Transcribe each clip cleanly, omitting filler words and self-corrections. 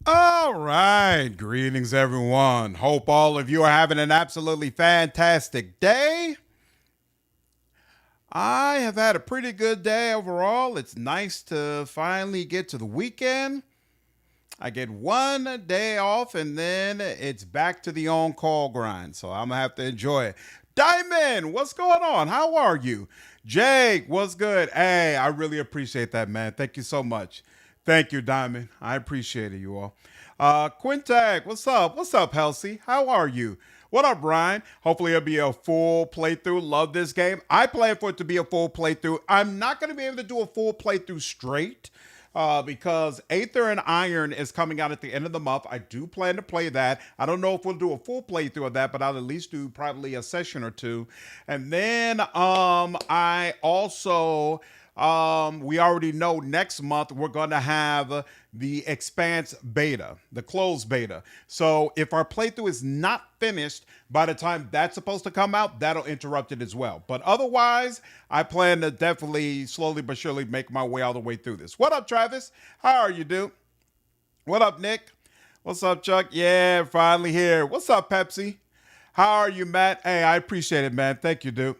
All right, greetings everyone. Hope all of you are having an absolutely fantastic day. I have had a pretty good day overall. It's nice to finally get to the weekend. I get one day off and then it's back to the on-call grind, so I'm gonna have to enjoy it. Diamond, what's going on? How are you? Jake, what's good? Hey, I really appreciate that, man. Thank you so much. Thank you, Diamond. I appreciate it, you all. Quintag, what's up? What's up, Halsey? How are you? What up, Brian? Hopefully it'll be a full playthrough. Love this game. I plan for it to be a full playthrough. I'm not going to be able to do a full playthrough straight because Aether and Iron is coming out at the end of the month. I do plan to play that. I don't know if we'll do a full playthrough of that, but I'll at least do probably a session or two. And then I also we already know next month we're going to have the Expanse beta, the closed beta. So if our playthrough is not finished by the time that's supposed to come out, that'll interrupt it as well. But otherwise, I plan to definitely slowly but surely make my way all the way through this. What up, Travis? How are you, dude? What up, Nick? What's up, Chuck? Yeah, finally here. What's up, Pepsi? How are you, Matt? Hey, I appreciate it, man. Thank you, dude.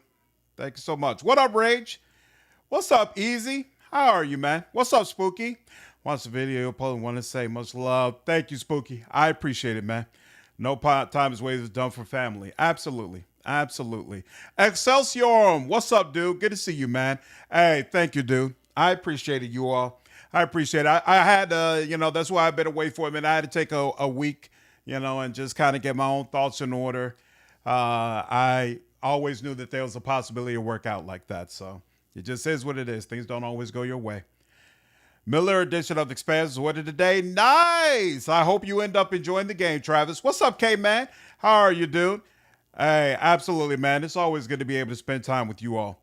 Thank you so much. What up, Rage? What's up, Easy? How are you, man? What's up, Spooky? Watch the video, post, want to say much love. Thank you, Spooky. I appreciate it, man. No time is wasted done for family. Absolutely. Absolutely. Excelsior, what's up, dude? Good to see you, man. Hey, thank you, dude. I appreciate it, you all. I appreciate it. I had, that's why I've been away for a minute. I had to take a week, and just kind of get my own thoughts in order. I always knew that there was a possibility of work out like that, so it just is what it is. Things don't always go your way. Miller edition of Expanse What of the Day. Nice. I hope you end up enjoying the game, Travis. What's up, K-Man? How are you, dude? Hey, absolutely, man. It's always good to be able to spend time with you all.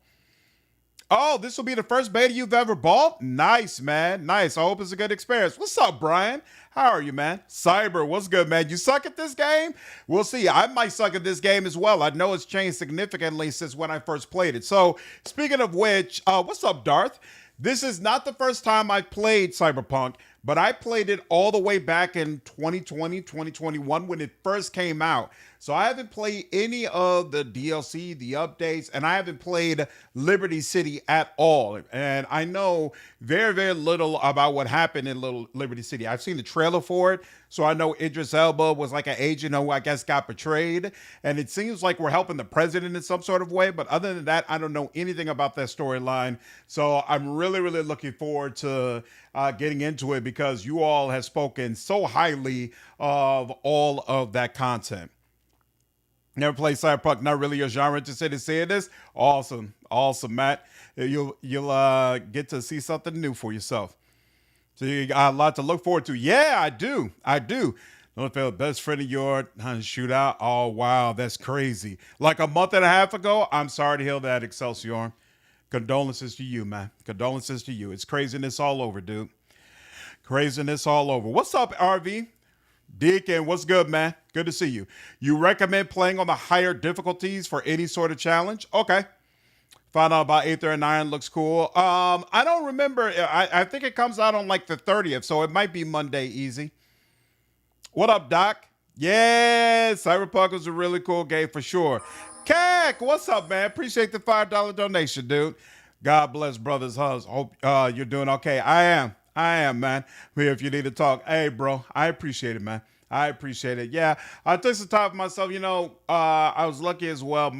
Oh, this will be the first beta you've ever bought? Nice, man. Nice. I hope it's a good experience. What's up, Brian? How are you, man? Cyber, what's good, man? You suck at this game? We'll see. I might suck at this game as well. I know it's changed significantly since when I first played it. So, speaking of which, what's up, Darth? This is not the first time I played Cyberpunk, but I played it all the way back in 2020, 2021 when it first came out. So I haven't played any of the DLC, the updates, and I haven't played Liberty City at all. And I know very, very little about what happened in Little Liberty City. I've seen the trailer for it, so I know Idris Elba was like an agent who I guess got betrayed. And it seems like we're helping the president in some sort of way. But other than that, I don't know anything about that storyline. So I'm really, really looking forward to getting into it because you all have spoken so highly of all of that content. Never played Cyberpunk, not really your genre to say this. Awesome. Awesome, Matt. You'll get to see something new for yourself. So you got a lot to look forward to. Yeah, I do. Don't feel best friend of yours shootout. Oh wow, that's crazy. Like a month and a half ago. I'm sorry to hear that, Excelsior. Condolences to you, man. Condolences to you. It's craziness all over, dude. Craziness all over. What's up, RV? Deacon, what's good, man? Good to see you. You recommend playing on the higher difficulties for any sort of challenge? Okay. Found out about Aether and Iron. Looks cool. I don't remember. I think it comes out on like the 30th, so it might be Monday easy. What up, Doc? Yeah, Cyberpunk was a really cool game for sure. Kak, what's up, man? Appreciate the $5 donation, dude. God bless brothers. Hope you're doing okay. I am, man. I'm here if you need to talk. Hey, bro, I appreciate it, man. I appreciate it. Yeah, I took some time for myself. I was lucky as well.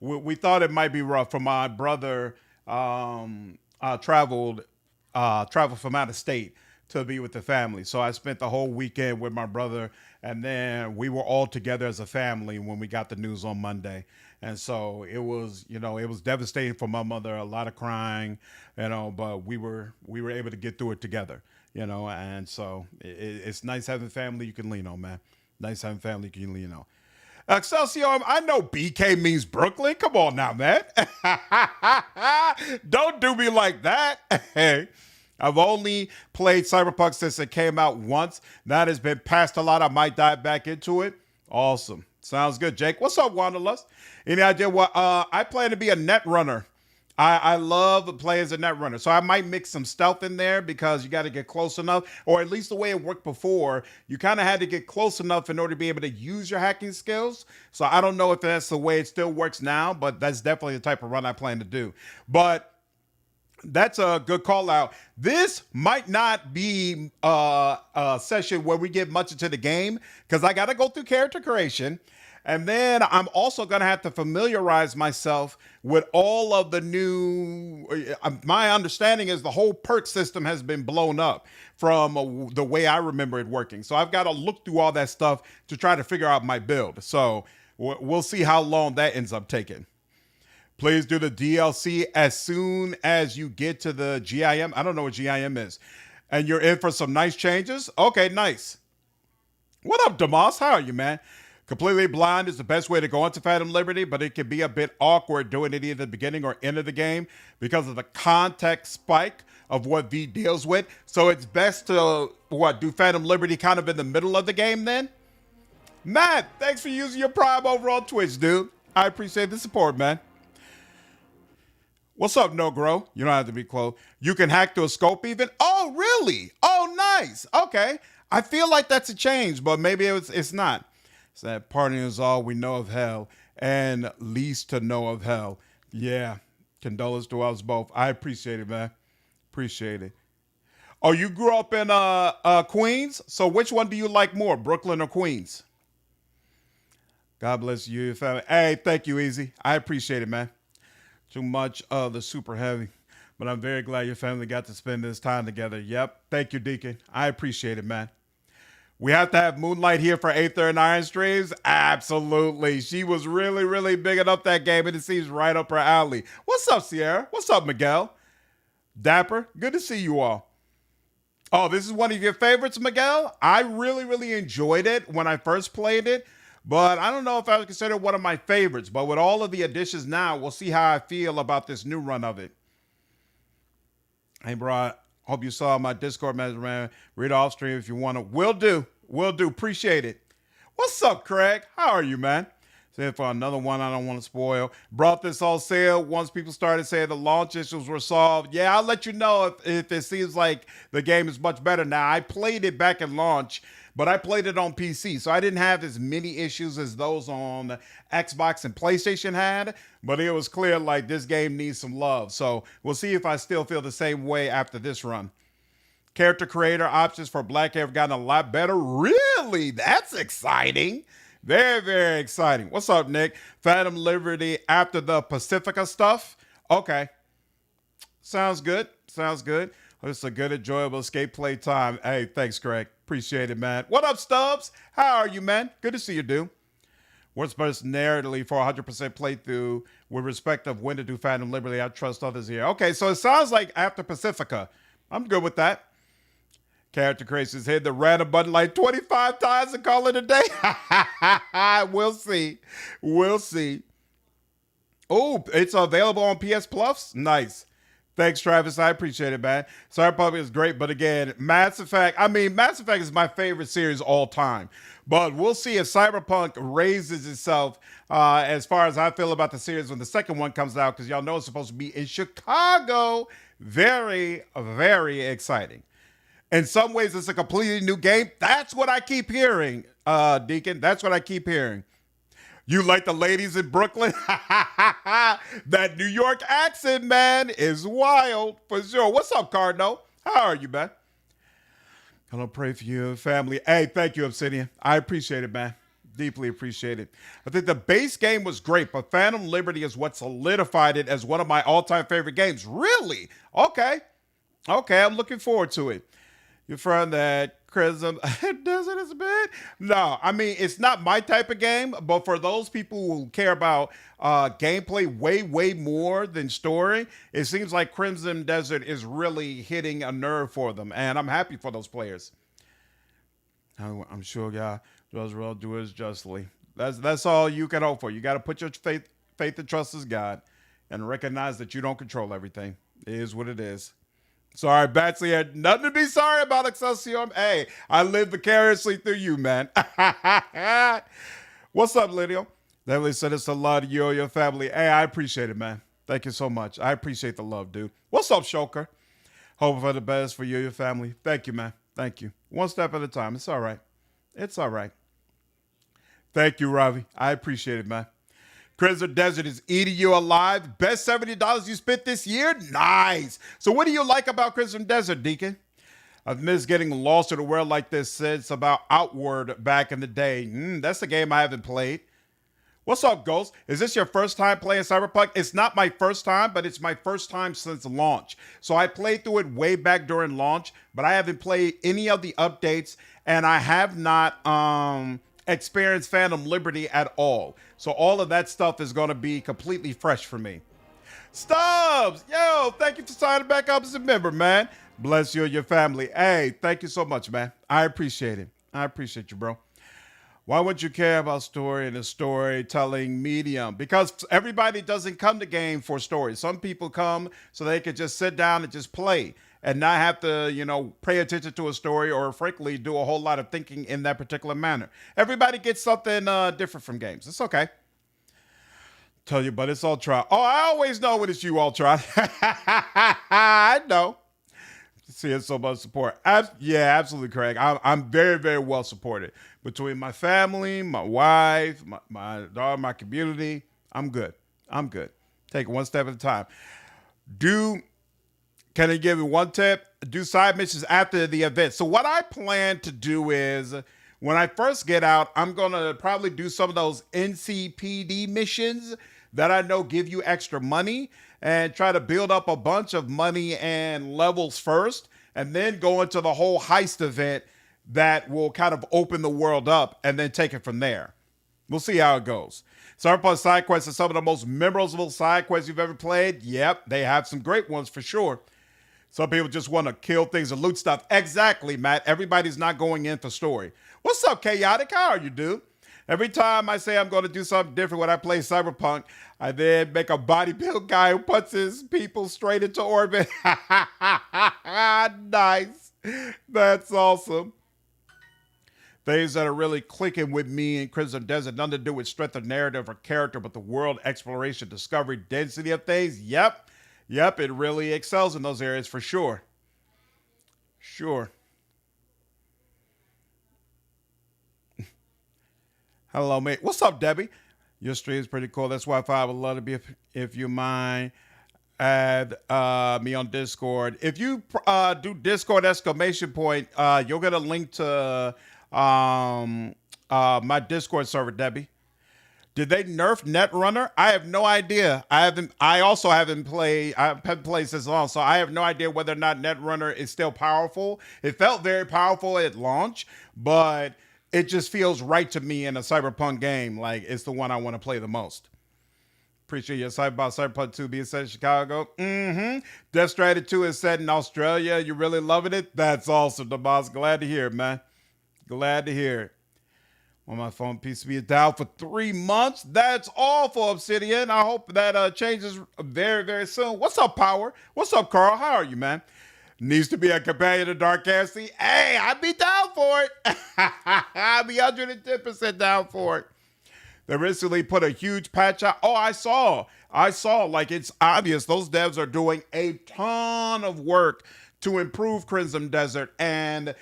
We thought it might be rough for my brother. Traveled from out of state to be with the family. So I spent the whole weekend with my brother, and then we were all together as a family when we got the news on Monday. And so it was devastating for my mother, a lot of crying, but we were able to get through it together, and so it's nice having family you can lean on, man. Nice having family you can lean on. Excelsior, I know BK means Brooklyn. Come on now, man. Don't do me like that. Hey. I've only played Cyberpunk since it came out once. That has been past a lot. I might dive back into it. Awesome. Sounds good, Jake. What's up, Wanderlust? Any idea what? I plan to be a net runner. I love playing as a net runner. So I might mix some stealth in there because you got to get close enough, or at least the way it worked before, you kind of had to get close enough in order to be able to use your hacking skills. So I don't know if that's the way it still works now, but that's definitely the type of run I plan to do. But that's a good call out. This might not be a session where we get much into the game because I got to go through character creation. And then I'm also going to have to familiarize myself with all of the new. My understanding is the whole perk system has been blown up from the way I remember it working. So I've got to look through all that stuff to try to figure out my build. So we'll see how long that ends up taking. Please do the DLC as soon as you get to the GIM. I don't know what GIM is. And you're in for some nice changes? Okay, nice. What up, Damas? How are you, man? Completely blind is the best way to go into Phantom Liberty, but it can be a bit awkward doing it either the beginning or end of the game because of the context spike of what V deals with. So it's best to, do Phantom Liberty kind of in the middle of the game then? Matt, thanks for using your Prime over on Twitch, dude. I appreciate the support, man. What's up, No Grow? You don't have to be close. You can hack through a scope even? Oh, really? Oh, nice. Okay. I feel like that's a change, but maybe it's not. So that partying is all we know of hell and least to know of hell. Yeah. Condolence to us both. I appreciate it, man. Appreciate it. Oh, you grew up in Queens? So which one do you like more, Brooklyn or Queens? God bless you, your family. Hey, thank you, Easy. I appreciate it, man. Too much of the super heavy. But I'm very glad your family got to spend this time together. Yep. Thank you, Deacon. I appreciate it, man. We have to have Moonlight here for Aether and Iron Streams? Absolutely. She was really, really bigging up that game, and it seems right up her alley. What's up, Sierra? What's up, Miguel? Dapper, good to see you all. Oh, this is one of your favorites, Miguel? I really, really enjoyed it when I first played it. But I don't know if I would consider it one of my favorites. But with all of the additions now, we'll see how I feel about this new run of it. Hey, bro, hope you saw my Discord message, man. Read off stream if you want to. Will do. Will do. Appreciate it. What's up, Craig? How are you, man? Saying for another one I don't want to spoil. Brought this on sale once people started saying the launch issues were solved. Yeah, I'll let you know if it seems like the game is much better now. I played it back in launch, but I played it on PC, so I didn't have as many issues as those on Xbox and PlayStation had, but it was clear like this game needs some love. So we'll see if I still feel the same way after this run. Character creator options for Black have gotten a lot better. Really? That's exciting. Very, very exciting. What's up, Nick? Phantom Liberty after the Pacifica stuff? Okay. Sounds good. Sounds good. It's a good, enjoyable escape play time. Hey, thanks, Greg. Appreciate it, man. What up, Stubbs? How are you, man? Good to see you, dude. What's best narratively for 100% playthrough with respect of when to do Phantom Liberty? I trust others here. Okay, so it sounds like after Pacifica. I'm good with that. Character creations hit the random button like 25 times and call it a day. We'll see. We'll see. Oh, it's available on PS Plus? Nice. Thanks, Travis. I appreciate it, man. Cyberpunk is great, but again, Mass Effect is my favorite series all time. But we'll see if Cyberpunk raises itself as far as I feel about the series when the second one comes out, because y'all know it's supposed to be in Chicago. Very, very exciting. In some ways, it's a completely new game. That's what I keep hearing, Deacon. That's what I keep hearing. You like the ladies in Brooklyn? That New York accent, man, is wild for sure. What's up, Cardinal? How are you, man? Gonna pray for you and family. Hey, thank you, Obsidian. I appreciate it, man. Deeply appreciate it. I think the base game was great, but Phantom Liberty is what solidified it as one of my all-time favorite games. Really? Okay. Okay, I'm looking forward to it. You're from that Crimson Desert is a bit? No, I mean, it's not my type of game, but for those people who care about gameplay way, way more than story, it seems like Crimson Desert is really hitting a nerve for them, and I'm happy for those players. I'm sure God does well do it justly. That's all you can hope for. You got to put your faith and trust in God and recognize that you don't control everything. It is what it is. Sorry, Batsy had nothing to be sorry about, Excelsior. Hey, I live vicariously through you, man. What's up, Lydio? Definitely said it's a lot of you or your family. Hey, I appreciate it, man. Thank you so much. I appreciate the love, dude. What's up, Shoker? Hoping for the best for you and your family. Thank you, man. Thank you. One step at a time. It's all right. It's all right. Thank you, Ravi. I appreciate it, man. Crimson Desert is eating you alive. Best $70 you spent this year? Nice. So what do you like about Crimson Desert, Deacon? I've missed getting lost in a world like this since about Outward back in the day. That's the game I haven't played. What's up, Ghost? Is this your first time playing Cyberpunk? It's not my first time, but it's my first time since launch. So I played through it way back during launch, but I haven't played any of the updates, and I have not experienced Phantom Liberty at all. So all of that stuff is going to be completely fresh for me. Stubbs! Yo, thank you for signing back up as a member, man. Bless you and your family. Hey, thank you so much, man. I appreciate it. I appreciate you, bro. Why would you care about story in a storytelling medium? Because everybody doesn't come to game for stories. Some people come so they can just sit down and just play and not have to, pay attention to a story or frankly do a whole lot of thinking in that particular manner. Everybody gets something different from games. It's okay. Tell you, but it's Ultron. Oh, I always know when it's you, Ultron. I know. Seeing so much support. Yeah, absolutely, Craig. I'm very, very well supported between my family, my wife, my daughter, my community. I'm good. I'm good. Take it one step at a time. Can I give you one tip? Do side missions after the event. So what I plan to do is when I first get out, I'm going to probably do some of those NCPD missions that I know give you extra money and try to build up a bunch of money and levels first, and then go into the whole heist event that will kind of open the world up and then take it from there. We'll see how it goes. Cyberpunk side quests are some of the most memorable side quests you've ever played. Yep, they have some great ones for sure. Some people just want to kill things and loot stuff. Exactly, Matt. Everybody's not going in for story. What's up, Chaotic? How are you, dude? Every time I say I'm going to do something different when I play Cyberpunk, I then make a bodybuild guy who puts his people straight into orbit. Nice. That's awesome. Things that are really clicking with me in Crimson Desert, nothing to do with strength of narrative or character, but the world, exploration, discovery, density of things. Yep, it really excels in those areas for sure. Sure. Hello, mate. What's up, Debbie? Your stream is pretty cool. That's why I would love to be, if you mind, add me on Discord. If you do Discord ! You'll get a link to my Discord server, Debbie. Did they nerf Netrunner? I have no idea. I haven't played since long, so I have no idea whether or not Netrunner is still powerful. It felt very powerful at launch, but it just feels right to me in a Cyberpunk game. Like, it's the one I want to play the most. Appreciate your site about Cyberpunk 2 being set in Chicago. Death Stranding 2 is set in Australia. You really loving it? That's awesome, Dabas. Glad to hear it, man. Glad to hear it. Well, my phone PCB is down for 3 months. That's awful, Obsidian. I hope that changes very, very soon. What's up, Power? What's up, Carl? How are you, man? Needs to be a companion to Dark Cassie. Hey, I'd be down for it. I'd be 110% down for it. They recently put a huge patch out. Oh, I saw. Like, it's obvious those devs are doing a ton of work to improve Crimson Desert, and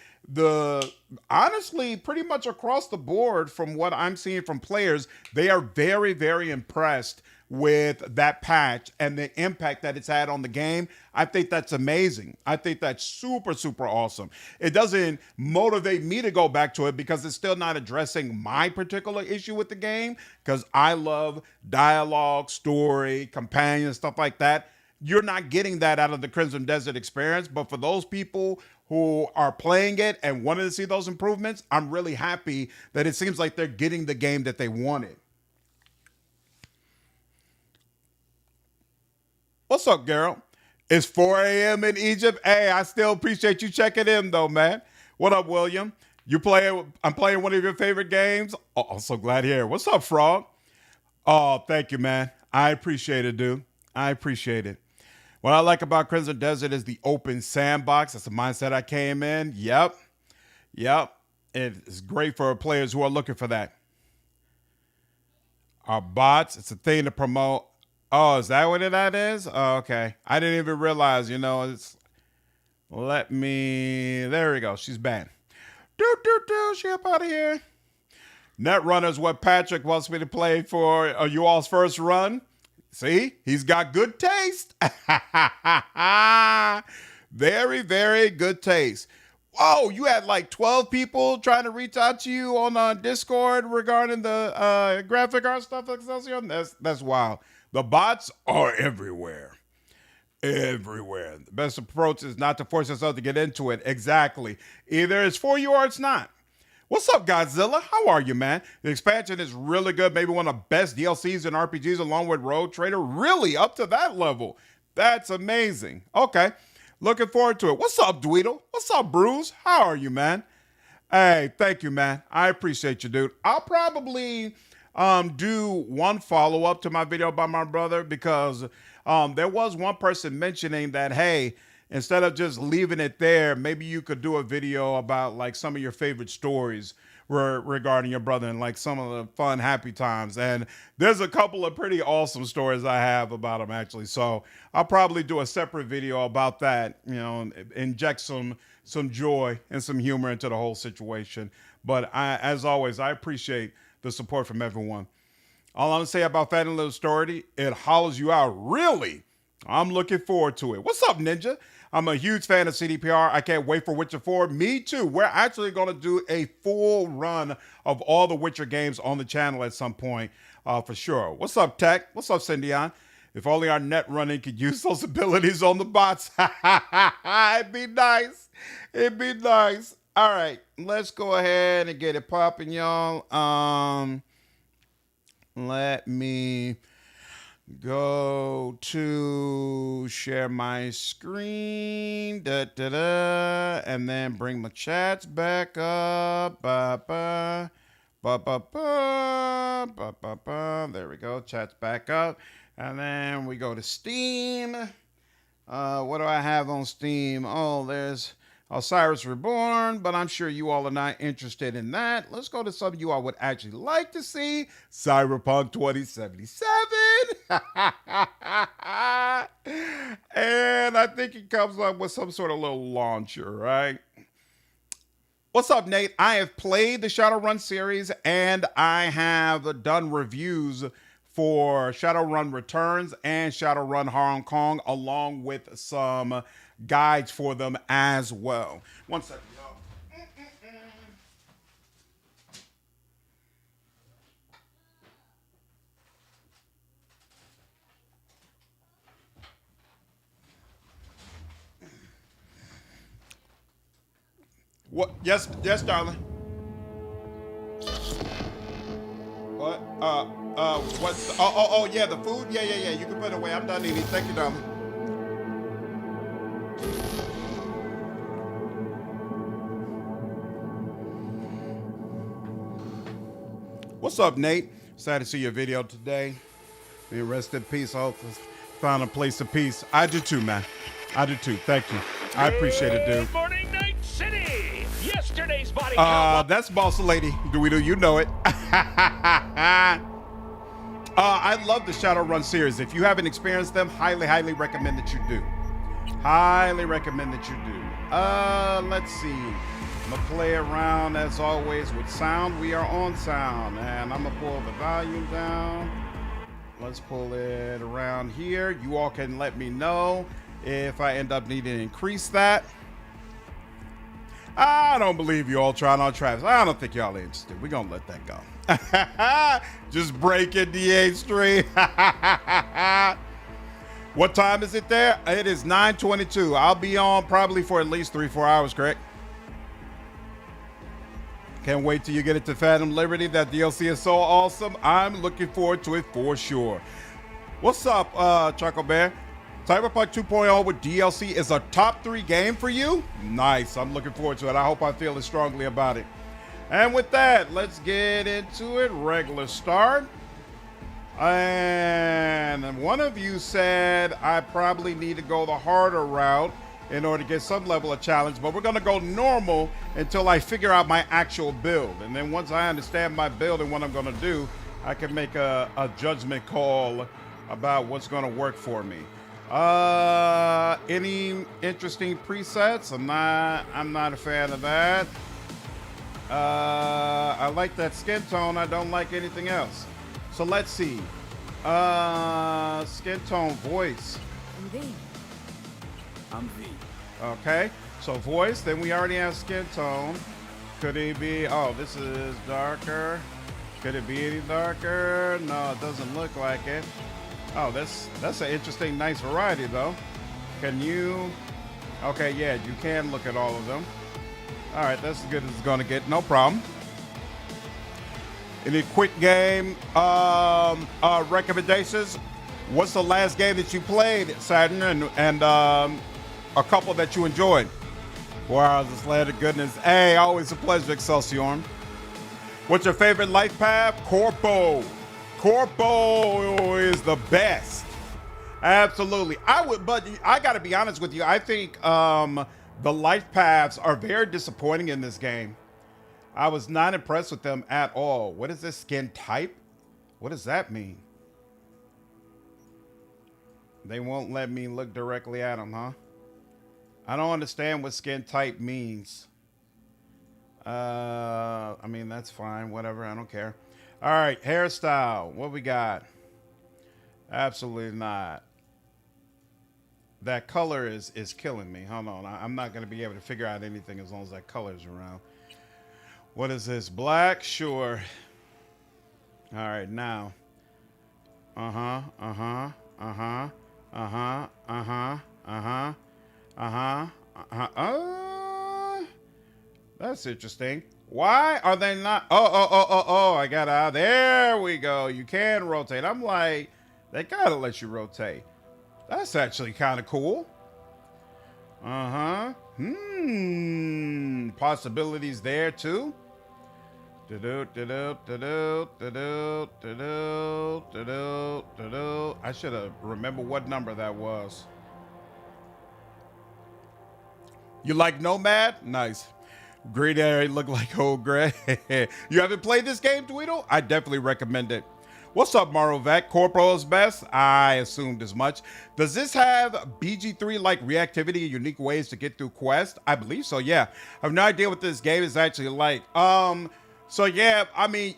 honestly, pretty much across the board from what I'm seeing from players, they are very, very impressed with that patch and the impact that it's had on the game. I think that's amazing. I think that's super, super awesome. It doesn't motivate me to go back to it because it's still not addressing my particular issue with the game, because I love dialogue, story, companion, stuff like that. You're not getting that out of the Crimson Desert experience, but for those people who are playing it and wanted to see those improvements, I'm really happy that it seems like they're getting the game that they wanted. What's up, Gerald? It's 4 a.m. in Egypt. Hey, I still appreciate you checking in, though, man. What up, William? I'm playing one of your favorite games. Oh, I'm so glad to hear. What's up, Frog? Oh, thank you, man. I appreciate it, dude. I appreciate it. What I like about Crimson Desert is the open sandbox. That's the mindset I came in. Yep. It's great for players who are looking for that. Our bots, it's a thing to promote. Oh, is that what that is? Oh, okay. I didn't even realize, it's let me there we go. She's banned. She up out of here. Netrunner's what Patrick wants me to play for you all's first run. See, he's got good taste. Very, very good taste. Whoa, you had like 12 people trying to reach out to you on Discord regarding the graphic art stuff, Excelsior. That's wild. The bots are everywhere. Everywhere. The best approach is not to force yourself to get into it. Exactly. Either it's for you or it's not. What's up, Godzilla? How are you, man? The expansion is really good. Maybe one of the best DLCs and RPGs along with Road Trader. Really up to that level. That's amazing. Okay. Looking forward to it. What's up, Dweedle? What's up, Bruce? How are you, man? Hey, thank you, man. I appreciate you, dude. I'll probably do one follow-up to my video about my brother because there was one person mentioning that, hey, instead of just leaving it there, maybe you could do a video about like some of your favorite stories regarding your brother and like some of the fun, happy times. And there's a couple of pretty awesome stories I have about him, actually. So I'll probably do a separate video about that, inject some joy and some humor into the whole situation. But as always, I appreciate the support from everyone. All I'm gonna say about Fat and Little Story, it hollers you out. Really? I'm looking forward to it. What's up, Ninja? I'm a huge fan of CDPR. I can't wait for Witcher 4. Me too. We're actually going to do a full run of all the Witcher games on the channel at some point, for sure. What's up, Tech? What's up, Cyndion? If only our net running could use those abilities on the bots. It'd be nice. It'd be nice. All right, let's go ahead and get it popping, y'all. Let me go to share my screen, and then bring my chats back up. There we go, chats back up. And then we go to Steam. What do I have on Steam? Oh, there's Osiris Reborn, but I'm sure you all are not interested in that. Let's go to something you all would actually like to see. Cyberpunk 2077. And I think it comes up with some sort of little launcher, right? What's up, Nate? I have played the Shadowrun series, and I have done reviews for Shadowrun Returns and Shadowrun Hong Kong, along with some guides for them as well. One second, y'all. What? Yes, darling. What? What's? Oh, yeah, the food. Yeah. You can put it away. I'm done eating. Thank you, darling. What's up, Nate? Sad to see your video today. May rest in peace. I hope found a place of peace. I do too, man. I do too. Thank you. I appreciate it, dude. Good morning, Night City. Yesterday's body count. That's Boss Lady. You know it. I love the Shadowrun series. If you haven't experienced them, highly recommend that you do. Highly recommend that you do. Let's see. I'm gonna play around as always with sound. We are on sound, and I'm gonna pull the volume down. Let's pull it around here. You all can let me know if I end up needing to increase that. I don't believe you all trying on Travis. I don't think y'all are interested. We're gonna let that go. Just break it, DA stream. What time is it there? It is 9:22. I'll be on probably for at least 3-4 hours, correct? Can't wait till you get it to Phantom Liberty. That DLC is so awesome. I'm looking forward to it for sure. What's up, Choco Bear? Cyberpunk 2.0 with DLC is a top 3 game for you? Nice. I'm looking forward to it. I hope I feel as strongly about it. And with that, let's get into it. Regular start. And one of you said I probably need to go the harder route in order to get some level of challenge, but we're going to go normal until I figure out my actual build. And then once I understand my build and what I'm going to do, I can make a judgment call about what's going to work for me. Any interesting presets? I'm not a fan of that. I like that skin tone. I don't like anything else. So let's see. Skin tone, voice. I'm V. I'm V. Okay, so voice. Then we already have skin tone. Could it be? Oh, this is darker. Could it be any darker? No, it doesn't look like it. Oh, that's an interesting, nice variety though. Can you? Okay, yeah, you can look at all of them. All right, that's as good as it's gonna get. No problem. Any quick game recommendations? What's the last game that you played, Sandra, and a couple that you enjoyed? 4 hours of sled of goodness. Hey, always a pleasure, Excelsior. What's your favorite life path? Corpo. Corpo is the best. Absolutely. But I got to be honest with you. I think the life paths are very disappointing in this game. I was not impressed with them at all. What is this skin type? What does that mean? They won't let me look directly at them, huh? I don't understand what skin type means. I mean, that's fine. Whatever. I don't care. All right. Hairstyle. What we got? Absolutely not. That color is killing me. Hold on. I'm not going to be able to figure out anything as long as that color's around. What is this? Black? Sure. All right. Now. Uh-huh. Uh-huh. Uh-huh. Uh-huh. Uh-huh. Uh-huh. Uh-huh. Uh-huh. That's interesting. Why are they not? Oh, I got there we go. You can rotate. I'm like, they gotta let you rotate. That's actually kind of cool. Uh-huh. Possibilities there too. I should have remembered what number that was. You like Nomad? Nice. Green area look like old gray. You haven't played this game, Tweedle? I definitely recommend it. What's up, Marovac? Corporal is best? I assumed as much. Does this have BG3-like reactivity and unique ways to get through quests? I believe so, yeah. I have no idea what this game is actually like. So yeah, I mean,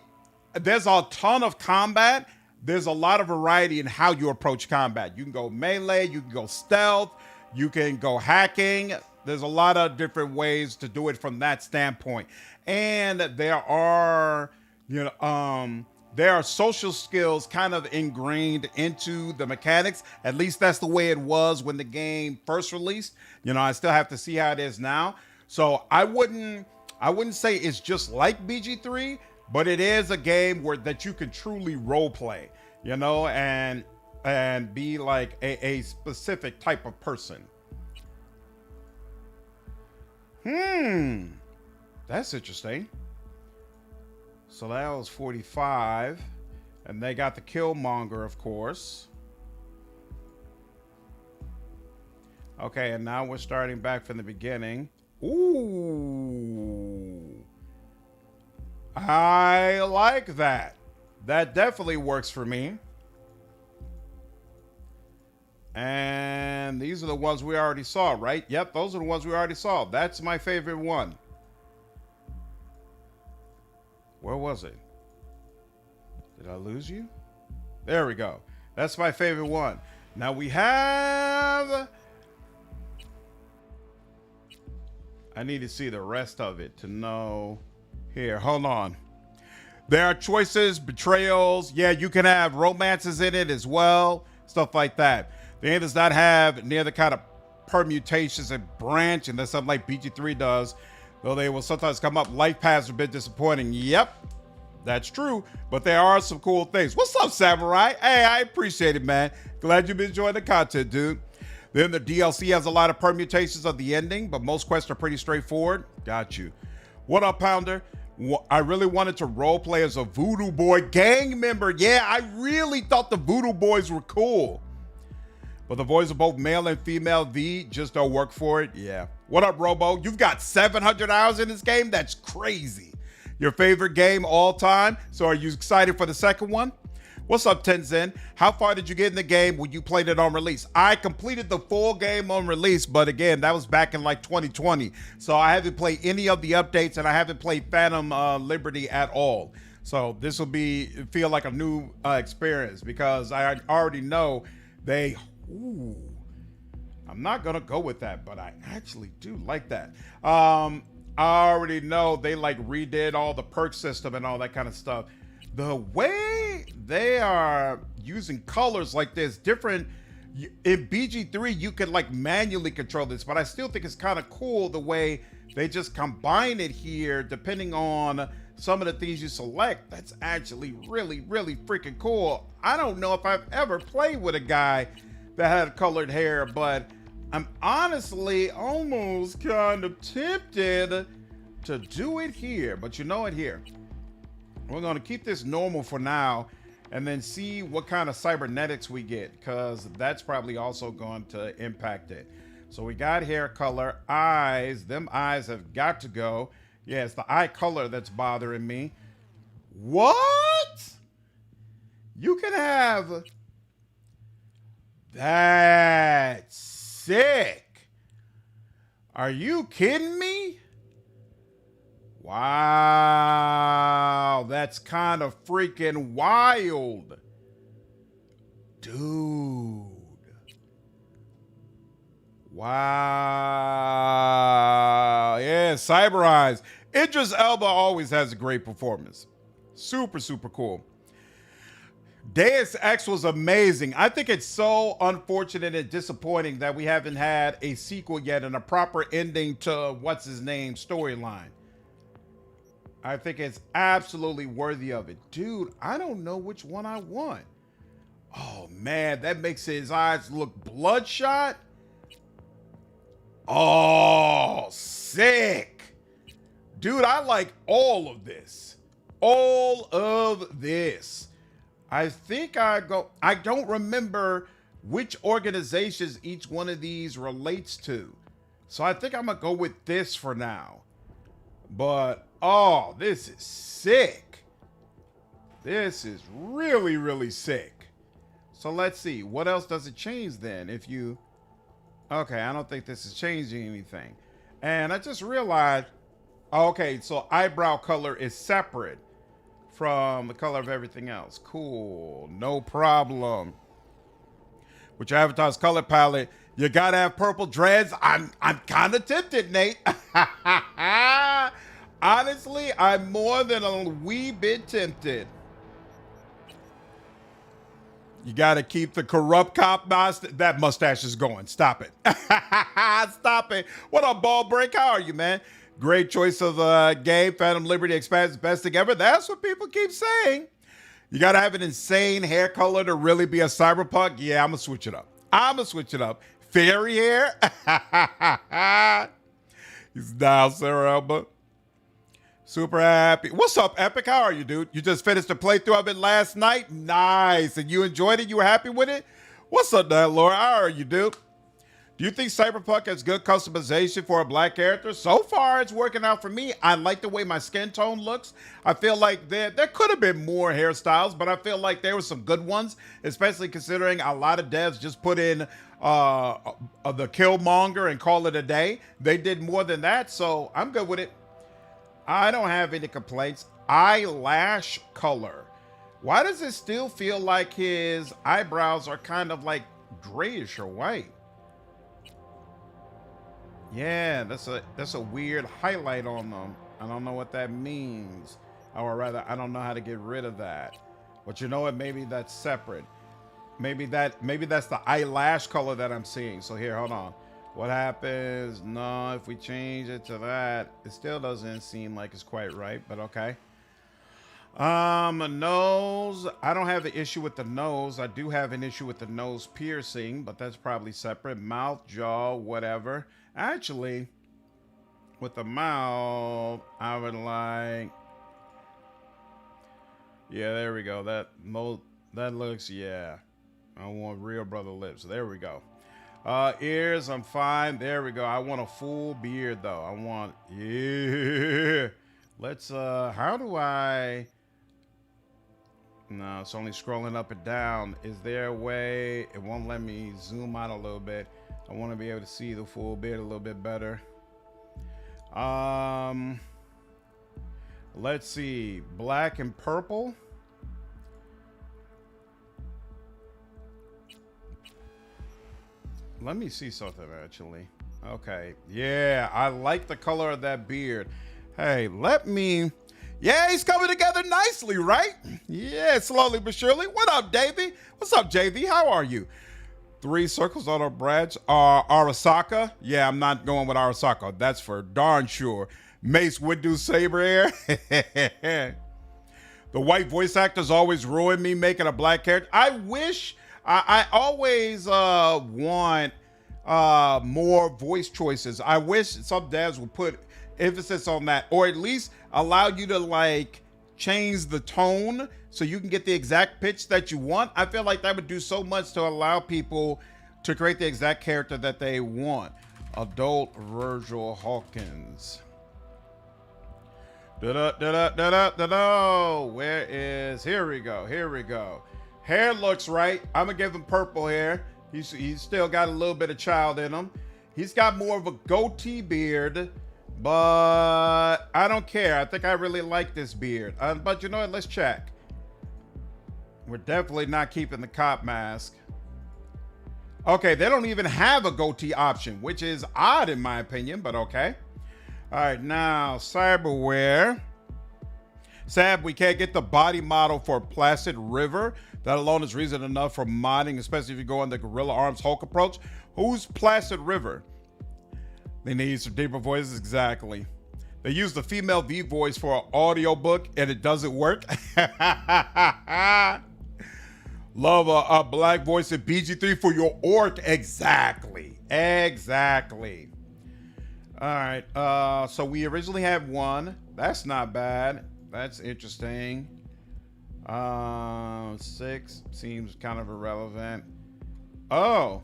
there's a ton of combat. There's a lot of variety in how you approach combat. You can go melee, you can go stealth, you can go hacking. There's a lot of different ways to do it from that standpoint. And there are, there are social skills kind of ingrained into the mechanics. At least that's the way it was when the game first released. I still have to see how it is now. So I wouldn't say it's just like BG3, but it is a game that you can truly role play, and be like a specific type of person. That's interesting. So that was 45. And they got the Killmonger, of course. Okay, and now we're starting back from the beginning. Ooh. I like that. That definitely works for me. And these are the ones we already saw, right? Yep, those are the ones we already saw. That's my favorite one. Where was it? Did I lose you? There we go. That's my favorite one. Now we have... I need to see the rest of it to know. Here, hold on. There are choices, betrayals. Yeah, you can have romances in it as well. Stuff like that. The game does not have near the kind of permutations and branch, and that's something like BG3 does. Though they will sometimes come up. Life paths have been disappointing. Yep, that's true. But there are some cool things. What's up, Samurai? Hey, I appreciate it, man. Glad you've been enjoying the content, dude. Then the DLC has a lot of permutations of the ending, but most quests are pretty straightforward. Got you. What up, Pounder? I really wanted to roleplay as a Voodoo Boy gang member. Yeah, I really thought the Voodoo Boys were cool. But the voice of both male and female V just don't work for it. Yeah. What up, Robo? You've got 700 hours in this game? That's crazy. Your favorite game all time? So are you excited for the second one? What's up, Tenzin? How far did you get in the game when you played it on release? I completed the full game on release, but again, that was back in like 2020. So I haven't played any of the updates, and I haven't played Phantom Liberty at all. So this will feel like a new experience because I already know they. Ooh, I'm not gonna go with that, but I actually do like that. I already know they like redid all the perk system and all that kind of stuff. The way they are using colors like this, different in BG3, you can like manually control this, but I still think it's kind of cool the way they just combine it here, depending on some of the things you select. That's actually really, really freaking cool. I don't know if I've ever played with a guy that had colored hair, but I'm honestly almost kind of tempted to do it here. But you know it here. We're going to keep this normal for now and then see what kind of cybernetics we get, because that's probably also going to impact it. So we got hair color, eyes. Them eyes have got to go. Yeah, it's the eye color that's bothering me. What? You can have... That's sick. Are you kidding me? Wow, that's kind of freaking wild. Dude. Wow. Yeah, Cyber Eyes. Idris Elba always has a great performance. Super, super cool. Deus Ex was amazing. I think it's so unfortunate and disappointing that we haven't had a sequel yet and a proper ending to what's his name storyline. I think it's absolutely worthy of it. Dude, I don't know which one I want. Oh man, that makes his eyes look bloodshot. Oh, sick. Dude, I like all of this. All of this. I think I don't remember which organizations each one of these relates to. So I think I'm gonna go with this for now. But, oh, this is sick. This is really, really sick. So let's see. What else does it change then? If you... Okay, I don't think this is changing anything. And I just realized... Okay, so eyebrow color is separate from the color of everything else. Cool. No problem. With your avatar's color palette, you gotta have purple dreads. I'm kind of tempted, Nate. Honestly, I'm more than a wee bit tempted. You gotta keep the corrupt cop mustache. That mustache is going. Stop it. Stop it. What up, ball break? How are you, man? Great choice of the game. Phantom Liberty expands best thing ever. That's what people keep saying. You gotta have an insane hair color to really be a cyberpunk. Yeah, I'm gonna switch it up. Fairy hair. He's down, Sarah Elba. Super happy. What's up, Epic? How are you, dude? You just finished the playthrough of it last night? Nice. And you enjoyed it? You were happy with it? What's up, Laura? How are you, dude? Do you think Cyberpunk has good customization for a black character? So far, it's working out for me. I like the way my skin tone looks. I feel like there could have been more hairstyles, but I feel like there were some good ones, especially considering a lot of devs just put in the Killmonger and call it a day. They did more than that, so I'm good with it. I don't have any complaints. Eyelash color. Why does it still feel like his eyebrows are kind of like grayish or white? Yeah, that's a weird highlight on them. I don't know what that means. Or rather, I don't know how to get rid of that. But you know what? Maybe that's separate. Maybe that's the eyelash color that I'm seeing. So here, hold on. What happens? No, if we change it to that, it still doesn't seem like it's quite right, but okay. Nose. I don't have an issue with the nose. I do have an issue with the nose piercing, but that's probably separate. Mouth, jaw, whatever. Actually, with the mouth, I would like... Yeah, there we go. That looks, yeah. I want real brother lips. There we go. Ears, I'm fine. There we go. I want a full beard, though. I want... Yeah. Let's, how do I... No, it's only scrolling up and down. Is there a way? It won't let me zoom out a little bit. I want to be able to see the full beard a little bit better. Let's see. Black and purple. Let me see something, actually. Okay. Yeah, I like the color of that beard. Hey, let me... Yeah, he's coming together nicely, right? Yeah, slowly but surely. What up, Davey? What's up, JV? How are you? 3 circles on our branch. Arasaka. Yeah, I'm not going with Arasaka. That's for darn sure. Mace Windu Saber hair. The white voice actors always ruin me making a black character. I wish... I always want more voice choices. I wish some devs would put emphasis on that, or at least allow you to like change the tone so you can get the exact pitch that you want. I feel like that would do so much to allow people to create the exact character that they want. Adult Virgil Hawkins. Where is... Here we go. Here we go. Hair looks right. I'm gonna give him purple hair. He's still got a little bit of child in him. He's got more of a goatee beard, but I don't care. I think I really like this beard. But you know what? Let's check. We're definitely not keeping the cop mask. Okay, they don't even have a goatee option, which is odd in my opinion, but okay. All right, now cyberware. Sad we can't get the body model for Placid River. That alone is reason enough for modding, especially if you go on the Gorilla Arms Hulk approach. Who's Placid River? They need some deeper voices, exactly. They use the female V voice for an audiobook and it doesn't work. Love a black voice in BG3 for your orc, exactly. Exactly. All right, so we originally had 1. That's not bad. That's interesting. 6 seems kind of irrelevant. Oh,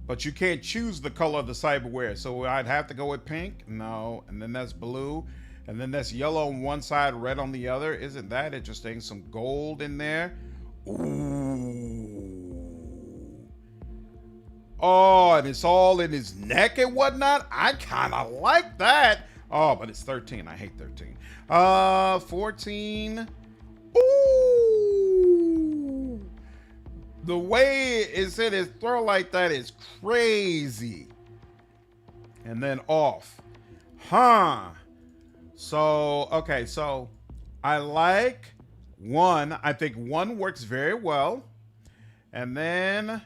but you can't choose the color of the cyberware. So I'd have to go with pink. No, and then that's blue. And then that's yellow on one side, red on the other. Isn't that interesting? Some gold in there. Ooh. Oh, and it's all in his neck and whatnot. I kind of like that. Oh, but it's 13. I hate 13. 14. Ooh. The way it's in his throat like that is crazy. And then off. Huh. So, okay, so I like 1. I think 1 works very well. And then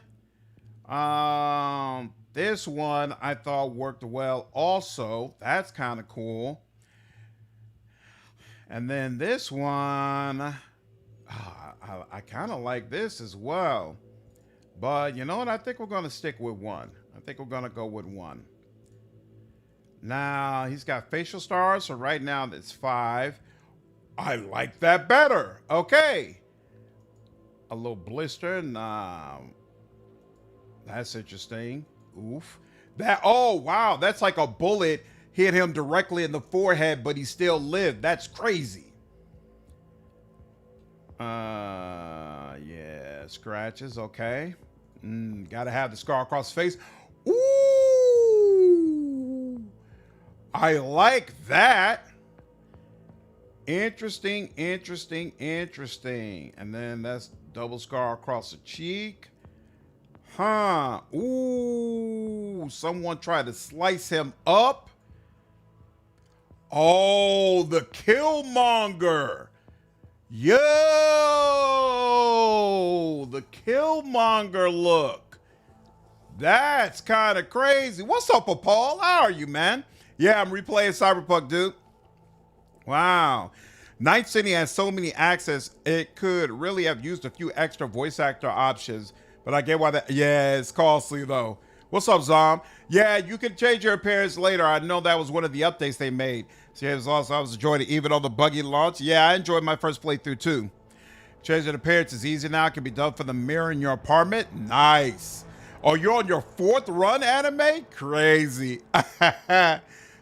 this one I thought worked well also. That's kind of cool. And then this one, I kind of like this as well. But you know what? I think we're going to stick with 1. I think we're going to go with 1. Now, he's got facial stars, so right now it's 5. I like that better. Okay. A little blister. Nah. That's interesting. Oof. Oh, wow. That's like a bullet hit him directly in the forehead, but he still lived. That's crazy. Yeah. Scratches. Okay. Gotta have the scar across the face. Ooh. I like that. Interesting, interesting, interesting. And then that's double scar across the cheek. Huh. Ooh. Someone tried to slice him up. Oh, the Killmonger. Yo, the Killmonger look. That's kind of crazy. What's up, Paul? How are you, man? Yeah, I'm replaying Cyberpunk, dude. Wow. Night City has so many accents, it could really have used a few extra voice actor options, but I get why that, yeah, it's costly though. What's up, Zom? Yeah, you can change your appearance later. I know that was one of the updates they made. So yeah, it was also, I was enjoying it even on the buggy launch. Yeah, I enjoyed my first playthrough too. Changing appearance is easy now. It can be done from the mirror in your apartment. Nice. Oh, you're on your 4th run, anime? Crazy.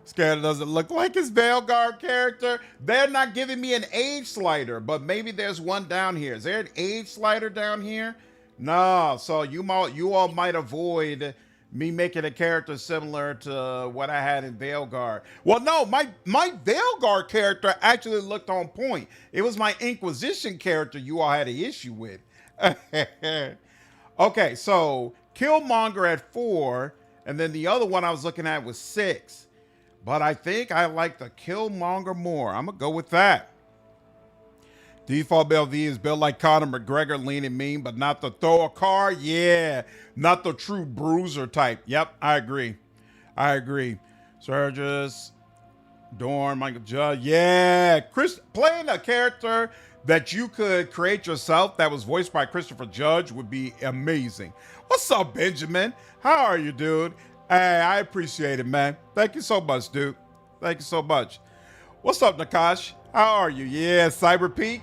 Scanner doesn't look like his Veilguard character. They're not giving me an age slider, but maybe there's one down here. Is there an age slider down here? No, so you all might avoid me making a character similar to what I had in Veilguard. Well, no, my Veilguard character actually looked on point. It was my Inquisition character you all had an issue with. Okay, so Killmonger at 4, and then the other one I was looking at was 6. But I think I like the Killmonger more. I'm going to go with that. Default Bell V is built like Conor McGregor, lean and mean, but not the throw a car. Yeah, not the true bruiser type. Yep, I agree. Surges, Dorn, Michael Judd. Yeah, Chris playing a character that you could create yourself that was voiced by Christopher Judge would be amazing. What's up, Benjamin? How are you, dude? Hey, I appreciate it, man. Thank you so much, dude. Thank you so much. What's up, Nakash? How are you? Yeah, Cyberpunk.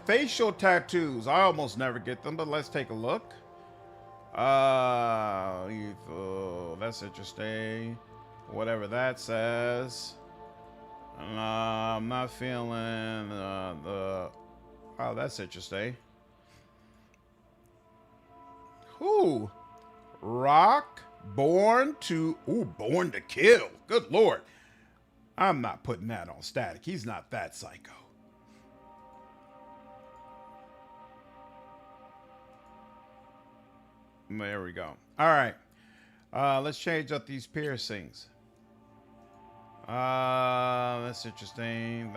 Facial tattoos. I almost never get them, but let's take a look. That's interesting. Whatever that says. I'm not feeling the. Oh, that's interesting. Who? Rock, born to kill. Good Lord. I'm not putting that on Static. He's not that psycho. There we go. All right. Let's change up these piercings. That's interesting.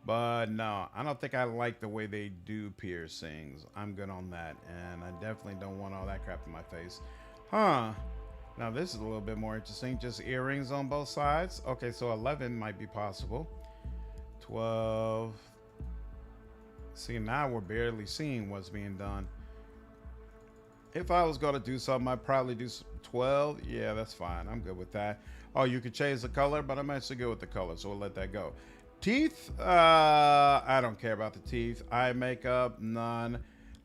But no, I don't think I like the way they do piercings. I'm good on that. And I definitely don't want all that crap in my face. Huh. Now this is a little bit more interesting. Just earrings on both sides. Okay, so 11 might be possible. 12. See, now we're barely seeing what's being done. If I was going to do something, I'd probably do 12. Yeah, that's fine. I'm good with that. Oh, you could change the color, but I'm actually good with the color, so we'll let that go. Teeth, I don't care about the teeth. Eye makeup, none.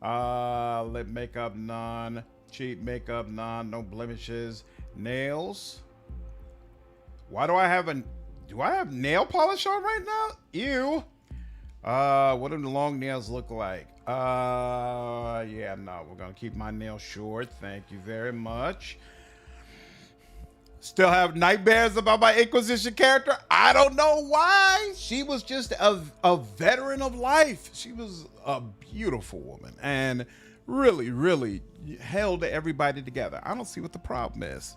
Lip makeup, none. Cheek makeup, none. No blemishes. Nails. Why do I have nail polish on right now? Ew. What do the long nails look like? Yeah, no, we're gonna keep my nails short. Thank you very much. Still have nightmares about my Inquisition character. I don't know why. She was just a veteran of life. She was a beautiful woman and really, really held everybody together. I don't see what the problem is.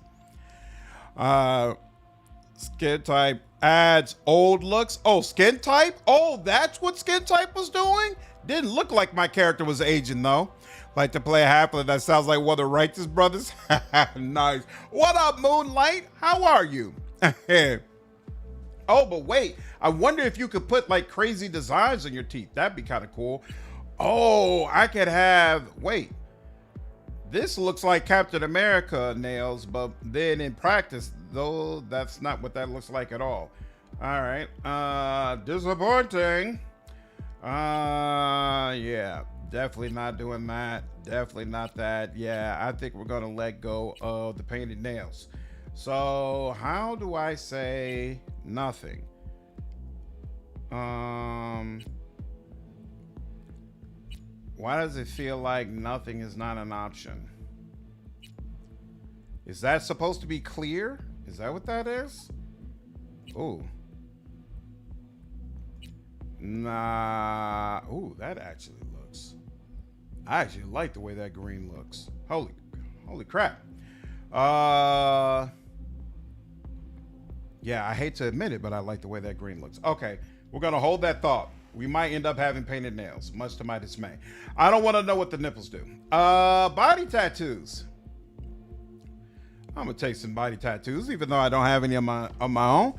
Skin type adds old looks. Oh, skin type? Oh, that's what skin type was doing? Didn't look like my character was aging, though. Like to play a halfling that sounds like one of the Righteous Brothers. Nice. What up, Moonlight? How are you? Oh, but wait. I wonder if you could put like crazy designs on your teeth. That'd be kind of cool. Oh, I could have... Wait. This looks like Captain America nails, but then in practice, though, that's not what that looks like at all. All right. Disappointing. Yeah. Definitely not doing that. Definitely not that. Yeah, I think we're going to let go of the painted nails. So how do I say nothing? Why does it feel like nothing is not an option? Is that supposed to be clear? Is that what that is? Oh. Nah. Ooh, that actually looks... I actually like the way that green looks. Holy crap. Yeah, I hate to admit it, but I like the way that green looks. Okay, we're going to hold that thought. We might end up having painted nails, much to my dismay. I don't want to know what the nipples do. Body tattoos. I'm going to take some body tattoos, even though I don't have any on my own.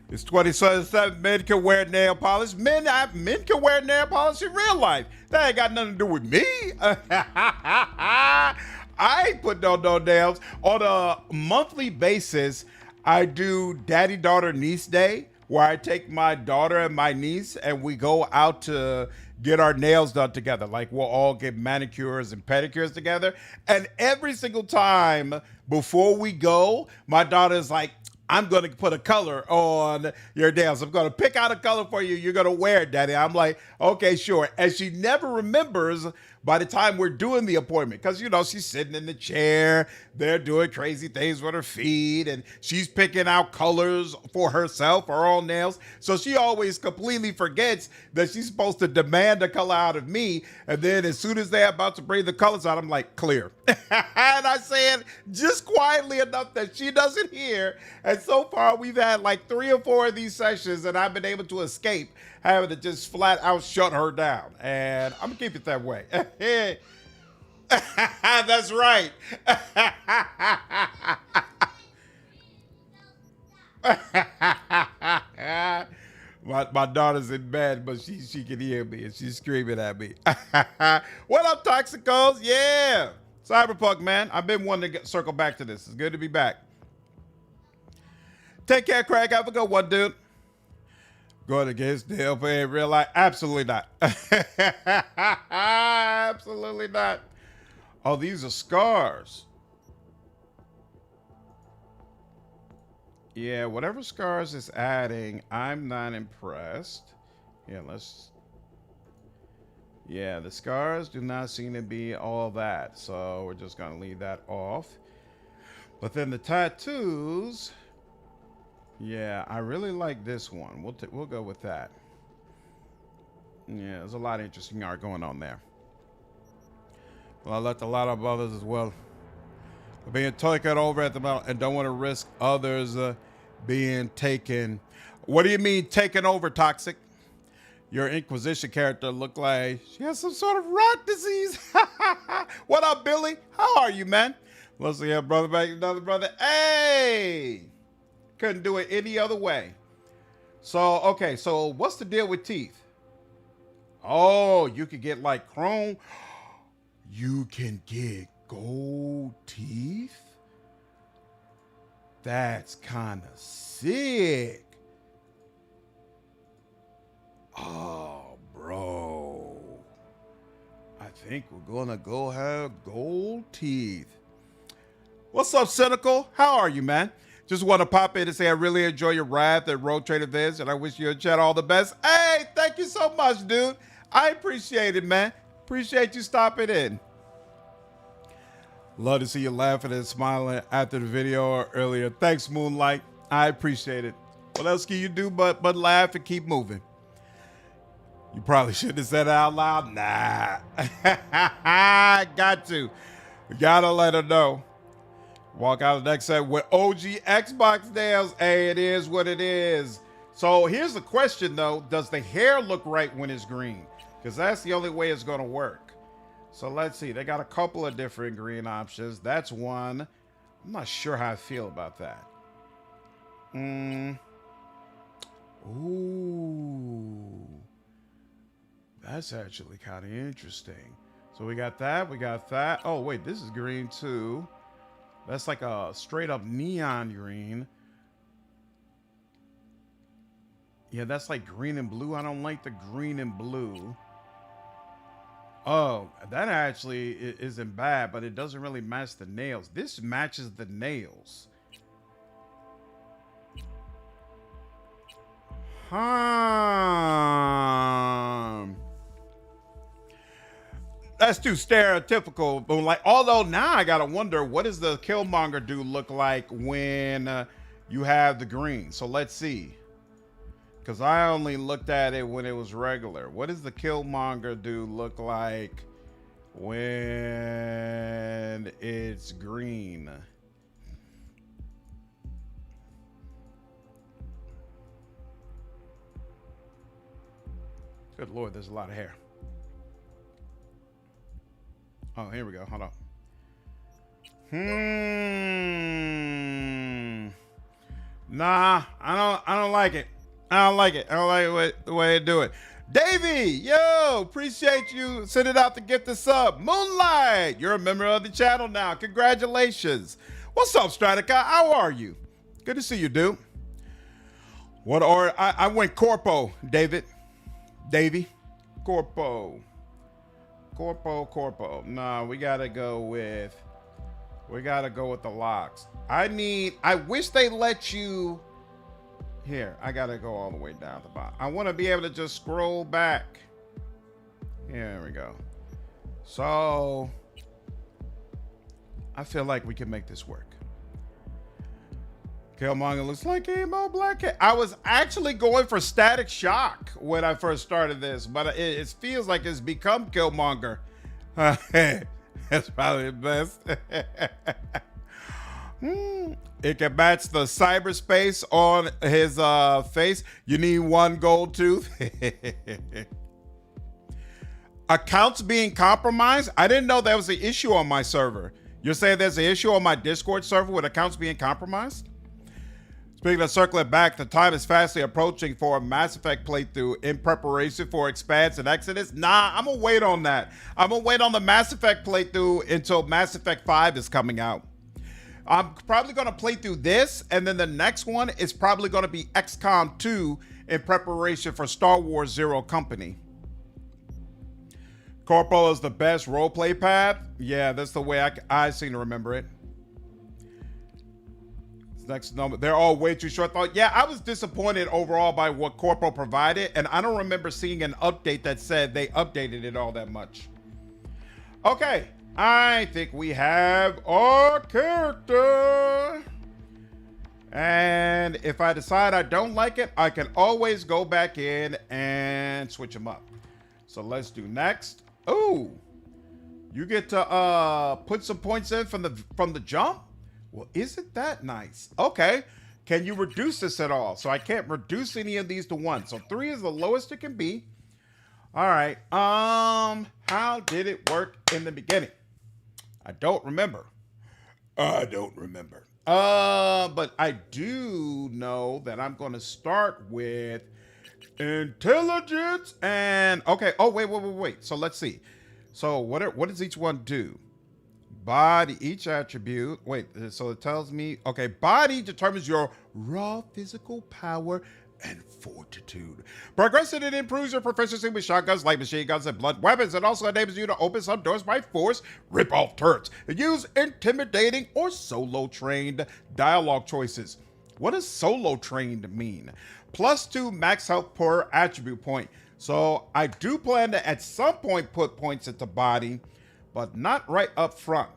It's 2077. Men can wear nail polish. Men can wear nail polish in real life. That ain't got nothing to do with me. I ain't put no nails. On a monthly basis, I do daddy, daughter, niece day where I take my daughter and my niece and we go out to get our nails done together. Like we'll all get manicures and pedicures together. And every single time before we go, my daughter's like, I'm going to put a color on your nails. I'm going to pick out a color for you. You're going to wear it, Daddy. I'm like, okay, sure. And she never remembers by the time we're doing the appointment. Because, you know, she's sitting in the chair. They're doing crazy things with her feet. And she's picking out colors for herself, her own nails. So she always completely forgets that she's supposed to demand a color out of me. And then as soon as they're about to bring the colors out, I'm like, clear. And I say it just quietly enough that she doesn't hear. And so far, we've had like 3 or 4 of these sessions, and I've been able to escape having to just flat out shut her down. And I'm going to keep it that way. That's right. My daughter's in bed, but she can hear me, and she's screaming at me. What up, Toxicos? Yeah. Cyberpunk, man. I've been wanting to circle back to this. It's good to be back. Take care, Craig. Have a good one, dude. Going against the LPA in real life? Absolutely not. Absolutely not. Oh, these are scars. Yeah, whatever scars is adding, I'm not impressed. Yeah, yeah, the scars do not seem to be all that. So we're just going to leave that off. But then the tattoos... Yeah, I really like this one. We'll go with that. Yeah, there's a lot of interesting art going on there. Well, I left a lot of others as well. Being taken over at the moment and don't want to risk others being taken. What do you mean taken over, Toxic? Your Inquisition character looked like she has some sort of rot disease. What up, Billy? How are you, man? Let's see, brother back, another brother. Hey! Couldn't do it any other way. So, okay, so what's the deal with teeth? Oh, you could get like chrome. You can get gold teeth? That's kind of sick. Oh, bro. I think we're gonna go have gold teeth. What's up, Cynical? How are you, man? Just want to pop in and say I really enjoy your Wrath and Road Trade events, and I wish you and Chad all the best. Hey, thank you so much, dude. I appreciate it, man. Appreciate you stopping in. Love to see you laughing and smiling after the video or earlier. Thanks, Moonlight. I appreciate it. What else can you do but laugh and keep moving? You probably shouldn't have said it out loud. Nah. Got to. Gotta let her know. Walk out of the next set with OG Xbox nails. Hey, it is what it is. So here's the question, though. Does the hair look right when it's green? Because that's the only way it's going to work. So let's see. They got a couple of different green options. That's one. I'm not sure how I feel about that. Ooh. That's actually kind of interesting. So we got that. We got that. Oh, wait. This is green, too. That's like a straight up neon green. Yeah, that's like green and blue. I don't like the green and blue. Oh, that actually isn't bad, but it doesn't really match the nails. This matches the nails. That's too stereotypical, but like, although now I gotta wonder, what does the Killmonger dude look like when you have the green? So let's see, because I only looked at it when it was regular. What does the Killmonger dude look like when it's green? Good Lord, there's a lot of hair. Oh, here we go. Hold on. Nah, I don't like it. I don't like it. I don't like the way they do it. Davey, yo, appreciate you sending out the gift of sub. Moonlight, you're a member of the channel now. Congratulations. What's up, Stratica? How are you? Good to see you, dude. What or I went Corpo, David. Davy. Corpo. Corpo. No, we gotta go with the locks. I wish they let you here. I gotta go all the way down to the bottom. I wanna be able to just scroll back. Here we go. So I feel like we can make this work. Killmonger looks like emo black cat. I was actually going for Static Shock when I first started this, but it feels like it's become Killmonger. That's probably the best. It can match the cyberspace on his face. You need one gold tooth. Accounts being compromised? I didn't know that was an issue on my server. You're saying there's an issue on my Discord server with accounts being compromised? Speaking of circling back, the time is fastly approaching for a Mass Effect playthrough in preparation for Expanse and Exodus. Nah, I'm gonna wait on that. I'm gonna wait on the Mass Effect playthrough until Mass Effect 5 is coming out. I'm probably gonna play through this, and then the next one is probably gonna be XCOM 2 in preparation for Star Wars Zero Company. Corpo is the best roleplay path. Yeah, that's the way I seem to remember it. Next number, they're all way too short. Yeah, I was disappointed overall by what Corpo provided, and I don't remember seeing an update that said they updated it all that much. Okay, I think we have our character. And if I decide I don't like it, I can always go back in and switch him up. So let's do next. Oh, you get to put some points in from the jump. Well, isn't that nice? Okay. Can you reduce this at all? So I can't reduce any of these to 1. So 3 is the lowest it can be. All right. How did it work in the beginning? I don't remember. But I do know that I'm going to start with intelligence and okay. Oh, wait. So let's see. So what does each one do? Body, each attribute. Wait, so it tells me, okay, body determines your raw physical power and fortitude. Progressive, it improves your proficiency with shotguns, light machine guns, and blunt weapons. It also enables you to open some doors by force, rip off turrets, and use intimidating or solo trained dialogue choices. What does solo trained mean? +2 max health per attribute point. So I do plan to at some point put points into body, but not right up front.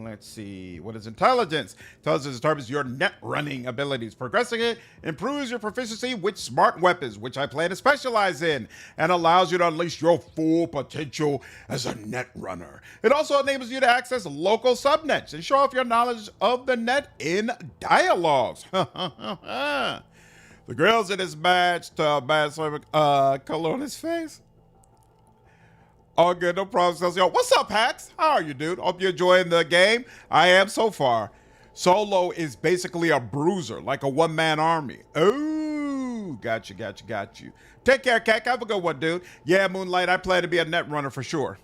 Let's see. What is intelligence? Intelligence determines your net running abilities. Progressing it improves your proficiency with smart weapons, which I plan to specialize in, and allows you to unleash your full potential as a net runner. It also enables you to access local subnets and show off your knowledge of the net in dialogues. The girls in this match to bad color on his face. All good, no problem. Yo, what's up, Hacks? How are you, dude? Hope you're enjoying the game. I am so far. Solo is basically a bruiser, like a one-man army. Oh, got you. Take care, Kek. Have a good one, dude. Yeah, Moonlight, I plan to be a net runner for sure.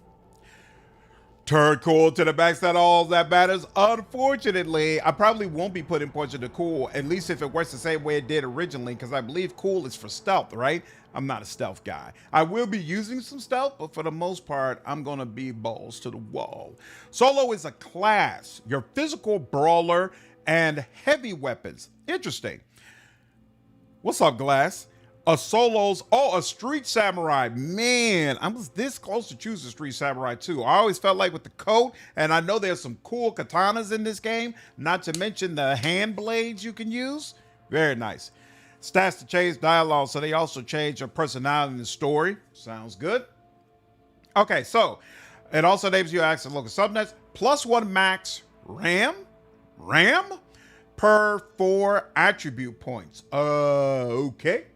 Turn cool to the max, that all that matters. Unfortunately, I probably won't be putting points into cool, at least if it works the same way it did originally, because I believe cool is for stealth, right? I'm not a stealth guy. I will be using some stealth, but for the most part, I'm going to be balls to the wall. Solo is a class, your physical brawler and heavy weapons. Interesting. What's up, Glass? A street samurai. Man, I was this close to choosing street samurai too. I always felt like with the coat, and I know there's some cool katanas in this game, not to mention the hand blades you can use. Very nice. Stats to change dialogue, so they also change your personality in the story. Sounds good. Okay, so it also enables you to access local subnets, +1 max RAM per 4 attribute points. Okay.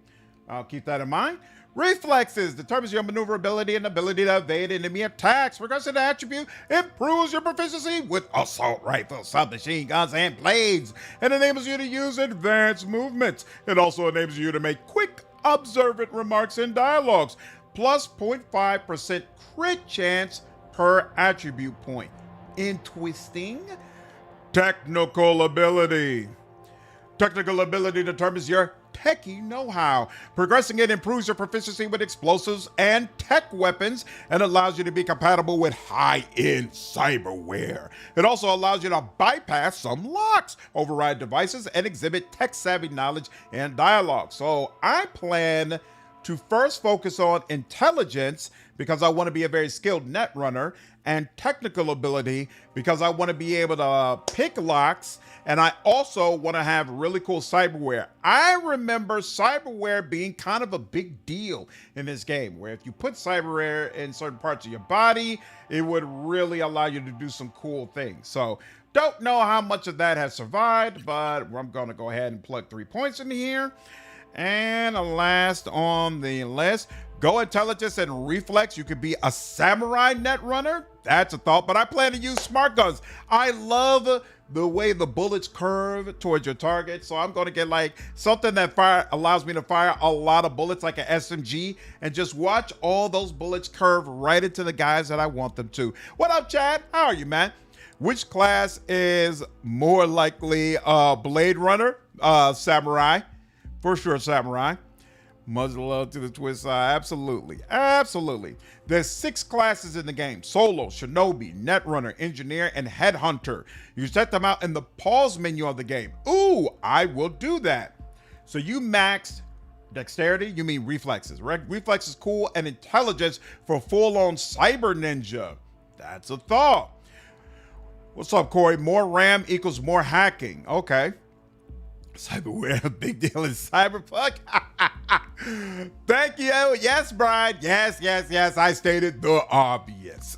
I'll keep that in mind. Reflexes determines your maneuverability and ability to evade enemy attacks. Progressive attribute improves your proficiency with assault rifles, submachine guns, and blades, and enables you to use advanced movements. It also enables you to make quick, observant remarks in dialogues. +0.5% crit chance per attribute point. Interesting. Technical ability. Technical ability determines your techie know-how. Progressing it improves your proficiency with explosives and tech weapons and allows you to be compatible with high-end cyberware. It also allows you to bypass some locks, override devices, and exhibit tech-savvy knowledge and dialogue. So I plan to first focus on intelligence because I want to be a very skilled net runner, and technical ability because I want to be able to pick locks, and I also want to have really cool cyberware. I remember cyberware being kind of a big deal in this game, where if you put cyberware in certain parts of your body, it would really allow you to do some cool things. So don't know how much of that has survived, but I'm going to go ahead and plug 3 points in here. And last on the list, go intelligence and reflex. You could be a samurai net runner. That's a thought, but I plan to use smart guns. I love the way the bullets curve towards your target. So I'm going to get like something that allows me to fire a lot of bullets like an SMG and just watch all those bullets curve right into the guys that I want them to. What up, Chad? How are you, man? Which class is more likely Blade Runner, Samurai? For sure, Samurai. Much love to the twist side. Absolutely. Absolutely. There's 6 classes in the game. Solo, Shinobi, Netrunner, Engineer, and Headhunter. You set them out in the pause menu of the game. Ooh, I will do that. So you maxed dexterity, you mean reflexes. Reflex is cool, and intelligence for full-on cyber ninja. That's a thought. What's up, Corey? More RAM equals more hacking. Okay. Cyberware, a big deal in Cyberpunk. Thank you. Yes, Brian. Yes. I stated the obvious.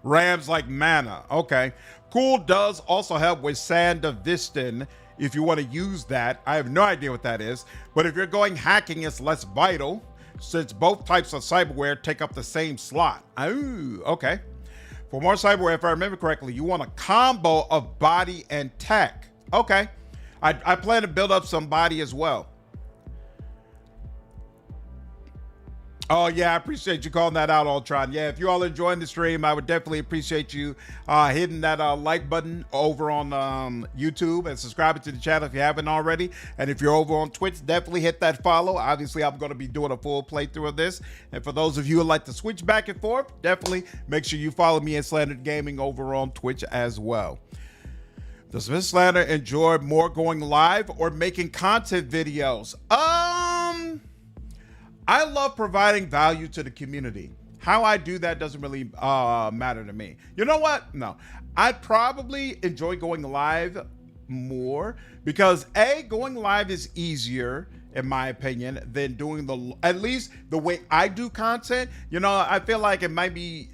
Rams like mana. Okay. Cool does also help with Sandra if you want to use that. I have no idea what that is. But if you're going hacking, it's less vital since both types of cyberware take up the same slot. Oh, okay. For more cyberware, if I remember correctly, you want a combo of body and tech. Okay. I plan to build up some body as well. Oh, yeah, I appreciate you calling that out, Ultron. Yeah, if you all enjoying the stream, I would definitely appreciate you hitting that like button over on YouTube and subscribing to the channel if you haven't already. And if you're over on Twitch, definitely hit that follow. Obviously, I'm going to be doing a full playthrough of this. And for those of you who like to switch back and forth, definitely make sure you follow me at Slandered Gaming over on Twitch as well. Does Miss Slander enjoy more going live or making content videos? I love providing value to the community. How I do that doesn't really matter to me. You know what? No, I'd probably enjoy going live more because going live is easier in my opinion than doing at least the way I do content. You know, I feel like it might be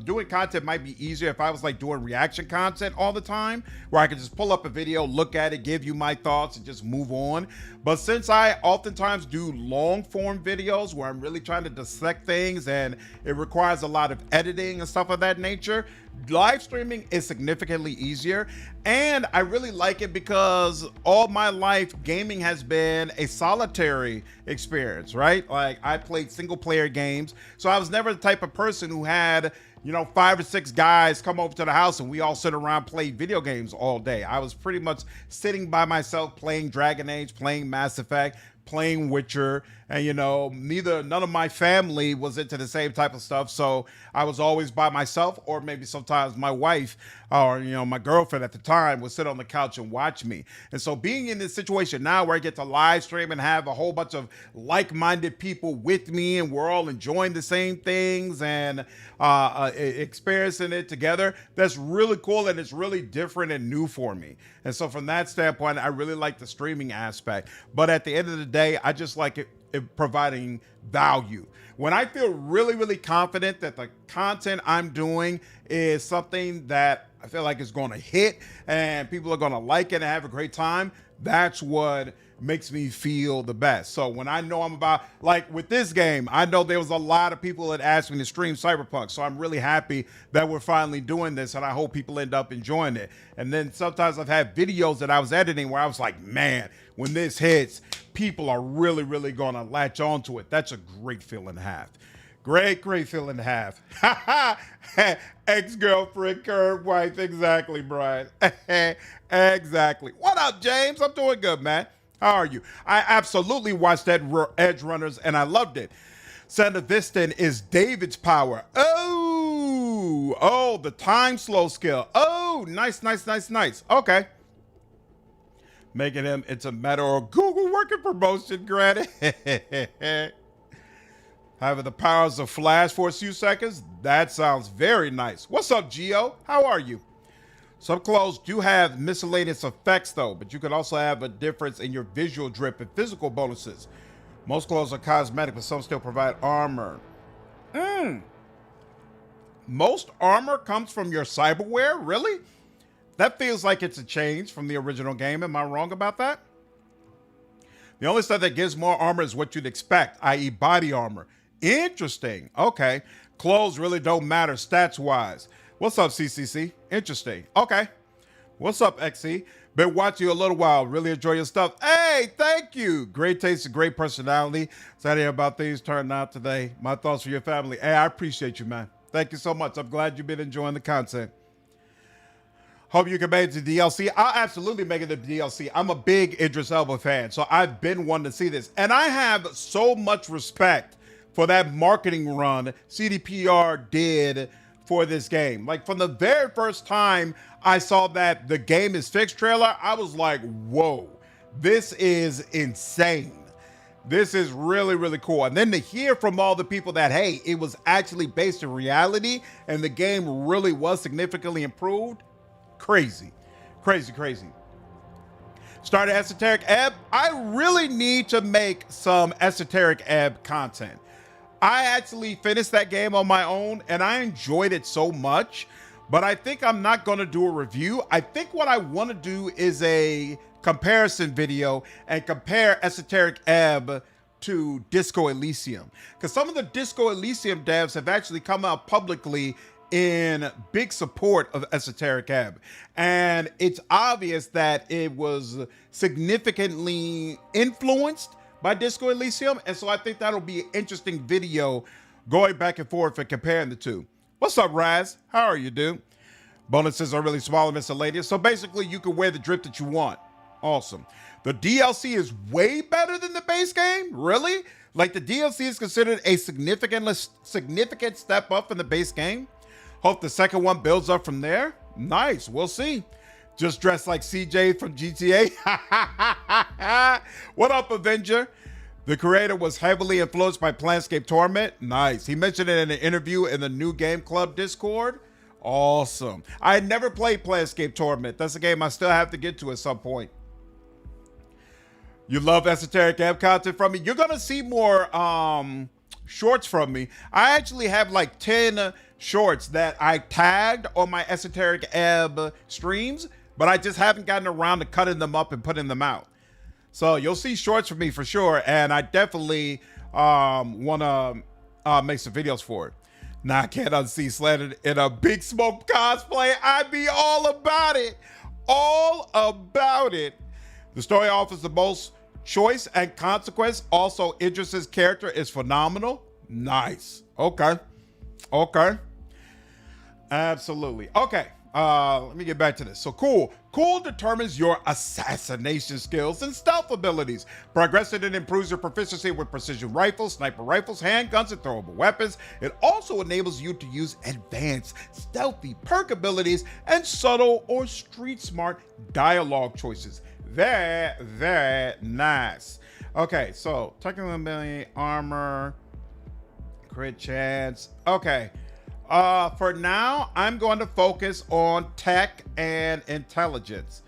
doing content might be easier if I was like doing reaction content all the time, where I could just pull up a video, look at it, give you my thoughts and just move on. But since I oftentimes do long form videos where I'm really trying to dissect things and it requires a lot of editing and stuff of that nature, live streaming is significantly easier. And I really like it because all my life gaming has been a solitary experience, right? Like I played single player games, so I was never the type of person who had, you know, 5 or 6 guys come over to the house and we all sit around play video games all day. I was pretty much sitting by myself playing Dragon Age, playing Mass Effect, playing Witcher, and you know, none of my family was into the same type of stuff, so I was always by myself, or maybe sometimes my wife or you know my girlfriend at the time would sit on the couch and watch me. And so being in this situation now where I get to live stream and have a whole bunch of like-minded people with me and we're all enjoying the same things and experiencing it together, that's really cool and it's really different and new for me. And so from that standpoint, I really like the streaming aspect. But at the end of the day, I just like it providing value. When I feel really, really confident that the content I'm doing is something that I feel like is going to hit and people are going to like it and have a great time, that's what makes me feel the best. So when I know I'm about, like with this game, I know there was a lot of people that asked me to stream Cyberpunk. So I'm really happy that we're finally doing this and I hope people end up enjoying it. And then sometimes I've had videos that I was editing where I was like, man, when this hits, people are really, really going to latch onto it. That's a great feeling to have. Great feeling to have. Ex-girlfriend, current wife. Exactly, Brian. Exactly. What up, James? I'm doing good, man. How are you? I absolutely watched that Edge Runners, and I loved it. Sandra Viston is David's power. Oh, the time slow skill. Oh, nice. Okay. Making him into Meta or Google working promotion, granted. Having the powers of Flash for a few seconds. That sounds very nice. What's up, Gio? How are you? Some clothes do have miscellaneous effects, though, but you can also have a difference in your visual drip and physical bonuses. Most clothes are cosmetic, but some still provide armor. Most armor comes from your cyberware? Really? That feels like it's a change from the original game. Am I wrong about that? The only stuff that gives more armor is what you'd expect, i.e. body armor. Interesting. Okay. Clothes really don't matter stats-wise. What's up, CCC? Interesting. Okay. What's up, XC? Been watching you a little while. Really enjoy your stuff. Hey, thank you. Great taste and great personality. Excited about things turning out today. My thoughts for your family. Hey, I appreciate you, man. Thank you so much. I'm glad you've been enjoying the content. Hope you can make it to DLC. I'll absolutely make it to DLC. I'm a big Idris Elba fan, so I've been wanting to see this. And I have so much respect for that marketing run CDPR did for this game. Like, from the very first time I saw that the game is fixed trailer, I was like, whoa, this is insane. This is really, really cool. And then to hear from all the people that, hey, it was actually based in reality and the game really was significantly improved, crazy. Started Esoteric Ebb. I really need to make some Esoteric Ebb content. I actually finished that game on my own and I enjoyed it so much, but I think I'm not going to do a review. I think what I want to do is a comparison video and compare Esoteric Ebb to Disco Elysium, because some of the Disco Elysium devs have actually come out publicly in big support of Esoteric Ebb, and it's obvious that it was significantly influenced by Disco Elysium, and so I think that'll be an interesting video going back and forth and comparing the two. What's up, Raz? How are you, dude? Bonuses are really small and miscellaneous, so basically you can wear the drip that you want. Awesome. The DLC is way better than the base game? Really? Like, the DLC is considered a significant step up from the base game? Hope the second one builds up from there. Nice, we'll see. Just dressed like CJ from GTA. What up, Avenger? The creator was heavily influenced by Planescape Torment. Nice. He mentioned it in an interview in the New Game Club Discord. Awesome. I had never played Planescape Torment. That's a game I still have to get to at some point. You love Esoteric Ebb content from me? You're going to see more shorts from me. I actually have like 10 shorts that I tagged on my Esoteric Ebb streams, but I just haven't gotten around to cutting them up and putting them out. So you'll see shorts from me for sure, and I definitely want to make some videos for it. Now I can't unsee Slandered in a Big Smoke cosplay. I'd be all about it. All about it. The story offers the most choice and consequence. Also, Idris's character is phenomenal. Nice. Okay. Absolutely. Okay. Let me get back to this. So cool determines your assassination skills and stealth abilities. Progressive and improves your proficiency with precision rifles, sniper rifles, handguns, and throwable weapons. It also enables you to use advanced, stealthy perk abilities and subtle or street smart dialogue choices. Very nice. Okay, so technical ability, armor, crit chance. Okay. For now, I'm going to focus on tech and intelligence.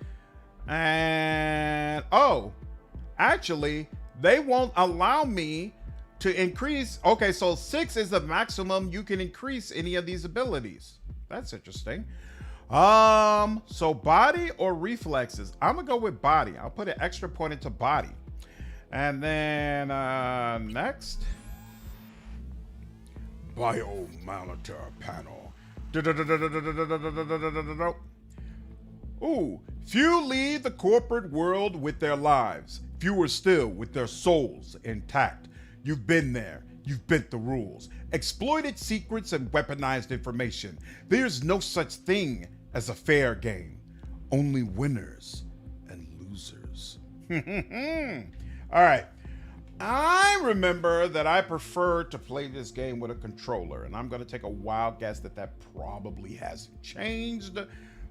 And, actually, they won't allow me to increase. Okay, so 6 is the maximum you can increase any of these abilities. That's interesting. So body or reflexes? I'm going to go with body. I'll put an extra point into body. And then, next. Biomonitor panel. Ooh, few leave the corporate world with their lives. Fewer still with their souls intact. You've been there. You've bent the rules, exploited secrets, and weaponized information. There's no such thing as a fair game. Only winners and losers. All right. I remember that I prefer to play this game with a controller, and I'm going to take a wild guess that that probably hasn't changed.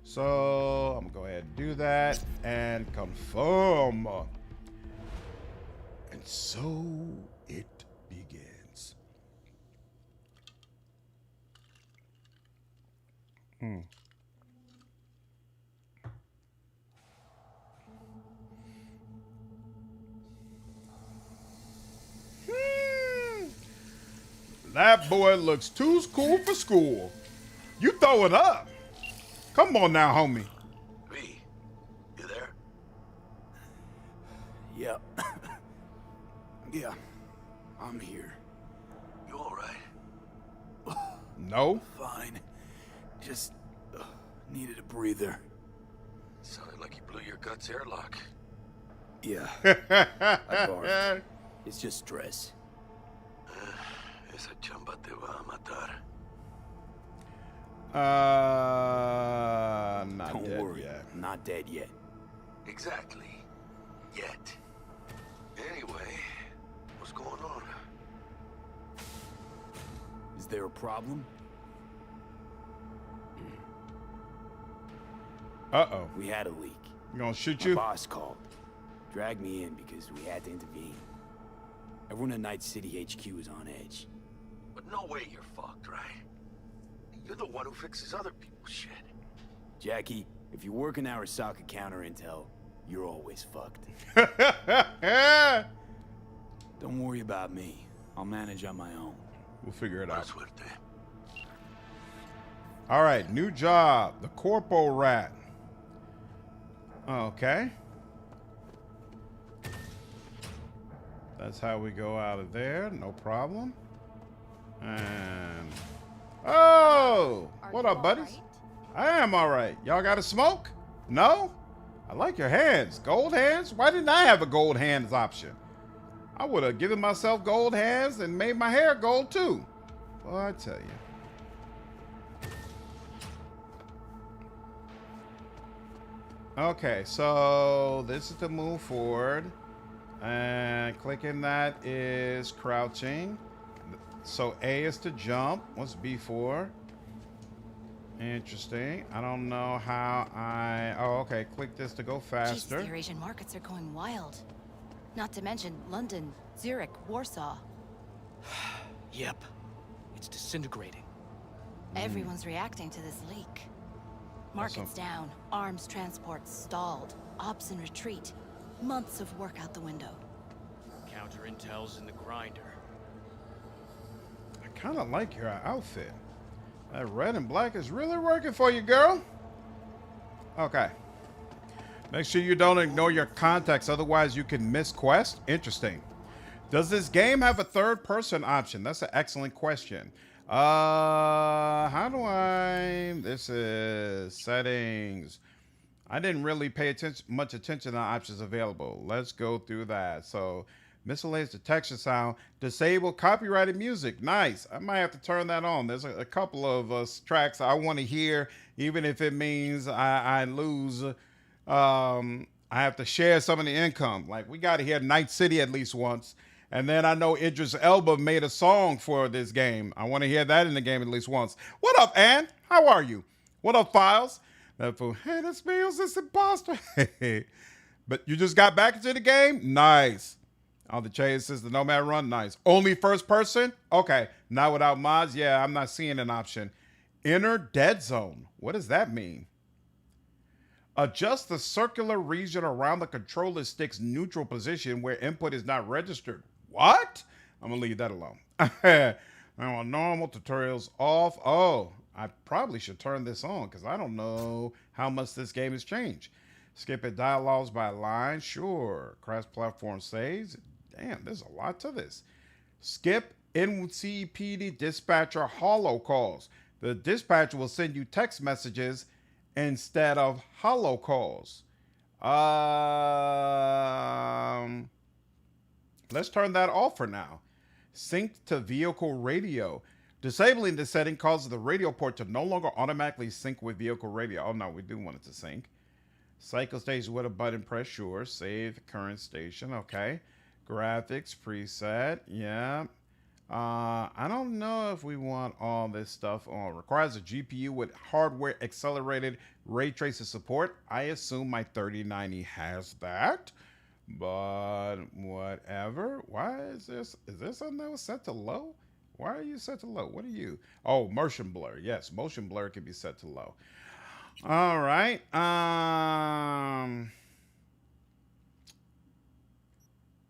So I'm going to go ahead and do that and confirm. And so it begins. That boy looks too cool for school. You throw it up. Come on now, homie. V, you there? Yeah. Yeah. I'm here. You all right? No. Fine. Just needed a breather. Sounded like you blew your guts airlock. Yeah. I barfed. It's just stress. Esa chamba te va a matar. Not Don't dead worry. yet. I'm not dead yet. Exactly. Yet. Anyway, what's going on? Is there a problem? Uh-oh. We had a leak. You gonna shoot My you? boss called. Dragged me in because we had to intervene. Everyone at Night City HQ is on edge. But no way you're fucked, right? You're the one who fixes other people's shit. Jackie, if you work in Arasaka counter intel, you're always fucked. Don't worry about me. I'll manage on my own. We'll figure it Buena out. suerte. All right, new job. The Corpo Rat. Okay. That's how we go out of there. No problem. And... Oh! What up, buddies? I am all right. Y'all got a smoke? No? I like your hands. Gold hands? Why didn't I have a gold hands option? I would have given myself gold hands and made my hair gold too. Well, I tell you. Okay, so this is to move forward. And clicking that is crouching. So A is to jump. What's B for? Interesting. I don't know how I... Oh, okay. Click this to go faster. Jeez, the Eurasian markets are going wild. Not to mention London, Zurich, Warsaw. Yep. It's disintegrating. Everyone's reacting to this leak. Markets down, arms transports stalled, ops in retreat. Months of work out the window. Counter intel's in the grinder. I kind of like your outfit. That red and black is really working for you, girl. Okay. Make sure you don't ignore your contacts, otherwise you can miss quests. Interesting. Does this game have a third-person option? That's an excellent question. How do I... This is settings. I didn't really pay much attention to options available. Let's go through that. So, miscellaneous detection sound. Disable copyrighted music. Nice. I might have to turn that on. There's a couple of tracks I want to hear, even if it means I lose. I have to share some of the income. Like, we got to hear Night City at least once. And then I know Idris Elba made a song for this game. I want to hear that in the game at least once. What up, Ann? How are you? What up, Files? That fool, hey, this meals this imposter. But you just got back into the game? Nice. All the chases, the Nomad Run? Nice. Only first person? Okay. Not without mods? Yeah, I'm not seeing an option. Inner dead zone. What does that mean? Adjust the circular region around the controller stick's neutral position where input is not registered. What? I'm going to leave that alone. Normal tutorials off. Oh, I probably should turn this on because I don't know how much this game has changed. Skip it dialogues by line. Sure. Cross-platform saves. Damn, there's a lot to this. Skip NCPD dispatcher holo calls. The dispatcher will send you text messages instead of holo calls. Let's turn that off for now. Sync to vehicle radio. Disabling this setting causes the radio port to no longer automatically sync with vehicle radio. Oh no, we do want it to sync. Cycle station with a button press, sure. Save current station, okay. Graphics preset, yeah. I don't know if we want all this stuff on. Requires a GPU with hardware accelerated ray tracing support. I assume my 3090 has that, but whatever. Why is this? Is this something that was set to low? Why are you set to low? What are you? Oh, motion blur. Yes, motion blur can be set to low. All right.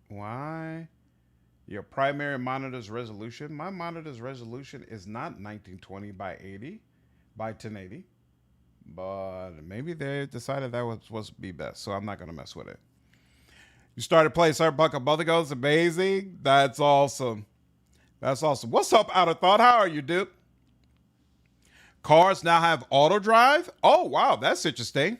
Why? Your primary monitor's resolution. My monitor's resolution is not 1920 by 80 by 1080, but maybe they decided that was supposed to be best, so I'm not going to mess with it. You started playing Cyberpunk a month ago. It's amazing. That's awesome. That's awesome. What's up, Out of Thought? How are you, dude? Cars now have auto drive. Oh, wow. That's interesting.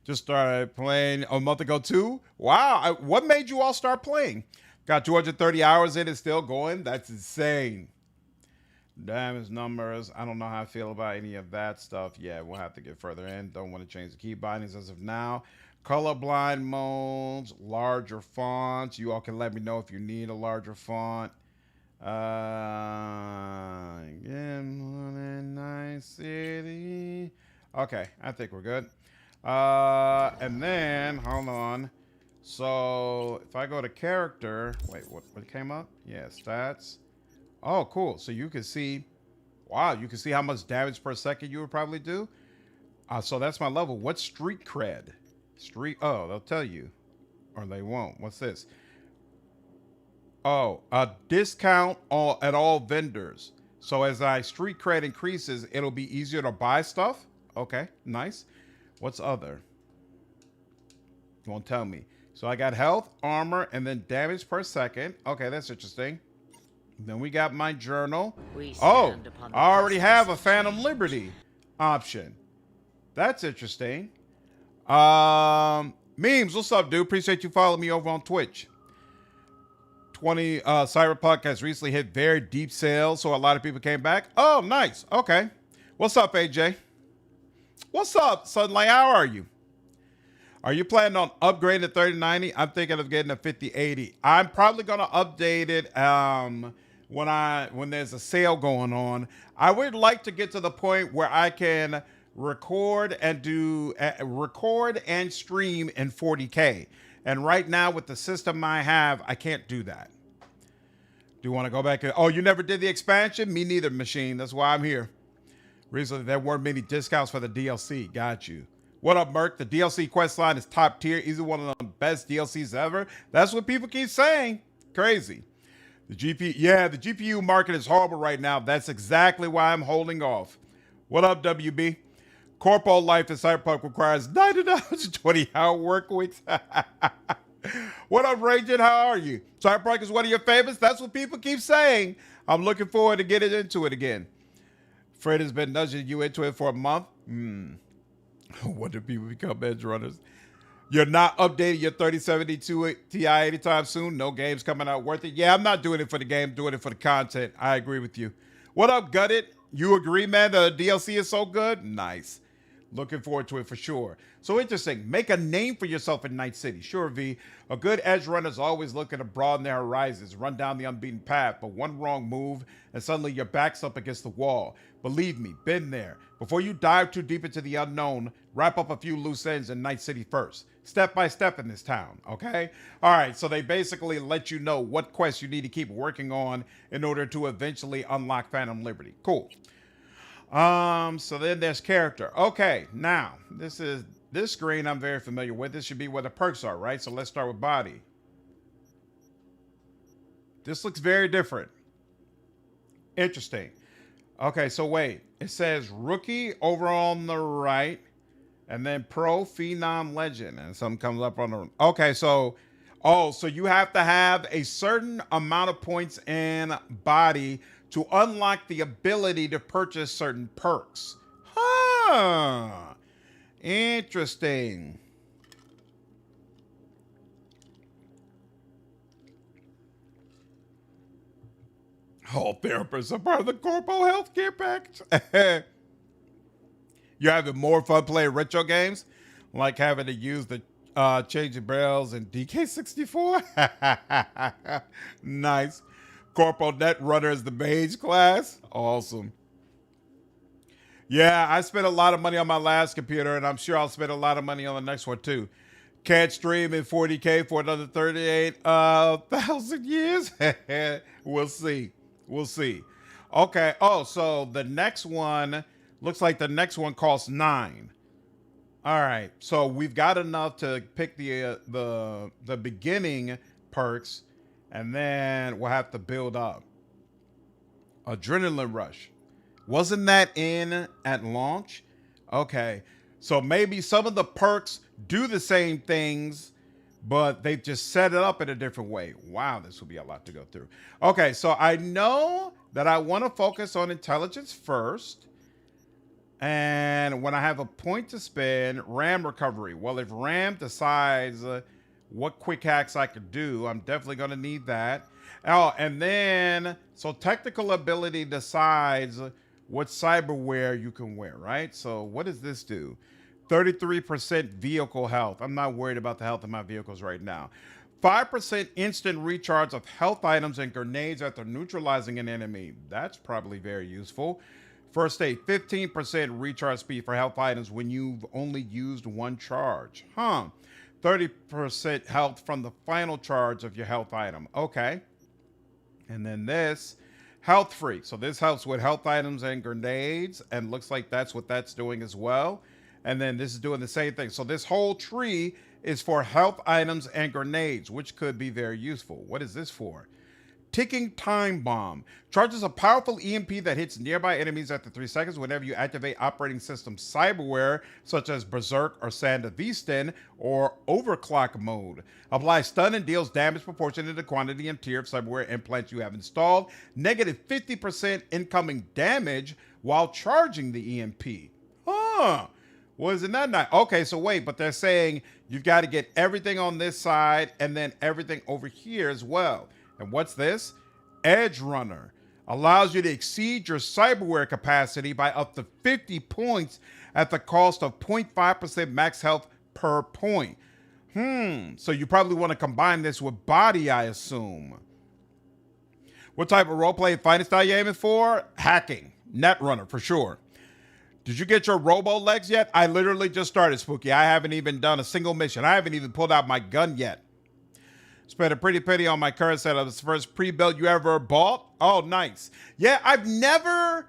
Just started playing a month ago, too. Wow. What made you all start playing? Got 230 hours in. It's still going. That's insane. Damage numbers. I don't know how I feel about any of that stuff. Yeah, we'll have to get further in. Don't want to change the key bindings as of now. Colorblind modes. Larger fonts. You all can let me know if you need a larger font. Again, nice city. Okay, I think we're good. And then, hold on. So if I go to character, wait, what came up? Yeah, stats. Oh, cool. So you can see, wow, you can see how much damage per second you would probably do. So that's my level. What's street cred? Oh, they'll tell you, or they won't. What's this? Oh, a discount at all vendors. So as I street cred increases, it'll be easier to buy stuff. Okay, nice. What's other? You won't tell me. So I got health, armor, and then damage per second. Okay, that's interesting. Then we got my journal. Oh, I already have a Phantom Liberty option. That's interesting. Memes, what's up, dude? Appreciate you following me over on Twitch. Cyberpunk has recently hit very deep sales, so a lot of people came back. Oh, nice. Okay. What's up, AJ? What's up, Sunlight? How are you? Are you planning on upgrading to 3090? I'm thinking of getting a 5080. I'm probably going to update it when there's a sale going on. I would like to get to the point where I can record and stream in 40K. And right now, with the system I have, I can't do that. Do you want to go back? Oh, you never did the expansion? Me neither, Machine. That's why I'm here. Recently, there weren't many discounts for the DLC. Got you. What up, Merc? The DLC quest line is top tier. Easily one of the best DLCs ever. That's what people keep saying. Crazy. The GPU market is horrible right now. That's exactly why I'm holding off. What up, WB? Corpo life in Cyberpunk requires 90 hours, 20-hour work weeks. What up, Raging? How are you? Cyberpunk is one of your favorites. That's what people keep saying. I'm looking forward to getting into it again. Fred has been nudging you into it for a month. When do people become edge runners? You're not updating your 3072 Ti anytime soon. No games coming out worth it. Yeah, I'm not doing it for the game. I'm doing it for the content. I agree with you. What up, Gutted? You agree, man? The DLC is so good? Nice. Looking forward to it for sure. So interesting. Make a name for yourself in Night City. Sure, V. A good edge runner is always looking to broaden their horizons, run down the unbeaten path, but one wrong move and suddenly your back's up against the wall. Believe me, been there. Before you dive too deep into the unknown, wrap up a few loose ends in Night City first. Step by step in this town, okay? All right, so they basically let you know what quests you need to keep working on in order to eventually unlock Phantom Liberty. Cool. So then there's character. Okay, now this screen I'm very familiar with. This should be where the perks are, right? So let's start with body. This looks very different. Interesting. Okay, so wait. It says rookie over on the right, and then pro, phenom, legend, and something comes up on the. Okay, so so you have to have a certain amount of points in body to unlock the ability to purchase certain perks. Huh. Interesting. All therapists are part of the corpo healthcare package. You're having more fun playing retro games, like having to use the changing barrels in DK64. Nice. Corpo Net Runner is the mage class. Awesome. Yeah, I spent a lot of money on my last computer, and I'm sure I'll spend a lot of money on the next one too. Can't stream in 40K for another 38,000 years. We'll see. We'll see. Okay. Oh, so the next one looks like the next one costs 9. All right. So we've got enough to pick the beginning perks, and then we'll have to build up. Adrenaline Rush. Wasn't that in at launch? Okay. So maybe some of the perks do the same things, but they've just set it up in a different way. Wow, this will be a lot to go through. Okay, so I know that I want to focus on intelligence first. And when I have a point to spend, RAM recovery. Well, if RAM decides what quick hacks I could do, I'm definitely going to need that. Oh, and then, so technical ability decides what cyberware you can wear, right? So what does this do? 33% vehicle health. I'm not worried about the health of my vehicles right now. 5% instant recharge of health items and grenades after neutralizing an enemy. That's probably very useful. First aid, 15% recharge speed for health items when you've only used one charge. 30% health from the final charge of your health item. Okay. And then this, health free. So this helps with health items and grenades, and looks like that's what that's doing as well. And then this is doing the same thing. So this whole tree is for health items and grenades, which could be very useful. What is this for? Ticking Time Bomb. Charges a powerful EMP that hits nearby enemies after 3 seconds whenever you activate operating system cyberware, such as Berserk or Sandra or Overclock mode. Applies stun and deals damage proportionate to the quantity and tier of cyberware implants you have installed. Negative 50% incoming damage while charging the EMP. Well, isn't that nice? Okay, so wait, but they're saying you've got to get everything on this side and then everything over here as well. And what's this? Edge Runner. Allows you to exceed your cyberware capacity by up to 50 points at the cost of 0.5% max health per point. So you probably want to combine this with body, I assume. What type of roleplay and fighting style you aiming for? Hacking. Netrunner, for sure. Did you get your robo legs yet? I literally just started, Spooky. I haven't even done a single mission. I haven't even pulled out my gun yet. Spent a pretty penny on my current setup. It's the first pre-built you ever bought. Oh, nice. Yeah, I've never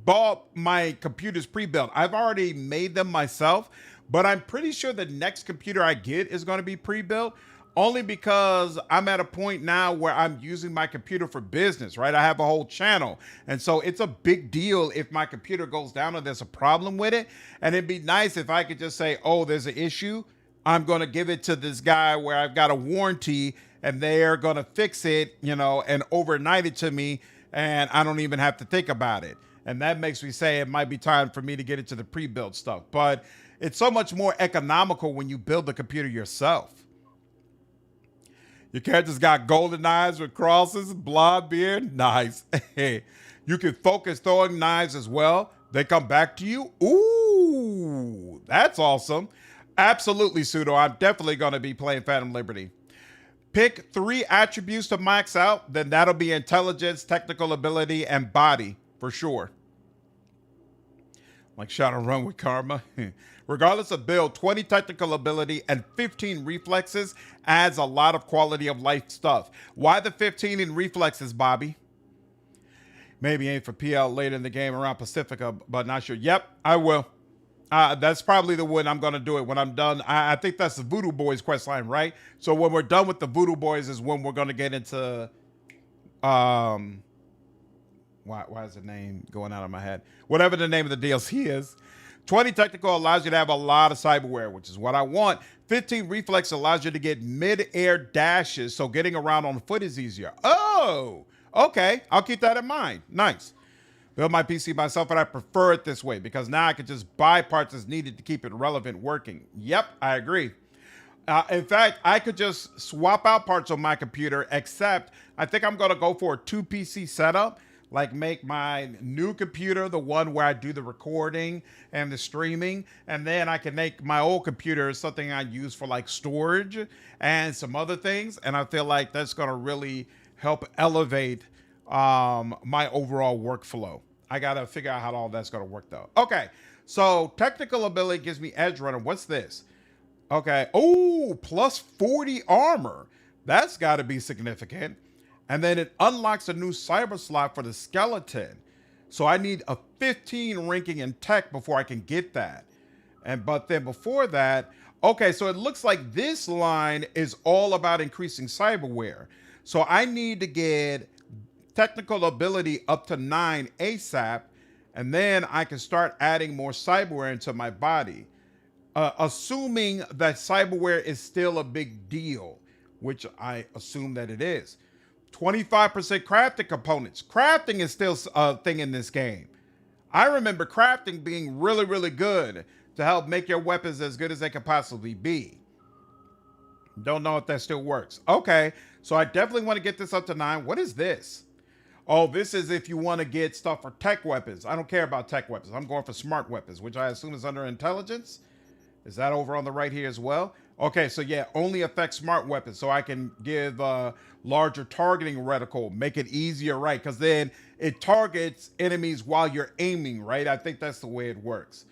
bought my computers pre-built. I've already made them myself, but I'm pretty sure the next computer I get is going to be pre-built, only because I'm at a point now where I'm using my computer for business, right? I have a whole channel. And so it's a big deal if my computer goes down or there's a problem with it. And it'd be nice if I could just say, oh, there's an issue. I'm going to give it to this guy where I've got a warranty and they're going to fix it, you know, and overnight it to me, and I don't even have to think about it. And that makes me say it might be time for me to get into the pre-built stuff. But it's so much more economical when you build the computer yourself. Your character's got golden knives with crosses, blonde beard. Nice. You can focus throwing knives as well. They come back to you. Ooh, that's awesome. Absolutely, Pseudo. I'm definitely going to be playing Phantom Liberty. Pick 3 attributes to max out, then that'll be intelligence, technical ability, and body for sure. Like Shadowrun with Karma. Regardless of build, 20 technical ability and 15 reflexes adds a lot of quality of life stuff. Why the 15 in reflexes, Bobby? Maybe aim for PL later in the game around Pacifica, but not sure. Yep, I will. That's probably the one I'm going to do it when I'm done. I think that's the Voodoo Boys quest line, right? So when we're done with the Voodoo Boys is when we're going to get into, why is the name going out of my head? Whatever the name of the DLC is. 20 technical allows you to have a lot of cyberware, which is what I want. 15 reflex allows you to get mid-air dashes, so getting around on foot is easier. Oh, okay. I'll keep that in mind. Nice. Build my PC myself, but I prefer it this way because now I can just buy parts as needed to keep it relevant working. Yep, I agree. In fact, I could just swap out parts on my computer, except I think I'm going to go for a 2 PC setup. Like make my new computer the one where I do the recording and the streaming. And then I can make my old computer something I use for like storage and some other things. And I feel like that's going to really help elevate my overall workflow. I got to figure out how all that's going to work though. Okay. So technical ability gives me edge runner. What's this? Okay. Oh, plus 40 armor. That's got to be significant. And then it unlocks a new cyber slot for the skeleton. So I need a 15 ranking in tech before I can get that. But then before that, okay, so it looks like this line is all about increasing cyberware. So I need to get technical ability up to 9 ASAP, and then I can start adding more cyberware into my body. Assuming that cyberware is still a big deal, which I assume that it is. 25% crafting components. Crafting is still a thing in this game. I remember crafting being really, really good to help make your weapons as good as they could possibly be. Don't know if that still works. Okay, so I definitely want to get this up to 9. What is this? Oh, this is if you want to get stuff for tech weapons. I don't care about tech weapons. I'm going for smart weapons, which I assume is under intelligence. Is that over on the right here as well? Okay, so yeah, only affects smart weapons. So I can give larger targeting reticle, make it easier, right? Because then it targets enemies while you're aiming, right? I think that's the way it works.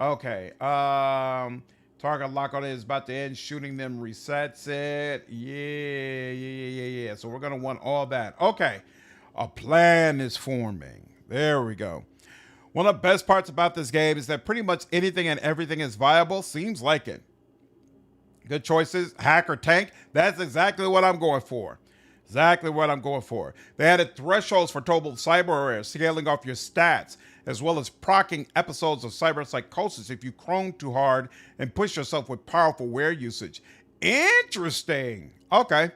Okay, target lock on it is about to end. Shooting them resets it. Yeah. So we're gonna want all that. Okay, a plan is forming. There we go. One of the best parts about this game is that pretty much anything and everything is viable. Seems like it. Good choices. Hack or tank. That's exactly what I'm going for. Exactly what I'm going for. They added thresholds for total cyberware, scaling off your stats, as well as procking episodes of cyberpsychosis if you crone too hard and push yourself with powerful wear usage. Interesting. Okay.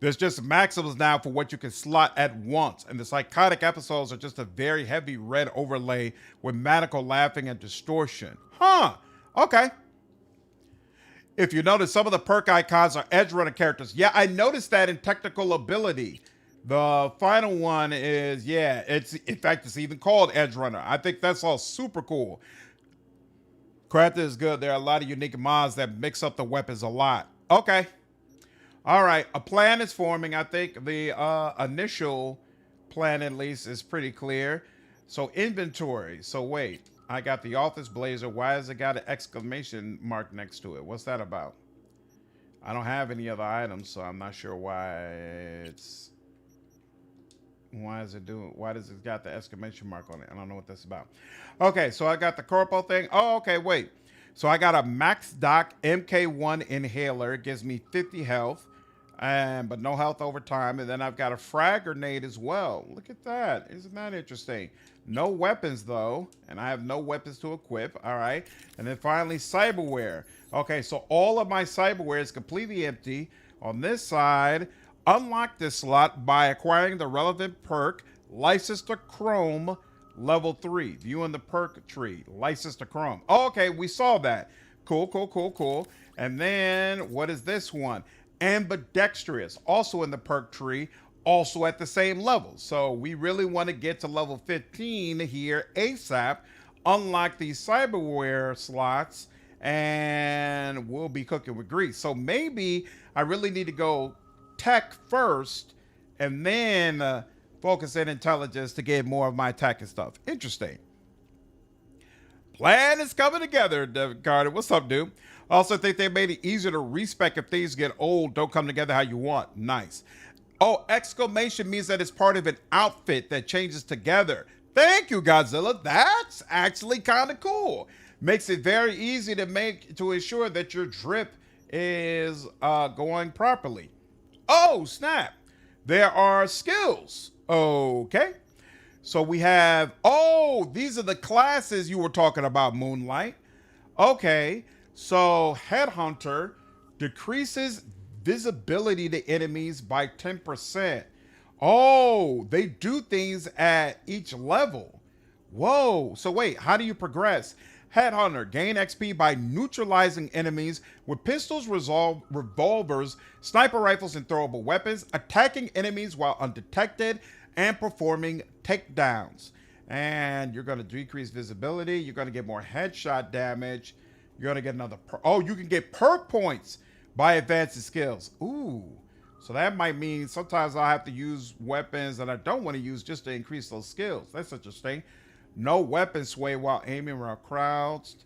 There's just maxims now for what you can slot at once, and the psychotic episodes are just a very heavy red overlay with maniacal laughing and distortion. Huh. Okay. If you notice, some of the perk icons are edge runner characters. Yeah, I noticed that in technical ability. The final one is, yeah, in fact, it's even called edge runner. I think that's all super cool. Crafting is good. There are a lot of unique mods that mix up the weapons a lot. Okay. All right. A plan is forming. I think the initial plan, at least, is pretty clear. So inventory. So wait. I got the office blazer. Why has it got an exclamation mark next to it? What's that about? I don't have any other items, so I'm not sure why it's... Why is it doing... Why does it got the exclamation mark on it? I don't know what that's about. Okay, so I got the corpo thing. Oh, okay, wait. So I got a Max Doc MK1 inhaler. It gives me 50 health, but no health over time. And then I've got a frag grenade as well. Look at that. Isn't that interesting? No weapons, though, and I have no weapons to equip. All right. And then finally, cyberware. Okay, so all of my cyberware is completely empty. On this side, unlock this slot by acquiring the relevant perk, License to Chrome, level 3. Viewing the perk tree, License to Chrome. Oh, okay, we saw that. Cool. And then, what is this one? Ambidextrous, also in the perk tree. Also at the same level. So we really want to get to level 15 here ASAP, unlock these cyberware slots, and we'll be cooking with grease. So maybe I really need to go tech first and then focus in intelligence to get more of my tech and stuff. Interesting. Plan is coming together, Carter. What's up, dude? I also think they made it easier to respec if things get old, don't come together how you want. Nice. Oh, exclamation means that it's part of an outfit that changes together. Thank you, Godzilla. That's actually kind of cool. Makes it very easy to ensure that your drip is going properly. Oh, snap. There are skills. Okay. So we have, oh, these are the classes you were talking about, Moonlight. Okay. So Headhunter decreases visibility to enemies by 10%. Oh, they do things at each level. Whoa. So wait, how do you progress? Headhunter. Gain XP by neutralizing enemies with pistols, revolvers, sniper rifles, and throwable weapons, attacking enemies while undetected, and performing takedowns. And you're going to decrease visibility. You're going to get more headshot damage. You're going to get another... you can get perk points by advancing skills. Ooh. So that might mean sometimes I'll have to use weapons that I don't want to use just to increase those skills. That's interesting. No weapon sway while aiming while crouched.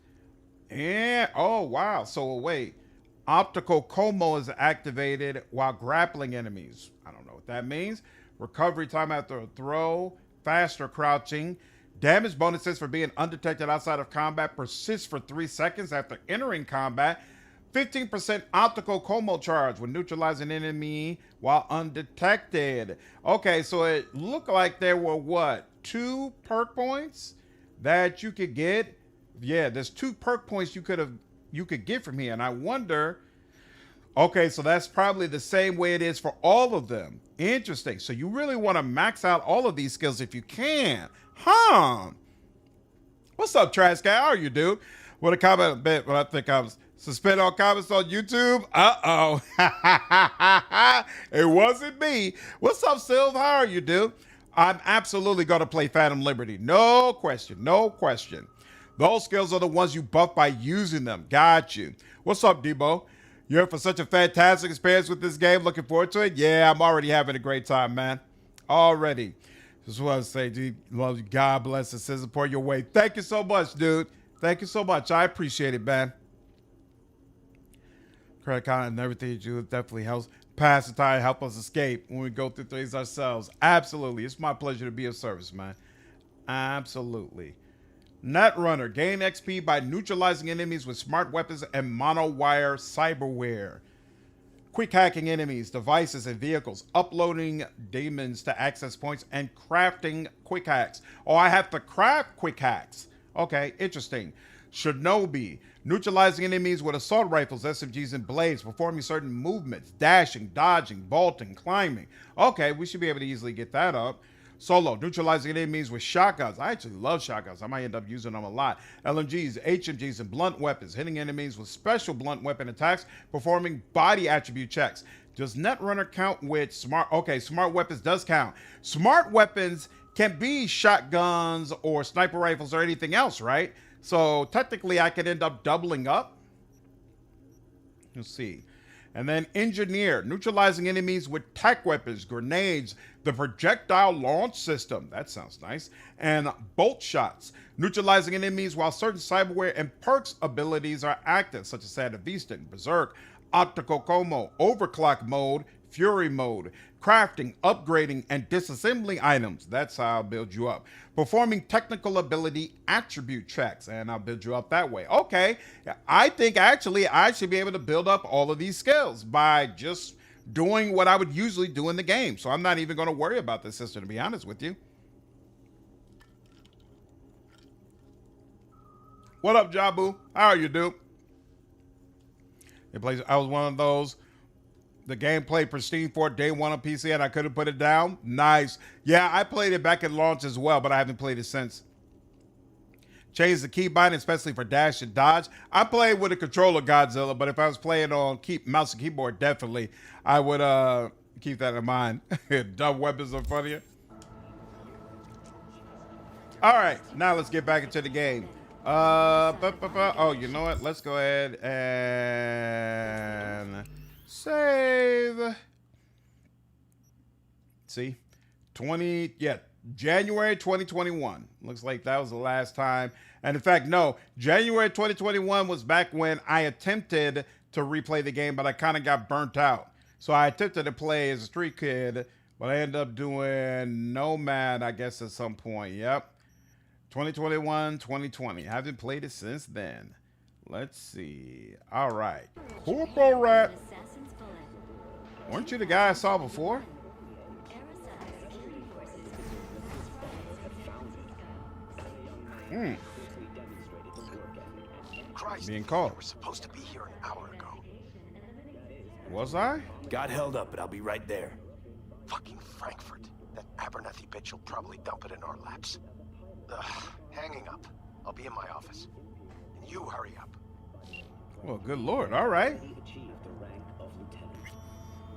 And, oh, wow. So, wait. Optical Como is activated while grappling enemies. I don't know what that means. Recovery time after a throw. Faster crouching. Damage bonuses for being undetected outside of combat persists for 3 seconds after entering combat. 15% optical Como charge when neutralizing enemy while undetected. Okay, so it looked like there were what? 2 perk points that you could get. Yeah, there's 2 perk points you could get from here. And I wonder, okay, so that's probably the same way it is for all of them. Interesting. So you really want to max out all of these skills if you can. Huh? What's up, Trash Guy? How are you, dude? Want to comment a bit when I think I was suspend all comments on YouTube? Uh-oh. It wasn't me. What's up, Sylv? How are you, dude? I'm absolutely going to play Phantom Liberty. No question. No question. Those skills are the ones you buff by using them. Got you. What's up, Debo? You're in for such a fantastic experience with this game. Looking forward to it? Yeah, I'm already having a great time, man. Already. Just want to say, dude, love you. God bless and send support your way. Thank you so much, dude. Thank you so much. I appreciate it, man. Credit card and everything you do definitely helps pass the time, help us escape when we go through things ourselves. Absolutely. It's my pleasure to be of service, man. Absolutely. Netrunner. Gain XP by neutralizing enemies with smart weapons and monowire cyberware. Quick hacking enemies, devices, and vehicles. Uploading demons to access points and crafting quick hacks. Oh, I have to craft quick hacks. Okay, interesting. Shinobi. Neutralizing enemies with assault rifles, SMGs, and blades, performing certain movements, dashing, dodging, vaulting, climbing. Okay, we should be able to easily get that up. Solo. Neutralizing enemies with shotguns. I actually love shotguns. I might end up using them a lot. LMGs, HMGs, and blunt weapons. Hitting enemies with special blunt weapon attacks, performing body attribute checks. Does Netrunner count with smart? Okay, smart weapons does count. Smart weapons can be shotguns or sniper rifles or anything else, right? So technically I could end up doubling up. Let's see. And then engineer, neutralizing enemies with tech weapons, grenades, the projectile launch system. That sounds nice. And bolt shots, neutralizing enemies while certain cyberware and perks abilities are active, such as Sandra Vista, Berserk, Optical Como, Overclock mode, Fury mode, crafting, upgrading, and disassembling items. That's how I'll build you up. Performing technical ability attribute checks, and I'll build you up that way. Okay, I think actually I should be able to build up all of these skills by just doing what I would usually do in the game. So I'm not even going to worry about this system, to be honest with you. What up, Jabu? How are you, dude? I was one of those. The game played pristine for day one on PC and I couldn't put it down. Nice. Yeah, I played it back at launch as well, but I haven't played it since. Change the key binding, especially for dash and dodge. I played with a controller, Godzilla, but if I was playing on mouse and keyboard, definitely, I would keep that in mind. Dumb weapons are funnier. All right, now let's get back into the game. Oh, you know what? Let's go ahead and save. See, January 2021. Looks like that was the last time. And in fact, no, January 2021 was back when I attempted to replay the game, but I kind of got burnt out. So I attempted to play as a street kid, but I ended up doing Nomad, I guess, at some point. Yep. 2021, 2020. I haven't played it since then. Let's see. All right. Corporal Rat. Weren't you the guy I saw before? Christ, Being called. You were supposed to be here an hour ago. Was I? Got held up, but I'll be right there. Fucking Frankfurt. That Abernathy bitch will probably dump it in our laps. Ugh, hanging up. I'll be in my office. You hurry up. Well, good lord. All right. He achieved the rank of lieutenant.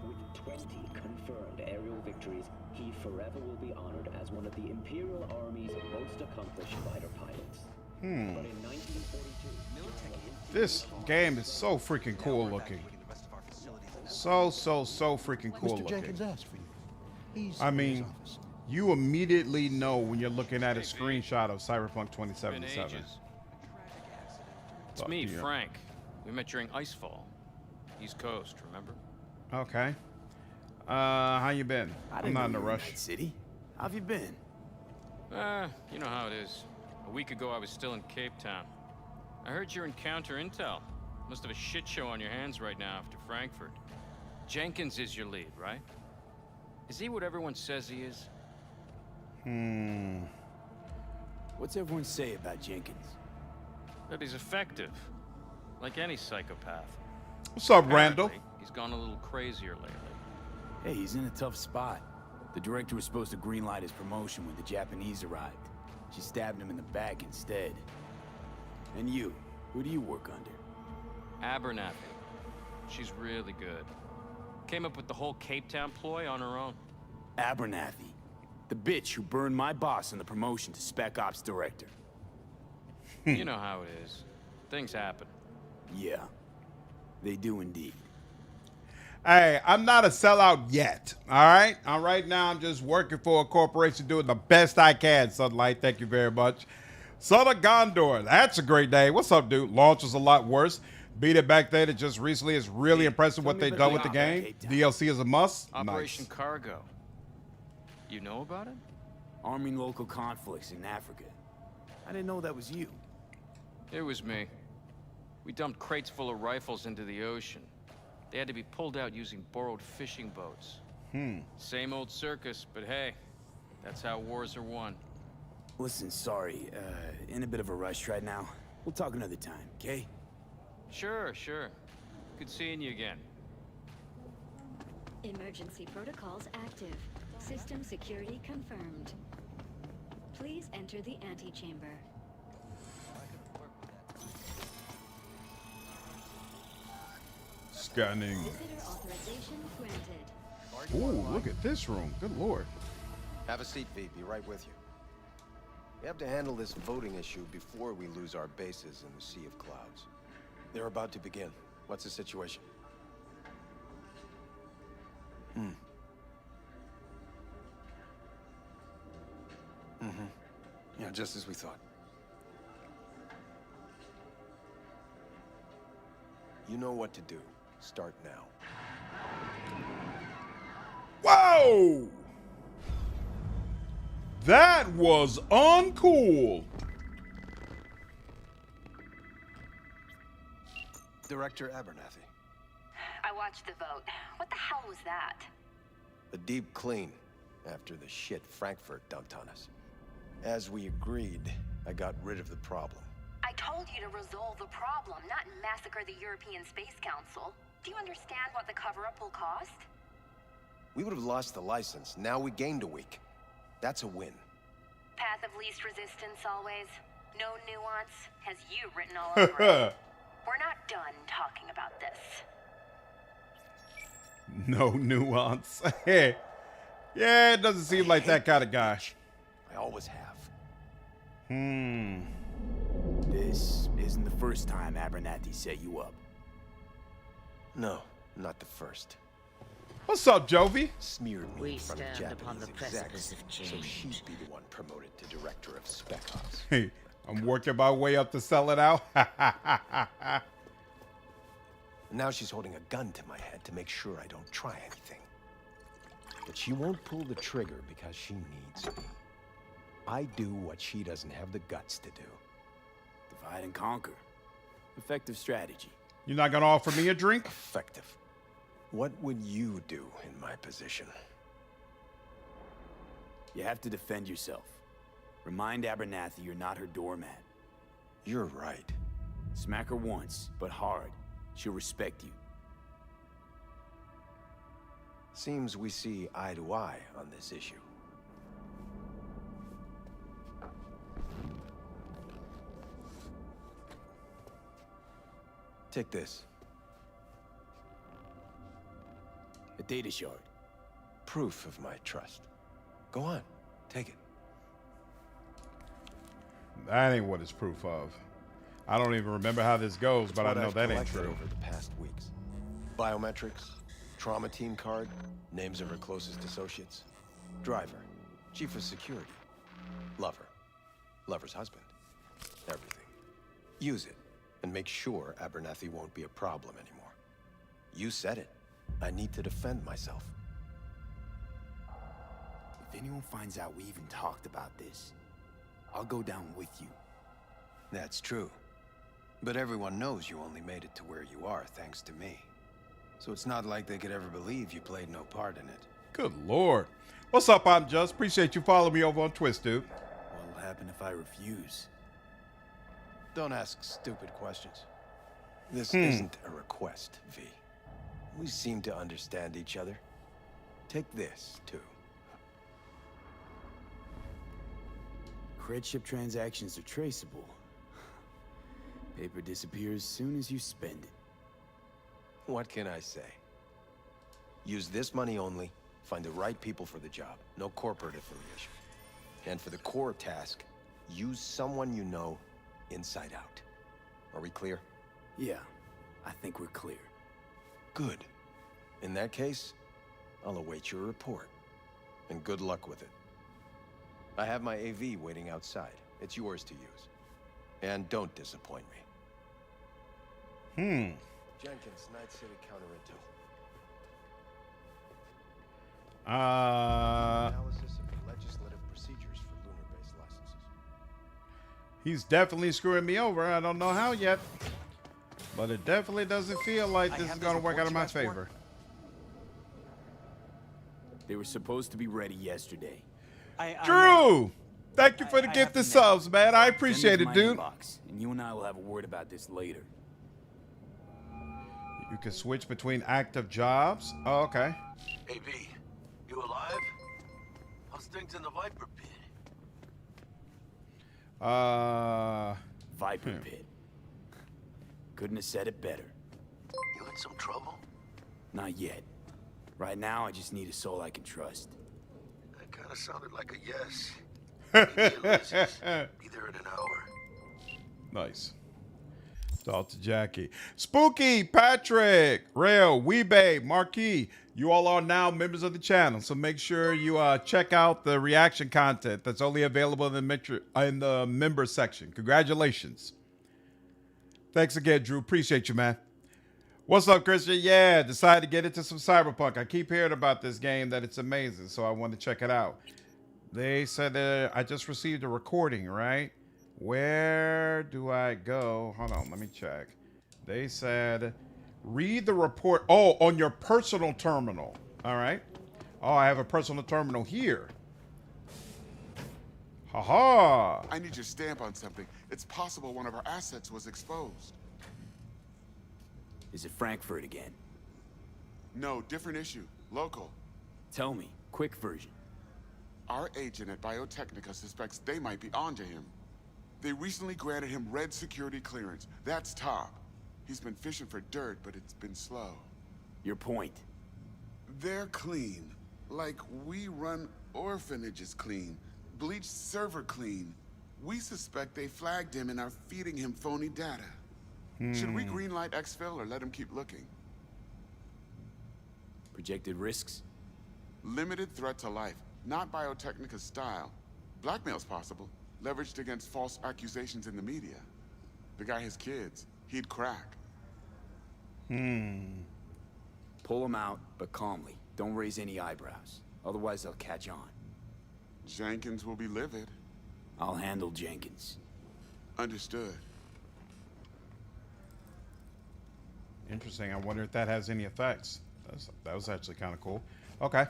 With 20 confirmed aerial victories, he forever will be honored as one of the Imperial Army's most accomplished fighter pilots. But in 1942, This game is so freaking cool looking. So freaking cool Mr. Jenkins looking. asked for you. He's I in his mean, office. you immediately know when you're looking at a screenshot of Cyberpunk Been 2077. ages. It's But, me, yeah. Frank. We met during Icefall. East Coast, remember? Okay. How you been? I I'm didn't not know in a you were rush. Night City. How've you been? You know how it is. A week ago, I was still in Cape Town. I heard you're in counter intel. Must have a shit show on your hands right now after Frankfurt. Jenkins is your lead, right? Is he what everyone says he is? What's everyone say about Jenkins? That he's effective. Like any psychopath. What's up, Randall? Apparently, he's gone a little crazier lately. Hey, he's in a tough spot. The director was supposed to greenlight his promotion when the Japanese arrived. She stabbed him in the back instead. And you, who do you work under? Abernathy. She's really good. Came up with the whole Cape Town ploy on her own. Abernathy, the bitch who burned my boss in the promotion to Spec Ops Director. You know how it is. Things happen. Yeah, they do indeed. Hey, I'm not a sellout yet. All right. Right now, I'm just working for a corporation doing the best I can, Sunlight. Thank you very much. Son of Gondor. That's a great day. What's up, dude? Launch was a lot worse. Beat it back there. That just recently is really impressive what they've done with the game. DLC is a must. Operation Nice. Cargo. You know about it? Arming local conflicts in Africa. I didn't know that was you. It was me. We dumped crates full of rifles into the ocean. They had to be pulled out using borrowed fishing boats. Same old circus, but hey, that's how wars are won. Listen, sorry, in a bit of a rush right now. We'll talk another time, okay? Sure. Good seeing you again. Emergency protocols active. System security confirmed. Please enter the antechamber. Scanning. Visitor authorization granted. Ooh, look at this room. Good lord. Have a seat, V. Be right with you. We have to handle this voting issue before we lose our bases in the Sea of Clouds. They're about to begin. What's the situation? Yeah, just as we thought. You know what to do. Start now. Whoa! That was uncool. Director Abernathy. I watched the vote. What the hell was that? A deep clean after the shit Frankfurt dumped on us. As we agreed, I got rid of the problem. I told you to resolve the problem, not massacre the European Space Council. Do you understand what the cover-up will cost? We would have lost the license. Now we gained a week. That's a win. Path of least resistance always. No nuance. Has you written all over it. We're not done talking about this. No nuance. Yeah, it doesn't seem like that kind of guy. I always have. This isn't the first time Abernathy set you up. No, not the first. What's up, Jovi? Smeared me We in front of stand upon Japanese the precipice execs, of so change. she'd be the one promoted to director of Spec Ops. Hey, I'm working my way up to sell it out. Now she's holding a gun to my head to make sure I don't try anything. But she won't pull the trigger because she needs me. I do what she doesn't have the guts to do. Divide and conquer. Effective strategy. You're not gonna offer me a drink? Effective. What would you do in my position? You have to defend yourself. Remind Abernathy you're not her doormat. You're right. Smack her once, but hard. She'll respect you. Seems we see eye to eye on this issue. Take this. A data shard. Proof of my trust. Go on, take it. That ain't what it's proof of. I don't even remember how this goes, but I know that ain't true. Over the past weeks. Biometrics, trauma team card, names of her closest associates. Driver, chief of security, lover, lover's husband, everything. Use it, and make sure Abernathy won't be a problem anymore. You said it. I need to defend myself. If anyone finds out we even talked about this, I'll go down with you. That's true. But everyone knows you only made it to where you are thanks to me. So it's not like they could ever believe you played no part in it. Good Lord. What's up, I'm Just? Appreciate you following me over on Twist, dude. What'll happen if I refuse? Don't ask stupid questions. This isn't a request, V. We seem to understand each other. Take this, too. Cred ship transactions are traceable. Paper disappears as soon as you spend it. What can I say? Use this money only, find the right people for the job, no corporate affiliation. And for the core task, use someone you know inside out. Are we clear? Yeah, I think we're clear. Good. In that case, I'll await your report. And good luck with it. I have my AV waiting outside. It's yours to use. And don't disappoint me. Jenkins, Night City Counter Intel. Analysis of the legislative procedures for lunar-based licenses. He's definitely screwing me over. I don't know how yet. But it definitely doesn't feel like this is going to work out in my favor. They were supposed to be ready yesterday. Drew! Thank you for the gift of subs, man. I appreciate it, dude. Inbox, and you and I will have a word about this later. You can switch between active jobs. Oh, okay. Hey, V, you alive? How's things in the Viper pit? Viper pit. Couldn't have said it better. You in some trouble? Not yet. Right now, I just need a soul I can trust. That kind of sounded like a yes. Maybe Ulysses. Be there in an hour. Nice. Talk to Jackie. Spooky, Patrick, Rail, Weebay, Marquis. You all are now members of the channel, so make sure you check out the reaction content that's only available in the member section. Congratulations. Thanks again, Drew. Appreciate you, man. What's up, Christian? Yeah, decided to get into some Cyberpunk. I keep hearing about this game, that it's amazing, so I want to check it out. They said I just received a recording, right? Where do I go? Hold on, let me check. They said, read the report. Oh, on your personal terminal. All right. Oh, I have a personal terminal here. Haha. I need your stamp on something. It's possible one of our assets was exposed. Is it Frankfurt again? No, different issue. Local. Tell me, quick version. Our agent at Biotechnica suspects they might be onto him. They recently granted him red security clearance. That's top. He's been fishing for dirt, but it's been slow. Your point? They're clean. Like we run orphanages clean. Bleached server clean. We suspect they flagged him and are feeding him phony data. Should we greenlight exfil or let him keep looking? Projected risks? Limited threat to life. Not Biotechnica's style. Blackmail's possible. Leveraged against false accusations in the media. The guy has kids. He'd crack. Pull him out, but calmly. Don't raise any eyebrows. Otherwise, they'll catch on. Jenkins will be livid. I'll handle Jenkins. Understood. Interesting. I wonder if that has any effects. That was actually kind of cool. Okay.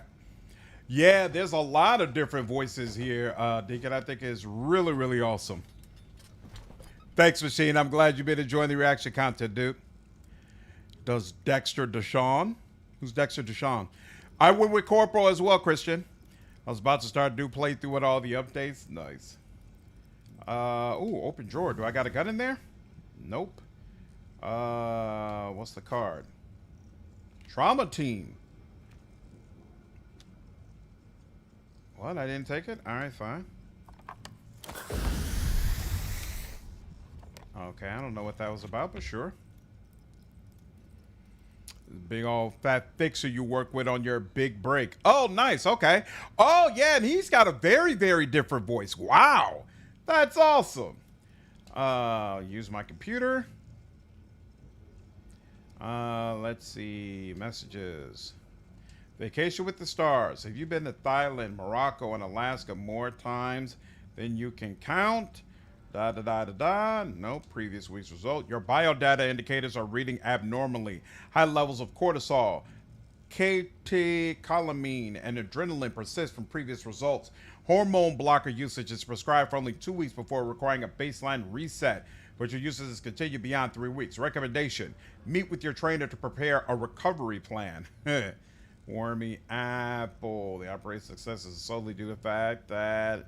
Yeah, there's a lot of different voices here. Deacon, I think is really, really awesome. Thanks, Machine. I'm glad you've been enjoying the reaction content, dude. Does Dexter Deshawn? Who's Dexter Deshawn? I went with Corporal as well, Christian. I was about to start a new playthrough with all the updates. Nice. Ooh, open drawer. Do I got a gun in there? Nope. What's the card? Trauma team. What? I didn't take it? All right, fine. Okay, I don't know what that was about, but sure. Big old fat fixer you work with on your big break. Oh, nice. Okay. Oh, yeah, and he's got a very, very different voice. Wow. That's awesome. Use my computer. Let's see. Messages. Vacation with the stars. Have you been to Thailand, Morocco, and Alaska more times than you can count? Da da da da da. No previous week's result. Your biodata indicators are reading abnormally. High levels of cortisol, catecholamine, and adrenaline persist from previous results. Hormone blocker usage is prescribed for only 2 weeks before requiring a baseline reset, but your usage is continued beyond 3 weeks. Recommendation: meet with your trainer to prepare a recovery plan. Wormy apple. The operation success is solely due to the fact that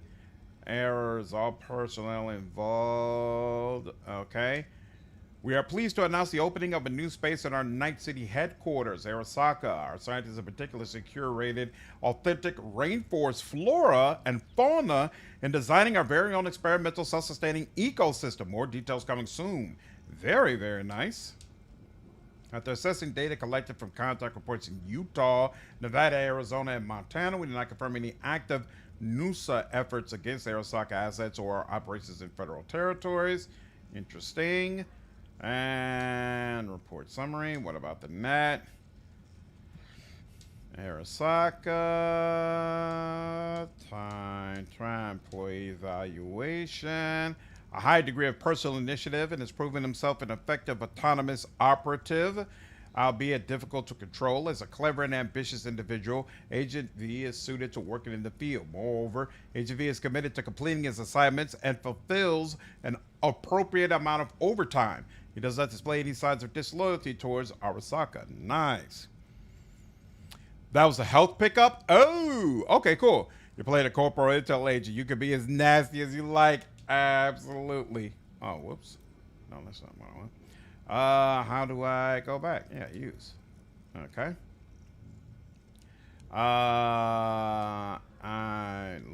errors, all personnel involved. Okay. We are pleased to announce the opening of a new space at our Night City headquarters, Arasaka. Our scientists in particular curated authentic rainforest flora and fauna in designing our very own experimental self-sustaining ecosystem. More details coming soon. Very, very nice. After assessing data collected from contact reports in Utah, Nevada, Arizona, and Montana, we did not confirm any active NUSA efforts against Arasaka assets or operations in federal territories. Interesting. And report summary. What about the net? Arasaka. Try employee evaluation. A high degree of personal initiative and has proven himself an effective autonomous operative, albeit difficult to control. As a clever and ambitious individual, Agent V is suited to working in the field. Moreover, Agent V is committed to completing his assignments and fulfills an appropriate amount of overtime. He does not display any signs of disloyalty towards Arasaka. Nice. That was a health pickup? Oh, okay, cool. You're playing a corporal intel agent. You can be as nasty as you like. Absolutely. Oh, whoops. No, that's not what I want. How do I go back? Yeah, use. Okay.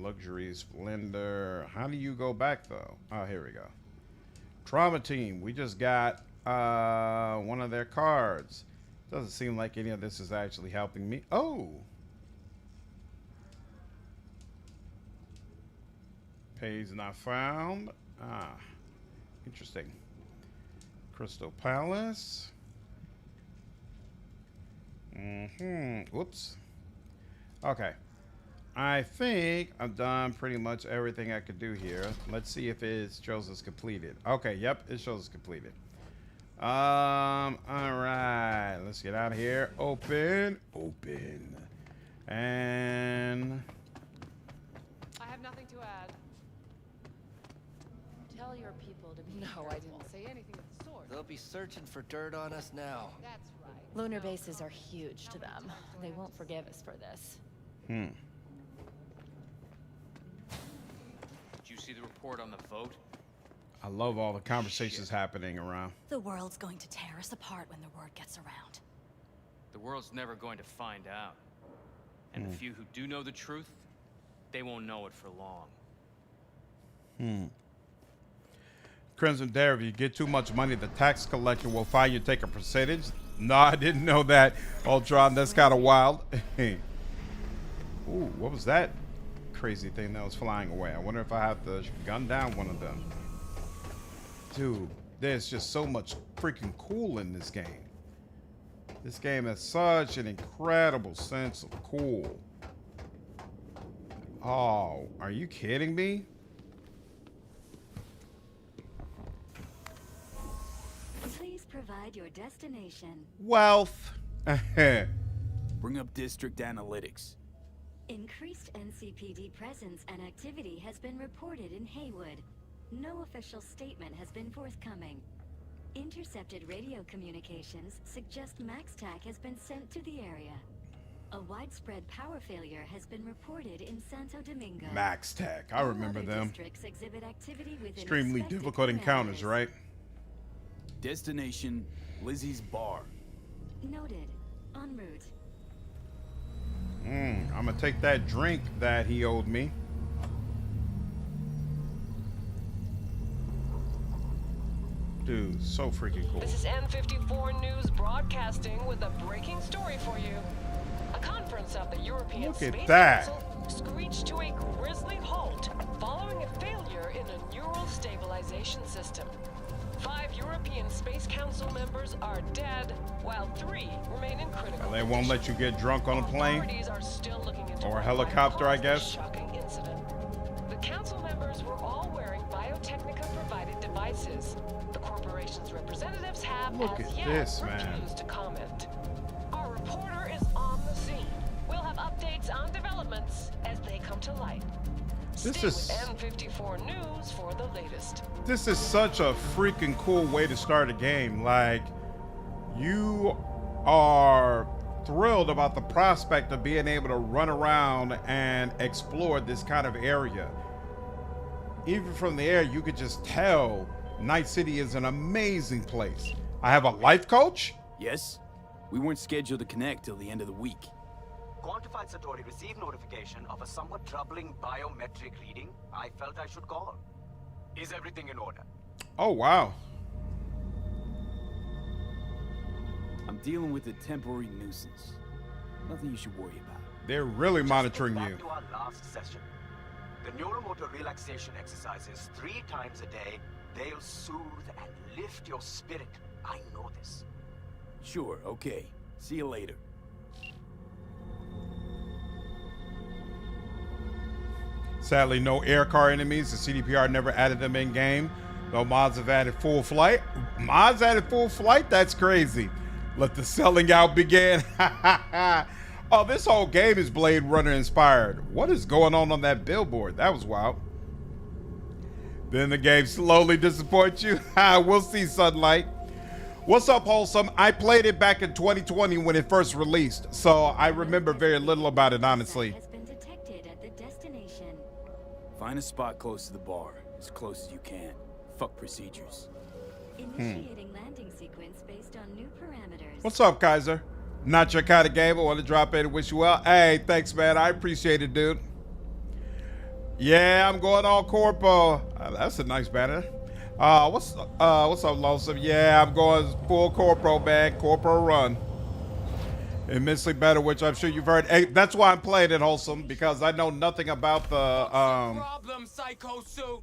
Luxury splendor. How do you go back though? Oh, here we go. Trauma team. We just got one of their cards. Doesn't seem like any of this is actually helping me. Oh. Page not found. Ah, interesting. Crystal Palace. Whoops. Okay. I think I've done pretty much everything I could do here. Let's see if it shows us completed. Okay, yep, it shows us completed. All right. Let's get out of here. Open. And I have nothing to add. Tell your people to be No, I didn't say anything of the sort. They'll be searching for dirt on us now. That's right. Lunar bases are huge to them. They won't forgive us for this. Did you see the report on the vote? I love all the conversations happening around. The world's going to tear us apart when the word gets around. The world's never going to find out. And the few who do know the truth, they won't know it for long. Crimson Dare, if you get too much money, the tax collector will fine you, take a percentage. No, I didn't know that. Ultron, that's kind of wild. Ooh, what was that crazy thing that was flying away? I wonder if I have to gun down one of them. Dude, there's just so much freaking cool in this game. This game has such an incredible sense of cool. Oh, are you kidding me? Please provide your destination. Wealth. Bring up district analytics. Increased NCPD presence and activity has been reported in Haywood. No official statement has been forthcoming. Intercepted radio communications suggest MaxTac has been sent to the area. A widespread power failure has been reported in Santo Domingo. MaxTac, I remember them. Districts exhibit activity within Extremely difficult encounters, right? Destination, Lizzy's bar. Noted. En route. I'm gonna take that drink that he owed me. Dude, so freaking cool. This is N54 News broadcasting with a breaking story for you. A conference of the European Look at Space that. Council screeched to a grisly halt following a failure in a neural stabilization system. 5 European Space Council members are dead, while 3 remain in critical They won't let you get drunk on a plane Authorities are still looking into or a what helicopter, I might cause guess. this shocking incident. The council members were all wearing Biotechnica-provided devices. The corporation's representatives have Look as at yet this, man. refused to comment. Our reporter is on the scene. We'll have updates on developments as they come to light. This Stay is- with N54 News for the latest. This is such a freaking cool way to start a game. Like, you are thrilled about the prospect of being able to run around and explore this kind of area. Even from the air, you could just tell Night City is an amazing place. I have a life coach? Yes? We weren't scheduled to connect till the end of the week. Quantified Satori received notification of a somewhat troubling biometric reading. I felt I should call. Is everything in order? Oh, wow. I'm dealing with a temporary nuisance. Nothing you should worry about. They're really monitoring Back you. to our last session. The neuromotor relaxation exercises 3 times a day. They'll soothe and lift your spirit. I know this. Sure, okay. See you later. Sadly, no air car enemies. The CDPR never added them in game. Though mods have added full flight. Mods added full flight? That's crazy. Let the selling out begin. Oh, this whole game is Blade Runner inspired. What is going on that billboard? That was wild. Then the game slowly disappoints you. We'll see, Sunlight. What's up, Wholesome? I played it back in 2020 when it first released, so I remember very little about it, honestly. Has been detected at the destination. Find a spot close to the bar, as close as you can. Fuck procedures. Initiating landing sequence based on new parameters. What's up, Kaiser? Not your kind of game. I want to drop in and wish you well. Hey, thanks, man. I appreciate it, dude. Yeah, I'm going all corpo. That's a nice banner. What's up, Lonesome? Yeah, I'm going full corpo, man. Corpo run. Immensely better, which I'm sure you've heard. Hey, that's why I'm playing it, Wholesome, because I know nothing about the Problem, Psycho Suit.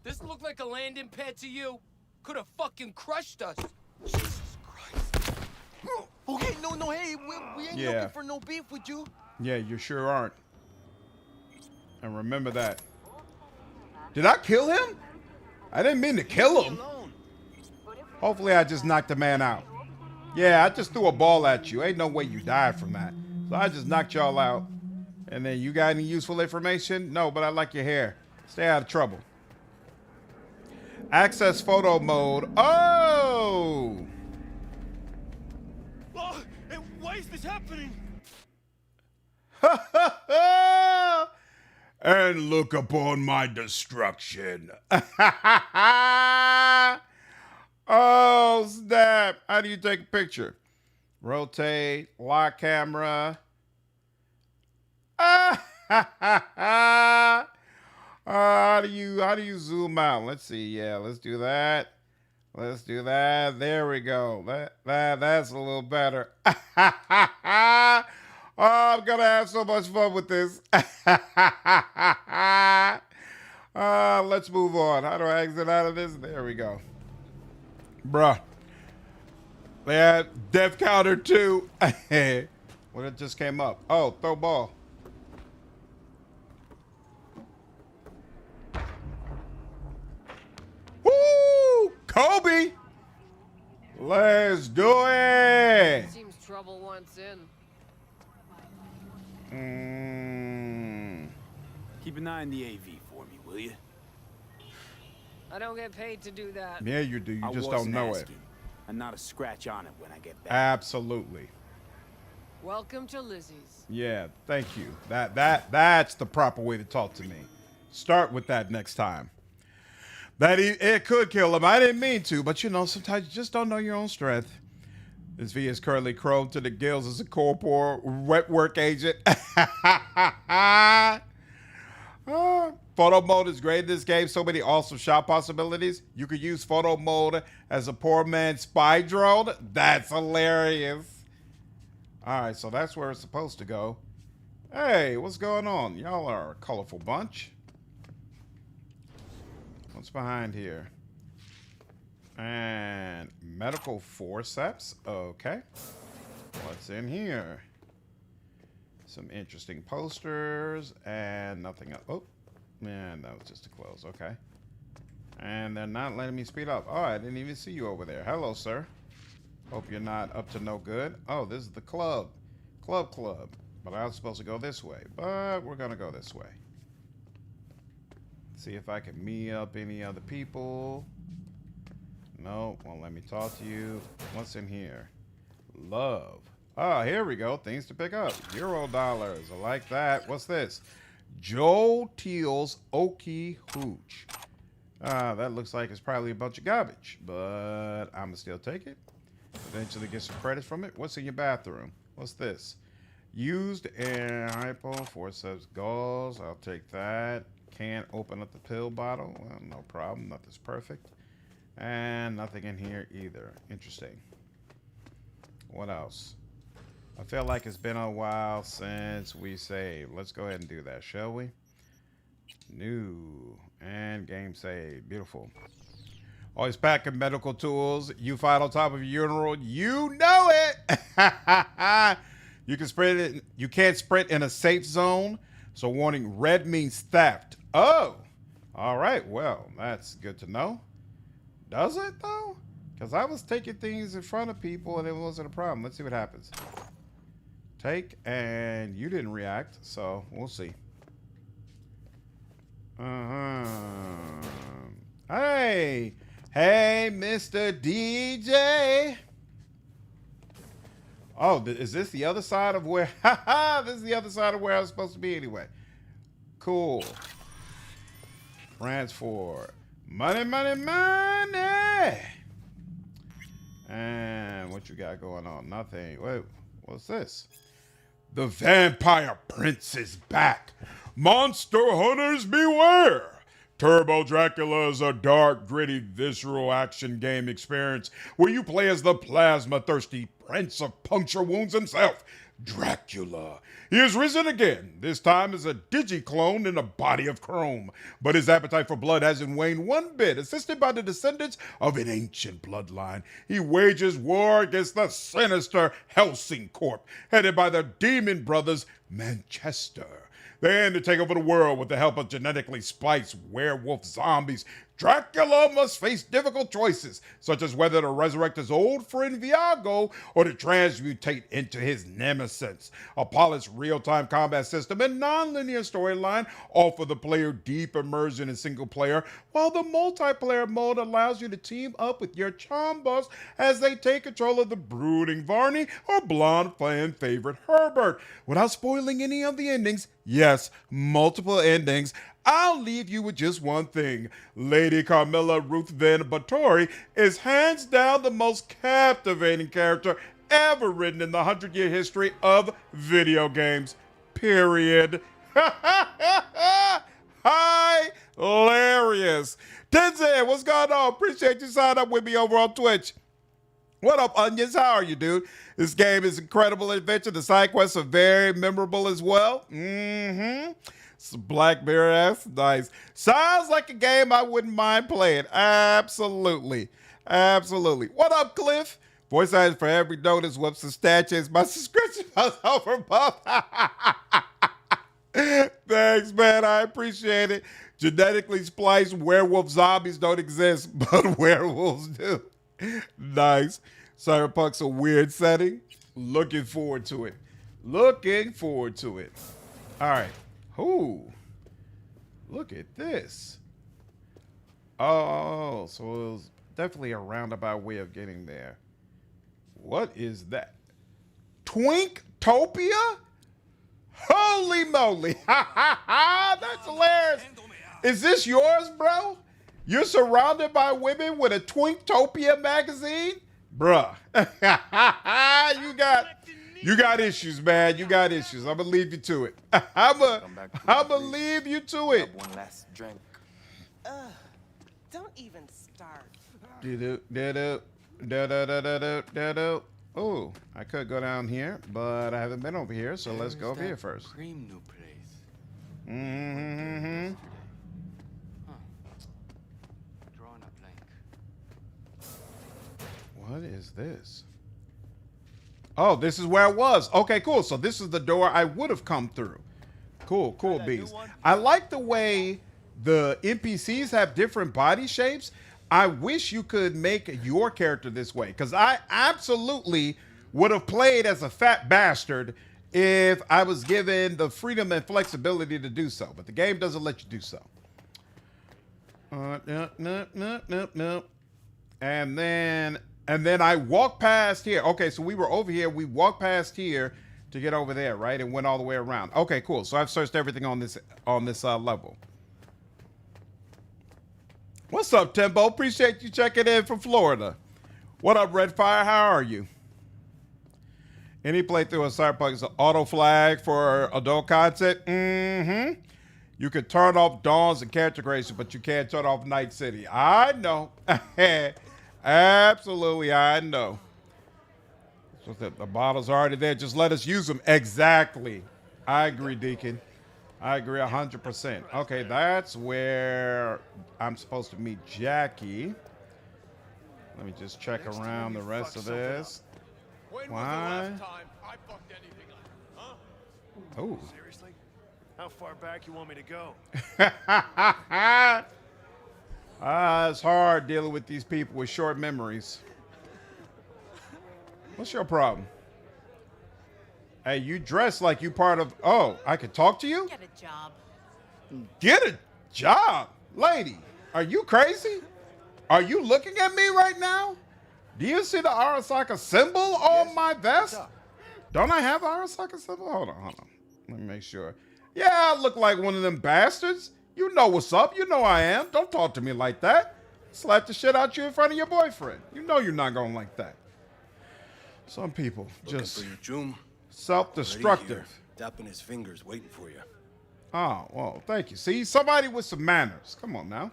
This looked like a landing pad to you. Could have fucking crushed us. Jesus Christ. Okay, no, hey, we ain't looking for no beef with you. Yeah, you sure aren't. And remember that. Did I kill him? I didn't mean to kill him. Hopefully I just knocked the man out. Yeah, I just threw a ball at you. Ain't no way you died from that. So I just knocked y'all out. And then you got any useful information? No, but I like your hair. Stay out of trouble. Access photo mode. Oh! Oh, and why is this happening? And look upon my destruction. Oh, snap. How do you take a picture? Rotate, lock camera. How do you zoom out? Let's see. Yeah, let's do that. Let's do that. There we go. That's a little better. Oh, I'm gonna have so much fun with this. Let's move on. How do I exit out of this? There we go. Bruh. Yeah, death counter 2. What it just came up? Oh, throw ball. Woo! Kobe! Let's do it! Seems trouble once in. Keep an eye on the AV for me, will you? I don't get paid to do that. Yeah, you do. You I just wasn't don't know asking, and not a scratch on it when I get back. Absolutely. Welcome to Lizzy's. Yeah, thank you. That's the proper way to talk to me. Start with that next time. It could kill him. I didn't mean to, but you know, sometimes you just don't know your own strength. This V is currently chromed to the gills as a corporal wet work agent. Photo mode is great in this game. So many awesome shot possibilities. You could use photo mode as a poor man's spy drone. That's hilarious. All right, so that's where it's supposed to go. Hey, what's going on? Y'all are a colorful bunch. What's behind here? And medical forceps. Okay. What's in here? Some interesting posters and nothing else. Oh, man, that was just a close. Okay. And they're not letting me speed up. Oh, I didn't even see you over there. Hello, sir. Hope you're not up to no good. Oh, this is the club. Club. But I was supposed to go this way. But we're going to go this way. See if I can meet up any other people. No, won't let me talk to you. What's in here? Love. Ah, here we go. Things to pick up. Euro dollars. I like that. What's this? Joel Teal's Okie Hooch. That looks like it's probably a bunch of garbage, but I'm gonna still take it. Eventually get some credits from it. What's in your bathroom? What's this? Used air hypo, forceps gauze. I'll take that. Can't open up the pill bottle. Well, no problem. Nothing's perfect. And nothing in here either. Interesting. What else? I feel like it's been a while since we saved. Let's go ahead and do that, shall we? New. And game saved. Beautiful. Always packing medical tools. You fight on top of your urinal. You know it! You can sprint it. You can't sprint in a safe zone. So warning, red means theft. Oh! Alright, well, that's good to know. Does it, though? Because I was taking things in front of people and it wasn't a problem. Let's see what happens. Take, and you didn't react, so we'll see. Hey! Hey, Mr. DJ! Oh, is this the other side of where... This is the other side of where I was supposed to be anyway. Cool. Transfer. Money, money, money! And what you got going on? Nothing. Wait, what's this? The Vampire Prince is back. Monster hunters beware! Turbo Dracula is a dark, gritty, visceral action game experience where you play as the plasma-thirsty prince of puncture wounds himself, Dracula. He has risen again, this time as a digi-clone in a body of chrome. But his appetite for blood hasn't waned one bit. Assisted by the descendants of an ancient bloodline, he wages war against the sinister Helsing Corp, headed by the Demon Brothers Manchester. They aim to take over the world with the help of genetically spliced werewolf zombies. Dracula must face difficult choices, such as whether to resurrect his old friend Viago or to transmutate into his nemesis. A polished real-time combat system and non-linear storyline offer the player deep immersion in single player, while the multiplayer mode allows you to team up with your charm buffs as they take control of the brooding Varney or blonde fan favorite Herbert. Without spoiling any of the endings, yes, multiple endings, I'll leave you with just one thing. Lady Carmilla Ruth Van Bathory is hands down the most captivating character ever written in the 100-year history of video games. Period. Hilarious. Tenzin, what's going on? Appreciate you signing up with me over on Twitch. What up, Onions? How are you, dude? This game is incredible adventure. The side quests are very memorable as well. Blackberry ass, nice. Sounds like a game I wouldn't mind playing. Absolutely. Absolutely. What up, Cliff? Voice acting for every notice, whoops, and stat checks. My subscription was over, buff. Thanks, man. I appreciate it. Genetically spliced werewolf zombies don't exist, but werewolves do. Nice. Cyberpunk's a weird setting. Looking forward to it. Looking forward to it. All right. Ooh, look at this. Oh, so it was definitely a roundabout way of getting there. What is that? Twinktopia? Holy moly. That's hilarious. Is this yours, bro? You're surrounded by women with a Twinktopia magazine? Bruh. You got issues, man. You got issues. I'm going to leave you to it. I'm going to leave you to it. One last drink. Don't even start. Oh, I could go down here, but I haven't been over here, so let's go over here first. Cream new place. Mm-hmm. Drawing a blank. What is this? Oh, this is where I was. Okay, cool. So this is the door I would have come through. Cool bees. I like the way the NPCs have different body shapes. I wish you could make your character this way, because I absolutely would have played as a fat bastard if I was given the freedom and flexibility to do so. But the game doesn't let you do so. No. And then I walked past here. Okay, so we were over here. We walked past here to get over there, right? And went all the way around. Okay, cool. So I've searched everything on this level. What's up, Timbo? Appreciate you checking in from Florida. What up, Redfire? How are you? Any playthrough of Cyberpunk is an auto flag for adult content? Mm-hmm. You can turn off dawns and character creation, but you can't turn off Night City. I know. Absolutely, I know. So the bottles are already there. Just let us use them. Exactly. I agree, Deacon. I agree 100%. Okay, that's where I'm supposed to meet Jackie. Let me just check around the rest of this. Why? Oh. Seriously? How far back you want me to go? It's hard dealing with these people with short memories. What's your problem? Hey, you dress like you part of... Oh, I can talk to you? Get a job. Get a job? Lady, are you crazy? Are you looking at me right now? Do you see the Arasaka symbol on my vest? Don't I have the Arasaka symbol? Hold on. Let me make sure. Yeah, I look like one of them bastards. You know what's up. You know I am. Don't talk to me like that. Slap the shit out you in front of your boyfriend. You know you're not going like that. Some people just... self-destructive. Tapping his fingers, waiting for you. Oh, well, thank you. See, somebody with some manners. Come on now.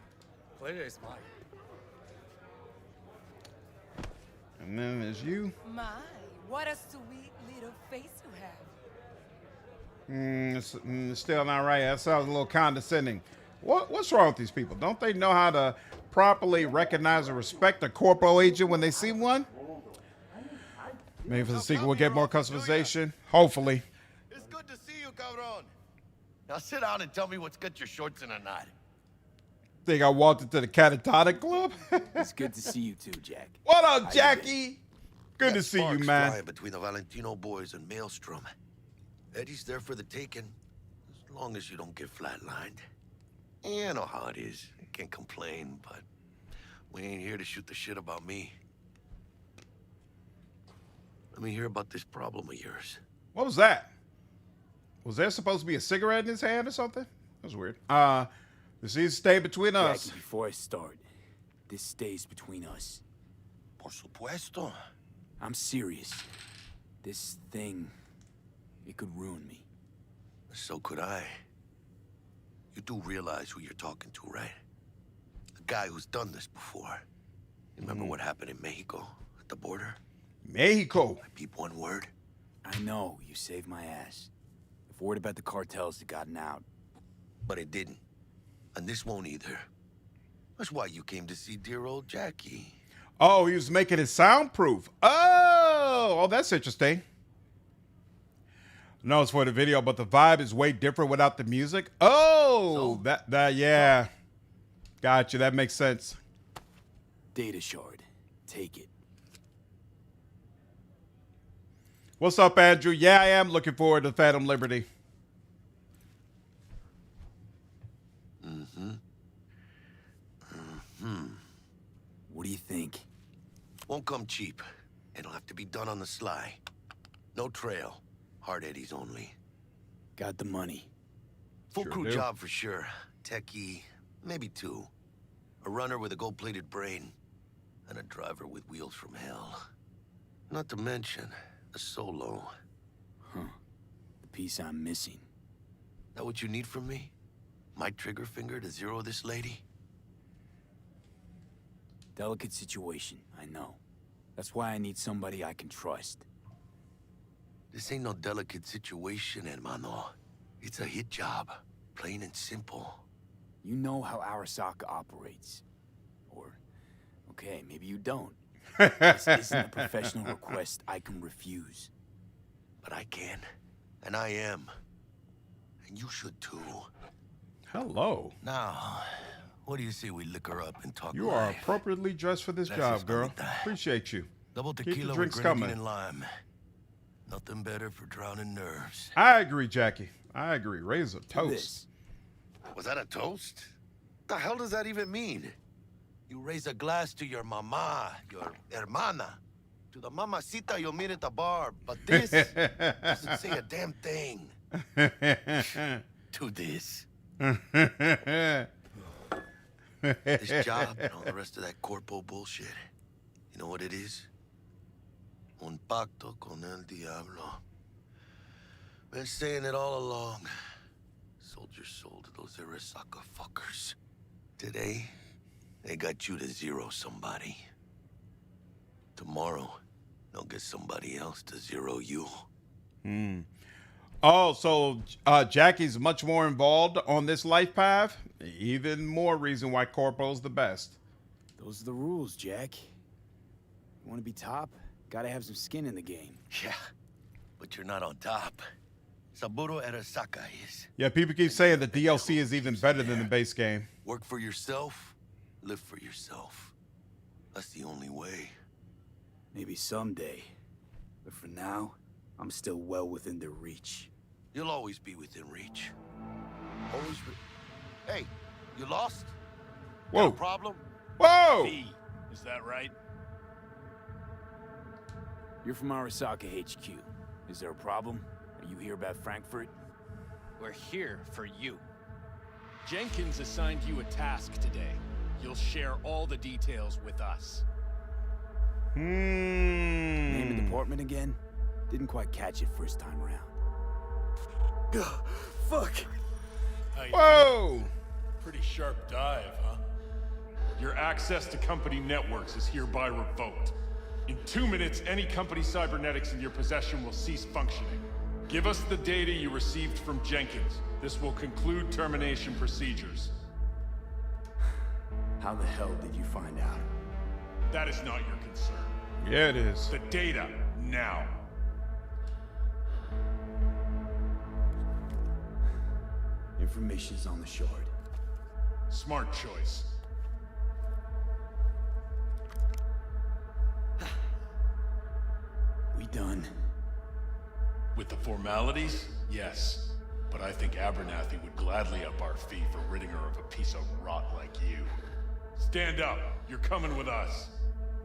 Players, Mike. And then there's you. My, what a sweet little face you have. It's still not right. That sounds a little condescending. What's wrong with these people? Don't they know how to properly recognize and respect a corporal agent when they see one? Maybe for the sequel we'll get more customization. Hopefully. It's good to see you, cabron. Now sit down and tell me what's got your shorts in a knot. Think I walked into the catatonic club? It's good to see you too, Jack. What up, Jackie? Good to see you, man. Flying between the Valentino boys and Maelstrom. Eddie's there for the taking, as long as you don't get flatlined. You know how it is. I can't complain, but we ain't here to shoot the shit about me. Let me hear about this problem of yours. What was that? Was there supposed to be a cigarette in his hand or something? That was weird. This needs to stay between us. Jackie, before I start, this stays between us. Por supuesto. I'm serious. This thing, it could ruin me. So could I. You do realize who you're talking to, right? The guy who's done this before. Remember what happened in Mexico, at the border? Mexico. I peep one word. I know, you saved my ass. If word about the cartels had gotten out. But it didn't. And this won't either. That's why you came to see dear old Jackie. Oh, he was making it soundproof. Oh, that's interesting. No, it's for the video, but the vibe is way different without the music. Oh, that yeah. Gotcha, that makes sense. Data shard. Take it. What's up, Andrew? Yeah, I am looking forward to Phantom Liberty. What do you think? Won't come cheap. It'll have to be done on the sly. No trail. Hard eddies only. Got the money. Full Sure crew do. job for sure. Techie, maybe 2. A runner with a gold-plated brain. And a driver with wheels from hell. Not to mention, a solo. Huh. The piece I'm missing. That what you need from me? My trigger finger to zero this lady? Delicate situation, I know. That's why I need somebody I can trust. This ain't no delicate situation, hermano. It's a hit job. Plain and simple. You know how Arasaka operates. Or, okay, maybe you don't. This isn't a professional request I can refuse. But I can. And I am. And you should too. Hello. Now, what do you say we liquor up and talk You life? are appropriately dressed for this job, girl. Appreciate you. Double Keep the tequila with drinks grenadine coming. and lime. Nothing better for drowning nerves. I agree, Jackie. I agree. Raise a toast. Was that a toast? What the hell does that even mean? You raise a glass to your mama, your hermana. To the mamacita you'll meet at the bar. But this doesn't say a damn thing. To this. This job and all the rest of that corpo bullshit. You know what it is? Un pacto con el diablo. Been saying it all along. Sold your soul to those Arasaka fuckers. Today, they got you to zero somebody. Tomorrow, they'll get somebody else to zero you. Hmm. Oh, so Jackie's much more involved on this life path? Even more reason why Corpo's the best. Those are the rules, Jack. You want to be top? Gotta have some skin in the game. Yeah, but you're not on top. Saburo Arasaka is. Yeah, people keep saying the DLC is even better than the base game. Work for yourself, live for yourself. That's the only way. Maybe someday. But for now, I'm still well within their reach. You'll always be within reach. Always. Hey, you lost? Whoa. Got a problem? Whoa! Is that right? You're from Arasaka HQ. Is there a problem? Are you here about Frankfurt? We're here for you. Jenkins assigned you a task today. You'll share all the details with us. Name and department again? Didn't quite catch it first time around. Fuck! Whoa! Pretty sharp dive, huh? Your access to company networks is hereby revoked. In 2 minutes, any company cybernetics in your possession will cease functioning. Give us the data you received from Jenkins. This will conclude termination procedures. How the hell did you find out? That is not your concern. Yeah, it is. The data, now. Information's on the shard. Smart choice. We done? With the formalities, yes. But I think Abernathy would gladly up our fee for ridding her of a piece of rot like you. Stand up. You're coming with us.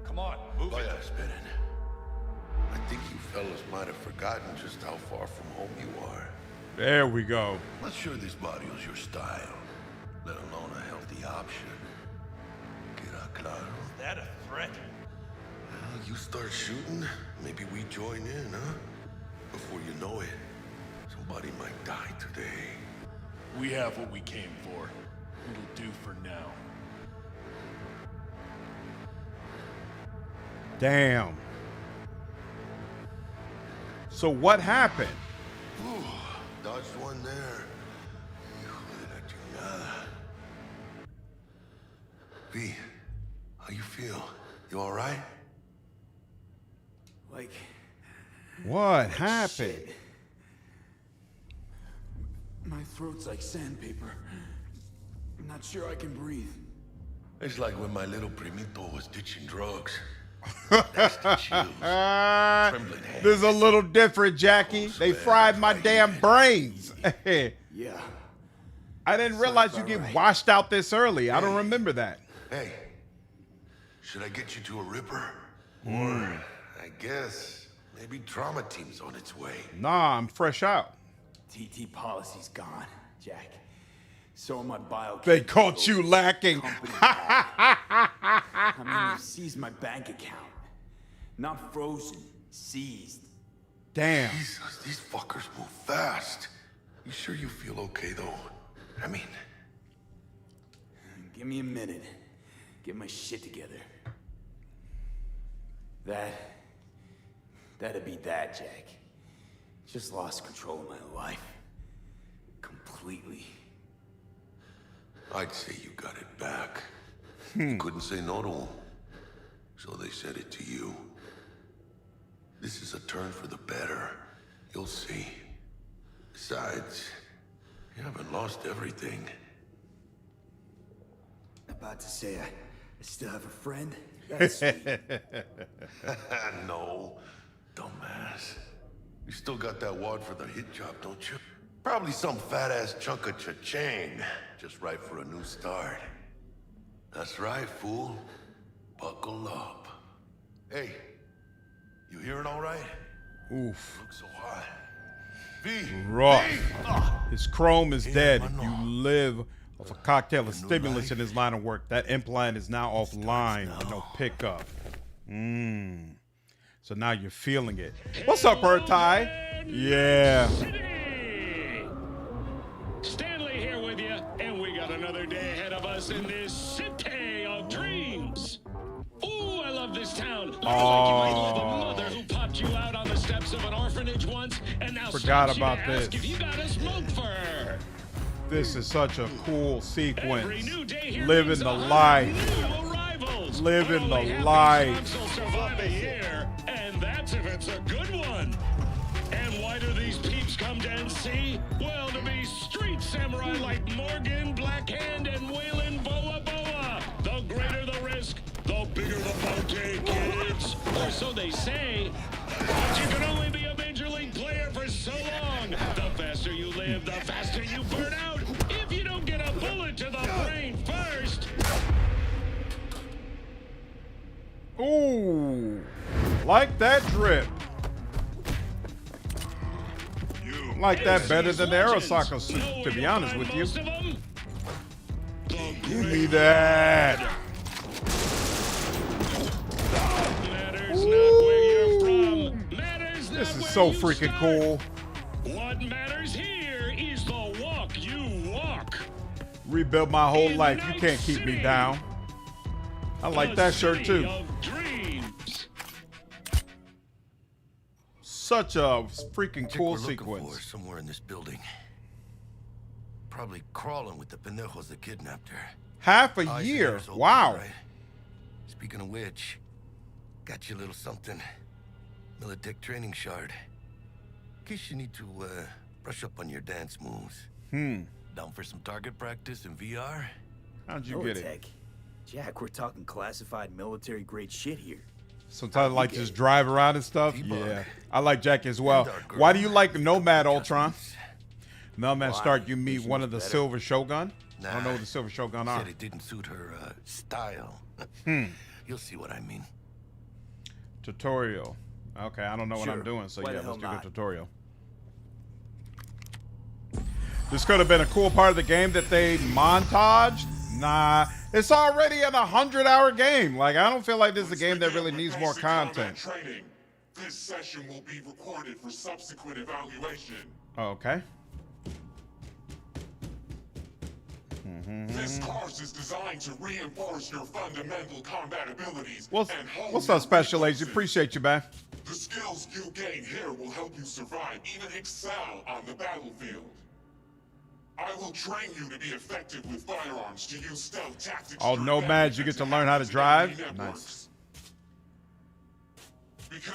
Come on, move it. Spinning. I think you fellas might have forgotten just how far from home you are. There we go. Not sure this barrio's your style, let alone a healthy option. Queda claro. Is that a threat? Well, you start shooting, maybe we join in, huh? Before you know it, somebody might die today. We have what we came for. It'll do for now. Damn. So what happened? Ooh, dodged one there. V, how you feel? You all right? Like... What happened? Shit. My throat's like sandpaper. I'm not sure I can breathe. It's like when my little primito was ditching drugs. Nasty chills. Trembling hands. This is a little different, Jackie. They fried my damn brains. Yeah. I didn't realize you get washed out this early. I don't remember that. Hey, should I get you to a Ripper? Or, I guess, maybe trauma team's on its way. Nah, I'm fresh out. TT policy's gone, Jack. So are my bio. They caught you lacking. I mean, they seized my bank account. Not frozen, seized. Damn. Jesus, these fuckers move fast. You sure you feel okay, though? I mean... Give me a minute. Get my shit together. That'd be that, Jack. Just lost control of my life. Completely. I'd say you got it back. You couldn't say no to them. So they said it to you. This is a turn for the better. You'll see. Besides, you haven't lost everything. About to say I still have a friend? That's sweet. No, dumbass. You still got that wad for the hit job, don't you? Probably some fat-ass chunk of cha-ching. Just right for a new start. That's right, fool. Buckle up. Hey, you hearing all right? Oof. Looks so hot. V. Rough. V. His chrome is dead. You live off a cocktail of stimulus in his line of work. That implant is now offline with no pickup. So now you're feeling it. What's up, Ty? Yeah. Stanley here with you, and we got another day ahead of us in this city of dreams. Ooh, I love this town. Looks like you might love a mother who popped you out on the steps of an orphanage once, and now Forgot stops you to about ask this. if you got a smoke for her. This is such a cool sequence. Every new day here Living means the 100 life. new arrivals. Living Only the half life. these folks will survive a year, and that's if it's a good one. And why do these peeps come to NC? Well, to be street samurai like Morgan, Blackhand, and Waylon Boa Boa. The greater the risk, the bigger the bounty, kids. Or so they say. But you can only be a major league player for so long. The faster you live, the faster you burn out. If you don't get a bullet to the brain first. Ooh. Like that drip. Like that better than the Arasaka suit, to be honest with you. Give me that. This is so freaking cool. What matters here is the walk you walk. Rebuild my whole life. You can't keep me down. I like that shirt too. Such a freaking cool sequence. Somewhere in this building. Probably crawling with the pendejos that kidnapped her. Half a year. Wow. Right? Speaking of which, got you a little something. Militech training shard. In case you need to brush up on your dance moves. Down for some target practice in VR? How'd you get it? Jack, we're talking classified military grade shit here. Sometimes I like to just drive around and stuff. Yeah, I like Jack as well. Why do you like Nomad, Ultron? Nomad start, you meet one of the Silver Shogun. I don't know what the Silver Shogun are. Said it didn't suit her style. You'll see what I mean. Tutorial. Okay, I don't know what I'm doing, so Why yeah, the let's do hell a not? tutorial. This could have been a cool part of the game that they montaged. Nah, it's already an 100-hour game. Like, I don't feel like this is a game that really needs more content. Training. This session will be recorded for subsequent evaluation. Okay. This course is designed to reinforce your fundamental combat abilities. What's up, Special Agent? Appreciate you, man. The skills you gain here will help you survive, even excel on the battlefield. I will train you to be effective with firearms, to use stealth tactics. Oh, Nomads, you get to learn how to drive? Nice.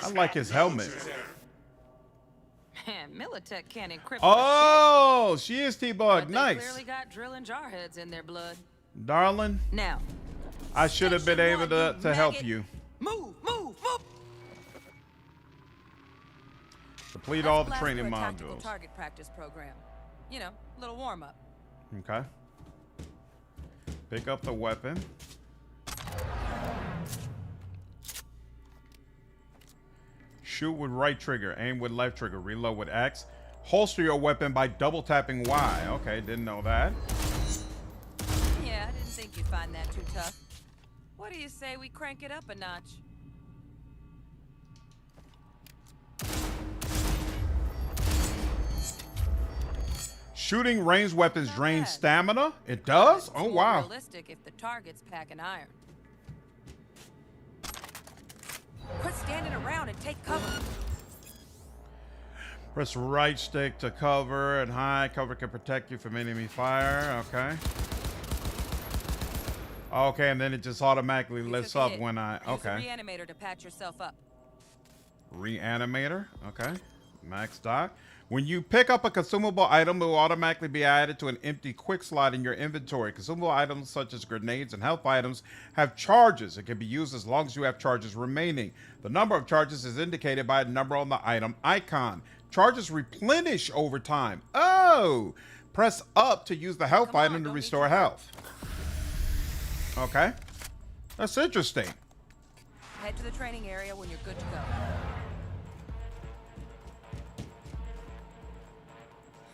I like his helmet. Man, Militech can't encrypt. Oh, she is T-Bug. But they Nice. clearly got drilling jarheads in their blood. Darling, Now, I should have been able to help you. move. Complete Let's all the blast training through a tactical modules. target practice program. You know, a little warm up. Okay. Pick up the weapon. Shoot with right trigger. Aim with left trigger. Reload with X. Holster your weapon by double tapping Y. Okay, didn't know that. find that too tough. What do you say we crank it up a notch? Shooting ranged weapons drain stamina? It does? Oh, More wow. realistic if the target's packing iron. Quit standing around and take cover. Press right stick to cover and hide. Cover can protect you from enemy fire. Okay. Okay, and then it just automatically lifts up when I... Okay. Use a reanimator to patch yourself up. Reanimator. Okay. Max doc. When you pick up a consumable item, it will automatically be added to an empty quick slot in your inventory. Consumable items such as grenades and health items have charges. It can be used as long as you have charges remaining. The number of charges is indicated by a number on the item icon. Charges replenish over time. Oh! Press up to use the health item to restore health. Okay. That's interesting. Head to the training area when you're good to go.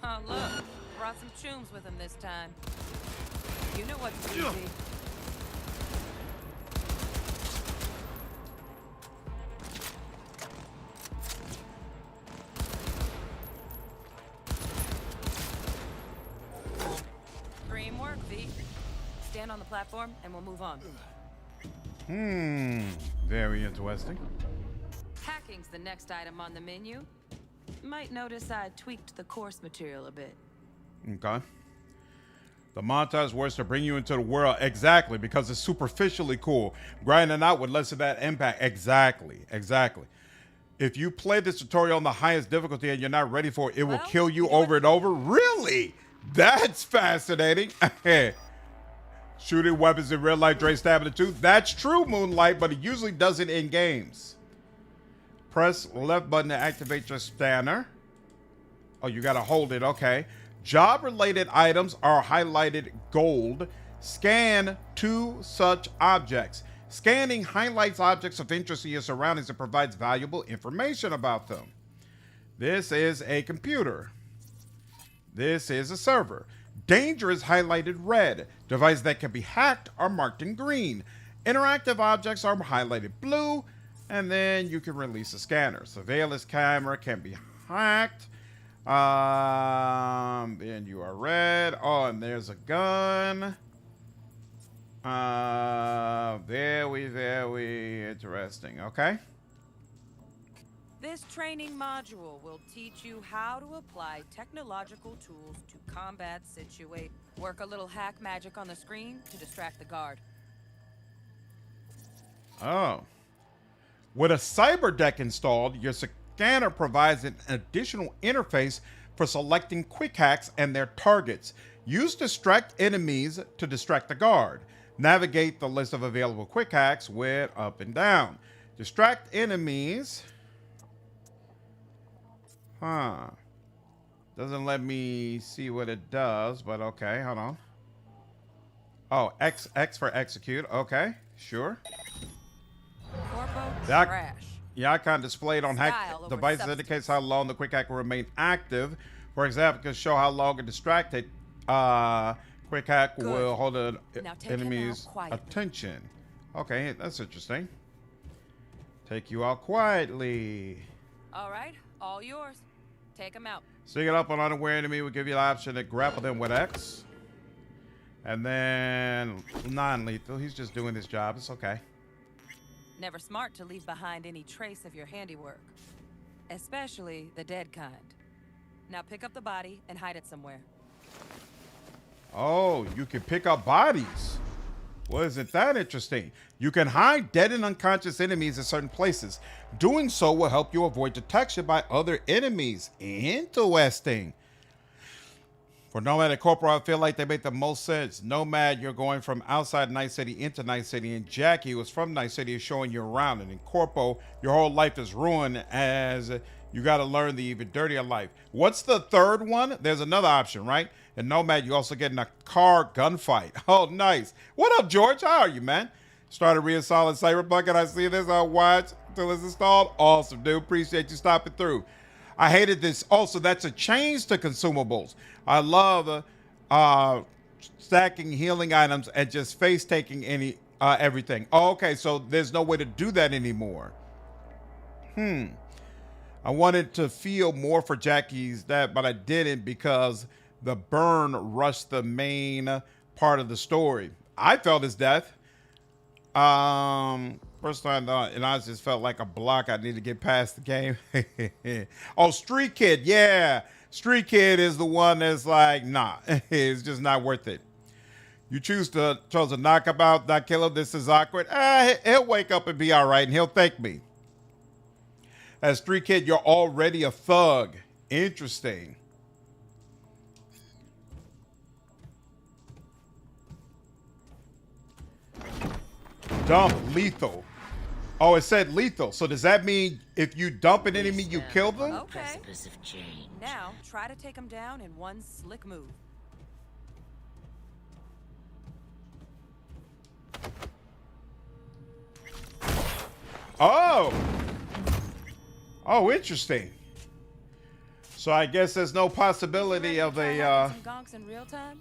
Oh, look. Brought some chooms with him this time. You know what to do, Lizzy. Dream work, V. Stand on the platform and we'll move on. Very interesting. Hacking's the next item on the menu. Might notice I tweaked the course material a bit. Okay. The montage works to bring you into the world. Exactly, because it's superficially cool. Grinding out with less of that impact. Exactly. If you play this tutorial on the highest difficulty and you're not ready for it, it will kill you over and over. Really? That's fascinating. Shooting weapons in real life drains stamina too. That's true, Moonlight, but it usually doesn't in games. Press left button to activate your scanner. Oh, you gotta hold it, okay. Job-related items are highlighted gold. Scan two such objects. Scanning highlights objects of interest in your surroundings and provides valuable information about them. This is a computer. This is a server. Danger is highlighted red. Devices that can be hacked are marked in green. Interactive objects are highlighted blue. And then you can release a scanner. Surveillance camera can be hacked. Then you are red. Oh, and there's a gun. Very interesting. Okay. This training module will teach you how to apply technological tools to combat situations. Work a little hack magic on the screen to distract the guard. Oh. With a cyber deck installed, your scanner provides an additional interface for selecting quick hacks and their targets. Use distract enemies to distract the guard. Navigate the list of available quick hacks with up and down. Distract enemies. Doesn't let me see what it does, but okay, hold on. Oh, X for execute. Okay, sure. Trash. The icon displayed on hacked devices indicates how long the quick hack will remain active. For example, it can show how long a distracted quick hack will hold an enemy's attention. Okay, that's interesting. Take you out quietly. All right, all yours. Take them out. Sneaking up on unaware enemy will give you the option to grapple them with X. And then non-lethal. He's just doing his job. It's okay. Never smart to leave behind any trace of your handiwork. Especially the dead kind. Now pick up the body and hide it somewhere. Oh, you can pick up bodies. Well, isn't that interesting? You can hide dead and unconscious enemies in certain places. Doing so will help you avoid detection by other enemies. Interesting. For Nomad and Corporal, I feel like they make the most sense. Nomad, you're going from outside Night City into Night City, and Jackie, who's from Night City, is showing you around. And in Corpo, your whole life is ruined as you got to learn the even dirtier life. What's the third one? There's another option, right? And Nomad, you also get in a car gunfight. Oh, nice. What up, George? How are you, man? Started reinstalling Cyberpunk, and I see this on watch until it's installed. Awesome, dude. Appreciate you stopping through. I hated this. Also, that's a change to consumables. I love stacking healing items and just face taking any everything. Oh, okay, so there's no way to do that anymore. I wanted to feel more for Jackie's death, but I didn't because the burn rushed the main part of the story. I felt his death. First time, and I just felt like a block. I need to get past the game. Oh, Street Kid, yeah. Street Kid is the one that's like, nah, it's just not worth it. You chose to knock him out, not kill him. This is awkward. He'll wake up and be all right, and he'll thank me. As Street Kid, you're already a thug. Interesting. Dump lethal. Oh, it said lethal. So does that mean if you dump an enemy, you kill them? Okay. Now, try to take him down in one slick move. Oh. Oh, interesting. So I guess there's no possibility of a some gonks in real time?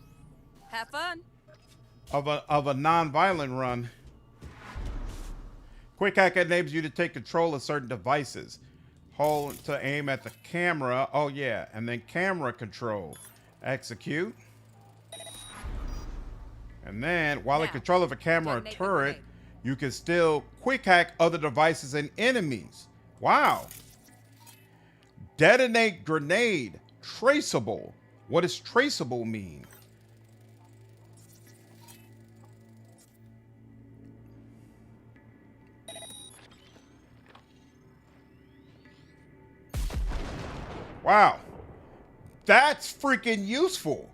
Have fun. of a non-violent run. Quick hack enables you to take control of certain devices. Hold to aim at the camera. Oh yeah, and then camera control. Execute. And then while in control of a camera or turret, you can still quick hack other devices and enemies. Wow. Detonate grenade. Traceable. What does traceable mean? Wow. That's freaking useful.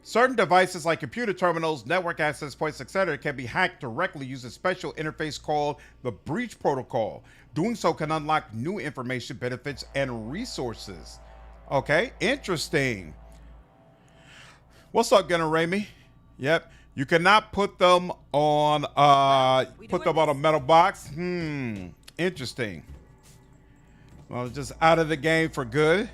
Certain devices like computer terminals, network access points, etc. can be hacked directly using a special interface called the breach protocol. Doing so can unlock new information, benefits, and resources. Okay, interesting. What's up, Gunnar Ramey? Yep. You cannot put them on a metal box. Interesting. Well, just out of the game for good.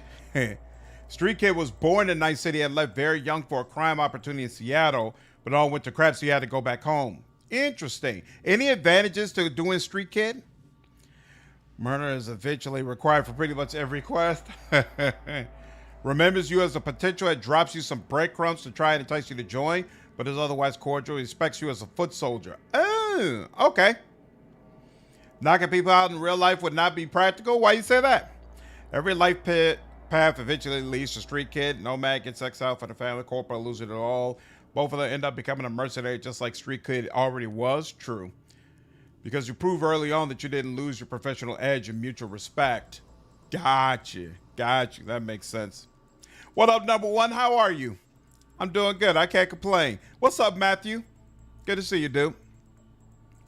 Street Kid was born in Night City and left very young for a crime opportunity in Seattle, but all went to crap, so he had to go back home. Interesting. Any advantages to doing Street Kid? Murder is eventually required for pretty much every quest. Remembers you as a potential. It drops you some breadcrumbs to try and entice you to join, but is otherwise cordial. It expects you as a foot soldier. Oh, okay. Knocking people out in real life would not be practical. Why you say that? Every life path eventually leads to Street Kid. Nomad gets exiled for the family. Corporal loses it all. Both of them end up becoming a mercenary just like Street Kid already was. True. Because you prove early on that you didn't lose your professional edge and mutual respect. Gotcha. That makes sense. What up, number one? How are you? I'm doing good. I can't complain. What's up, Matthew? Good to see you, dude.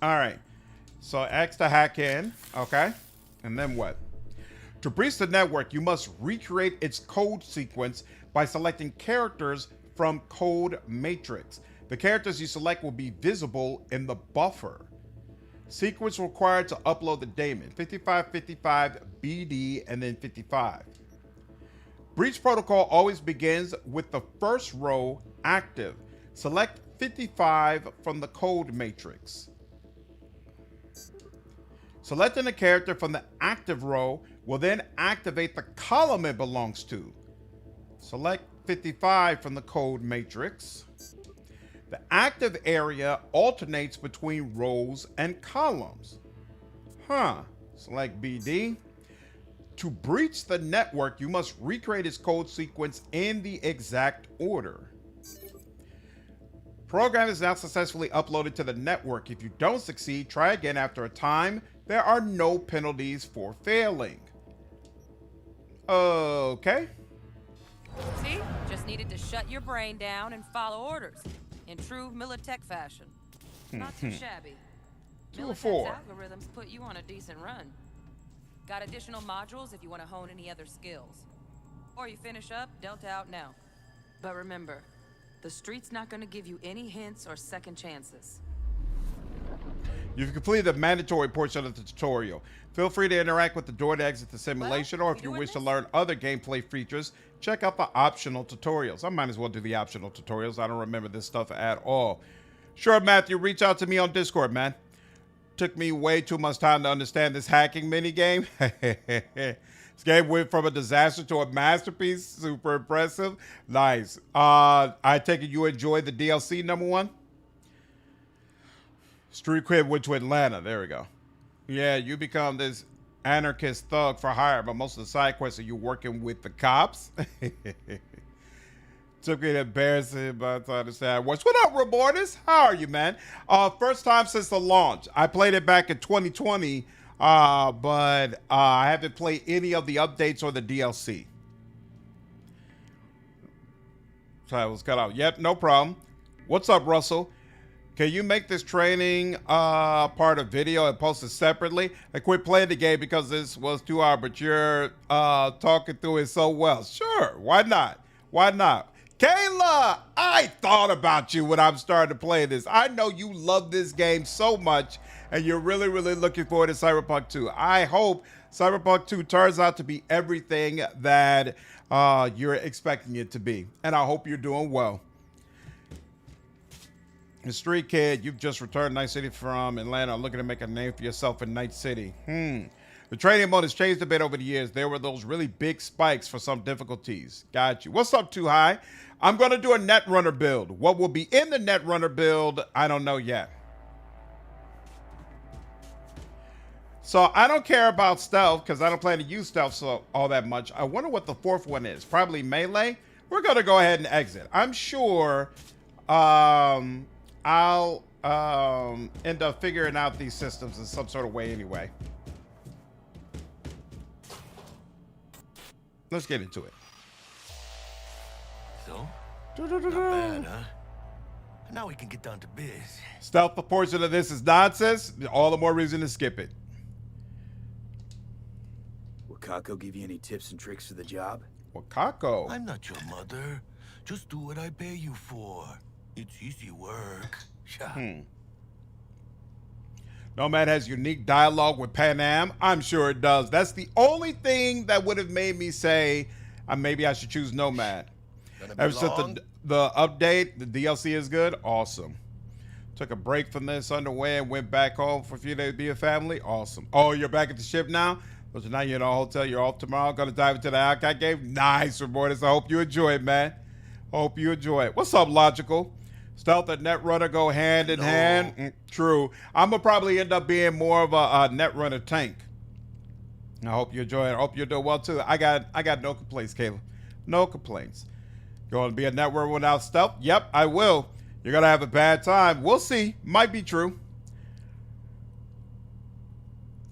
All right. So X to hack in. Okay. And then what? To breach the network, you must recreate its code sequence by selecting characters from Code Matrix. The characters you select will be visible in the buffer. Sequence required to upload the daemon. 5555 BD and then 55. Breach protocol always begins with the first row active. Select 55 from the Code Matrix. Selecting a character from the active row will then activate the column it belongs to. Select 55 from the Code Matrix. The active area alternates between rows and columns. Select BD. To breach the network, you must recreate its code sequence in the exact order. Program is now successfully uploaded to the network. If you don't succeed, try again after a time. There are no penalties for failing. Okay. See? Just needed to shut your brain down and follow orders. In true Militech fashion. Not too shabby. 2 of 4. Militech's algorithms put you on a decent run. Got additional modules if you want to hone any other skills. Or you finish up, Delta out now. But remember, the street's not going to give you any hints or second chances. You've completed the mandatory portion of the tutorial. Feel free to interact with the door to exit the simulation, or if you wish to learn other gameplay features, check out the optional tutorials. I might as well do the optional tutorials. I don't remember this stuff at all. Sure, Matthew, reach out to me on Discord, man. Took me way too much time to understand this hacking minigame. This game went from a disaster to a masterpiece. Super impressive. Nice. I take it you enjoyed the DLC, number one? Street Cred went to Atlanta. There we go. Yeah, you become this anarchist thug for hire, but most of the side quests are you working with the cops. Took me to embarrassing, but I understand. What up, reporters? How are you, man? First time since the launch. I played it back in 2020, but I haven't played any of the updates or the DLC. So I was cut out. Yep, no problem. What's up, Russell? Can you make this training part of video and post it separately? I quit playing the game because this was 2 hours, but you're talking through it so well. Sure, why not? Why not? Kayla, I thought about you when I'm starting to play this. I know you love this game so much, and you're really, really looking forward to Cyberpunk 2. I hope Cyberpunk 2 turns out to be everything that you're expecting it to be, and I hope you're doing well. The Street Kid, you've just returned to Night City from Atlanta, looking to make a name for yourself in Night City. The training mode has changed a bit over the years. There were those really big spikes for some difficulties. Got you. What's up, Too High? I'm going to do a Netrunner build. What will be in the Netrunner build, I don't know yet. So I don't care about stealth because I don't plan to use stealth so all that much. I wonder what the fourth one is. Probably melee. We're going to go ahead and exit. I'm sure I'll end up figuring out these systems in some sort of way anyway. Let's get into it. So, not bad, huh? Now we can get down to biz. Stealth portion of this is nonsense. All the more reason to skip it. Will Kako give you any tips and tricks for the job? Kako? I'm not your mother. Just do what I pay you for. It's easy work. Nomad has unique dialogue with Pan Am. I'm sure it does. That's the only thing that would have made me say maybe I should choose Nomad. Ever since the update, the DLC is good. Awesome. Took a break from this underway and went back home for a few days to be a family. Awesome. Oh, you're back at the ship now? So now you're in a hotel. You're off tomorrow. Gonna dive into the Alki game. Nice, reporters. I hope you enjoy it, man. Hope you enjoy it. What's up, Logical? Stealth and Netrunner go hand in hand. True. I'm going to probably end up being more of a Netrunner tank. I hope you enjoy it. I hope you're doing well, too. I got no complaints, Caleb. No complaints. Going to be a Netrunner without stealth? Yep, I will. You're going to have a bad time. We'll see. Might be true.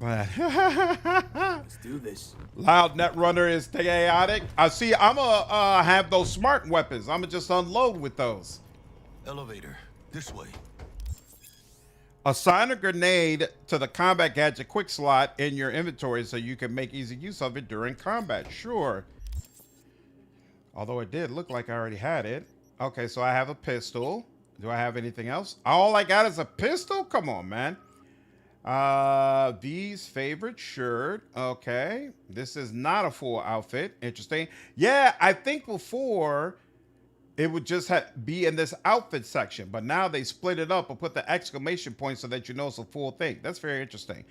Let's do this. Loud Netrunner is chaotic. I see. I'm going to have those smart weapons. I'm going to just unload with those. Elevator, this way. Assign a grenade to the combat gadget quick slot in your inventory so you can make easy use of it during combat. Sure. Although it did look like I already had it. Okay, so I have a pistol. Do I have anything else? All I got is a pistol? Come on, man. These favorite shirt. Okay. This is not a full outfit. Interesting. Yeah, I think before it would just be in this outfit section, but now they split it up and put the exclamation point so that you know it's a full thing. That's very interesting.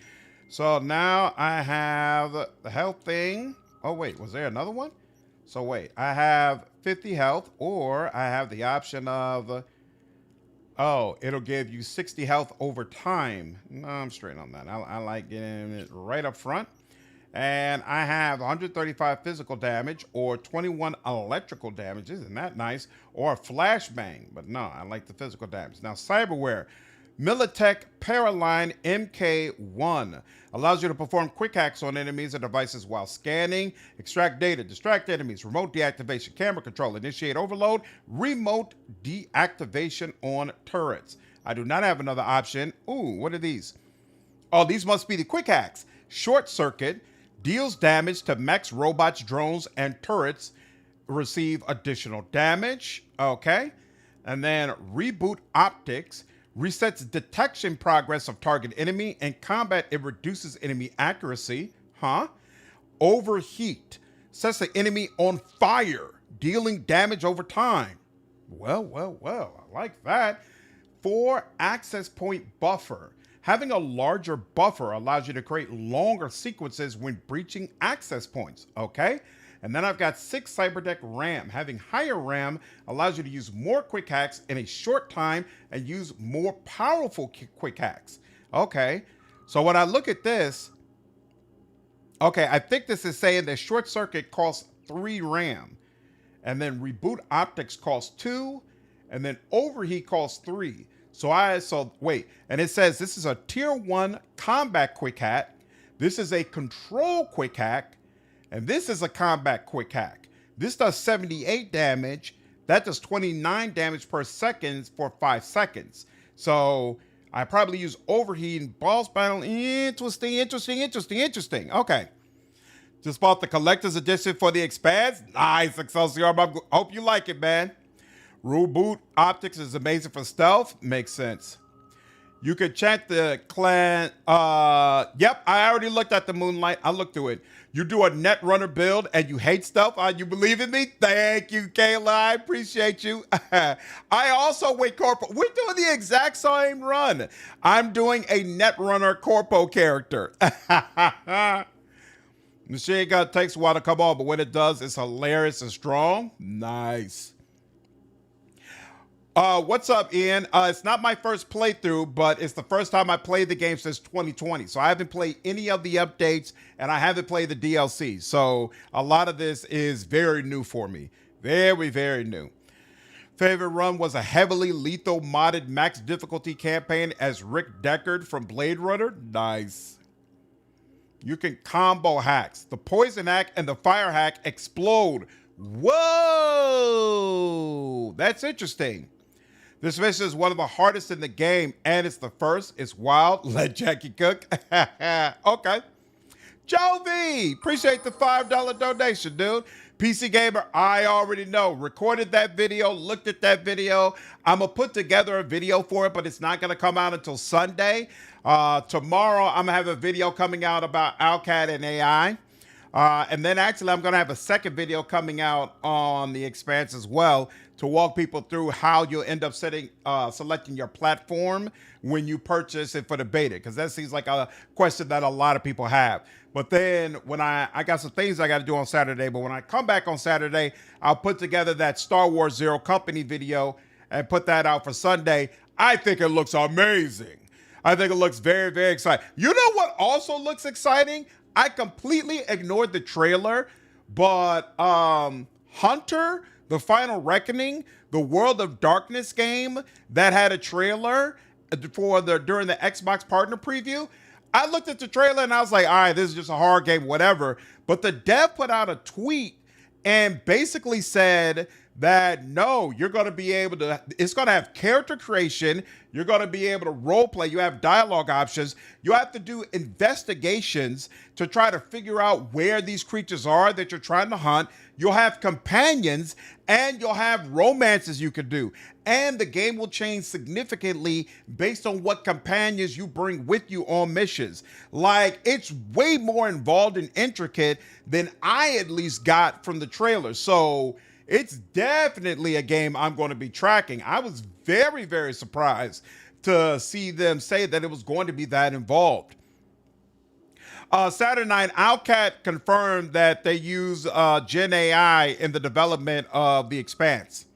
So now I have the health thing. Oh, wait, was there another one? So wait, I have 50 health, or I have the option of, it'll give you 60 health over time. No, I'm straight on that. I like getting it right up front. And I have 135 physical damage or 21 electrical damage. Isn't that nice? Or a flashbang. But no, I like the physical damage. Now, Cyberware. Militech Paraline MK1 allows you to perform quick hacks on enemies and devices while scanning, extract data, distract enemies, remote deactivation, camera control, initiate overload, remote deactivation on turrets. I do not have another option. Ooh, what are these? Oh, these must be the quick hacks. Short circuit. Deals damage to mechs, robots, drones, and turrets. Receive additional damage. Okay. And then reboot optics. resets detection progress of target enemy. In combat, it reduces enemy accuracy. Overheat sets the enemy on fire, dealing damage over time. Well, I like that. 4 access point buffer. Having a larger buffer allows you to create longer sequences when breaching access points, okay? And then I've got 6 cyberdeck RAM. Having higher RAM allows you to use more quick hacks in a short time and use more powerful quick hacks. Okay, so when I look at this, okay, I think this is saying that short circuit costs 3 RAM, and then reboot optics costs 2, and then overheat costs 3. So wait, and it says this is a tier 1 combat quick hack. This is a control quick hack, and this is a combat quick hack. This does 78 damage. That does 29 damage per second for 5 seconds. So I probably use overheat and boss battle. Interesting. Okay. Just bought the collector's edition for the Expanse. Nice, Excelsior. I hope you like it, man. Reboot optics is amazing for stealth. Makes sense. You could chant the clan. Yep, I already looked at the Moonlight. I looked through it. You do a net runner build and you hate stealth. You believe in me? Thank you, Kayla. I appreciate you. I also went corpo. We're doing the exact same run. I'm doing a net runner corpo character. Machine gun takes a while to come on, but when it does, it's hilarious and strong. Nice. What's up, Ian? It's not my first playthrough, but it's the first time I played the game since 2020. So I haven't played any of the updates, and I haven't played the DLC. So a lot of this is very new for me. Very, very new. Favorite run was a heavily lethal modded max difficulty campaign as Rick Deckard from Blade Runner. Nice. You can combo hacks. The poison hack and the fire hack explode. Whoa! That's interesting. This mission is one of the hardest in the game, and it's the first. It's wild. Let Jackie cook. Okay. Jovi, appreciate the $5 donation, dude. PC Gamer, I already know. Recorded that video, looked at that video. I'm going to put together a video for it, but it's not going to come out until Sunday. Tomorrow, I'm going to have a video coming out about Alcat and AI. And then actually, I'm going to have a second video coming out on the Expanse as well to walk people through how you'll end up selecting your platform when you purchase it for the beta, because that seems like a question that a lot of people have. But then when I got some things I got to do on Saturday, but when I come back on Saturday, I'll put together that Star Wars Zero Company video and put that out for Sunday. I think it looks amazing. I think it looks very, very exciting. You know what also looks exciting? I completely ignored the trailer, but Hunter, The Final Reckoning, the World of Darkness game that had a trailer during the Xbox partner preview, I looked at the trailer and I was like, all right, this is just a horror game, whatever. But the dev put out a tweet and basically said that no, you're going to be able to, it's going to have character creation. You're going to be able to role play. You have dialogue options. You have to do investigations to try to figure out where these creatures are that you're trying to hunt. You'll have companions and you'll have romances you can do. And the game will change significantly based on what companions you bring with you on missions. Like, it's way more involved and intricate than I at least got from the trailer. So it's definitely a game I'm going to be tracking. I was very, very surprised to see them say that it was going to be that involved. Saturday night, Alcat confirmed that they use Gen AI in the development of The Expanse.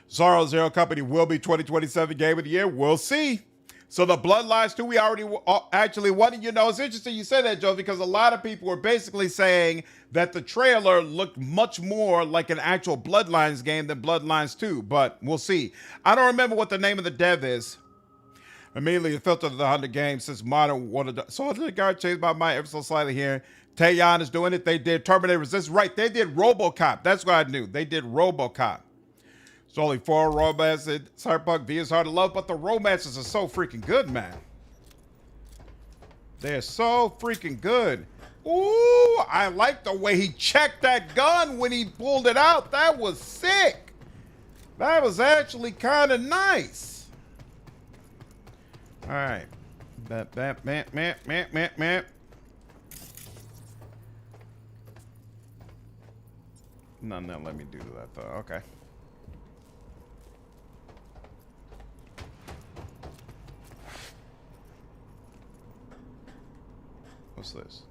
Sorrow Zero Company will be 2027 Game of the Year. We'll see. So the Bloodlines 2, we already actually won. You know, it's interesting you say that, Joe, because a lot of people were basically saying that the trailer looked much more like an actual Bloodlines game than Bloodlines 2, but we'll see. I don't remember what the name of the dev is. Immediately filtered the 100 games since Modern Warfare. So I did guard changed my mind ever so slightly here. Taeyon is doing it. They did Terminator Resistance. Right, they did RoboCop. That's what I knew. They did RoboCop. It's only 4 romances. Cyberpunk V is hard to love, but the romances are so freaking good, man. They're so freaking good. Ooh, I like the way he checked that gun when he pulled it out. That was sick. That was actually kind of nice. All right. Bap. None that let me do that though. Okay. What's this?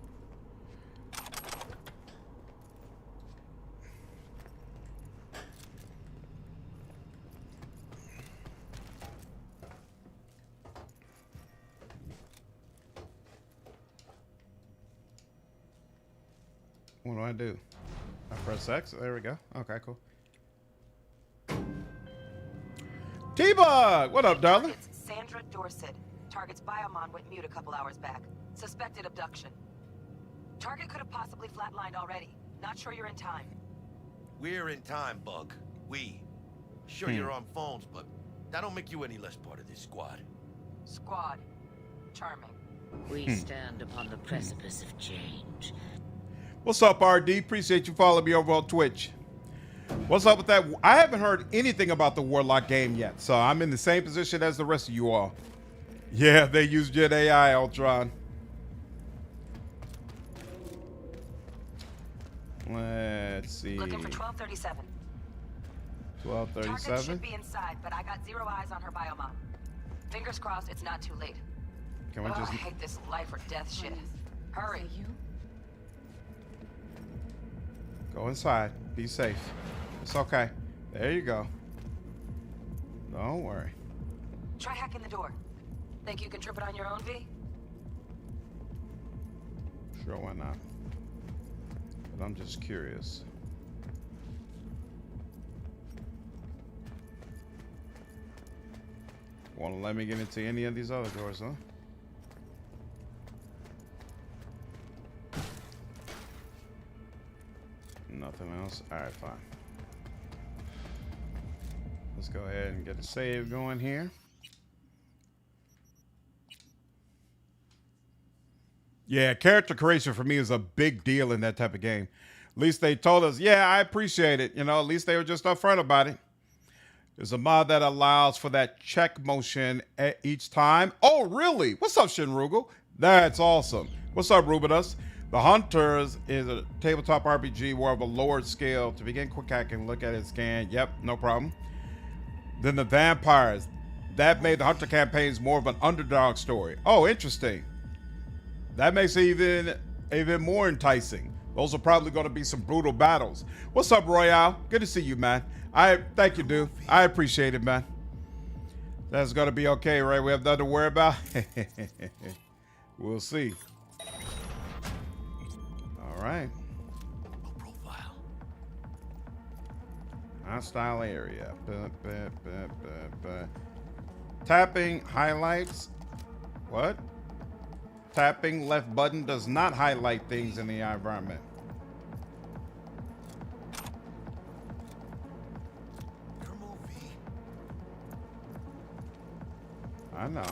What do? I press X. There we go. Okay, cool. T-Bug! What up, darling? It's Sandra Dorsett. Target's biomon went mute a couple hours back. Suspected abduction. Target could have possibly flatlined already. Not sure you're in time. We're in time, Bug. We. Sure, you're on phones, but that don't make you any less part of this squad. Squad. Charming. We stand upon the precipice of change. What's up, RD? Appreciate you following me over on Twitch. What's up with that? I haven't heard anything about the Warlock game yet, so I'm in the same position as the rest of you all. Yeah, they use Jet AI, Ultron. Let's see. Looking for 1237. 1237? Target should be inside, but I got zero eyes on her biomon. Fingers crossed it's not too late. Can we just... I hate this life or death shit. Hurry. Go inside. Be safe. It's okay. There you go. Don't worry. Try hacking the door. Think you can trip it on your own, V? Sure, why not? But I'm just curious. Won't let me get into any of these other doors, huh? Nothing else? Alright, fine. Let's go ahead and get a save going here. Yeah, character creation for me is a big deal in that type of game. At least they told us, yeah, I appreciate it. You know, at least they were just upfront about it. There's a mod that allows for that check motion at each time. Oh, really? What's up, Shinrugal? That's awesome. What's up, Rubidus? The Hunters is a tabletop RPG more of a lower scale. To begin quick hacking, look at it, scan. Yep, no problem. Then the Vampires. That made the Hunter campaigns more of an underdog story. Oh, interesting. That makes it even more enticing. Those are probably going to be some brutal battles. What's up, Royale? Good to see you, man. Thank you, dude. I appreciate it, man. That's going to be okay, right? We have nothing to worry about. We'll see. All right. Profile. Hostile area. Tapping highlights. What? Tapping left button does not highlight things in the environment. I know.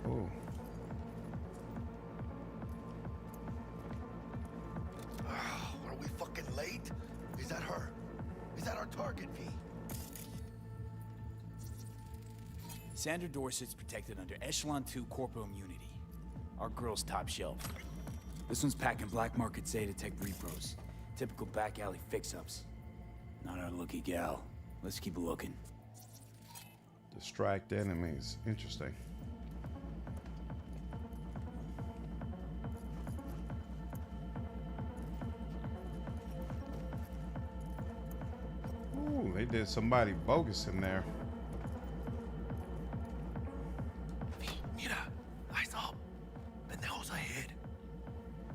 Ooh. Are we fucking late? Is that her? Is that our target, V? Sandra Dorsett's protected under Echelon 2 Corpo Immunity. Our girl's top shelf. This one's packing black market Zetatech repros. Typical back alley fix-ups. Not our lucky gal. Let's keep looking. Distract enemies. Interesting. Ooh, they did somebody bogus in there. Mira, eyes up. Pendejos ahead.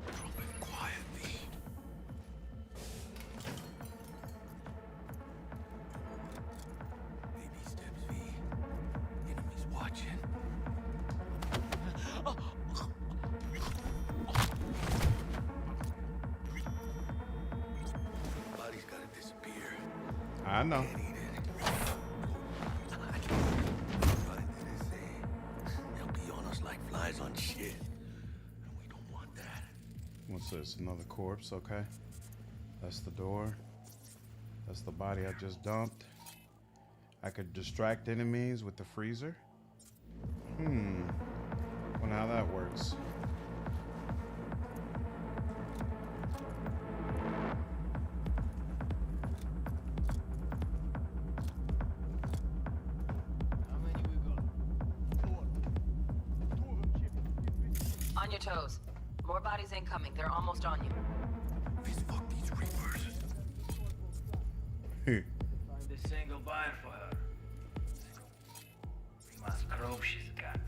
Drop it quiet, V. Baby steps, V. Enemies watching. Body's gotta disappear. I know. Flies on shit. And we don't want that. What's this? Another corpse, okay. That's the door. That's the body I just dumped. I could distract enemies with the freezer. Wonder how that works. On your toes. More bodies incoming. They're almost on you. Fuck these reapers. Find a single buyer for her. We must probe she's got.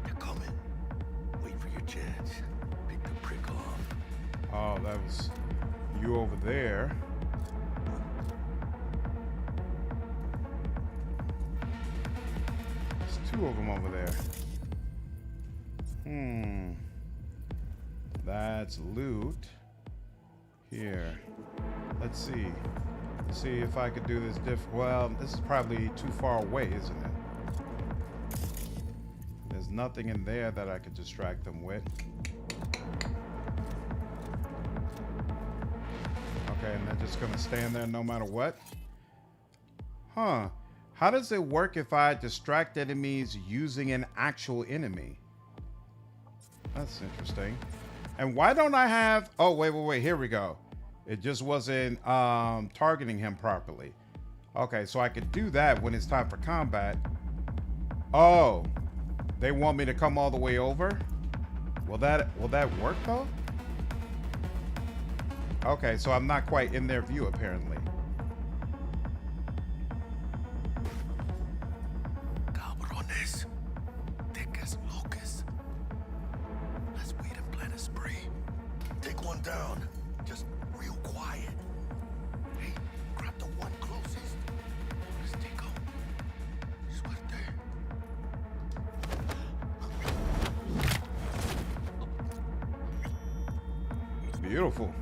They're coming. Wait for your chance. Pick the prick off. Oh, that was you over there. There's two of them over there. That's loot. Here. Let's see. Let's see if I could do this well, this is probably too far away, isn't it? There's nothing in there that I could distract them with. Okay, and they're just gonna stand there no matter what? Huh. How does it work if I distract enemies using an actual enemy? That's interesting. And why don't I have... Oh, wait. Here we go. It just wasn't targeting him properly. Okay, so I could do that when it's time for combat. Oh, they want me to come all the way over? Will that work though? Okay, so I'm not quite in their view apparently. Cabrones. Thick as locusts. Let's wait and plan a spree. Take one down. Just real quiet. Hey, grab the one closest. Let's take him. Suerte. Beautiful.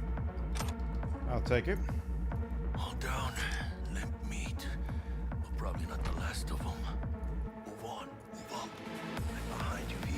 I'll take it. All down. Limp meat. But probably not the last of them. Move on. Move up. Right behind you, V.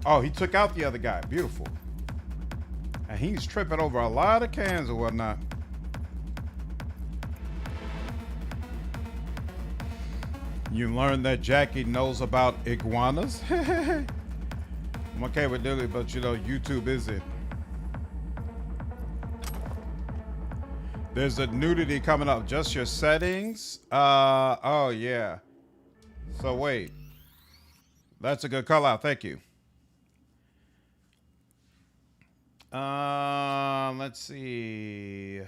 Oh, he took out the other guy. Beautiful. And he's tripping over a lot of cans or whatnot. You learned that Jackie knows about iguanas? I'm okay with Lily, but you know, YouTube isn't. There's a nudity coming up. Just your settings? Oh yeah. So wait. That's a good call out. Thank you. Let's see.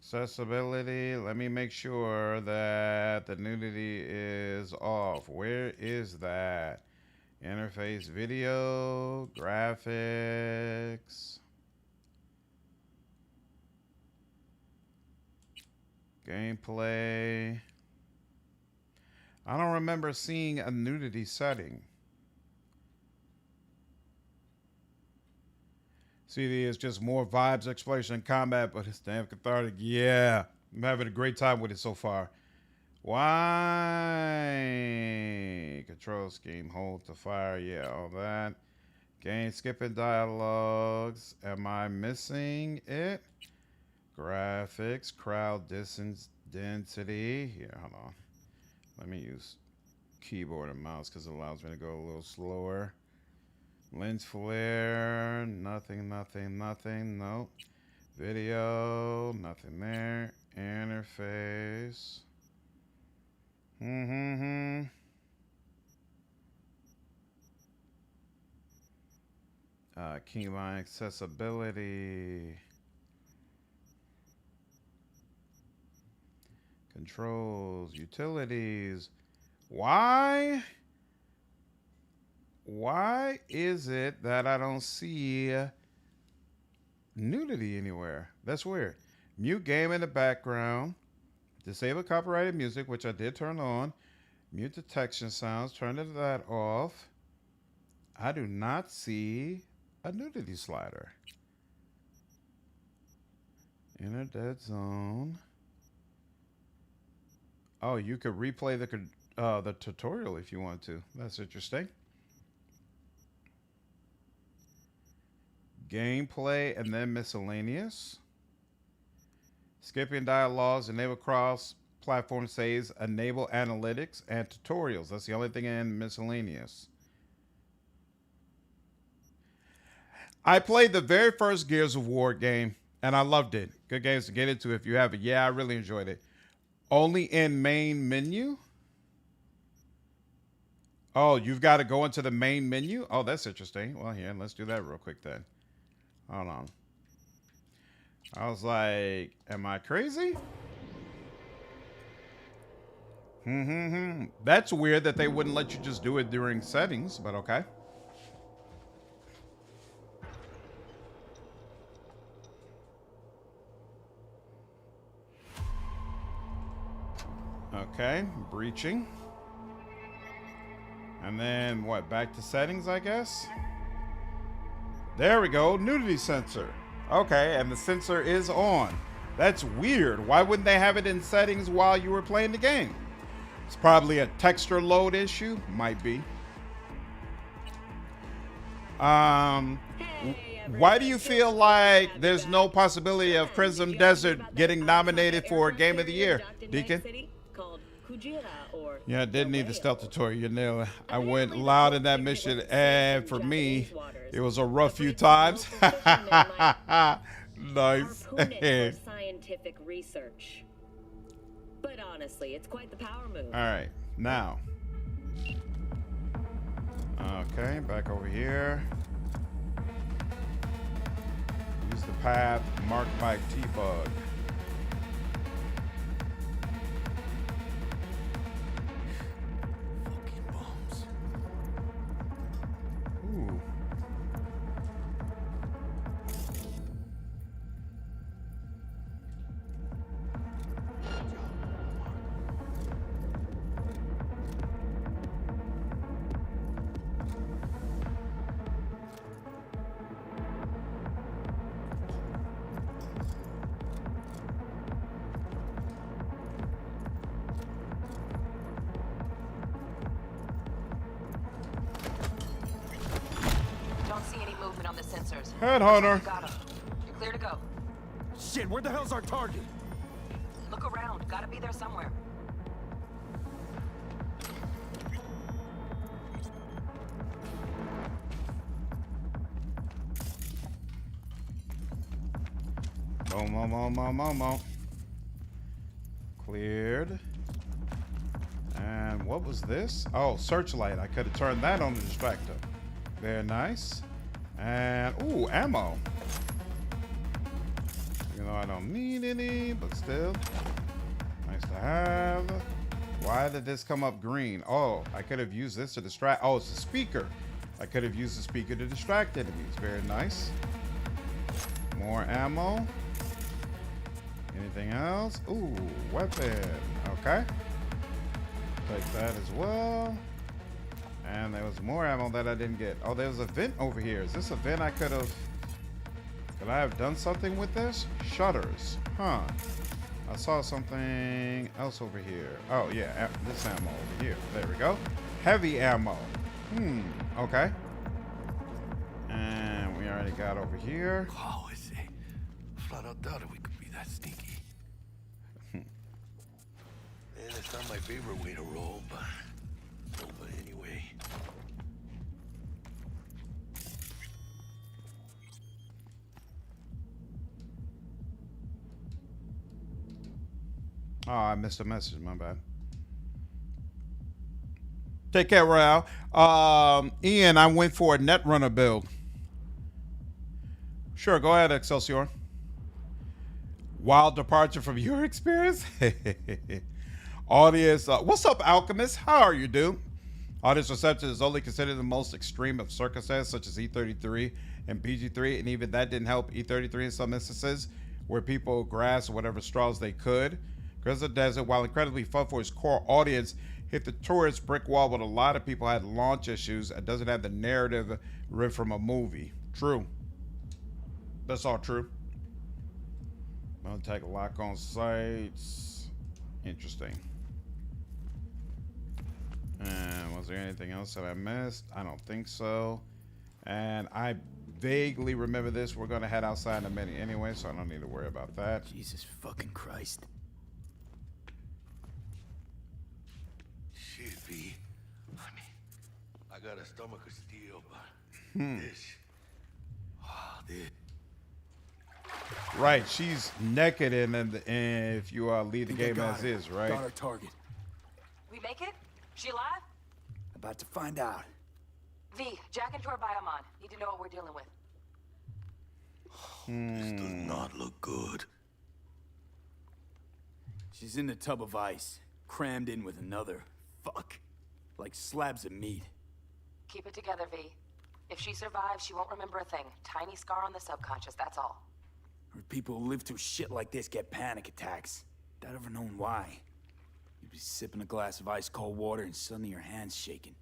Accessibility. Let me make sure that the nudity is off. Where is that? Interface, video, graphics, gameplay. I don't remember seeing a nudity setting. CD is just more vibes, exploration, and combat, but it's damn cathartic. Yeah, I'm having a great time with it so far. Why? Control scheme, hold to fire. Yeah, all that. Game skipping dialogues. Am I missing it? Graphics, crowd distance, density. Here, hold on. Let me use keyboard and mouse because it allows me to go a little slower. Lens flare, nothing. Nope. Video, nothing there. Interface. Keyline accessibility. Controls, utilities. Why? why is it that I don't see nudity anywhere? That's weird. Mute game in the background. Disable copyrighted music, which I did turn on. Mute detection sounds. Turn that off. I do not see a nudity slider. Enter dead zone. Oh, you could replay the tutorial if you want to. That's interesting. Gameplay and then miscellaneous. Skipping dialogues, enable cross-platform saves, enable analytics, and tutorials. That's the only thing in miscellaneous. I played the very first Gears of War game, and I loved it. Good games to get into if you have it. Yeah, I really enjoyed it. Only in main menu? Oh, you've got to go into the main menu? Oh, that's interesting. Well, here, let's do that real quick then. Hold on. I was like, am I crazy? That's weird that they wouldn't let you just do it during settings, but okay. Okay, breaching. And then what, back to settings, I guess? There we go, nudity sensor. Okay, and the sensor is on. That's weird. Why wouldn't they have it in settings while you were playing the game? It's probably a texture load issue. Might be. Why do you feel like there's no possibility of Prism Desert getting nominated for Game of the Year, Deacon? Yeah, I did need the stealth tutorial. You know, I went loud in that mission, and for me, it was a rough few times. Nice. Scientific research. But honestly, it's quite the power move. All right, now. Okay, back over here. Use the path marked by T-Bug. Ooh. Headhunter. You're clear to go. Shit, where the hell's our target? Look around. Gotta be there somewhere. Boom. Cleared. And what was this? Oh, searchlight. I could have turned that on to distract him. Very nice. And, ooh, ammo. You know, I don't need any, but still. Nice to have. Why did this come up green? Oh, I could have used this to distract. Oh, it's a speaker. I could have used the speaker to distract enemies. Very nice. More ammo. Anything else? Ooh, weapon. Okay. Take that as well. And there was more ammo that I didn't get. Oh, there's a vent over here. Is this a vent I could have... Could I have done something with this? Shutters. Huh. I saw something else over here. Oh, yeah. This ammo over here. There we go. Heavy ammo. Okay. And we already got over here. Oh, I see. Flat out doubted we could be that sneaky. And it's not my favorite way to roll, but anyway. Oh, I missed a message. My bad. Take care, Raul. Ian, I went for a Netrunner build. Sure, go ahead, Excelsior. Wild departure from your experience? Audience, what's up, Alchemist? How are you, dude? Audience reception is only considered the most extreme of circumstances, such as E33 and PG3, and even that didn't help E33 in some instances, where people grasped whatever straws they could. Grizzly Desert, while incredibly fun for its core audience, hit the tourist brick wall with a lot of people had launch issues and doesn't have the narrative ripped from a movie. True. That's all true. Take a lock on sites. Interesting. And was there anything else that I missed? I don't think so. And I vaguely remember this. We're going to head outside in a minute anyway, so I don't need to worry about that. Jesus fucking Christ. Shit, V. I mean, I got a stomach of steel, but this. Right, she's naked and if you leave the game as is, right? Got our target. We make it? She alive? About to find out. V, jack into her biomon. Need to know what we're dealing with. This does not look good. She's in the tub of ice, crammed in with another. Fuck. Like slabs of meat. Keep it together, V. If she survives, she won't remember a thing. Tiny scar on the subconscious, that's all. People who live through shit like this get panic attacks. Without ever knowing why. You'd be sipping a glass of ice cold water and suddenly your hand's shaking.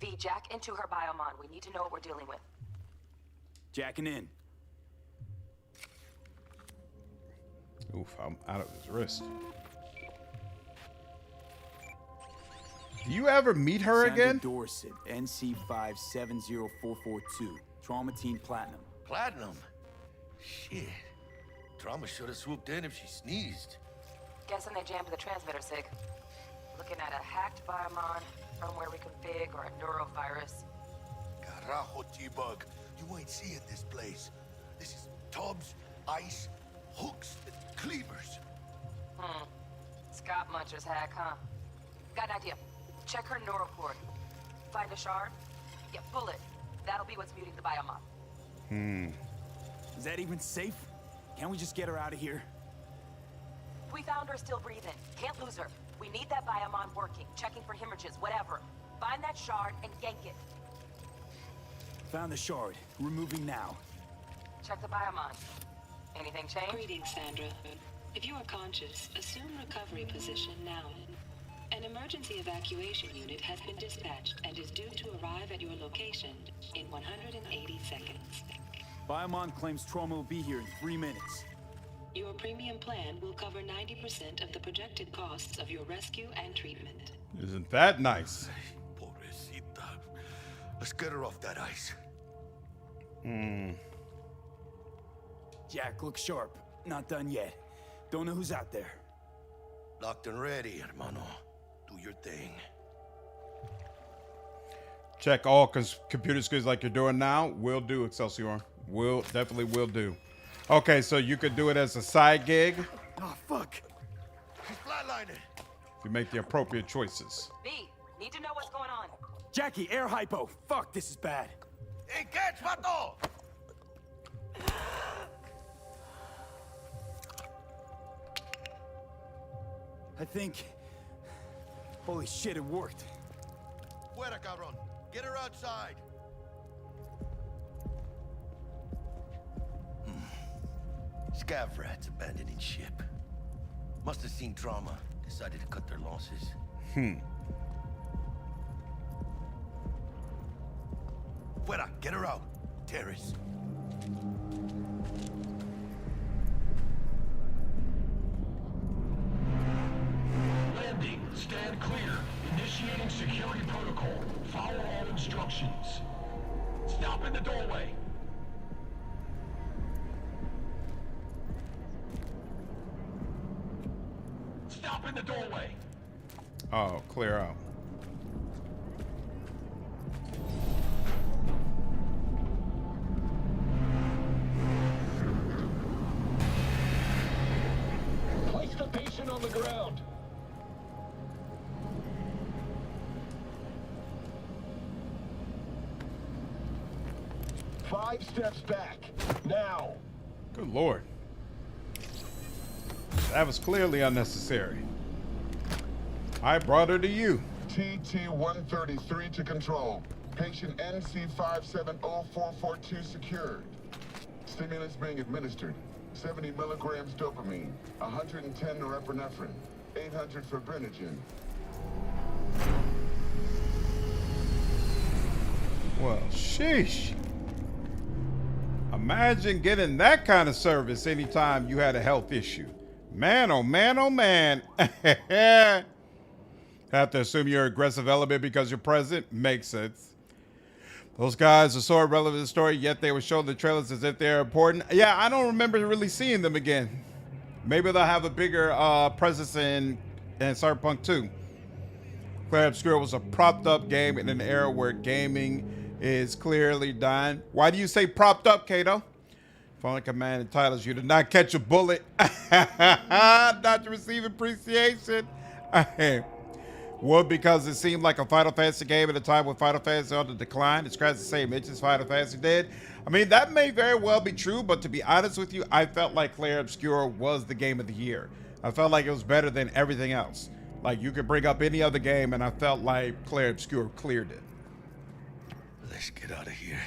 V, jack into her biomon. We need to know what we're dealing with. Jacking in. Oof, I'm out of his wrist. Do you ever meet her Sandra again? Dorsett, NC570442. Trauma Team Platinum. Platinum? Shit. Trauma should have swooped in if she sneezed. Guessing they jammed the transmitter, Sig. Looking at a hacked biomon, firmware reconfig, or a neurovirus. Carajo, T-Bug. You ain't seeing this place. This is tubs, ice, hooks, and cleavers. Scott Muncher's hack, huh? Got an idea. Check her neuroport. Find a shard? Yeah, pull it. That'll be what's muting the biomon. Is that even safe? Can't we just get her out of here? We found her still breathing. Can't lose her. We need that biomon working, checking for hemorrhages, whatever. Find that shard and yank it. Found the shard. Removing now. Check the biomon. Anything change? Greetings, Sandra. If you are conscious, assume recovery position now. An emergency evacuation unit has been dispatched and is due to arrive at your location in 180 seconds. Biomon claims trauma will be here in 3 minutes. Your premium plan will cover 90% of the projected costs of your rescue and treatment. Isn't that nice? Pobrecita. Let's get her off that ice. Jack, look sharp. Not done yet. Don't know who's out there. Locked and ready, hermano. Do your thing. Check all computer skills like you're doing now. Will do, Excelsior. Definitely will do. Okay, so you could do it as a side gig. Oh, fuck. She's flatlining. If you make the appropriate choices. V, need to know what's going on. Jackie, air hypo. Fuck, this is bad. Hey, catch, vato! I think... Holy shit, it worked. Fuera, cabrón. Get her outside. Scav rats abandoning ship. Must have seen trauma. Decided to cut their losses. Fuera, get her out. Terrace. Landing. Stand clear. Initiating security protocol. Follow all instructions. Stop in the doorway. Stop in the doorway. Oh, clear out. Place the patient on the ground. Five steps back. Now. Good Lord. That was clearly unnecessary. I brought her to you. TT-133 to control. Patient NC570442 secured. Stimulants being administered. 70 milligrams dopamine, 110 norepinephrine, 800 fibrinogen. Well, sheesh. Imagine getting that kind of service anytime you had a health issue. Man, oh man, oh man. Have to assume you're an aggressive element because you're present? Makes sense. Those guys are so irrelevant to the story, yet they were showing the trailers as if they're important. Yeah, I don't remember really seeing them again. Maybe they'll have a bigger presence in Cyberpunk 2. Clair Obscur was a propped up game in an era where gaming is clearly dying. Why do you say propped up, Kato? Phone command entitles you to not catch a bullet, not to receive appreciation. Well, because it seemed like a Final Fantasy game at a time when Final Fantasy on the decline. It scratched the same itch as Final Fantasy did. I mean, that may very well be true, but to be honest with you, I felt like Clair Obscur was the game of the year. I felt like it was better than everything else. Like, you could bring up any other game, and I felt like Clair Obscur cleared it. Let's get out of here.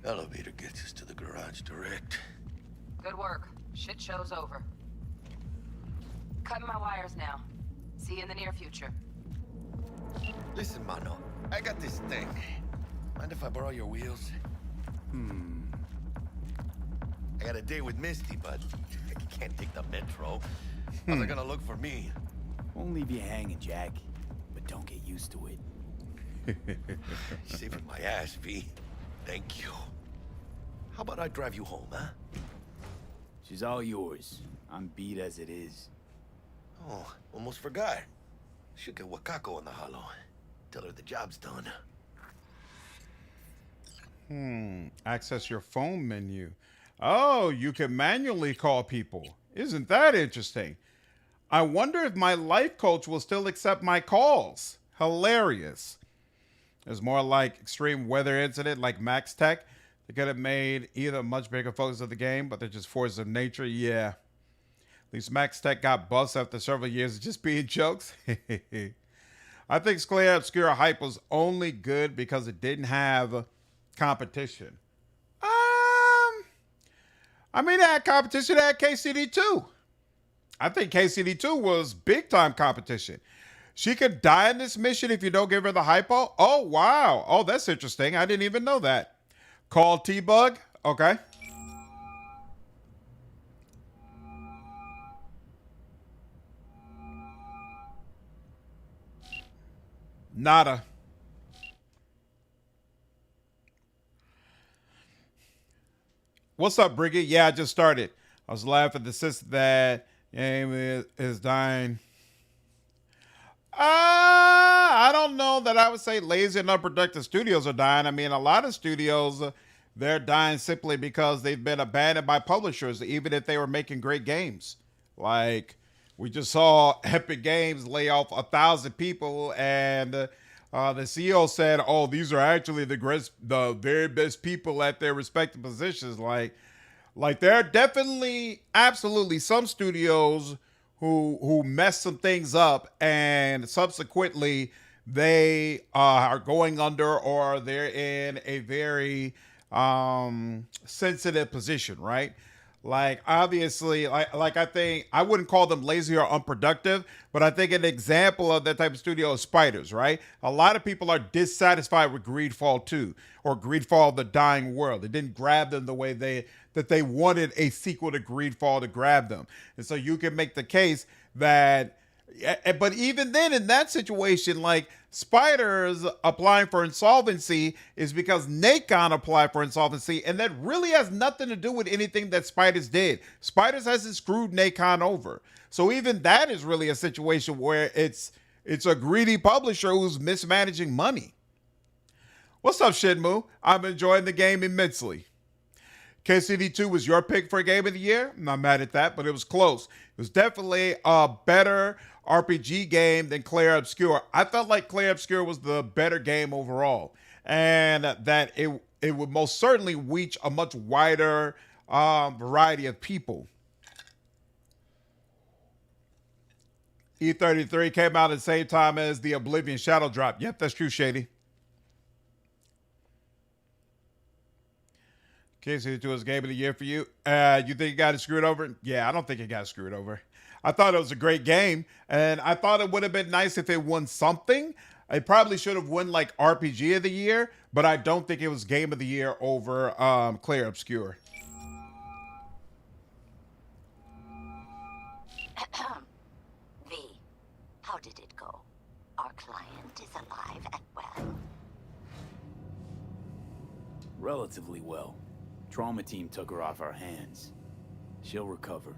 Elevator gets us to the garage direct. Good work. Shit show's over. Cutting my wires now. See you in the near future. Listen, Mano, I got this thing. Mind if I borrow your wheels? I got a date with Misty, but I can't take the metro. How's they gonna look for me? Won't leave you hanging, Jack. But don't get used to it. Saving my ass, V. Thank you. How about I drive you home, huh? She's all yours. I'm beat as it is. Oh, almost forgot. Should get Wakako in the hollow. Tell her the job's done. Access your phone menu. Oh, you can manually call people. Isn't that interesting? I wonder if my life coach will still accept my calls. Hilarious. It's more like extreme weather incident like Max Tech. They could have made either a much bigger focus of the game, but they're just forces of nature. Yeah. At least Max Tech got bust after several years of just being jokes. I think Clair Obscur hype was only good because it didn't have competition. I mean, it had competition at KCD2. I think KCD2 was big time competition. She could die in this mission if you don't give her the hypo. Oh, wow. Oh, that's interesting. I didn't even know that. Call T-Bug. Okay. Nada. What's up, Briggy? Yeah, I just started. I was laughing at the sister that game is dying. I don't know that I would say lazy and unproductive studios are dying. I mean, a lot of studios, they're dying simply because they've been abandoned by publishers, even if they were making great games. Like, we just saw Epic Games lay off 1,000 people, and the CEO said, "Oh, these are actually the very best people at their respective positions." Like there are definitely, absolutely some studios who mess some things up, and subsequently they are going under, or they're in a very sensitive position, right? Like, obviously, like I think I wouldn't call them lazy or unproductive, but I think an example of that type of studio is Spiders, right? A lot of people are dissatisfied with Greedfall 2 or Greedfall: The Dying World. It didn't grab them the way that they wanted a sequel to Greedfall to grab them. And so you can make the case that, but even then in that situation, like, Spiders applying for insolvency is because Nacon applied for insolvency, and that really has nothing to do with anything that Spiders did. Spiders hasn't screwed Nacon over. So even that is really a situation where it's a greedy publisher who's mismanaging money. What's up, Shinmu? I'm enjoying the game immensely. KCD2 was your pick for Game of the Year. I'm not mad at that, but it was close. It was definitely a better RPG game than Clair Obscur. I felt like Clair Obscur was the better game overall, and that it would most certainly reach a much wider variety of people. E33 came out at the same time as the Oblivion Shadow Drop. Yep, that's true, Shady. KC2 was game of the year for you. You think it got it screwed over? Yeah, I don't think it got screwed over. I thought it was a great game, and I thought it would have been nice if it won something. It probably should have won like RPG of the year, but I don't think it was game of the year over Clair Obscure. V, how did it go? Our client is alive and well. Relatively well. Trauma team took her off our hands. She'll recover.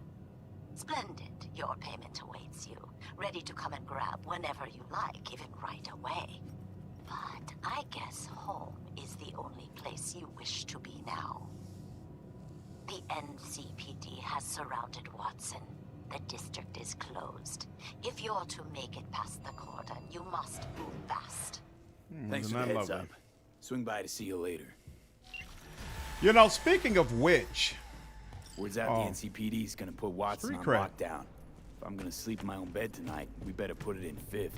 Splendid. Your payment awaits you. Ready to come and grab whenever you like, even right away. But I guess home is the only place you wish to be now. The NCPD has surrounded Watson. The district is closed. If you're to make it past the cordon, you must move fast. Thanks for the heads up. Swing by to see you later. You know, speaking of which... Word's out the NCPD's gonna put Watson on lockdown. If I'm gonna sleep in my own bed tonight, we better put it in 5th.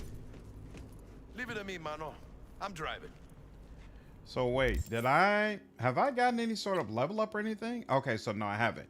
Leave it to me, mano. I'm driving. So wait, have I gotten any sort of level up or anything? Okay, so no, I haven't.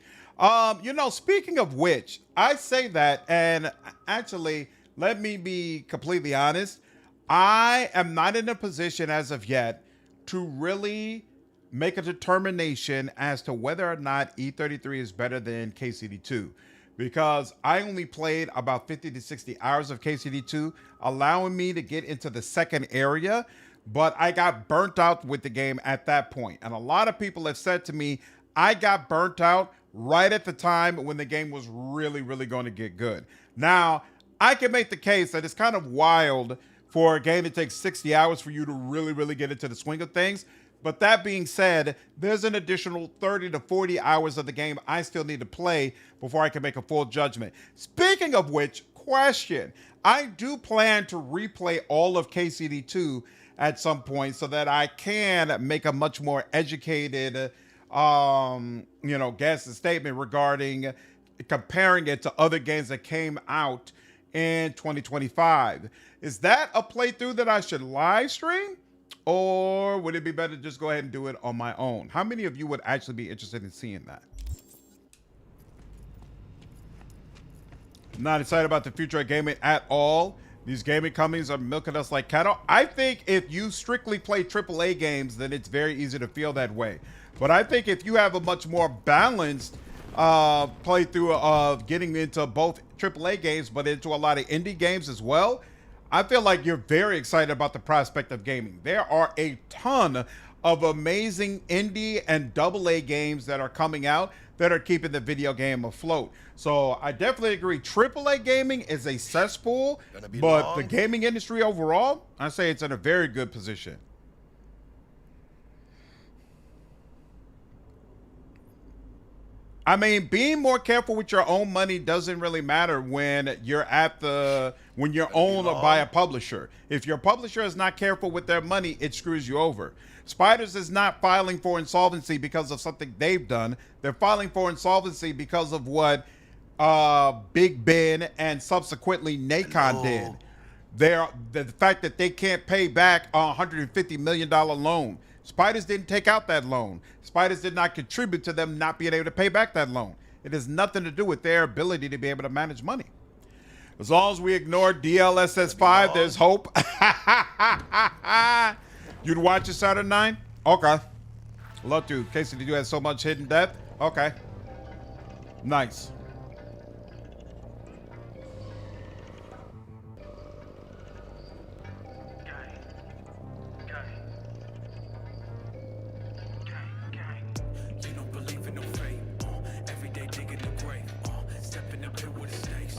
You know, speaking of which, I say that, and actually, let me be completely honest. I am not in a position as of yet to really make a determination as to whether or not E33 is better than KCD2, because I only played about 50 to 60 hours of KCD2, allowing me to get into the second area, but I got burnt out with the game at that point. And a lot of people have said to me, I got burnt out right at the time when the game was really, really going to get good. Now, I can make the case that it's kind of wild for a game that takes 60 hours for you to really, really get into the swing of things. But that being said, there's an additional 30 to 40 hours of the game I still need to play before I can make a full judgment. Speaking of which, question. I do plan to replay all of KCD2 at some point so that I can make a much more educated, guess and statement regarding comparing it to other games that came out in 2025. Is that a playthrough that I should live stream? Or would it be better to just go ahead and do it on my own? How many of you would actually be interested in seeing that? I'm not excited about the future of gaming at all. These gaming companies are milking us like cattle. I think if you strictly play AAA games, then it's very easy to feel that way. But I think if you have a much more balanced playthrough of getting into both AAA games, but into a lot of indie games as well, I feel like you're very excited about the prospect of gaming. There are a ton of amazing indie and AA games that are coming out that are keeping the video game afloat. So I definitely agree. AAA gaming is a cesspool, but the gaming industry overall, I say it's in a very good position. I mean, being more careful with your own money doesn't really matter when you're owned by a publisher. If your publisher is not careful with their money, it screws you over. Spiders is not filing for insolvency because of something they've done. They're filing for insolvency because of what Big Ben and subsequently Nacon did. The fact that they can't pay back a $150 million loan. Spiders didn't take out that loan. Spiders did not contribute to them not being able to pay back that loan. It has nothing to do with their ability to be able to manage money. As long as we ignore DLSS 5, there's hope. You'd watch it Saturday 9? Okay. Love to. Casey, did you have so much hidden depth? Okay. Nice.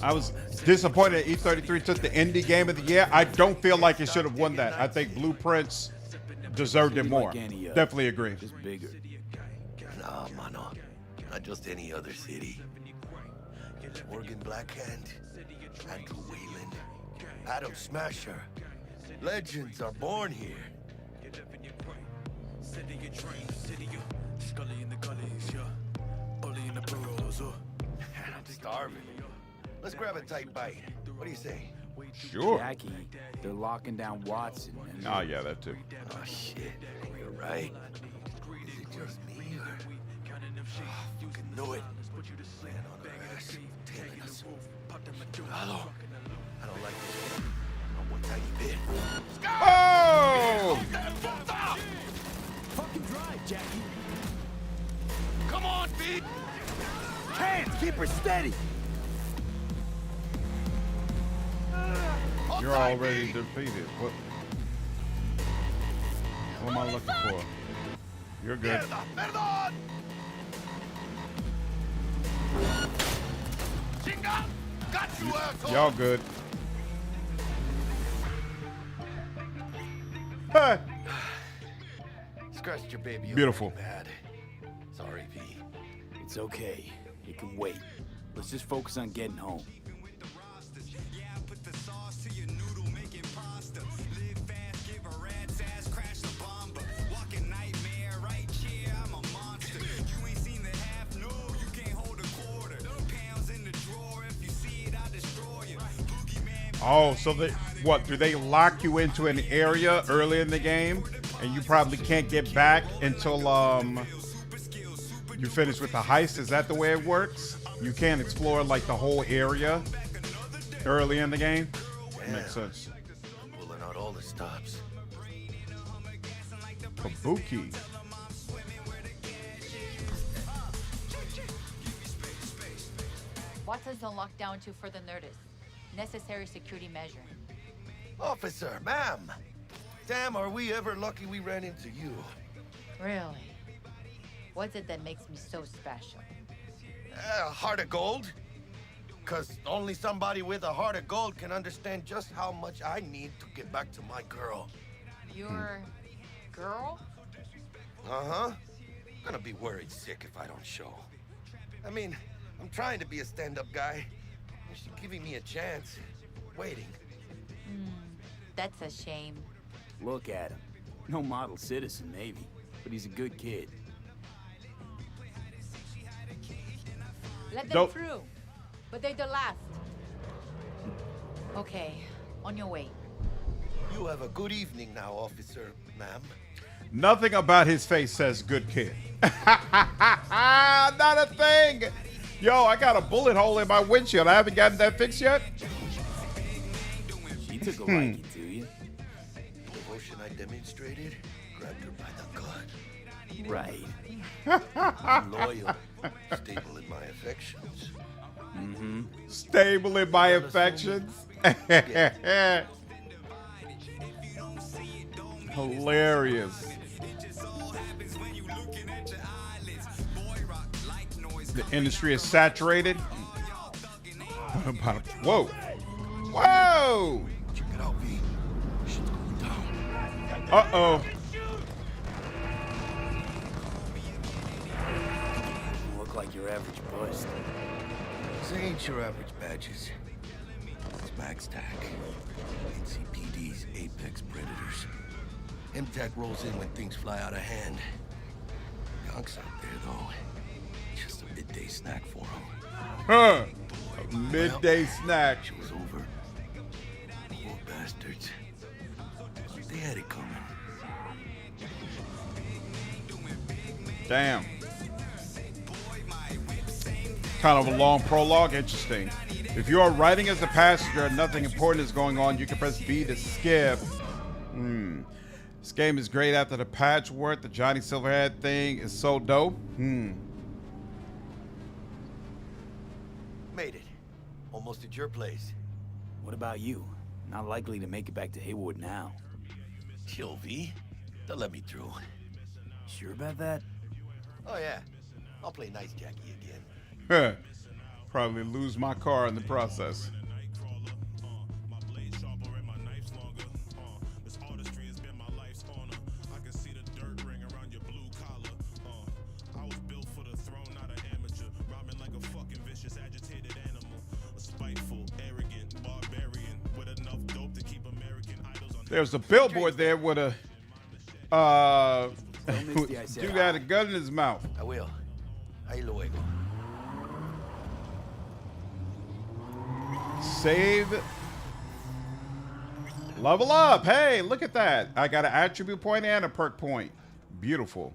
I was disappointed E33 took the indie game of the year. I don't feel like it should have won that. I think Blueprints deserved it more. Definitely agree. Just bigger. Nah, mano. Not just any other city. Morgan Blackhand, Andrew Wayland, Adam Smasher. Legends are born here. I'm starving. Let's grab a tight bite. What do you say? Sure. Jackie, they're locking down Watson. And Oh, yeah, that too. Oh, shit. You're right. Is it just me or... Oh, fucking know it. Man on our ass, tailing us. Hello. I don't like this one. Not one tiny bit. Oh! fucking drive, Jackie. Come on, Pete! Hands, keep her steady. You're already defeated. What am I looking for? You're good. Perdón! Chinga! Got you, asshole! Y'all good. Hey. Scratched your baby. Beautiful. Bad. Sorry, V. It's okay. It can wait. Let's just focus on getting home. Oh, so do they lock you into an area early in the game and you probably can't get back until you finish with the heist? Is that the way it works? You can't explore like the whole area early in the game? Yeah. Makes sense. Pulling out all the stops. Kabuki. Watson's on lockdown to further notice. Necessary security measure. Officer, ma'am. Damn, are we ever lucky we ran into you. Really? What's it that makes me so special? Heart of gold? Because only somebody with a heart of gold can understand just how much I need to get back to my girl. Your girl? Uh-huh. Gonna be worried sick if I don't show. I mean, I'm trying to be a stand-up guy. She's giving me a chance. Waiting. That's a shame. Look at him. No model citizen, maybe, but he's a good kid. Let them through. But they're the last. Okay, on your way. You have a good evening now, officer, ma'am. Nothing about his face says good kid. Not a thing. Yo, I got a bullet hole in my windshield. I haven't gotten that fixed yet. She took a liking to you. Devotion I demonstrated, grabbed her by the gut. Right. I'm loyal, stable in my affections. Mm-hmm. Stable in my affections. Hilarious. The industry is saturated. Whoa. Whoa. Check it out, V. Shit's going down. Uh-oh. Look like your average bust. This ain't your average badges. It's MaxTac. NCPD's apex predators. MTAC rolls in when things fly out of hand. Gonks out there, though. Just a midday snack for them. Huh. A midday snack. It was over. Poor bastards. They had it coming. Damn. Kind of a long prologue. Interesting. If you are riding as a passenger and nothing important is going on, you can press B to skip. This game is great after the patchwork. The Johnny Silverhand thing is so dope. Made it. Almost at your place. What about you? Not likely to make it back to Haywood now. Chill, V. They'll let me through. Sure about that? Oh, yeah. I'll play nice Jackie again. Probably lose my car in the process. There's a billboard there with a dude had a gun in his mouth. I will. Ahí luego. Save. Level up. Hey, look at that. I got an attribute point and a perk point. Beautiful.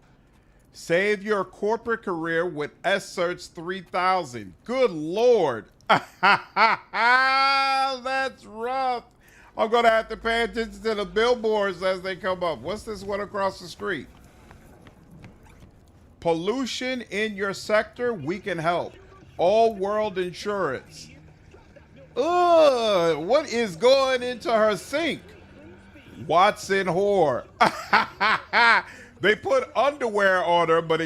Save your corporate career with S-Search 3000. Good Lord. That's rough. I'm going to have to pay attention to the billboards as they come up. What's this one across the street? Pollution in your sector? We can help. All World Insurance. Ugh, what is going into her sink? Watson whore. They put underwear on her, but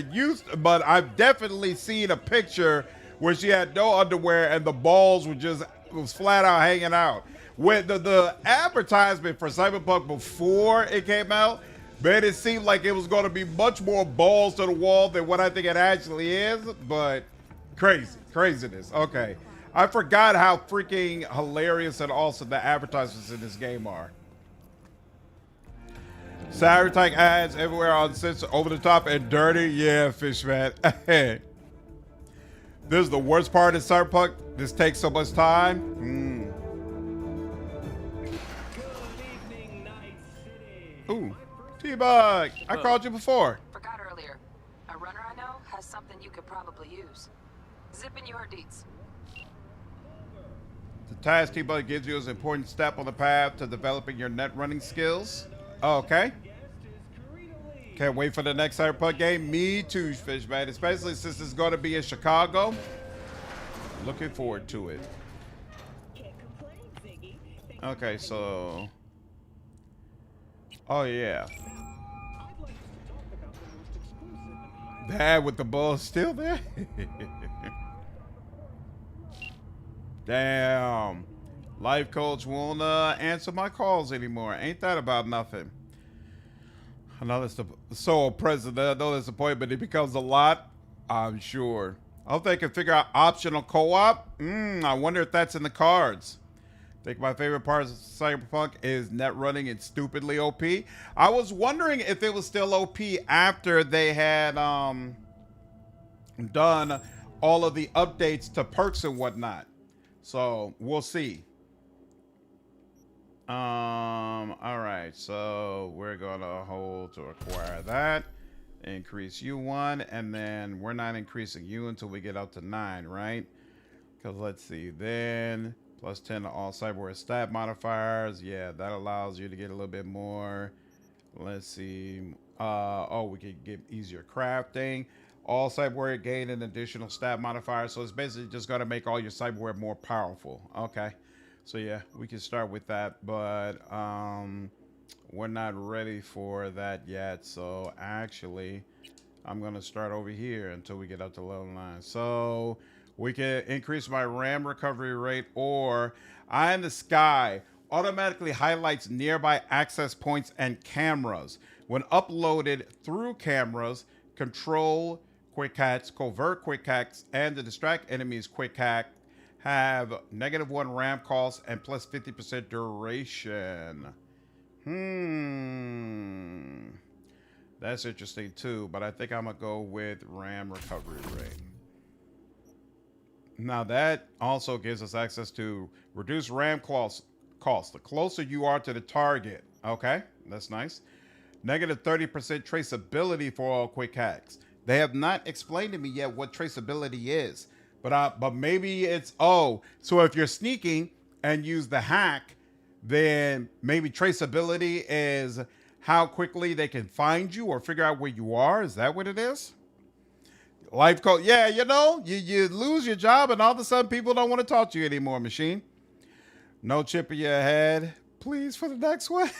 I've definitely seen a picture where she had no underwear and the balls was flat out hanging out. With the advertisement for Cyberpunk before it came out, man, it seemed like it was going to be much more balls to the wall than what I think it actually is, but craziness. Okay. I forgot how freaking hilarious and awesome the advertisements in this game are. Cyberpunk ads everywhere on sets, over the top and dirty. Yeah, Fishman. This is the worst part of Cyberpunk. This takes so much time. Ooh, T-Bug. I called you before. Forgot earlier. A runner I know has something you could probably use. Zip in your deets. The task T-Bug gives you is an important step on the path to developing your net running skills. Okay. Can't wait for the next Cyberpunk game. Me too, Fishman. Especially since it's going to be in Chicago. Looking forward to it. Okay, so... Oh, yeah. Dad with the ball still there? Damn. Life coach won't answer my calls anymore. Ain't that about nothing? I know that's so oppressive. I know that's the point, but it becomes a lot, I'm sure. I hope they can figure out optional co-op. I wonder if that's in the cards. I think my favorite part of Cyberpunk is net running and stupidly OP. I was wondering if it was still OP after they had done all of the updates to perks and whatnot. So we'll see. All right, so we're gonna hold to acquire that, increase you one, and then we're not increasing you until we get up to 9, right? Because let's see, then plus 10 to all cyberware stat modifiers. Yeah, that allows you to get a little bit more. Let's see. Oh, we can get easier crafting. All cyberware gain an additional stat modifier. So it's basically just going to make all your cyberware more powerful. Okay. So yeah, we can start with that, but we're not ready for that yet. So actually, I'm going to start over here until we get up to level 9. So we can increase my RAM recovery rate, or Eye in the Sky automatically highlights nearby access points and cameras. When uploaded through cameras, control quick hacks, covert quick hacks, and the distract enemies quick hack have -1 RAM cost and plus 50% duration. That's interesting too, but I think I'm gonna go with RAM recovery rate. Now that also gives us access to reduce RAM cost the closer you are to the target. Okay, that's nice. -30% traceability for all quick hacks. They have not explained to me yet what traceability is, but maybe it's, so if you're sneaking and use the hack, then maybe traceability is how quickly they can find you or figure out where you are. Is that what it is? Life coach, yeah, you know, you lose your job and all of a sudden people don't want to talk to you anymore, machine. No chip in your head, please, for the next one.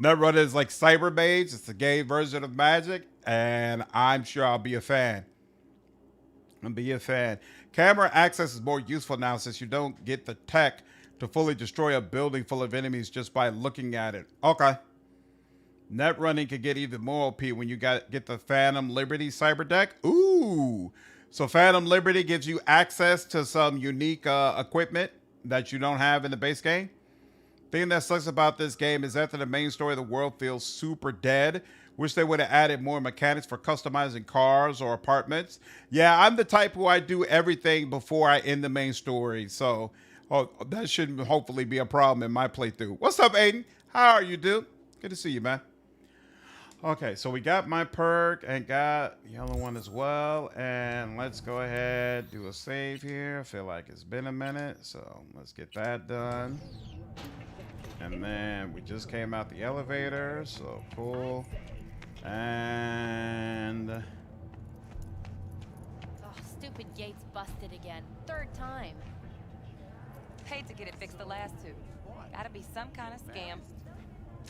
Netrunner is like Cyber Mage. It's a gay version of Magic, and I'm sure I'll be a fan. Camera access is more useful now since you don't get the tech to fully destroy a building full of enemies just by looking at it. Okay. Net running can get even more OP when you get the Phantom Liberty cyber deck. Ooh. So Phantom Liberty gives you access to some unique equipment that you don't have in the base game. Thing that sucks about this game is after the main story, the world feels super dead. Wish they would have added more mechanics for customizing cars or apartments. Yeah, I'm the type who I do everything before I end the main story. So that shouldn't hopefully be a problem in my playthrough. What's up, Aiden? How are you, dude? Good to see you, man. Okay, so we got my perk and got the other one as well. And let's go ahead, do a save here. I feel like it's been a minute, so let's get that done. And then we just came out the elevator, so cool. And oh, stupid gate's busted again. Third time. Paid to get it fixed the last two. Gotta be some kind of scam.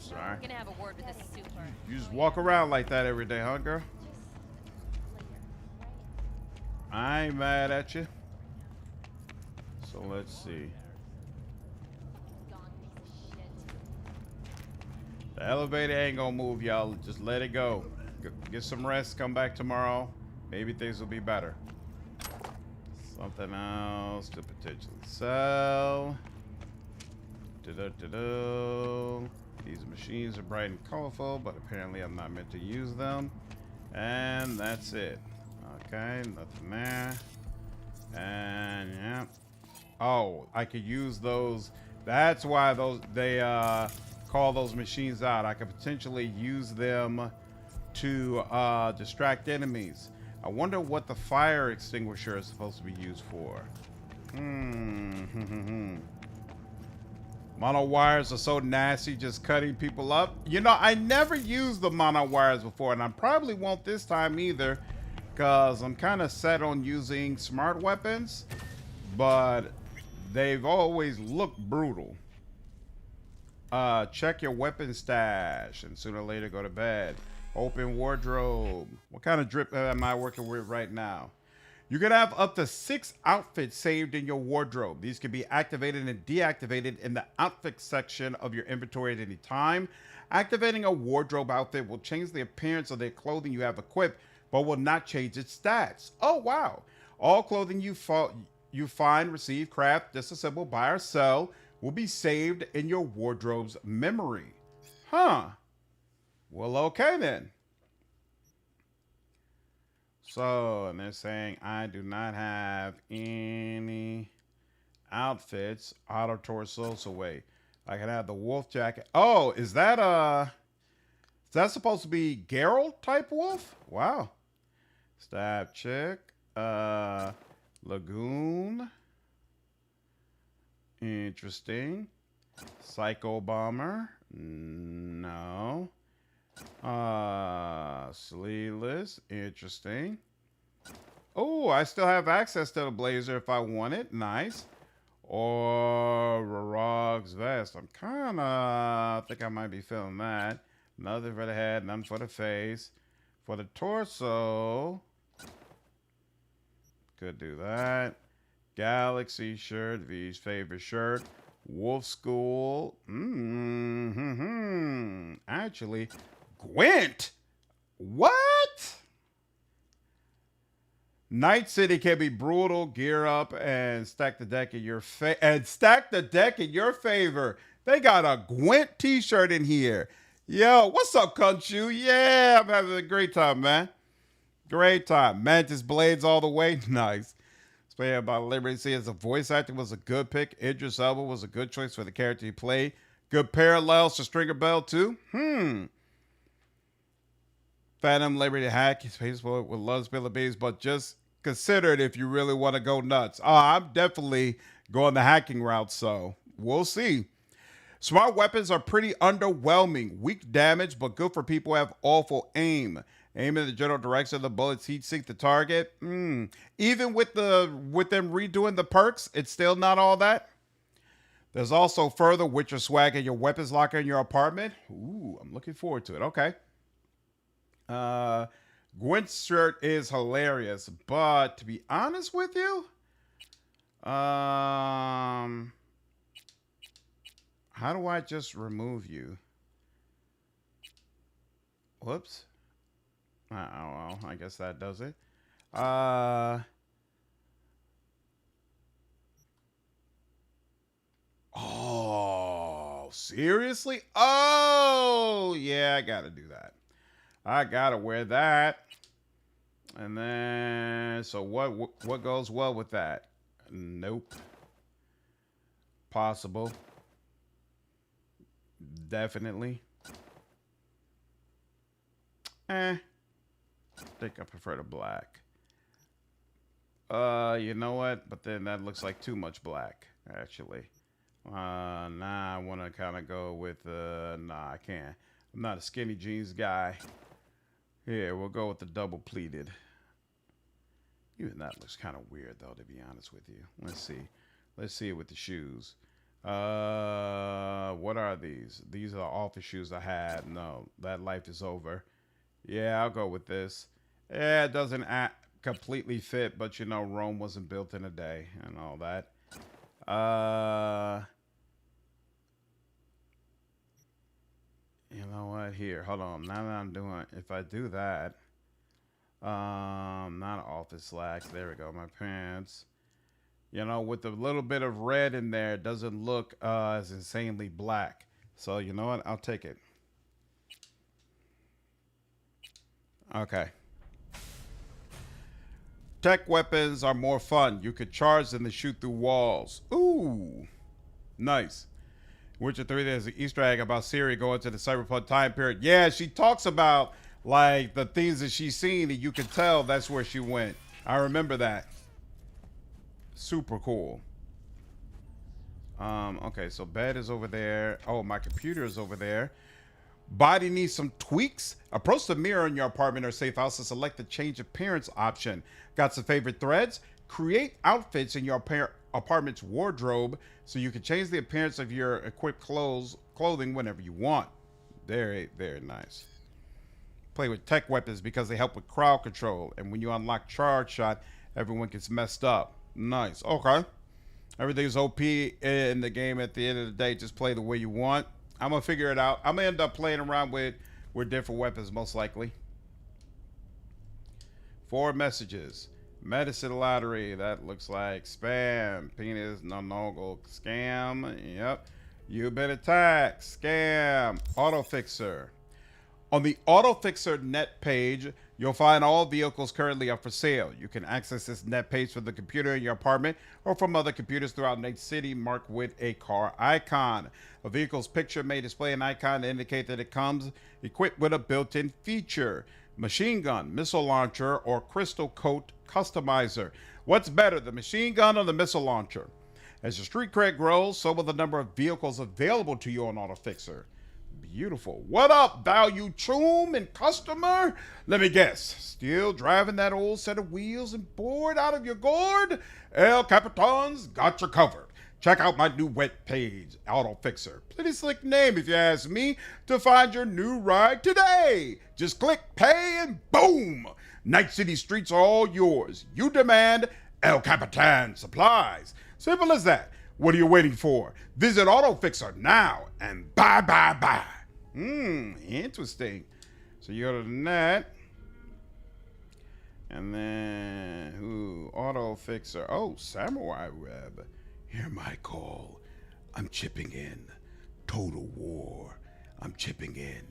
Sorry. I'm gonna have a word with this super. You just walk around like that every day, huh, girl? I ain't mad at you. So let's see. The elevator ain't gonna move, y'all. Just let it go. Get some rest. Come back tomorrow. Maybe things will be better. Something else to potentially sell. These machines are bright and colorful, but apparently I'm not meant to use them. And that's it. Okay, nothing there. And yeah. Oh, I could use those. That's why they call those machines out. I could potentially use them to distract enemies. I wonder what the fire extinguisher is supposed to be used for. Mono wires are so nasty, just cutting people up. You know, I never used the mono wires before, and I probably won't this time either, because I'm kind of set on using smart weapons, but they've always looked brutal. Check your weapon stash, and sooner or later go to bed. Open wardrobe. What kind of drip am I working with right now? You're going to have up to 6 outfits saved in your wardrobe. These can be activated and deactivated in the outfit section of your inventory at any time. Activating a wardrobe outfit will change the appearance of the clothing you have equipped, but will not change its stats. Oh, wow. All clothing you find, receive, craft, disassemble, buy, or sell will be saved in your wardrobe's memory. Huh. Well, okay then. So, and they're saying I do not have any outfits. Auto torsos away. I can have the wolf jacket. Oh, is that supposed to be Geralt type wolf? Wow. Stab chick. Lagoon. Interesting. Psycho bomber. No. Sleeveless. Interesting. Oh, I still have access to the blazer if I want it. Nice. Or Rarog's vest. I'm kind of think I might be feeling that. Nothing for the head, none for the face. For the torso, could do that. Galaxy shirt, V's favorite shirt. Wolf School. Actually, Gwent. What? Night City can be brutal. Gear up and stack the deck in your favor. They got a Gwent t-shirt in here. Yo, what's up, Kunchu? Yeah, I'm having a great time, man. Great time. Mantis blades all the way. Nice. Spray about Liberty as a voice actor was a good pick. Idris Elba was a good choice for the character he played. Good parallels to Stringer Bell, too. Phantom Liberty hack. He's Facebook with loves Billy Bees, but just consider it if you really want to go nuts. I'm definitely going the hacking route, so we'll see. Smart weapons are pretty underwhelming. Weak damage, but good for people who have awful aim. Aim in the general direction of the bullets heat sink the target. Even with them redoing the perks, it's still not all that. There's also further Witcher swag in your weapons locker in your apartment. Ooh, I'm looking forward to it. Okay. Gwent's shirt is hilarious, but to be honest with you, how do I just remove you? Whoops. Well, I guess that does it. Oh, Oh, seriously? Oh, yeah, I gotta do that. I gotta wear that. And then, so what goes well with that? Nope. Possible. Definitely. I think I prefer the black. You know what? But then that looks like too much black, actually. Nah, I want to kind of go with, nah, I can't. I'm not a skinny jeans guy. Here, we'll go with the double pleated. Even that looks kind of weird, though, to be honest with you. Let's see. Let's see it with the shoes. What are these? These are the office shoes I had. No, that life is over. Yeah, I'll go with this. Yeah, it doesn't completely fit, but you know, Rome wasn't built in a day and all that. You know what? Here, hold on. Now that I'm doing, if I do that, not office slacks. There we go. My pants. You know, with a little bit of red in there, it doesn't look as insanely black. So you know what? I'll take it. Okay. Tech weapons are more fun. You could charge them to shoot through walls. Ooh, nice. Witcher 3, there's an Easter egg about Siri going to the Cyberpunk time period. Yeah, she talks about like the things that she's seen, and you can tell that's where she went. I remember that. Super cool. Okay, so bed is over there. Oh, my computer is over there. Body needs some tweaks. Approach the mirror in your apartment or safe house and select the change appearance option. Got some favorite threads? Create outfits in your apartment's wardrobe so you can change the appearance of your equipped clothing whenever you want. Very, very nice. Play with tech weapons because they help with crowd control. And when you unlock charge shot, everyone gets messed up. Nice. Okay. Everything's OP in the game at the end of the day. Just play the way you want. I'm going to figure it out. I'm going to end up playing around with different weapons, most likely. 4 messages. Medicine lottery. That looks like spam. Penis. No, go. Scam. Yep. You've been attacked. Scam. Auto fixer. On the Auto Fixer net page, you'll find all vehicles currently up for sale. You can access this net page from the computer in your apartment or from other computers throughout Night City marked with a car icon. A vehicle's picture may display an icon to indicate that it comes equipped with a built-in feature. Machine gun, missile launcher, or crystal coat customizer. What's better, the machine gun or the missile launcher? As your street cred grows, so will the number of vehicles available to you on Auto Fixer. Beautiful. What up, value choom and customer? Let me guess. Still driving that old set of wheels and bored out of your gourd? El Capitan's got you covered. Check out my new web page, Auto Fixer. Pretty slick name if you ask me, to find your new ride today. Just click pay and boom. Night City streets are all yours. You demand El Capitan supplies. Simple as that. What are you waiting for? Visit Auto Fixer now and bye. Interesting. So you go to the net. And then, Auto Fixer. Oh, Samurai Web. Hear my call. I'm chipping in. Total War. I'm chipping in.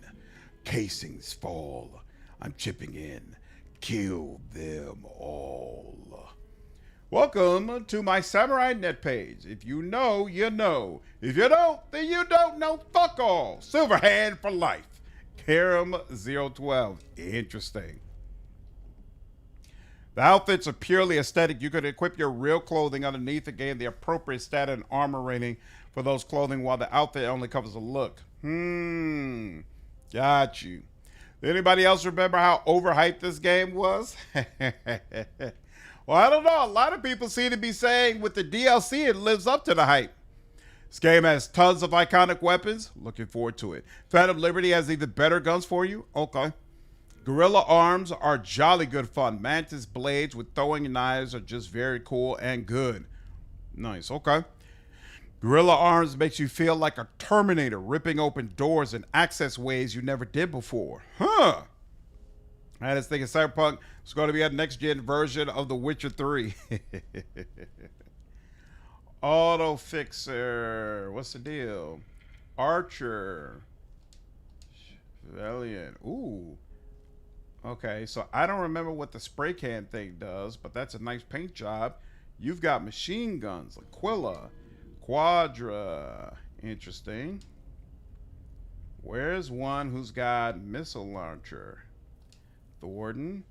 Casings fall. I'm chipping in. Kill them all. Welcome to my Samurai Net page. If you know, you know. If you don't, then you don't know. Fuck all. Silverhand for life. Karam 012. Interesting. The outfits are purely aesthetic. You could equip your real clothing underneath and gain the appropriate stat and armor rating for those clothing while the outfit only covers a look. Got you. Anybody else remember how overhyped this game was? Well, I don't know. A lot of people seem to be saying with the DLC, it lives up to the hype. This game has tons of iconic weapons. Looking forward to it. Phantom Liberty has even better guns for you. Okay. Gorilla arms are jolly good fun. Mantis blades with throwing knives are just very cool and good. Nice. Okay. Gorilla arms makes you feel like a Terminator, ripping open doors and access ways you never did before. Huh. I was thinking Cyberpunk is going to be a next-gen version of The Witcher 3. Auto Fixer. What's the deal? Archer. Valiant. Ooh. Okay, so I don't remember what the spray can thing does, but that's a nice paint job. You've got machine guns. Aquila. Quadra. Interesting. Where's one who's got missile launcher? Thornton.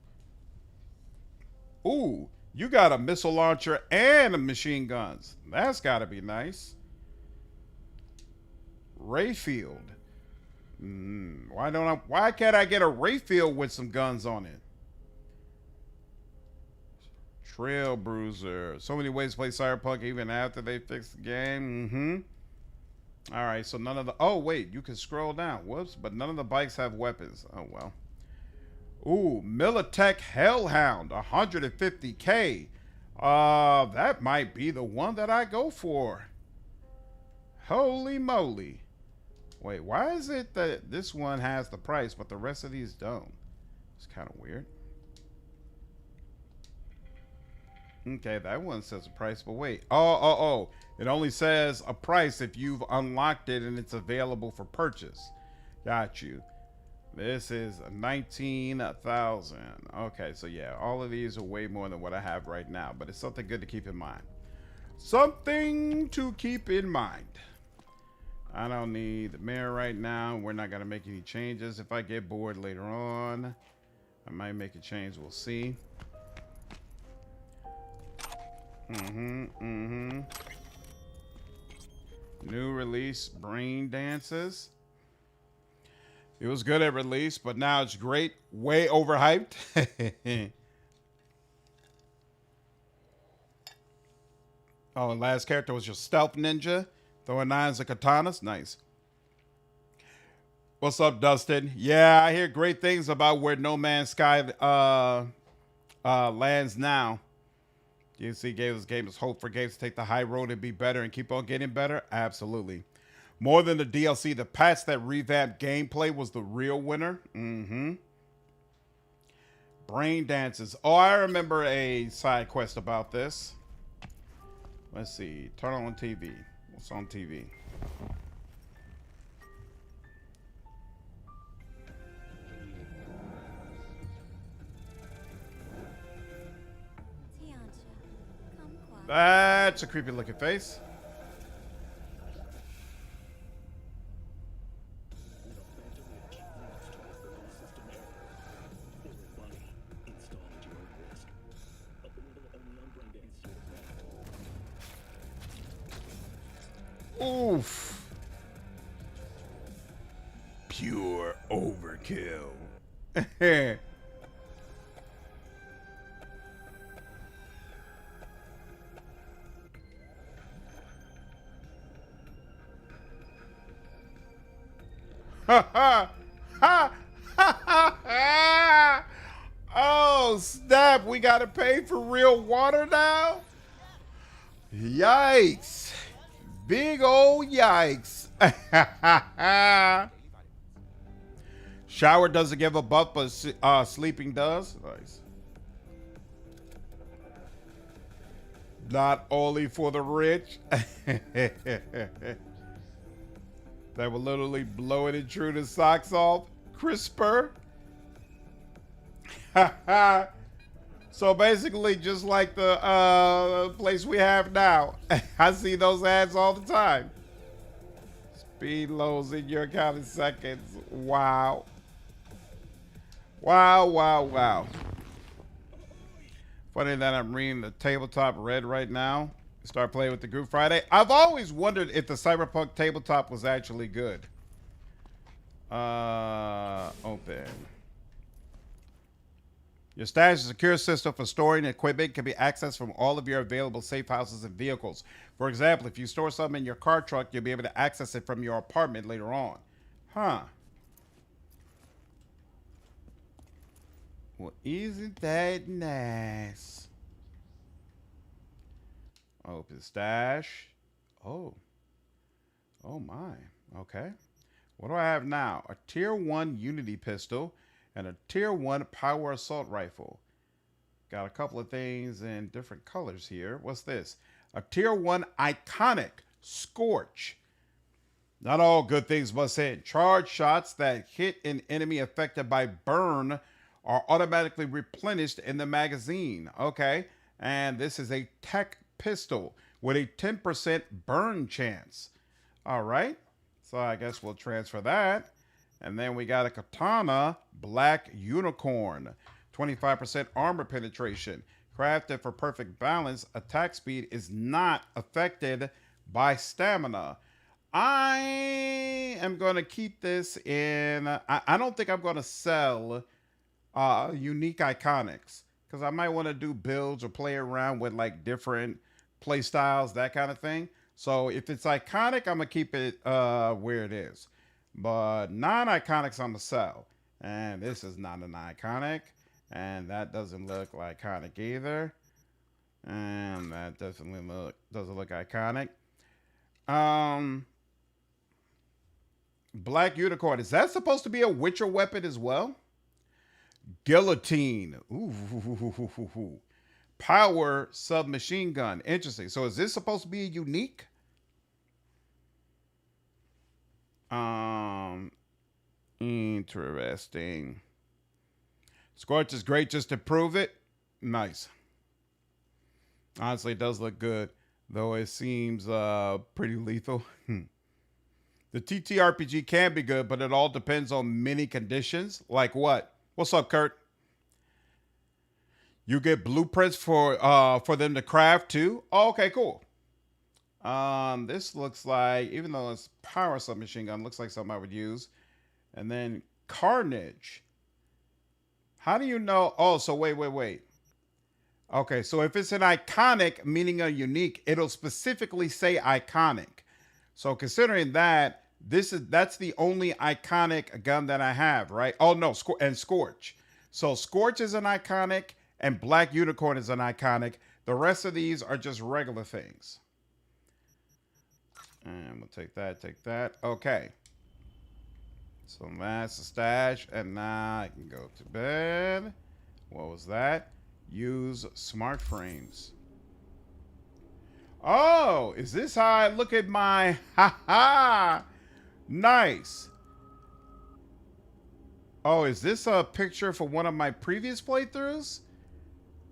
Ooh, you got a missile launcher and a machine guns. That's got to be nice. Rayfield. Why can't I get a Rayfield with some guns on it? Trail Bruiser. So many ways to play Cyberpunk even after they fix the game. All right, so none of the... Oh, wait, you can scroll down. Whoops, but none of the bikes have weapons. Oh, well. Ooh, Militech Hellhound, 150K. That might be the one that I go for. Holy moly. Wait, why is it that this one has the price, but the rest of these don't? It's kind of weird. Okay, that one says a price, but wait. Oh. It only says a price if you've unlocked it and it's available for purchase. Got you. This is 19,000. Okay, so yeah, all of these are way more than what I have right now, but it's something good to keep in mind. Something to keep in mind. I don't need the mirror right now. We're not going to make any changes. If I get bored later on, I might make a change. We'll see. New release, Brain Dances. It was good at release, but now it's great. Way overhyped. Oh, and last character was your stealth ninja. Throwing knives and katanas. Nice. What's up, Dustin? Yeah, I hear great things about where No Man's Sky lands now. DNC gave this game its hope for games to take the high road and be better and keep on getting better. Absolutely. More than the DLC, the patch that revamped gameplay was the real winner. Brain Dances. Oh, I remember a side quest about this. Let's see. Turn on TV. What's on TV? That's a creepy looking face. Oof. Pure overkill. Oh, snap. We got to pay for real water now? Yikes. Big old yikes. Shower doesn't give a buff, but sleeping does. Nice. Not only for the rich. That will literally blow it and true the socks off. Crisper. So basically, just like the place we have now. I see those ads all the time. Speed lows in your account in seconds. Wow. Wow. Funny that I'm reading the tabletop red right now. Start playing with the group Friday. I've always wondered if the Cyberpunk tabletop was actually good. Open. Your stash is a secure system for storing equipment. Can be accessed from all of your available safe houses and vehicles. For example, if you store something in your car trunk, you'll be able to access it from your apartment later on. Huh. Well, isn't that nice? Open stash. Oh my. Okay. What do I have now? A tier 1 Unity pistol and a tier 1 power assault rifle. Got a couple of things in different colors here. What's this? A tier 1 iconic Scorch. Not all good things must hit. Charge shots that hit an enemy affected by burn are automatically replenished in the magazine. Okay. And this is a tech pistol with a 10% burn chance. All right. So I guess we'll transfer that. And then we got a katana, black unicorn, 25% armor penetration. Crafted for perfect balance, attack speed is not affected by stamina. I am going to keep this in. I don't think I'm going to sell unique iconics because I might want to do builds or play around with like different play styles, that kind of thing. So if it's iconic, I'm going to keep it where it is. But non-iconics, I'm going to sell. And this is not an iconic. And that doesn't look iconic either. And that doesn't look iconic. Black unicorn. Is that supposed to be a Witcher weapon as well? Guillotine. Ooh. Power submachine gun. Interesting. So is this supposed to be a unique? Interesting. Scorch is great just to prove it. Nice. Honestly, it does look good, though it seems pretty lethal. The TTRPG can be good, but it all depends on many conditions. Like what? What's up, Kurt? You get blueprints for them to craft too? Oh, okay, cool. This looks like, even though it's power submachine gun, looks like something I would use. And then Carnage. How do you know? Oh, so wait. Okay, so if it's an iconic, meaning a unique, it'll specifically say iconic. So considering that, that's the only iconic gun that I have, right? Oh no, and Scorch. So Scorch is an iconic, and Black Unicorn is an iconic. The rest of these are just regular things. And we'll take that. Okay. So that's the stash, and now I can go to bed. What was that? Use smart frames. Oh, is this how I look at my nice. Oh, is this a picture for one of my previous playthroughs?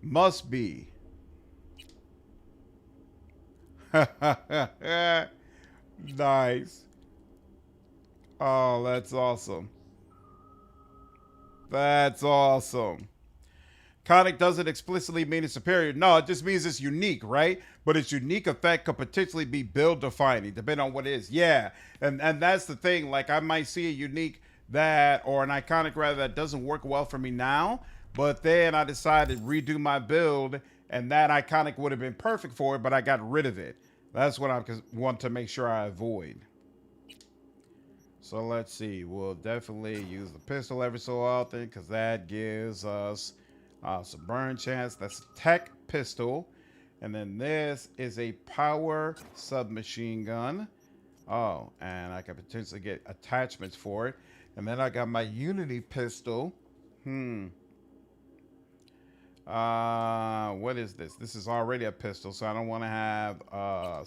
Must be. Nice. Oh, that's awesome. That's awesome. Conic doesn't explicitly mean it's superior. No, it just means it's unique, right? But its unique effect could potentially be build defining, depending on what it is. Yeah, and that's the thing. Like, I might see a unique that, or an iconic rather, that doesn't work well for me now, but then I decided to redo my build, and that iconic would have been perfect for it, but I got rid of it. That's what I want to make sure I avoid. So let's see. We'll definitely use the pistol every so often because that gives us some burn chance. That's a tech pistol. And then this is a power submachine gun. Oh, and I can potentially get attachments for it. And then I got my Unity pistol. What is this? This is already a pistol, so I don't want to have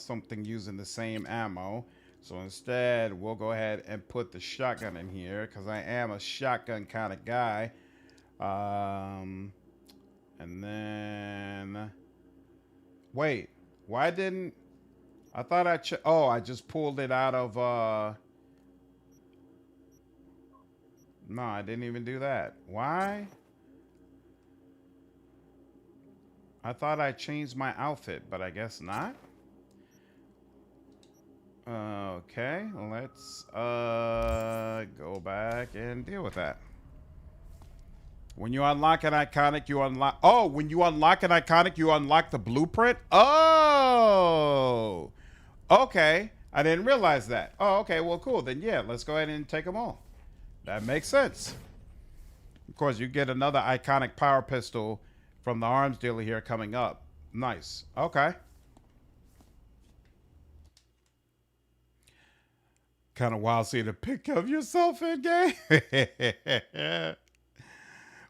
something using the same ammo. So instead, we'll go ahead and put the shotgun in here because I am a shotgun kind of guy. And then, wait, why didn't, I thought I just pulled it out of, no, I didn't even do that. Why? I thought I changed my outfit, but I guess not. Okay, let's go back and deal with that. When you unlock an iconic, you unlock... Oh, when you unlock an iconic, you unlock the blueprint? Oh! Okay. I didn't realize that. Oh, okay. Well, cool. Then, yeah, let's go ahead and take them all. That makes sense. Of course, you get another iconic power pistol from the arms dealer here coming up. Nice. Okay. Kind of wild seeing a pic of yourself in game.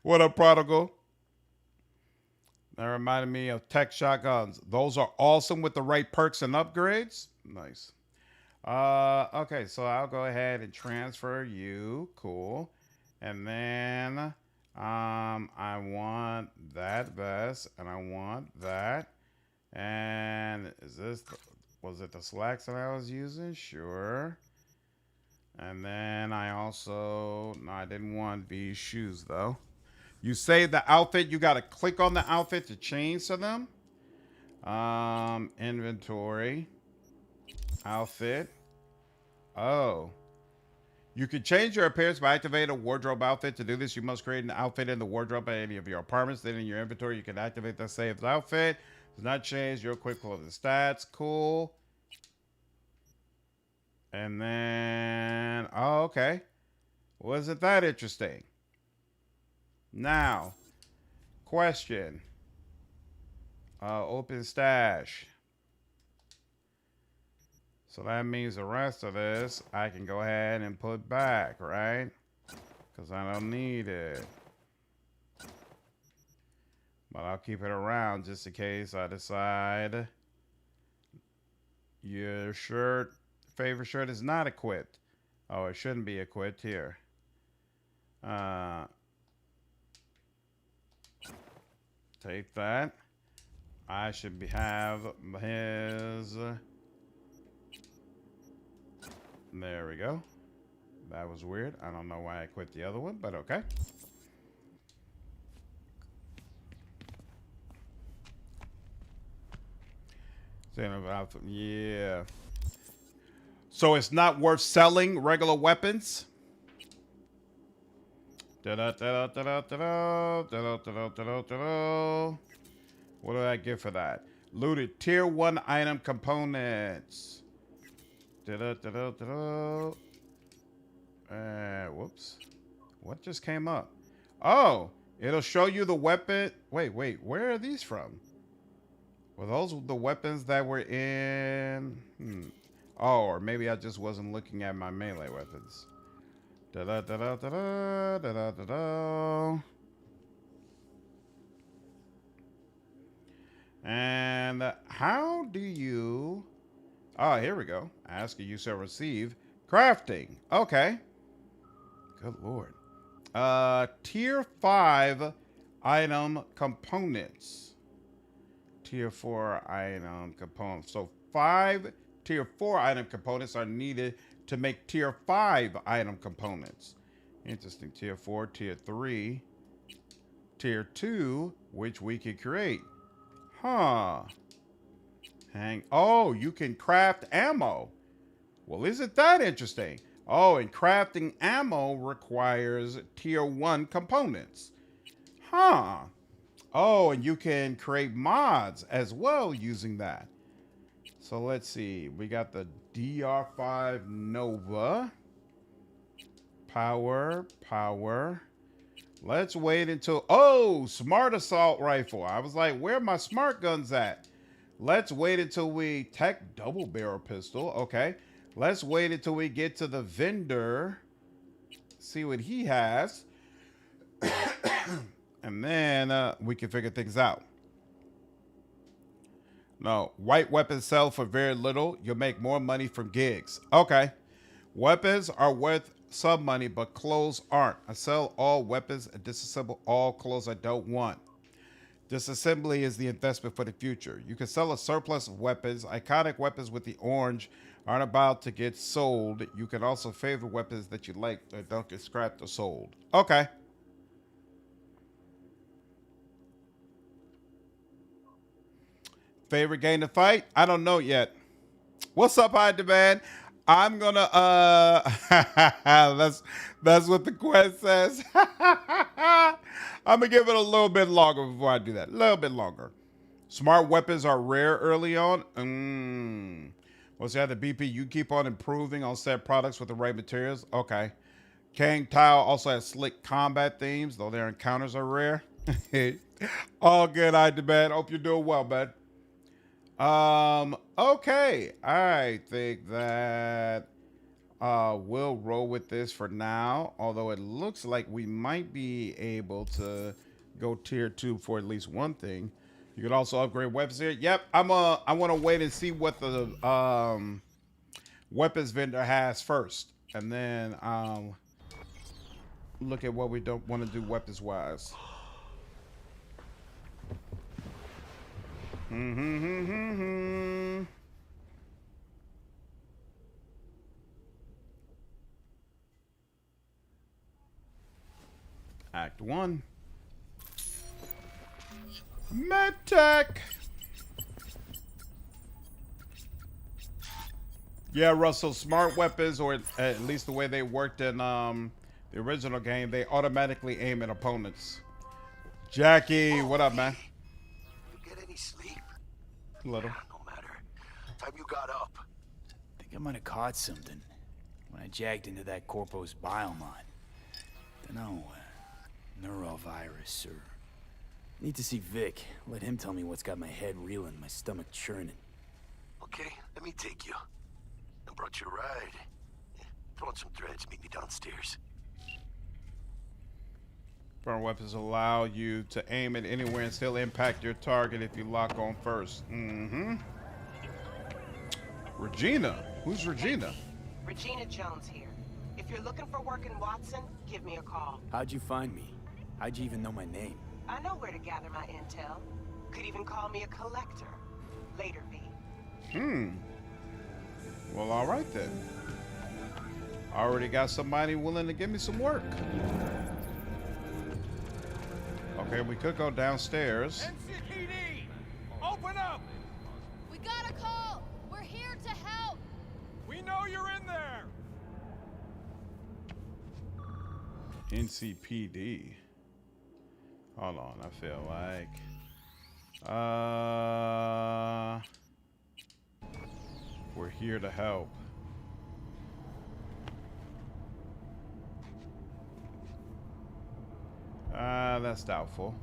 What up, Prodigal? That reminded me of tech shotguns. Those are awesome with the right perks and upgrades. Nice. Okay, so I'll go ahead and transfer you. Cool. And then I want that vest, and I want that. And was it the slacks that I was using? Sure. And then I also, no, I didn't want these shoes though. You save the outfit, you got to click on the outfit to change to them. Inventory, outfit. Oh. You can change your appearance by activating a wardrobe outfit. To do this, you must create an outfit in the wardrobe at any of your apartments. Then in your inventory, you can activate the saved outfit. Does not change your quick clothing stats. Cool. And then, oh, okay. Wasn't that interesting? Now, question. Open stash. So that means the rest of this I can go ahead and put back, right? Because I don't need it. But I'll keep it around just in case I decide your shirt, favorite shirt is not equipped. Oh, it shouldn't be equipped here. Take that. I should have his. There we go. That was weird. I don't know why I quit the other one, but okay. Yeah. So it's not worth selling regular weapons? What do I get for that? Looted tier 1 item components. Whoops. What just came up? Oh, it'll show you the weapon. Wait, where are these from? Were those the weapons that were in? Oh, or maybe I just wasn't looking at my melee weapons. And how do you... Oh, here we go. Ask you shall receive. Crafting. Okay. Good Lord. Tier 5 item components. Tier 4 item components. So 5 tier 4 item components are needed to make tier 5 item components. Interesting. Tier 4, tier 3, tier 2, which we can create. Huh. Oh, you can craft ammo. Well, isn't that interesting? Oh, and crafting ammo requires tier 1 components. Huh. Oh, and you can create mods as well using that. So let's see. We got the DR5 Nova. Power. Let's wait until... Oh, smart assault rifle. I was like, where are my smart guns at? Let's wait until we... Tech double barrel pistol. Okay. Let's wait until we get to the vendor. See what he has. And then we can figure things out. No. White weapons sell for very little. You'll make more money from gigs. Okay. Weapons are worth some money, but clothes aren't. I sell all weapons and disassemble all clothes I don't want. Disassembly is the investment for the future. You can sell a surplus of weapons. Iconic weapons with the orange aren't about to get sold. You can also favor weapons that you like that don't get scrapped or sold. Okay. Favorite game to fight? I don't know yet. What's up, High Demand? I'm gonna that's what the quest says. I'm gonna give it a little bit longer before I do that. A little bit longer. Smart weapons are rare early on. Once you have the BP, you keep on improving on set products with the right materials. Okay. Kang Tile also has slick combat themes, though their encounters are rare. All good, I demand. Hope you're doing well, man. Okay. I think that we'll roll with this for now. Although it looks like we might be able to go tier 2 for at least one thing. You can also upgrade weapons here. Yep, I want to wait and see what the weapons vendor has first, and then look at what we don't want to do weapons wise. Act 1. MedTech. Yeah, Russell, smart weapons, or at least the way they worked in the original game, they automatically aim at opponents. Jackie, what up, man? You get any sleep? A little. No matter. Time you got up. I think I might have caught something when I jacked into that Corpo's biomon. Dunno, neurovirus or... Need to see Vic. Let him tell me what's got my head reeling, my stomach churning. Okay, let me take you. I brought you a ride. Throw on some threads, meet me downstairs. Burn weapons allow you to aim at anywhere and still impact your target if you lock on first. Regina? Who's Regina? Regina Jones here. If you're looking for work in Watson, give me a call. How'd you find me? How'd you even know my name? I know where to gather my intel. Could even call me a collector. Later, V. Well, all right then. I already got somebody willing to give me some work. Okay, we could go downstairs. NCPD! Open up! We got a call! We're here to help! We know you're in there! NCPD. Hold on, I feel like... we're here to help. That's doubtful.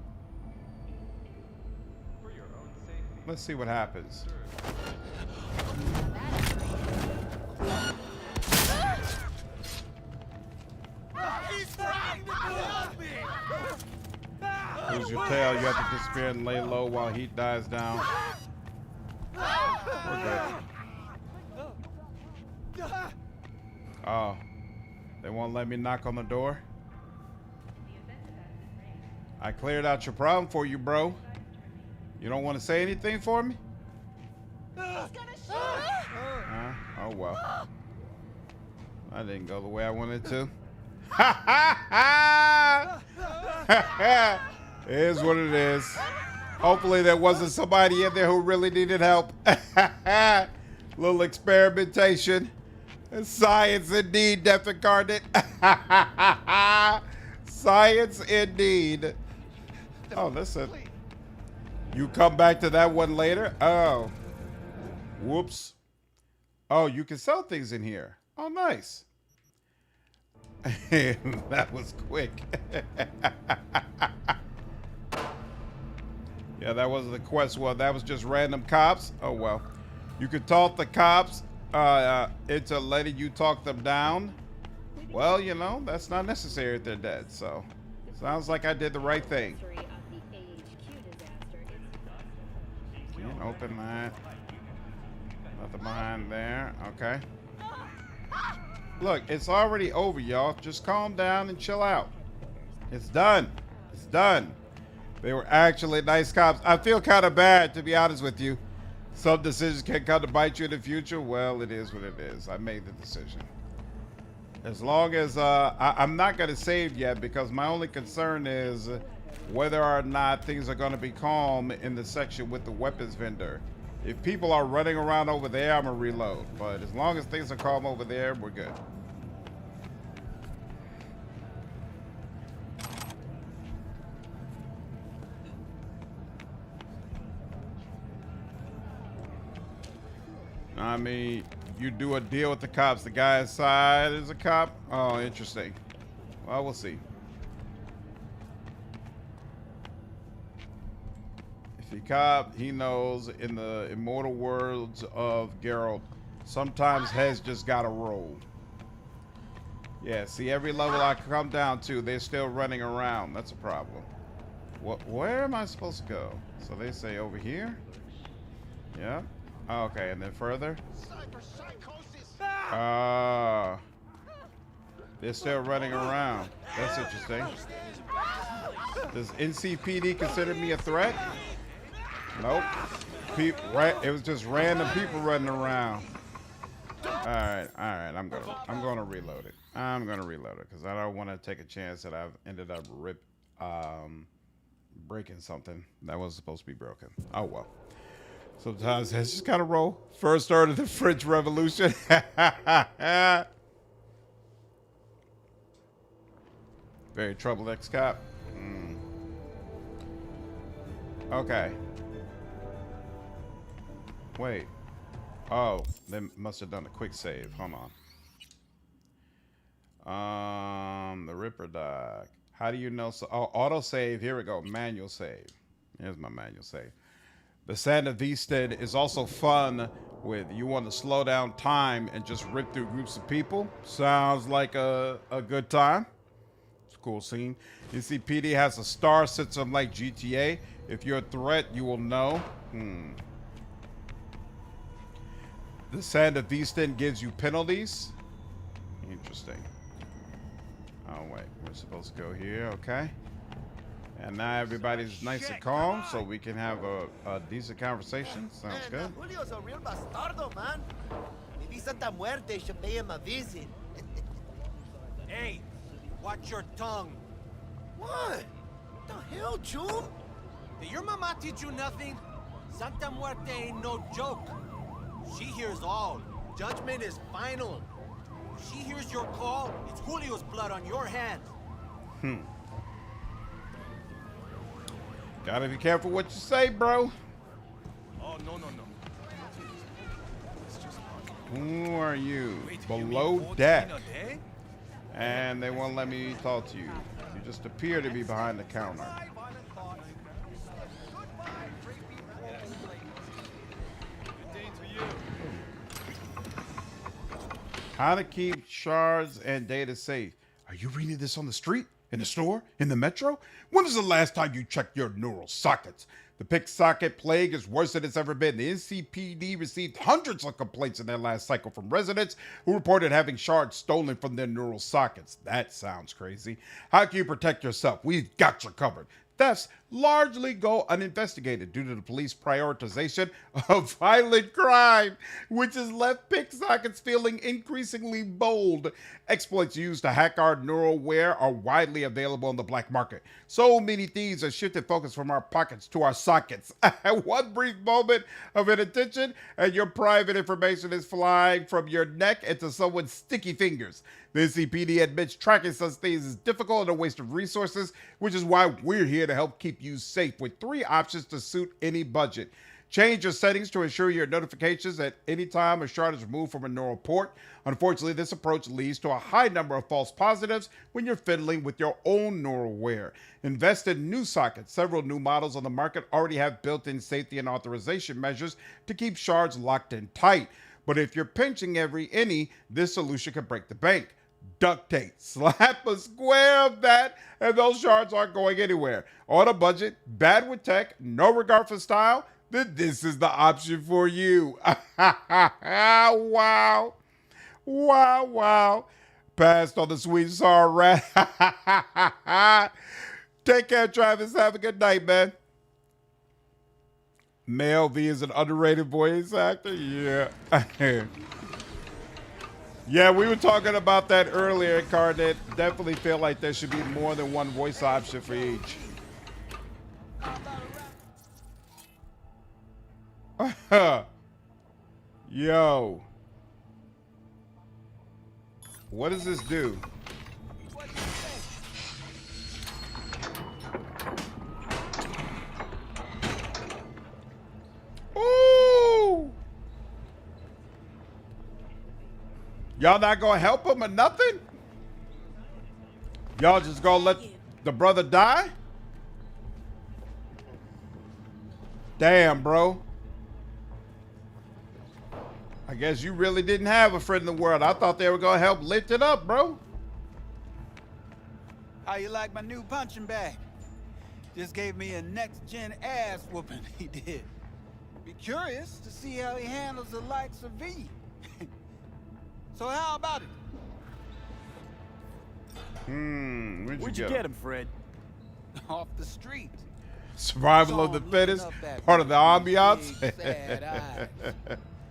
Let's see what happens. He's trying to kill me! Lose your tail, you have to disappear and lay low while heat dies down. We're good. Oh. They won't let me knock on the door? I cleared out your problem for you, bro. You don't want to say anything for me? Oh, well. I didn't go the way I wanted to. It is what it is. Hopefully there wasn't somebody in there who really needed help. Little experimentation. Science indeed, Death Incarnate. Science indeed. Oh, listen. You come back to that one later? Oh. Whoops. Oh, you can sell things in here. Oh, nice. That was quick. Yeah, that wasn't the quest. Well, that was just random cops. Oh, well. You could talk the cops into letting you talk them down. Well, you know, that's not necessary if they're dead. So, sounds like I did the right thing. Can't open that. Nothing behind there. Okay. Look, it's already over, y'all. Just calm down and chill out. It's done. It's done. They were actually nice cops. I feel kind of bad, to be honest with you. Some decisions can come to bite you in the future. Well, it is what it is. I made the decision. As long as I'm not going to save yet, because my only concern is whether or not things are going to be calm in the section with the weapons vendor. If people are running around over there, I'm going to reload. But as long as things are calm over there, we're good. I mean, you do a deal with the cops. The guy inside is a cop? Oh, interesting. Well, we'll see. If he cop, he knows in the immortal words of Geralt, sometimes heads just gotta roll. Yeah, see, every level I come down to, they're still running around. That's a problem. Where am I supposed to go? So they say over here? Yeah. Okay, and then further? They're still running around. That's interesting. Does NCPD consider me a threat? Nope. It was just random people running around. All right. I'm gonna reload it. I'm gonna reload it because I don't want to take a chance that I've ended up breaking something that was supposed to be broken. Oh well. Sometimes that's just kind of roll. First order of the French Revolution. Very troubled ex-cop. Okay. Wait. Oh, they must have done a quick save. Hold on. The Ripper Doc. How do you know? Auto save. Here we go. Manual save. Here's my manual save. The Sandra V-Stead is also fun with you want to slow down time and just rip through groups of people. Sounds like a good time. It's a cool scene. NCPD has a star system like GTA. If you're a threat, you will know. The Sandra V-Stead gives you penalties. Interesting. Oh, wait. We're supposed to go here. Okay. And now everybody's nice and calm, so we can have a decent conversation. Sounds good. Julio's a real bastardo, man. Maybe Santa Muerte should pay him a visit. Hey, watch your tongue. What? The hell, June? Did your mama teach you nothing? Santa Muerte ain't no joke. She hears all. Judgment is final. If she hears your call, it's Julio's blood on your hands. Gotta be careful what you say, bro. Oh, no. Who are you? Below deck. And they won't let me talk to you. You just appear to be behind the counter. How to keep shards and data safe. Are you reading this on the street? In the store? In the metro? When was the last time you checked your neural sockets? The picksocket plague is worse than it's ever been. The NCPD received hundreds of complaints in their last cycle from residents who reported having shards stolen from their neural sockets. That sounds crazy. How can you protect yourself? We've got you covered. Thefts largely go uninvestigated due to the police prioritization of violent crime, which has left picksockets feeling increasingly bold. Exploits used to hack our neural wear are widely available on the black market. So many thieves have shifted focus from our pockets to our sockets. One brief moment of inattention, and your private information is flying from your neck into someone's sticky fingers. The NCPD admits tracking such things is difficult and a waste of resources, which is why we're here to help keep you safe with 3 options to suit any budget. Change your settings to ensure your notifications at any time a shard is removed from a neural port. Unfortunately, this approach leads to a high number of false positives when you're fiddling with your own neural wear. Invest in new sockets. Several new models on the market already have built-in safety and authorization measures to keep shards locked in tight. But if you're pinching every innie, this solution could break the bank. Duct tape. Slap a square of that and those shards aren't going anywhere. On a budget, bad with tech, no regard for style, then this is the option for you. Wow. Passed on the sweet sour rat. Take care, Travis. Have a good night, man. Mel V is an underrated voice actor. Yeah. Yeah, we were talking about that earlier, Cardnet. Definitely feel like there should be more than one voice option for each. Yo. What does this do? Ooh. Y'all not gonna help him or nothing? Y'all just gonna let the brother die? Damn, bro. I guess you really didn't have a friend in the world. I thought they were gonna help lift it up, bro. How you like my new punching bag? Just gave me a next-gen ass whooping, he did. Be curious to see how he handles the likes of V. So how about it? Where'd you get him, Fred? Off the street. Survival of the Saw him fittest, looking up at part me of the with these ambiance. big, sad eyes.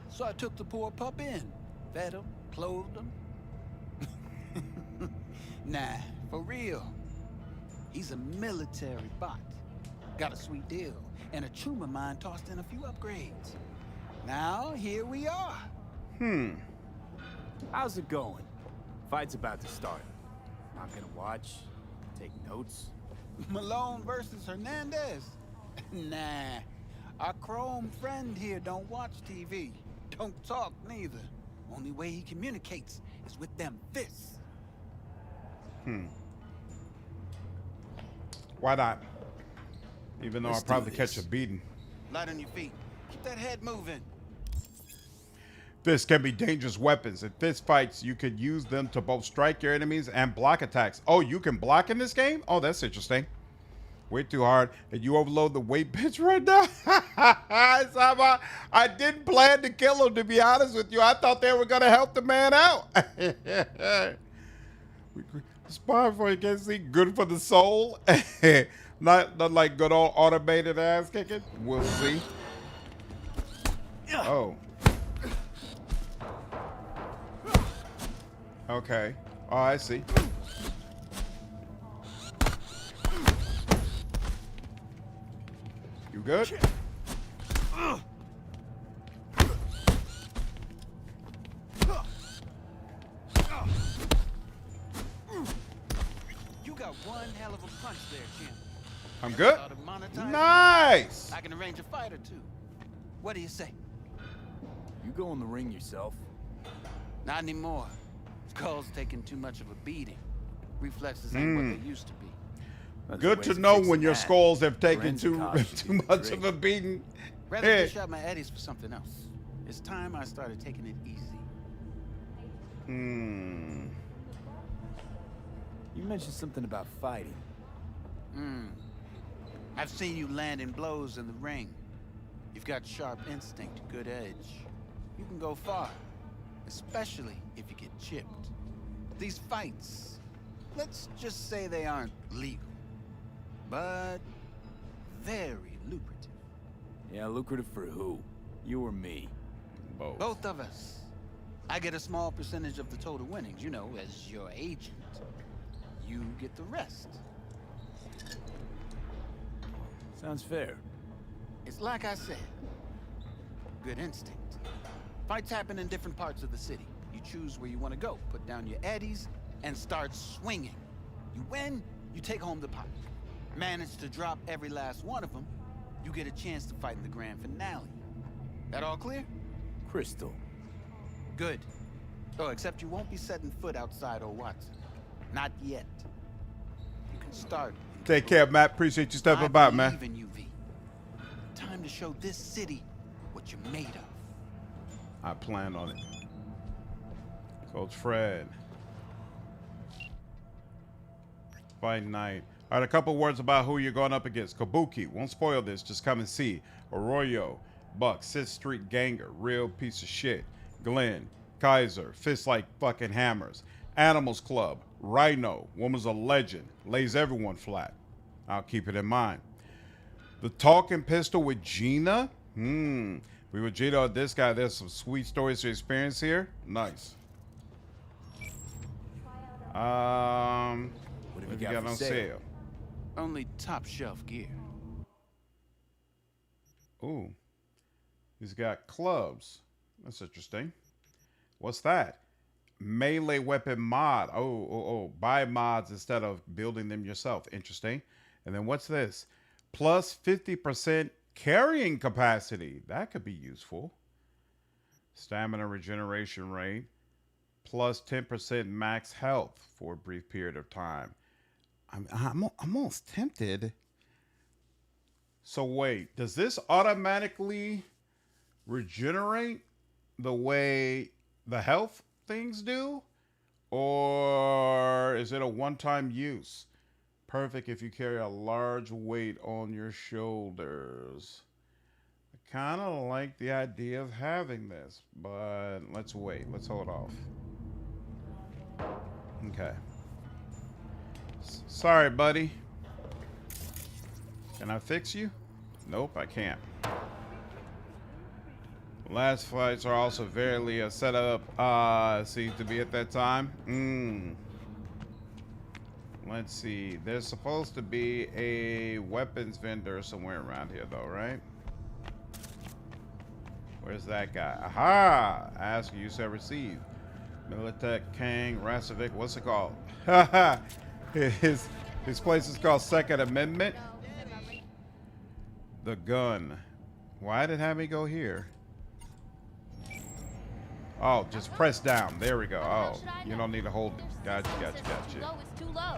So I took the poor pup in, fed him, clothed him. Nah, for real. He's a military bot. Got a sweet deal, and a tumor mine tossed in a few upgrades. Now, here we are. How's it going? Fight's about to start. I'm gonna watch, take notes. Malone versus Hernandez? Nah. Our chrome friend here don't watch TV. Don't talk neither. Only way he communicates is with them fists. Why not? Even though Let's I'll probably do catch this. a beating. Light on your feet. Keep that head moving. Fists can be dangerous weapons. In fist fights, you could use them to both strike your enemies and block attacks. Oh, you can block in this game? Oh, that's interesting. Way too hard. And you overload the weight bench right now? I didn't plan to kill him, to be honest with you. I thought they were going to help the man out. Spy for you can see, good for the soul. not like good old automated ass kicking. We'll see. Oh. Okay. Oh, I see. You good? You got one hell of a punch there, champ. I'm good. Thought of monetizing? Nice. I can arrange a fight or two. What do you say? You go in the ring yourself? Not anymore. Skull's taking too much of a beating. Reflexes ain't what they used to be. Good to know when your skulls have taken too much of a beating. Rather dish out my eddies for something else. It's time I started taking it easy. You mentioned something about fighting. I've seen you landing blows in the ring. You've got sharp instinct, good edge. You can go far, especially if you get chipped. These fights, let's just say they aren't legal, but very lucrative. Yeah, lucrative for who? You or me? Both of us. I get a small percentage of the total winnings, you know, as your agent. You get the rest. Sounds fair. It's like I said. Good instinct. Fights happen in different parts of the city. You choose where you want to go, put down your eddies, and start swinging. You win, you take home the pot. Manage to drop every last one of them, you get a chance to fight in the grand finale. That all clear? Crystal. Good. Oh, except you won't be setting foot outside old Watson. Not yet. You can start. Take care, Matt. Appreciate you stepping by, man. I believe in you, V. Time to show this city what you're made of. I plan on it. Coach Fred. Fight night. All right, a couple words about who you're going up against. Kabuki. Won't spoil this. Just come and see. Arroyo. Buck. 6th Street Ganger. Real piece of shit. Glenn. Kaiser. Fists like fucking hammers. Animals Club. Rhino. Woman's a legend. Lays everyone flat. I'll keep it in mind. The Talking Pistol with Gina. We with Gina on this guy. There's some sweet stories to experience here. Nice. What have you got on sale? Only top shelf gear. Ooh. He's got clubs. That's interesting. What's that? Melee weapon mod. Oh. Buy mods instead of building them yourself. Interesting. And then what's this? Plus 50% carrying capacity. That could be useful. Stamina regeneration rate. Plus 10% max health for a brief period of time. I'm almost tempted. So wait, does this automatically regenerate the way the health things do? Or is it a one-time use? Perfect if you carry a large weight on your shoulders. I kind of like the idea of having this, but let's wait. Let's hold off. Okay. Sorry, buddy. Can I fix you? Nope, I can't. Last flights are also very set up seems to be at that time. Let's see. There's supposed to be a weapons vendor somewhere around here though, right? Where's that guy? Aha! Ask you shall receive. Militech, Kang, Rasovic, what's it called? his place is called Second Amendment. The gun. Why did it have me go here? Oh, just press down. There we go. Oh, you don't need to hold it. Gotcha. It's too low.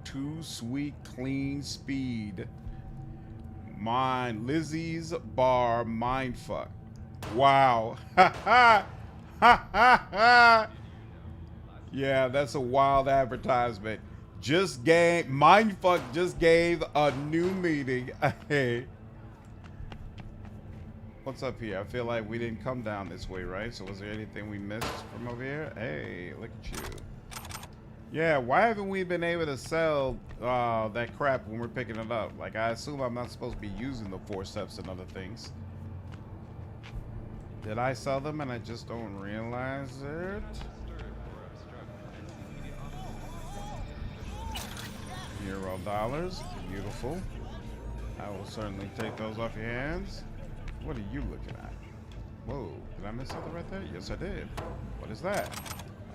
Too sweet, clean speed. Mine. Lizzy's bar mindfuck. Wow. Yeah, that's a wild advertisement. Mindfuck just gave a new meaning. Hey. What's up here? I feel like we didn't come down this way, right? So was there anything we missed from over here? Hey, look at you. Yeah, why haven't we been able to sell that crap when we're picking it up? Like, I assume I'm not supposed to be using the forceps and other things. Did I sell them and I just don't realize it? $0. Beautiful. I will certainly take those off your hands. What are you looking at? Whoa, did I miss something right there? Yes, I did. What is that?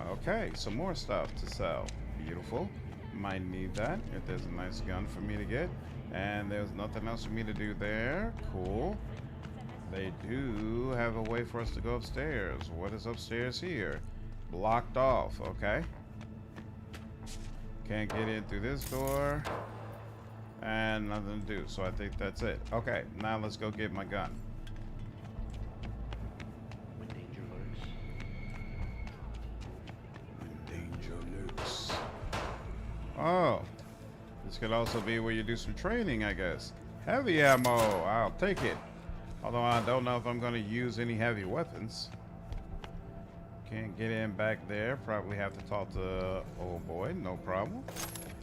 Okay, some more stuff to sell. Beautiful. Might need that if there's a nice gun for me to get. And there's nothing else for me to do there. Cool. They do have a way for us to go upstairs. What is upstairs here? Blocked off. Okay. Can't get in through this door. And nothing to do. So I think that's it. Okay, now let's go get my gun. Oh, this could also be where you do some training, I guess. Heavy ammo, I'll take it. Although I don't know if I'm going to use any heavy weapons. Can't get in back there. Probably have to talk to old boy, no problem.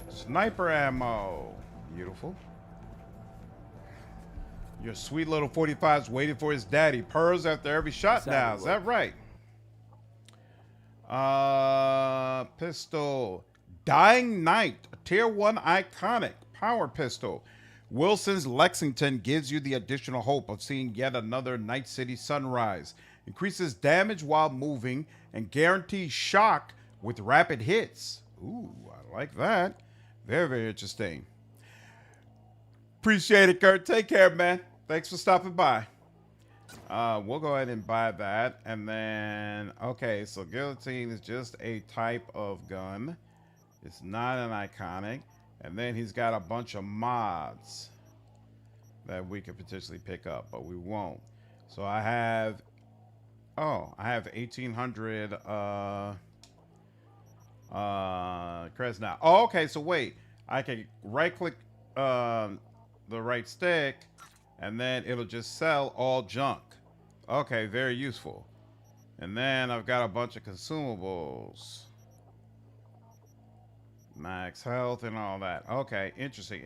Sniper ammo, beautiful. Your sweet little 45's waiting for his daddy. Purrs after every shot now, is that right? Pistol. Dying Knight, a tier 1 iconic power pistol. Wilson's Lexington gives you the additional hope of seeing yet another Night City sunrise. Increases damage while moving and guarantees shock with rapid hits. Ooh, I like that. Very, very interesting. Appreciate it, Kurt. Take care, man. Thanks for stopping by. We'll go ahead and buy that. And then, okay, so guillotine is just a type of gun. It's not an iconic. And then he's got a bunch of mods that we could potentially pick up, but we won't. So I have, I have 1800 credits now. Oh, okay, so wait. I can right click the right stick and then it'll just sell all junk. Okay, very useful. And then I've got a bunch of consumables. Max health and all that. Okay, interesting.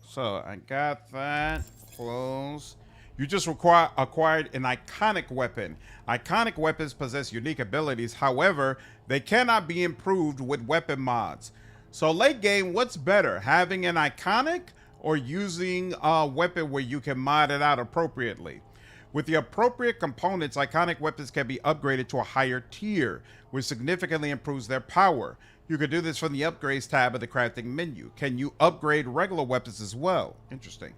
So I got that. Close. You just acquired an iconic weapon. Iconic weapons possess unique abilities. However, they cannot be improved with weapon mods. So late game, what's better? Having an iconic or using a weapon where you can mod it out appropriately? With the appropriate components, iconic weapons can be upgraded to a higher tier, which significantly improves their power. You can do this from the upgrades tab of the crafting menu. Can you upgrade regular weapons as well? Interesting.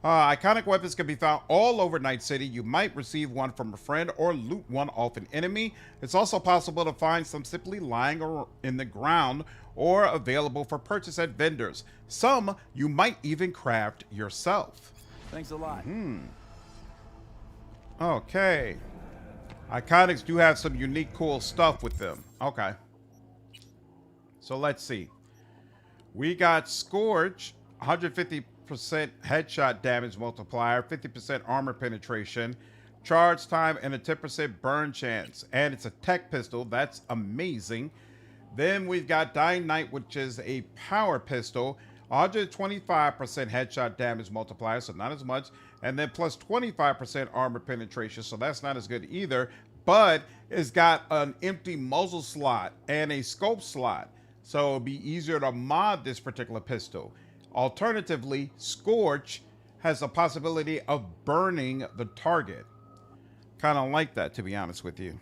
Iconic weapons can be found all over Night City. You might receive one from a friend or loot one off an enemy. It's also possible to find some simply lying in the ground or available for purchase at vendors. Some you might even craft yourself. Thanks a lot. Okay. Iconics do have some unique, cool stuff with them. Okay. So let's see. We got Scourge, 150% headshot damage multiplier, 50% armor penetration, charge time, and a 10% burn chance. And it's a tech pistol. That's amazing. Then we've got Dying Night, which is a power pistol. 125% headshot damage multiplier, so not as much. And then plus 25% armor penetration, so that's not as good either. But it's got an empty muzzle slot and a scope slot, so it'll be easier to mod this particular pistol. Alternatively, Scorch has a possibility of burning the target. Kind of like that, to be honest with you.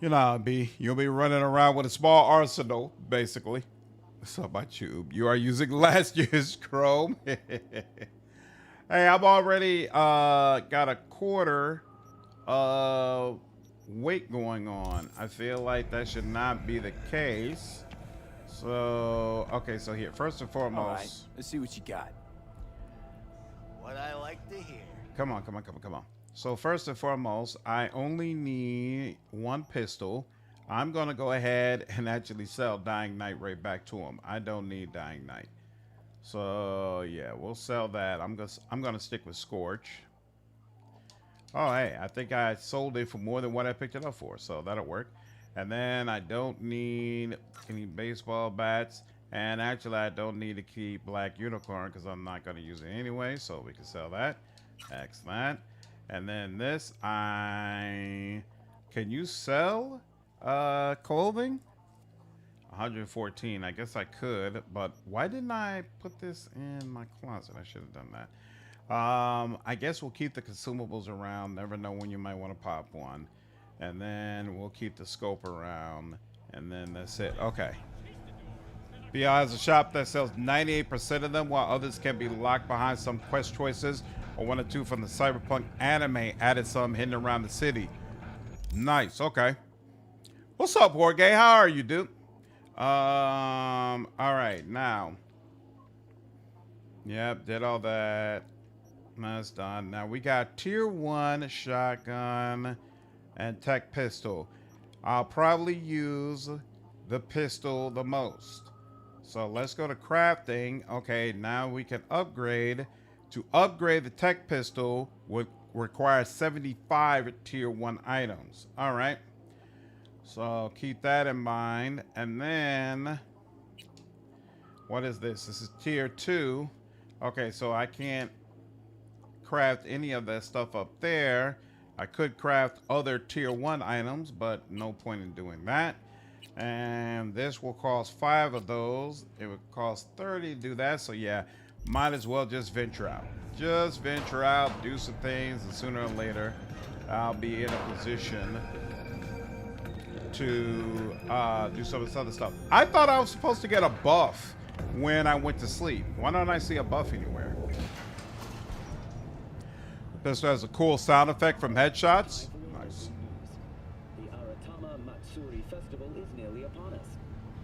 You know, you'll be running around with a small arsenal, basically. So about you, you are using last year's Chrome. Hey, I've already got a quarter weight going on. I feel like that should not be the case. So, okay, so here, first and foremost. All right, let's see what you got. What I like to hear. Come on. So first and foremost, I only need one pistol. I'm going to go ahead and actually sell Dying Night right back to him. I don't need Dying Night. So, yeah, we'll sell that. I'm going to stick with Scorch. Oh, hey, I think I sold it for more than what I picked it up for, so that'll work. And then I don't need any baseball bats. And actually, I don't need to keep Black Unicorn because I'm not going to use it anyway, so we can sell that. Excellent. And then this, can you sell clothing? 114. I guess I could, but why didn't I put this in my closet? I should have done that. I guess we'll keep the consumables around. Never know when you might want to pop one. And then we'll keep the scope around, and then that's it. Okay. BI has a shop that sells 98% of them, while others can be locked behind some quest choices or one or two from the Cyberpunk anime. Added some hidden around the city. Nice. Okay. What's up, Jorge? How are you, dude? All right. Now. Yep. Did all that. That's done. Now we got tier 1 shotgun and tech pistol. I'll probably use the pistol the most. So let's go to crafting. Okay, now we can upgrade. To upgrade the tech pistol would require 75 tier 1 items. All right. So keep that in mind. And then, what is this? This is tier 2. Okay, so I can't craft any of that stuff up there. I could craft other tier 1 items, but no point in doing that. And this will cost 5 of those. It would cost 30 to do that. So yeah, might as well just venture out. Just venture out, do some things, and sooner or later, I'll be in a position to do some of this other stuff. I thought I was supposed to get a buff when I went to sleep. Why don't I see a buff anywhere? This has a cool sound effect from headshots. Nice. The Aratama Matsuri Festival is nearly upon us.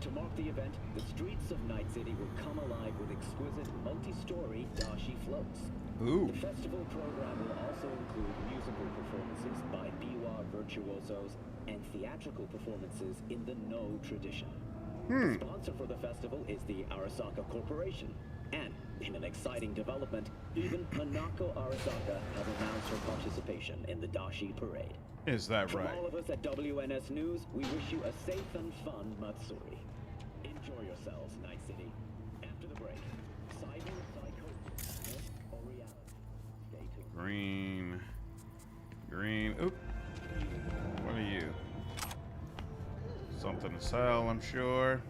To mark the event, the streets of Night City will come alive with exquisite multi-story dashi floats. Ooh. The festival program will also include musical performances by biwa virtuosos and theatrical performances in the No tradition. The sponsor for the festival is the Arasaka Corporation. And in an exciting development, even Hanako Arasaka has announced her participation in the Dashi Parade. Is that right? From all of us at WNS News, we wish you a safe and fun Matsuri. Enjoy yourselves, Night City. After the break, cyber, psycho, myth, or reality. Stay tuned. Green. Green. Oop. What are you? Something to sell, I'm sure.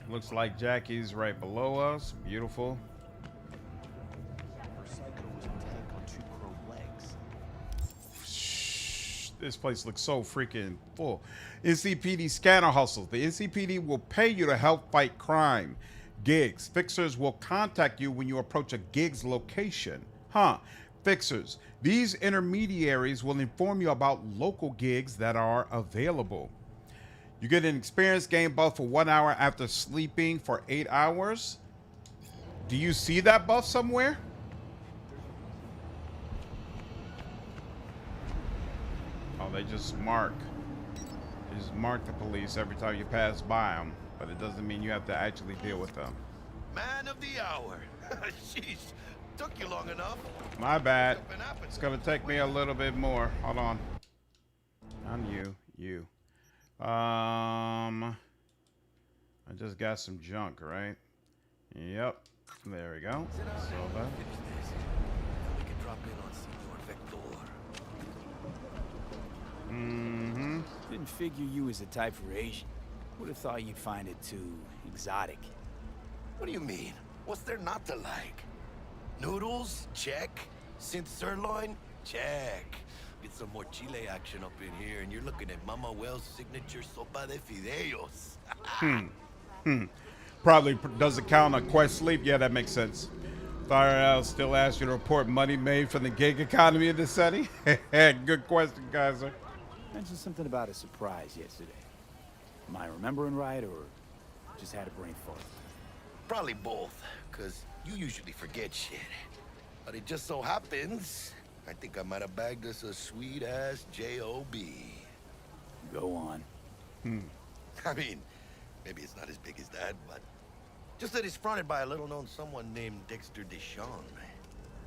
Looks like Jackie's right below us. Beautiful. Shh, this place looks so freaking full. NCPD scanner hustles. The NCPD will pay you to help fight crime. Gigs. Fixers will contact you when you approach a gig's location. Fixers. These intermediaries will inform you about local gigs that are available. You get an experience game buff for 1 hour after sleeping for 8 hours. Do you see that buff somewhere? Oh, they just mark. They just mark the police every time you pass by them, but it doesn't mean you have to actually deal with them. Man of the hour. Sheesh. Took you long enough. My bad. It's gonna take me a little bit more. Hold on. On you. I just got some junk, right? Yep. There we go. So that. We can drop in on Senor Vector. Mm-hmm. Didn't figure you was the type for Asian. Would have thought you'd find it too exotic. What do you mean? What's there not to like? Noodles? Check. Synth sirloin? Check. Get some more chile action up in here, and you're looking at Mama Wells' signature sopa de fideos. Probably doesn't count on quest sleep. Yeah, that makes sense. I'll still ask you to report money made from the gig economy in the setting. Good question, Kaiser. Mentioned something about a surprise yesterday. Am I remembering right, or just had a brain fart? Probably both, because you usually forget shit. But it just so happens, I think I might have bagged us a sweet-ass J.O.B. Go on. I mean, maybe it's not as big as that, but just that it's fronted by a little-known someone named Dexter Deshawn.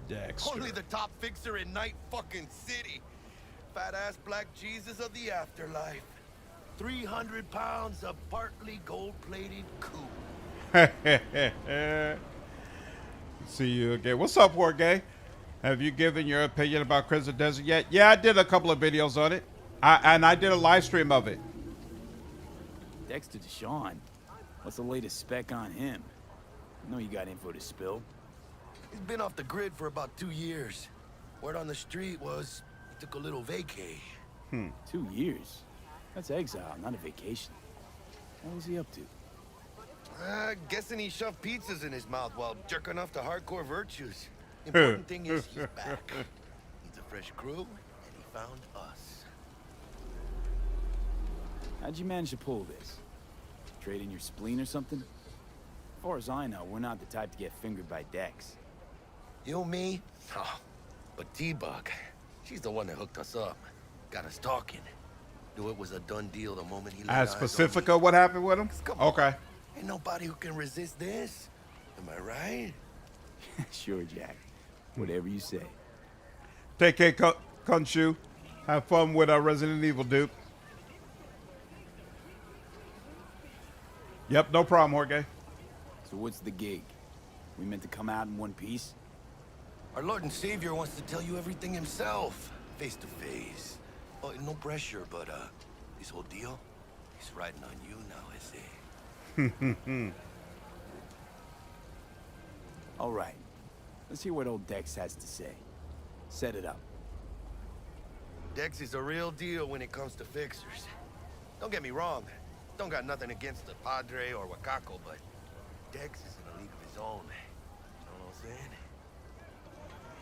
Dexter. Only the top fixer in Night fucking City. Fat-ass black Jesus of the afterlife. 300 pounds of partly gold-plated coup. See you again. What's up, Jorge? Have you given your opinion about Crimson Desert yet? Yeah, I did a couple of videos on it. I did a live stream of it. Dexter Deshawn? What's the latest spec on him? I know you got info to spill. He's been off the grid for about 2 years. Word on the street was he took a little vacay. 2 years? That's exile, not a vacation. What was he up to? Guessing he shoved pizzas in his mouth while jerking off to hardcore virtues. Important thing is he's back. Needs a fresh crew, and he found us. How'd you manage to pull this? Trade in your spleen or something? As far as I know, we're not the type to get fingered by Dex. You, me? Oh, but T-Bug, she's the one that hooked us up. Got us talking. Knew it was a done deal the moment he As Pacifica, what happened with him? Okay. Ain't nobody who can resist this. Am I right? Sure, Jack. Whatever you say. Take care, Khonshu. Have fun with our Resident Evil dude. Yep, no problem, Jorge. So what's the gig? We meant to come out in one piece? Our Lord and Savior wants to tell you everything himself, face to face. Oh, no pressure, but this whole deal, he's riding on you now, I say. All right. Let's hear what old Dex has to say. Set it up. Dex is a real deal when it comes to fixers. Don't get me wrong. Don't got nothing against the Padre or Wakako, but Dex is in a league of his own. You know what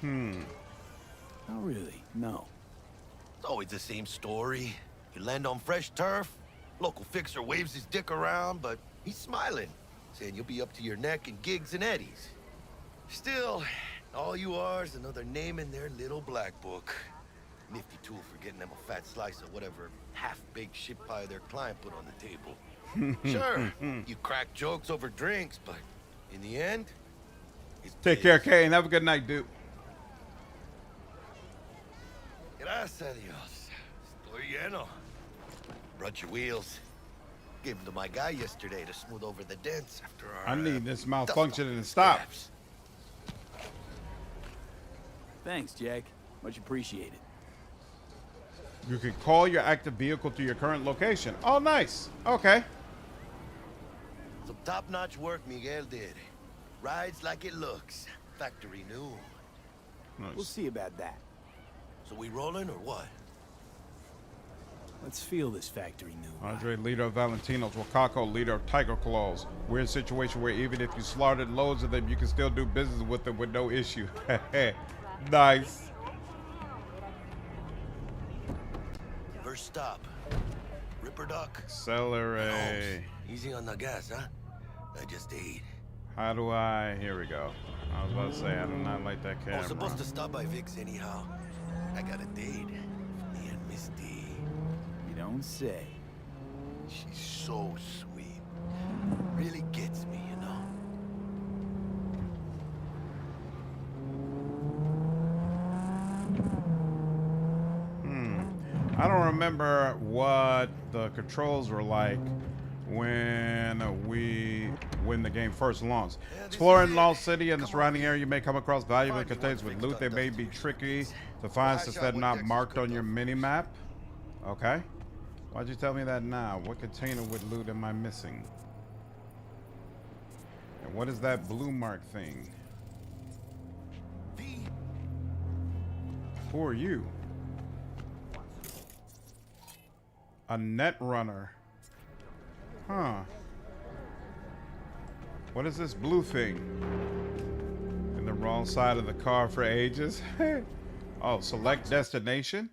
I'm saying? Not really, no. It's always the same story. You land on fresh turf, local fixer waves his dick around, but he's smiling, saying you'll be up to your neck in gigs and eddies. Still, all you are is another name in their little black book. Nifty tool for getting them a fat slice of whatever half-baked shit pie their client put on the table. Sure, you crack jokes over drinks, but in the end, it's Take care, Kane. Have a good night, dude. Gracias a Dios. Estoy lleno. Brought your wheels. Gave them to my guy yesterday to smooth over the dents after our... I need this malfunctioning to stop. Thanks, Jack. Much appreciated. You can call your active vehicle to your current location. Oh, nice. Okay. Some top-notch work Miguel did. Rides like it looks. Factory new. Nice. We'll see about that. So we rolling or what? Let's feel this factory new. Andre, leader of Valentino's. Wakako, leader of Tiger Claws. We're in a situation where even if you slaughtered loads of them, you can still do business with them with no issue. Nice. First stop. Ripper Duck. Celery. Easy on the gas, huh? I just ate. How do I... Here we go. I was about to say, I do not like that camera. I was supposed to stop by Vic's anyhow. I got a date. Me and Misty. You don't say. She's so sweet. Really gets me, you know. I don't remember what the controls were like when the game first launched. Exploring Lost City and the surrounding area, you may come across valuable containers with loot. They may be tricky to find since they're not marked on your mini-map. Okay. Why'd you tell me that now? What container with loot am I missing? And what is that blue mark thing? Who are you? A net runner. Huh. What is this blue thing? In the wrong side of the car for ages. Oh, select destination.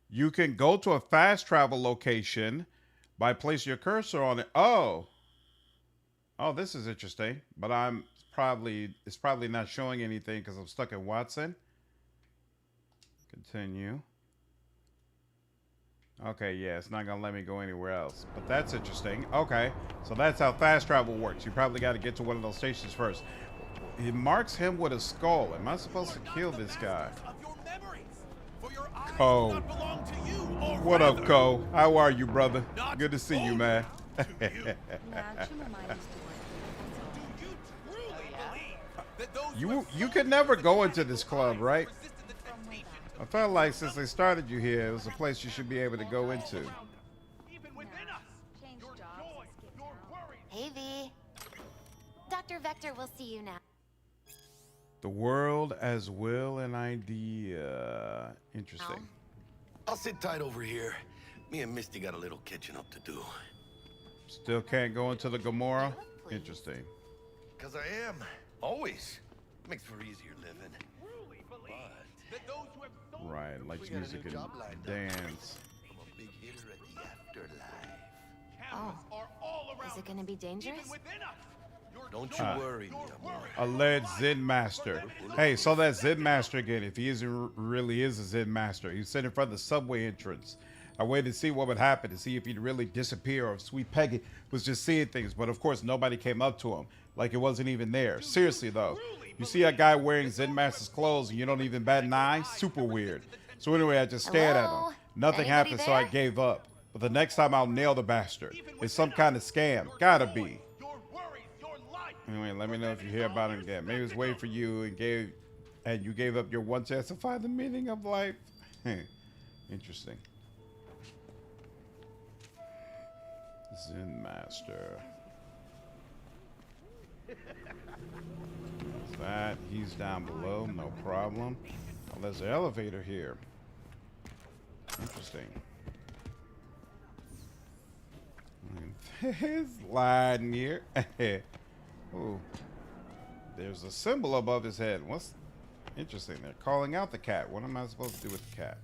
You can go to a fast travel location by placing your cursor on it. Oh. Oh, this is interesting. But it's probably not showing anything because I'm stuck in Watson. Continue. Okay, yeah, it's not gonna let me go anywhere else. But that's interesting. Okay, so that's how fast travel works. You probably got to get to one of those stations first. It marks him with a skull. Am I supposed to kill this guy? Ko. What up, Ko? How are you, brother? Good to see you, man. You could never go into this club, right? I felt like since they started you here, it was a place you should be able to go into. Hey, V. Dr. Vector will see you now. The world as will and idea. Interesting. I'll sit tight over here. Me and Misty got a little catching up to do. Still can't go into the Gomorrah? Interesting. Because I am. Always. Makes for easier living. Right, likes music and dance. I'm a big hitter at the afterlife. Oh. Is it gonna be dangerous? Don't you worry, mi amor. Alleged Zen Master. Hey, so that Zen Master again. If he really is a Zen Master, he's sitting in front of the subway entrance. I waited to see what would happen, to see if he'd really disappear or if Sweet Peggy was just seeing things. But of course, nobody came up to him. Like it wasn't even there. Seriously, though. You see a guy wearing Zen Master's clothes and you don't even bat an eye? Super weird. So anyway, I just stared at him. Nothing happened, so I gave up. But the next time I'll nail the bastard. It's some kind of scam. Gotta be. Anyway, let me know if you hear about it again. Maybe it's waiting for you and you gave up your one chance to find the meaning of life. Interesting. Zen Master. That he's down below, no problem. Oh, there's an elevator here. Interesting. His line here. Ooh. There's a symbol above his head. What's interesting? They're calling out the cat. What am I supposed to do with the cat?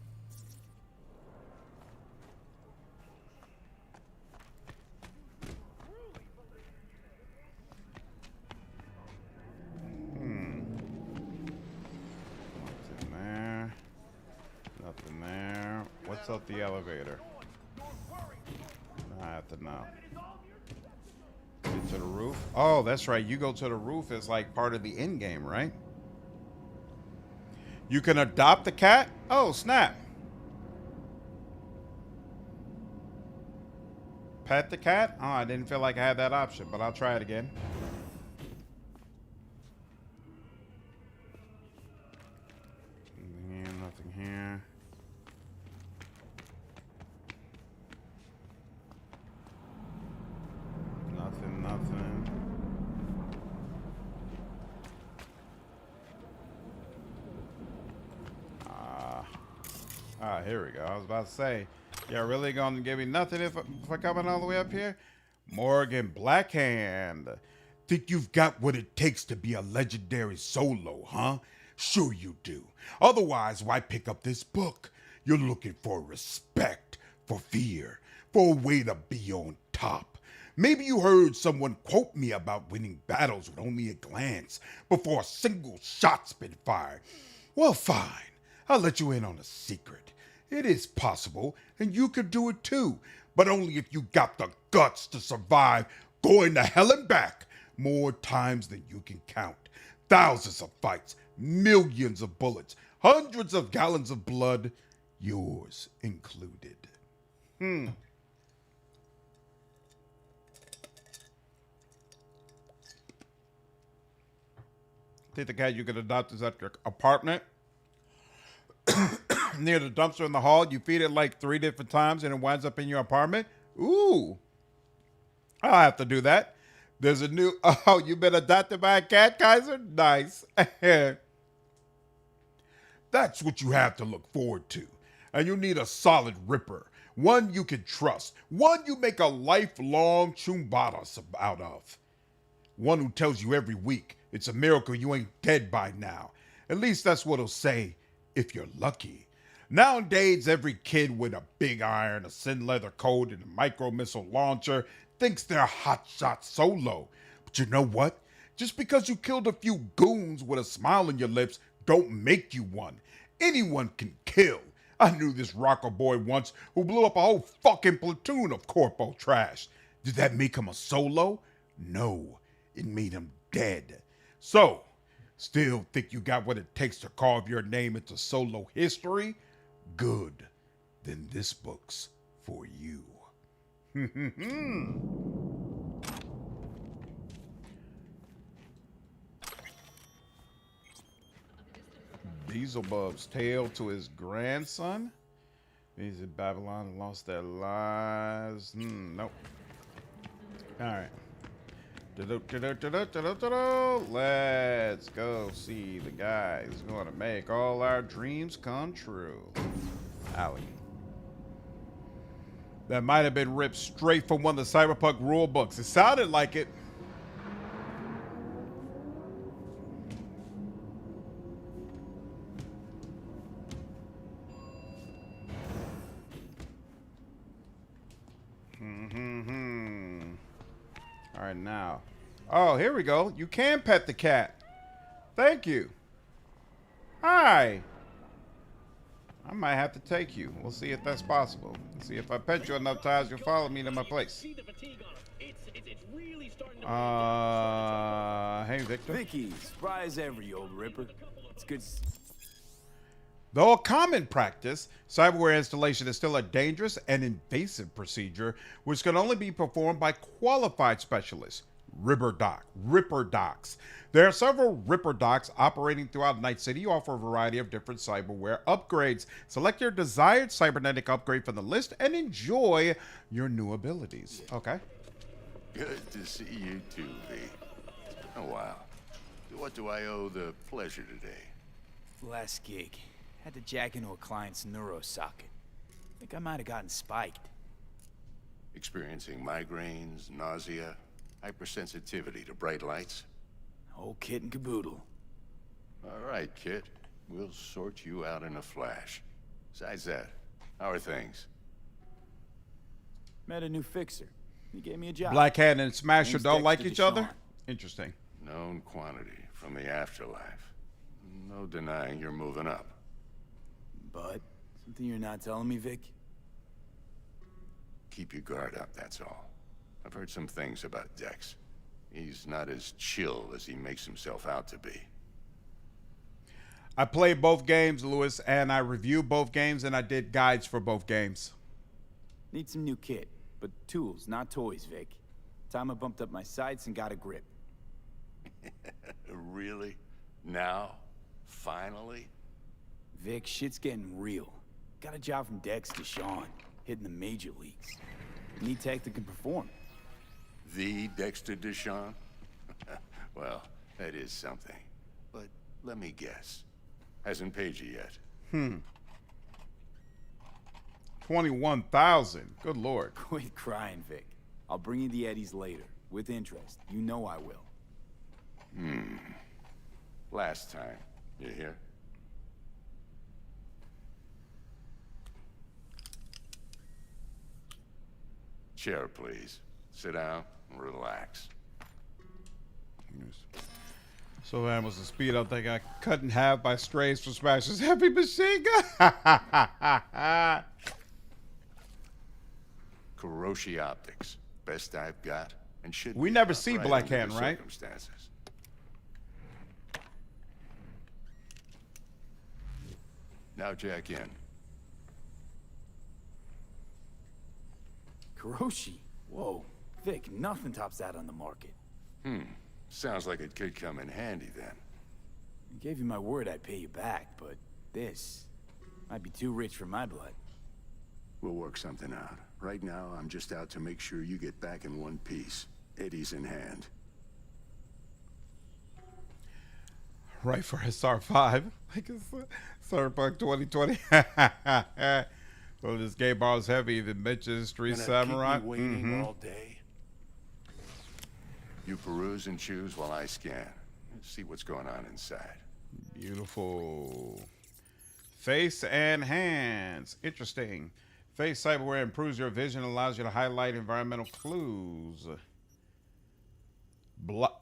Nothing there. What's up the elevator? I have to know. Get to the roof. Oh, that's right. You go to the roof as like part of the end game, right? You can adopt the cat? Oh, snap. Pet the cat? Oh, I didn't feel like I had that option, but I'll try it again. Nothing here. Nothing. Here we go. I was about to say, y'all really gonna give me nothing if I coming all the way up here? Morgan Blackhand. Think you've got what it takes to be a legendary solo, huh? Sure you do. Otherwise, why pick up this book? You're looking for respect, for fear, for a way to be on top. Maybe you heard someone quote me about winning battles with only a glance before a single shot's been fired. Well, fine. I'll let you in on a secret. It is possible, and you could do it too, but only if you got the guts to survive going to hell and back more times than you can count. Thousands of fights, millions of bullets, hundreds of gallons of blood. yours included. Think the cat you could adopt is at your apartment? Near the dumpster in the hall, you feed it like 3 different times and it winds up in your apartment? Ooh. I'll have to do that. There's a new... Oh, you've been adopted by a cat, Kaiser? Nice. That's what you have to look forward to. And you need a solid ripper. One you can trust. One you make a lifelong chumbadas out of. One who tells you every week it's a miracle you ain't dead by now. At least that's what he'll say if you're lucky. Nowadays, every kid with a big iron, a sin leather coat, and a micro missile launcher thinks they're hotshot solo. But you know what? Just because you killed a few goons with a smile on your lips don't make you one. Anyone can kill. I knew this rocker boy once who blew up a whole fucking platoon of corpo trash. Did that make him a solo? No, it made him dead. So, still think you got what it takes to carve your name into solo history? Good. Then this book's for you. Beelzebub's tale to his grandson. These in Babylon lost their lives. Nope. All right. Let's go see the guy who's going to make all our dreams come true. Allie. That might have been ripped straight from one of the Cyberpunk rule books. It sounded like it. All right, now. Oh, here we go. You can pet the cat. Thank you. Hi. I might have to take you. We'll see if that's possible. Let's see if I pet you enough times, you'll follow me to my place. Hey, Victor. Vicky, spry as ever, you old ripper. It's good. Though a common practice, cyberware installation is still a dangerous and invasive procedure which can only be performed by qualified specialists. Ripper docs. There are several Ripper docs operating throughout Night City who offer a variety of different cyberware upgrades. Select your desired cybernetic upgrade from the list and enjoy your new abilities. Okay. Good to see you too, V. It's been a while. What do I owe the pleasure today? Last gig. Had to jack into a client's neuro socket. Think I might have gotten spiked. Experiencing migraines, nausea, hypersensitivity to bright lights? Whole kit and caboodle. All right, kid. We'll sort you out in a flash. Besides that, how are things? Met a new fixer. He gave me a job. Black Hat and Smasher Name's don't like Dexter each other? Deshawn. Interesting. Known quantity from the afterlife. No denying you're moving up. But something you're not telling me, Vic? Keep your guard up, that's all. I've heard some things about Dex. He's not as chill as he makes himself out to be. I played both games, Lewis, and I reviewed both games, and I did guides for both games. Need some new kit, but tools, not toys, Vic. Time I bumped up my sights and got a grip. Really? Now? Finally? Vic, shit's getting real. Got a job from Deshawn, hitting the major leagues. Need tech that can perform. The Dexter Deshawn? Well, that is something. But let me guess. Hasn't paid you yet. 21,000. Good Lord. Quit crying, Vic. I'll bring you the eddies later, with interest. You know I will. Last time. You hear? Chair, please. Sit down and relax. So that was the speed I think I cut in half by strays from Smash's heavy machine gun. Kuroshi Optics. Best I've got. And should We be never about see right Black under Hand, the right? Circumstances. Now jack in. Kuroshi? Whoa. Vic, nothing tops that on the market. Sounds like it could come in handy then. I gave you my word I'd pay you back, but this might be too rich for my blood. We'll work something out. Right now, I'm just out to make sure you get back in one piece. Eddie's in hand. Right for SR 5, like it's Cyberpunk 2020. Well, this game borrows heavy. Even mentions Street Samurai. Keep me waiting all day. You peruse and choose while I scan. See what's going on inside. Beautiful. Face and hands. Interesting. Face cyberware improves your vision and allows you to highlight environmental clues.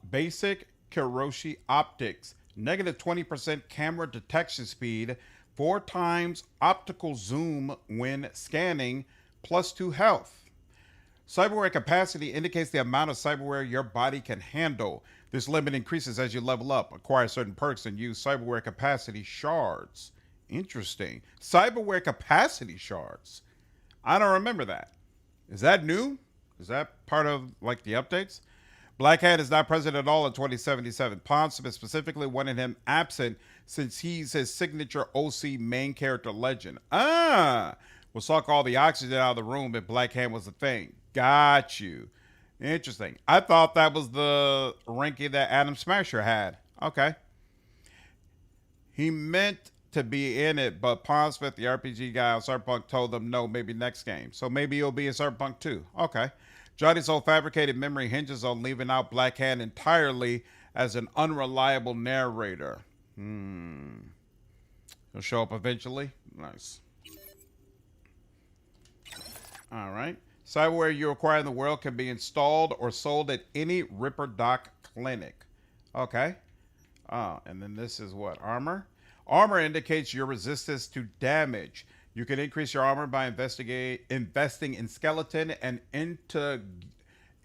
Basic Kuroshi optics. Negative 20% camera detection speed. 4 times optical zoom when scanning. +2 health. Cyberware capacity indicates the amount of cyberware your body can handle. This limit increases as you level up, acquire certain perks, and use cyberware capacity shards. Interesting. Cyberware capacity shards. I don't remember that. Is that new? Is that part of like the updates? Black Hand is not present at all in 2077. Ponsonby specifically wanted him absent since he's his signature OC main character legend. We'll suck all the oxygen out of the room if Black Hand was a thing. Got you. Interesting. I thought that was the ranking that Adam Smasher had. Okay. He meant to be in it, but Ponsmith, the RPG guy on Cyberpunk, told them no, maybe next game. So maybe he'll be in Cyberpunk 2. Okay. Johnny's old fabricated memory hinges on leaving out Black Hand entirely as an unreliable narrator. He'll show up eventually. Nice. All right. Cyberware you acquire in the world can be installed or sold at any Ripper Doc clinic. Okay. And then this is what? Armor? Armor indicates your resistance to damage. You can increase your armor by investing in skeleton and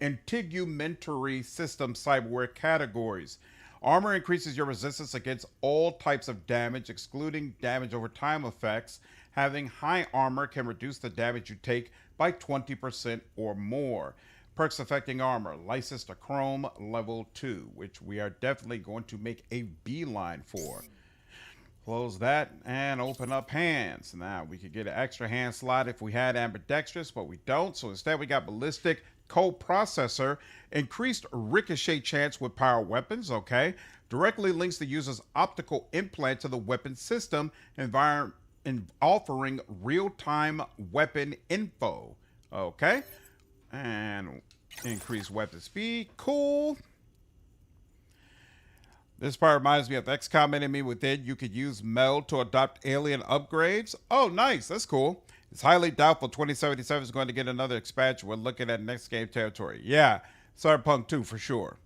integumentary system cyberware categories. Armor increases your resistance against all types of damage, excluding damage over time effects. Having high armor can reduce the damage you take by 20% or more. Perks affecting armor. License to Chrome level 2, which we are definitely going to make a beeline for. Close that and open up hands. Now, we could get an extra hand slot if we had ambidextrous, but we don't. So instead, we got ballistic coprocessor, increased ricochet chance with power weapons, okay? Directly links the user's optical implant to the weapon system, offering real-time weapon info, okay? And increased weapon speed, cool. This part reminds me of XCOM Enemy Within. You could use meld to adopt alien upgrades. Oh, nice. That's cool. It's highly doubtful 2077 is going to get another expansion. We're looking at next game territory. Yeah, Cyberpunk 2 for sure.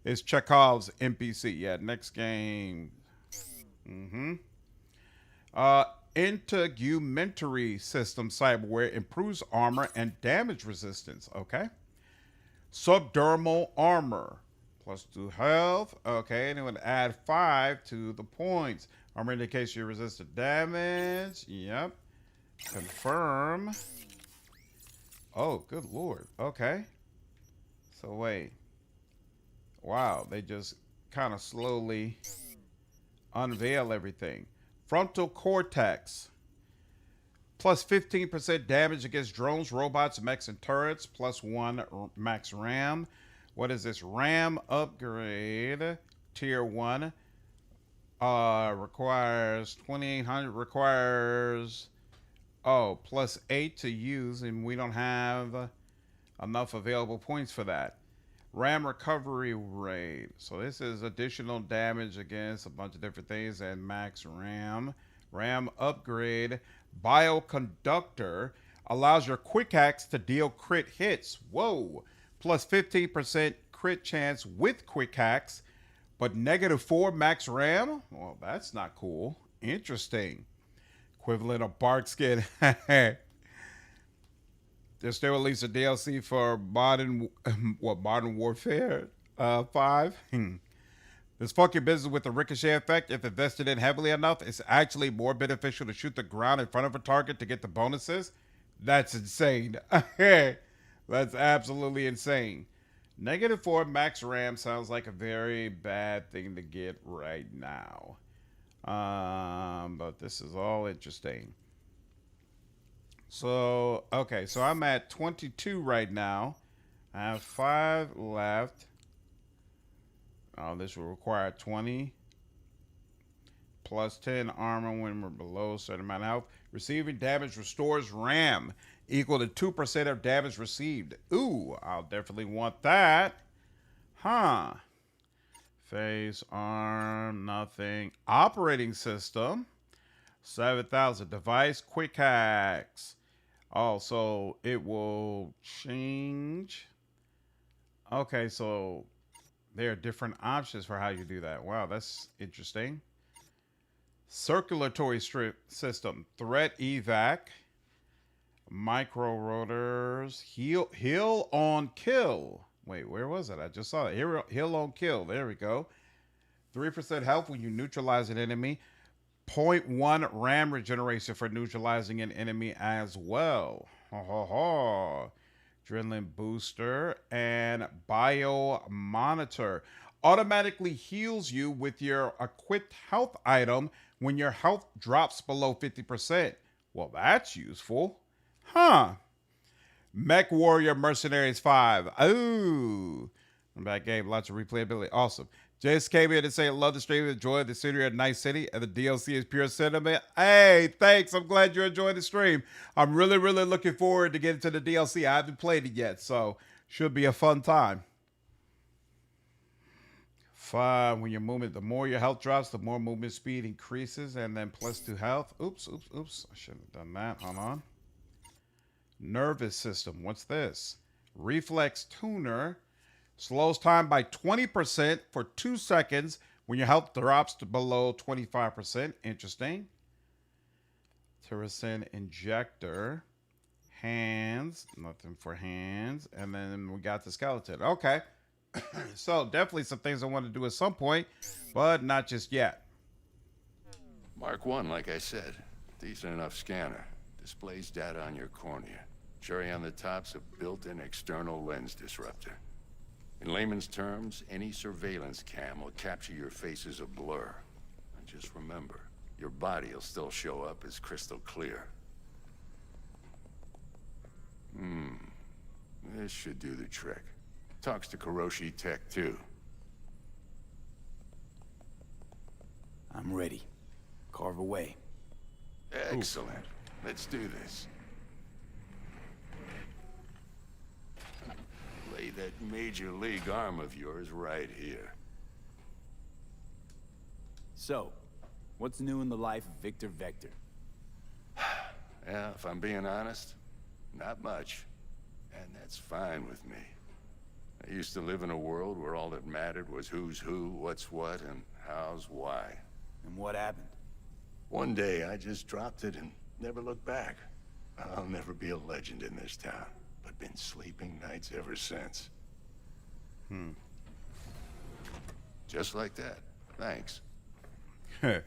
It's Chekhov's NPC. Yeah, next game. Integumentary system cyberware improves armor and damage resistance. Okay. Subdermal armor. +2 health. Okay, and it would add 5 to the points. Armor indicates you resist to damage. Yep. Confirm. Oh, good lord. Okay. So wait. Wow, they just kind of slowly unveil everything. Frontal cortex. +15% damage against drones, robots, mechs, and turrets. +1 max RAM. What is this? RAM upgrade. Tier 1. Requires 2800. Requires +8 to use, and we don't have enough available points for that. RAM recovery rate. So this is additional damage against a bunch of different things, and max RAM. RAM upgrade. Bioconductor allows your quick axe to deal crit hits. Whoa. +15% crit chance with quick axe, but -4 max RAM? Well, that's not cool. Interesting. Equivalent of bark skin. There's still at least a DLC for Modern Warfare 5. This fuck your business with the ricochet effect. If invested in heavily enough, it's actually more beneficial to shoot the ground in front of a target to get the bonuses. That's insane. That's absolutely insane. -4 max RAM sounds like a very bad thing to get right now. But this is all interesting. So, okay, so I'm at 22 right now. I have 5 left. Oh, this will require 20. Plus 10 armor when we're below a certain amount of health. Receiving damage restores RAM equal to 2% of damage received. Ooh, I'll definitely want that. Huh. Face, arm, nothing. Operating system. 7,000. Device, quick hacks. Also, it will change. Okay, so there are different options for how you do that. Wow, that's interesting. Circulatory strip system, threat evac, micro rotors, heal on kill. Wait, where was it? I just saw it. Heal on kill. There we go. 3% health when you neutralize an enemy. 0.1 RAM regeneration for neutralizing an enemy as well. Ha ha ha. Adrenaline booster and bio monitor automatically heals you with your equipped health item when your health drops below 50%. Well, that's useful. Huh. Mech Warrior Mercenaries 5. Ooh. That game, lots of replayability. Awesome. Just came here to say, love the stream, enjoy the city, a nice city, and the DLC is pure sentiment. Hey, thanks. I'm glad you're enjoying the stream. I'm really, really looking forward to getting to the DLC. I haven't played it yet, so should be a fun time. 5, when your movement, the more your health drops, the more movement speed increases, and then +2 health. Oops. I shouldn't have done that. Hold on. Nervous system. What's this? Reflex tuner. Slows time by 20% for 2 seconds when your health drops to below 25%. Interesting. Tyrosine injector. Hands. Nothing for hands. And then we got the skeleton. Okay. So definitely some things I want to do at some point, but not just yet. Mark 1, like I said. Decent enough scanner. Displays data on your cornea. Cherry on the top's a built-in external lens disruptor. In layman's terms, any surveillance cam will capture your face as a blur. And just remember, your body will still show up as crystal clear. This should do the trick. Talks to Kuroshi Tech, too. I'm ready. Carve away. Excellent. Let's do this. Lay that major league arm of yours right here. So, what's new in the life of Victor Vector? Yeah, if I'm being honest, not much. And that's fine with me. I used to live in a world where all that mattered was who's who, what's what, and how's why. And what happened? One day, I just dropped it and never looked back. I'll never be a legend in this town, but been sleeping nights ever since. Just like that. Thanks. Well,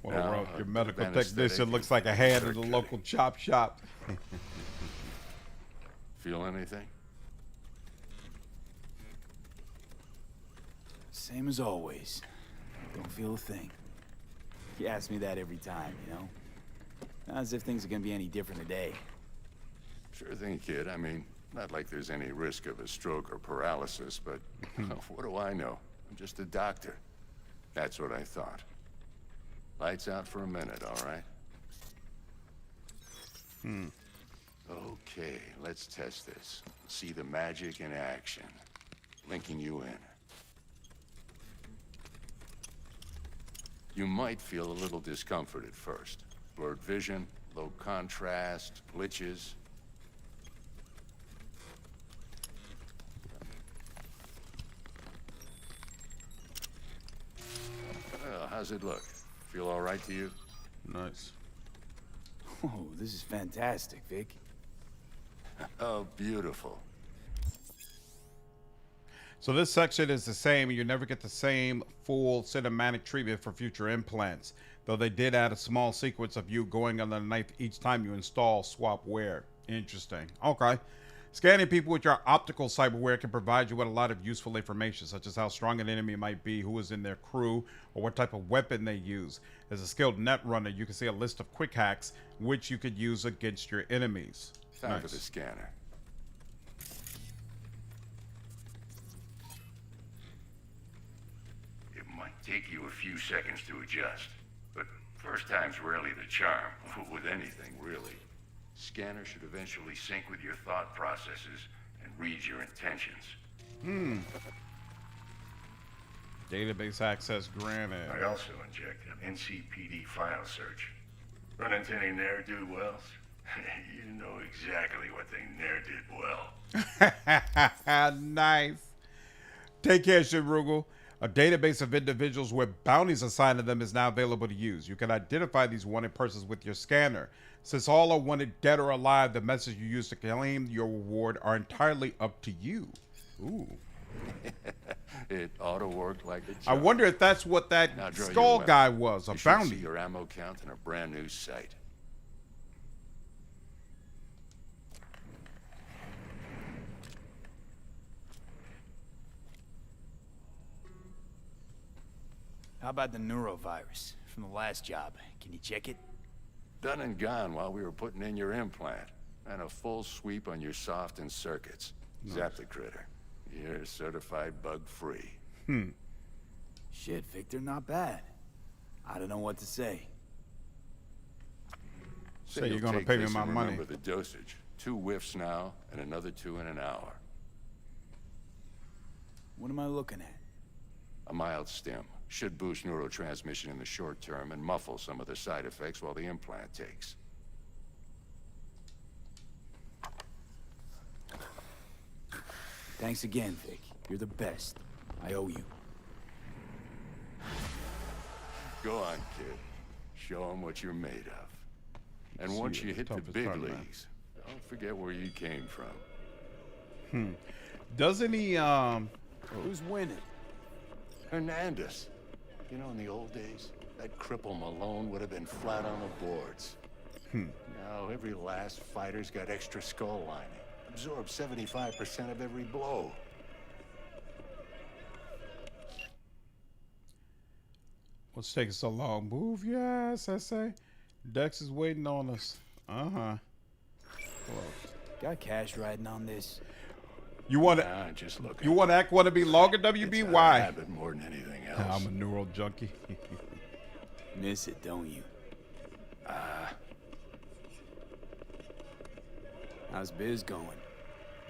Now, your medical anesthetic technician looks like a hand in the surgery. local chop shop. Feel anything? Same as always. Don't feel a thing. You ask me that every time, you know? Not as if things are gonna be any different today. Sure thing, kid. I mean, not like there's any risk of a stroke or paralysis, but what do I know? I'm just a doctor. That's what I thought. Lights out for a minute, all right? Okay, let's test this. See the magic in action. Linking you in. You might feel a little discomfort at first. Blurred vision, low contrast, glitches. Well, how's it look? Feel all right to you? Nice. Oh, this is fantastic, Vic. Oh, beautiful. So this section is the same. You never get the same full cinematic treatment for future implants, though they did add a small sequence of you going under the knife each time you install swap wear. Interesting. Okay. Scanning people with your optical cyberware can provide you with a lot of useful information, such as how strong an enemy might be, who is in their crew, or what type of weapon they use. As a skilled net runner, you can see a list of quick hacks which you could use against your enemies. Time for the scanner. It might take you a few seconds to adjust, but first time's rarely the charm, with anything, really. Scanner should eventually sync with your thought processes and read your intentions. Database access granted. I also inject an NCPD file search. Run into any ne'er-do-wells? You know exactly what they ne'er did well. Nice. Take care, Shinrugal. A database of individuals with bounties assigned to them is now available to use. You can identify these wanted persons with your scanner. Since all are wanted dead or alive, the methods you use to claim your reward are entirely up to you. Ooh. It ought to work like a I wonder if that's what that skull guy was, a bounty. See your ammo count in a brand new sight. How about the neurovirus from the last job? Can you check it? Done and gone while we were putting in your implant. And a full sweep on your soft and circuits. Zap the critter. You're certified bug-free. Shit, Victor, not bad. I don't know what to say. So you're gonna pay me my money. Remember the dosage. 2 whiffs now, and another 2 in an hour. What am I looking at? A mild stim. Should boost neurotransmission in the short term and muffle some of the side effects while the implant takes. Thanks again, Vic. You're the best. I owe you. Go on, kid. Show them what you're made of. And once you hit the big leagues, don't forget where you came from. Doesn't he, Who's winning? Hernandez. You know, in the old days, that cripple Malone would have been flat on the boards. Now, every last fighter's got extra skull lining. Absorbs 75% of every blow. What's taking so long? Move your ass, I say. Dex is waiting on us. Well, got cash riding on this. You want to? Just look. You want Act 1 to be longer, WB? Why? Habit more than anything else. I'm a neural junkie. Miss it, don't you? How's biz going?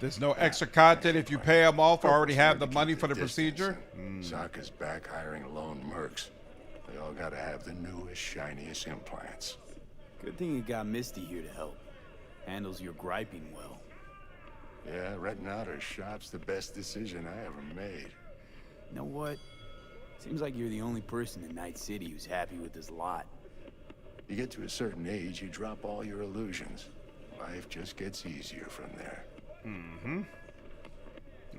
There's no extra content if you pay them off or already have the money for the procedure. Sokka's back hiring lone mercs. They all gotta have the newest, shiniest implants. Good thing you got Misty here to help. Handles your griping well. Yeah, renting out her shop's the best decision I ever made. You know what? Seems like you're the only person in Night City who's happy with this lot. You get to a certain age, you drop all your illusions. Life just gets easier from there.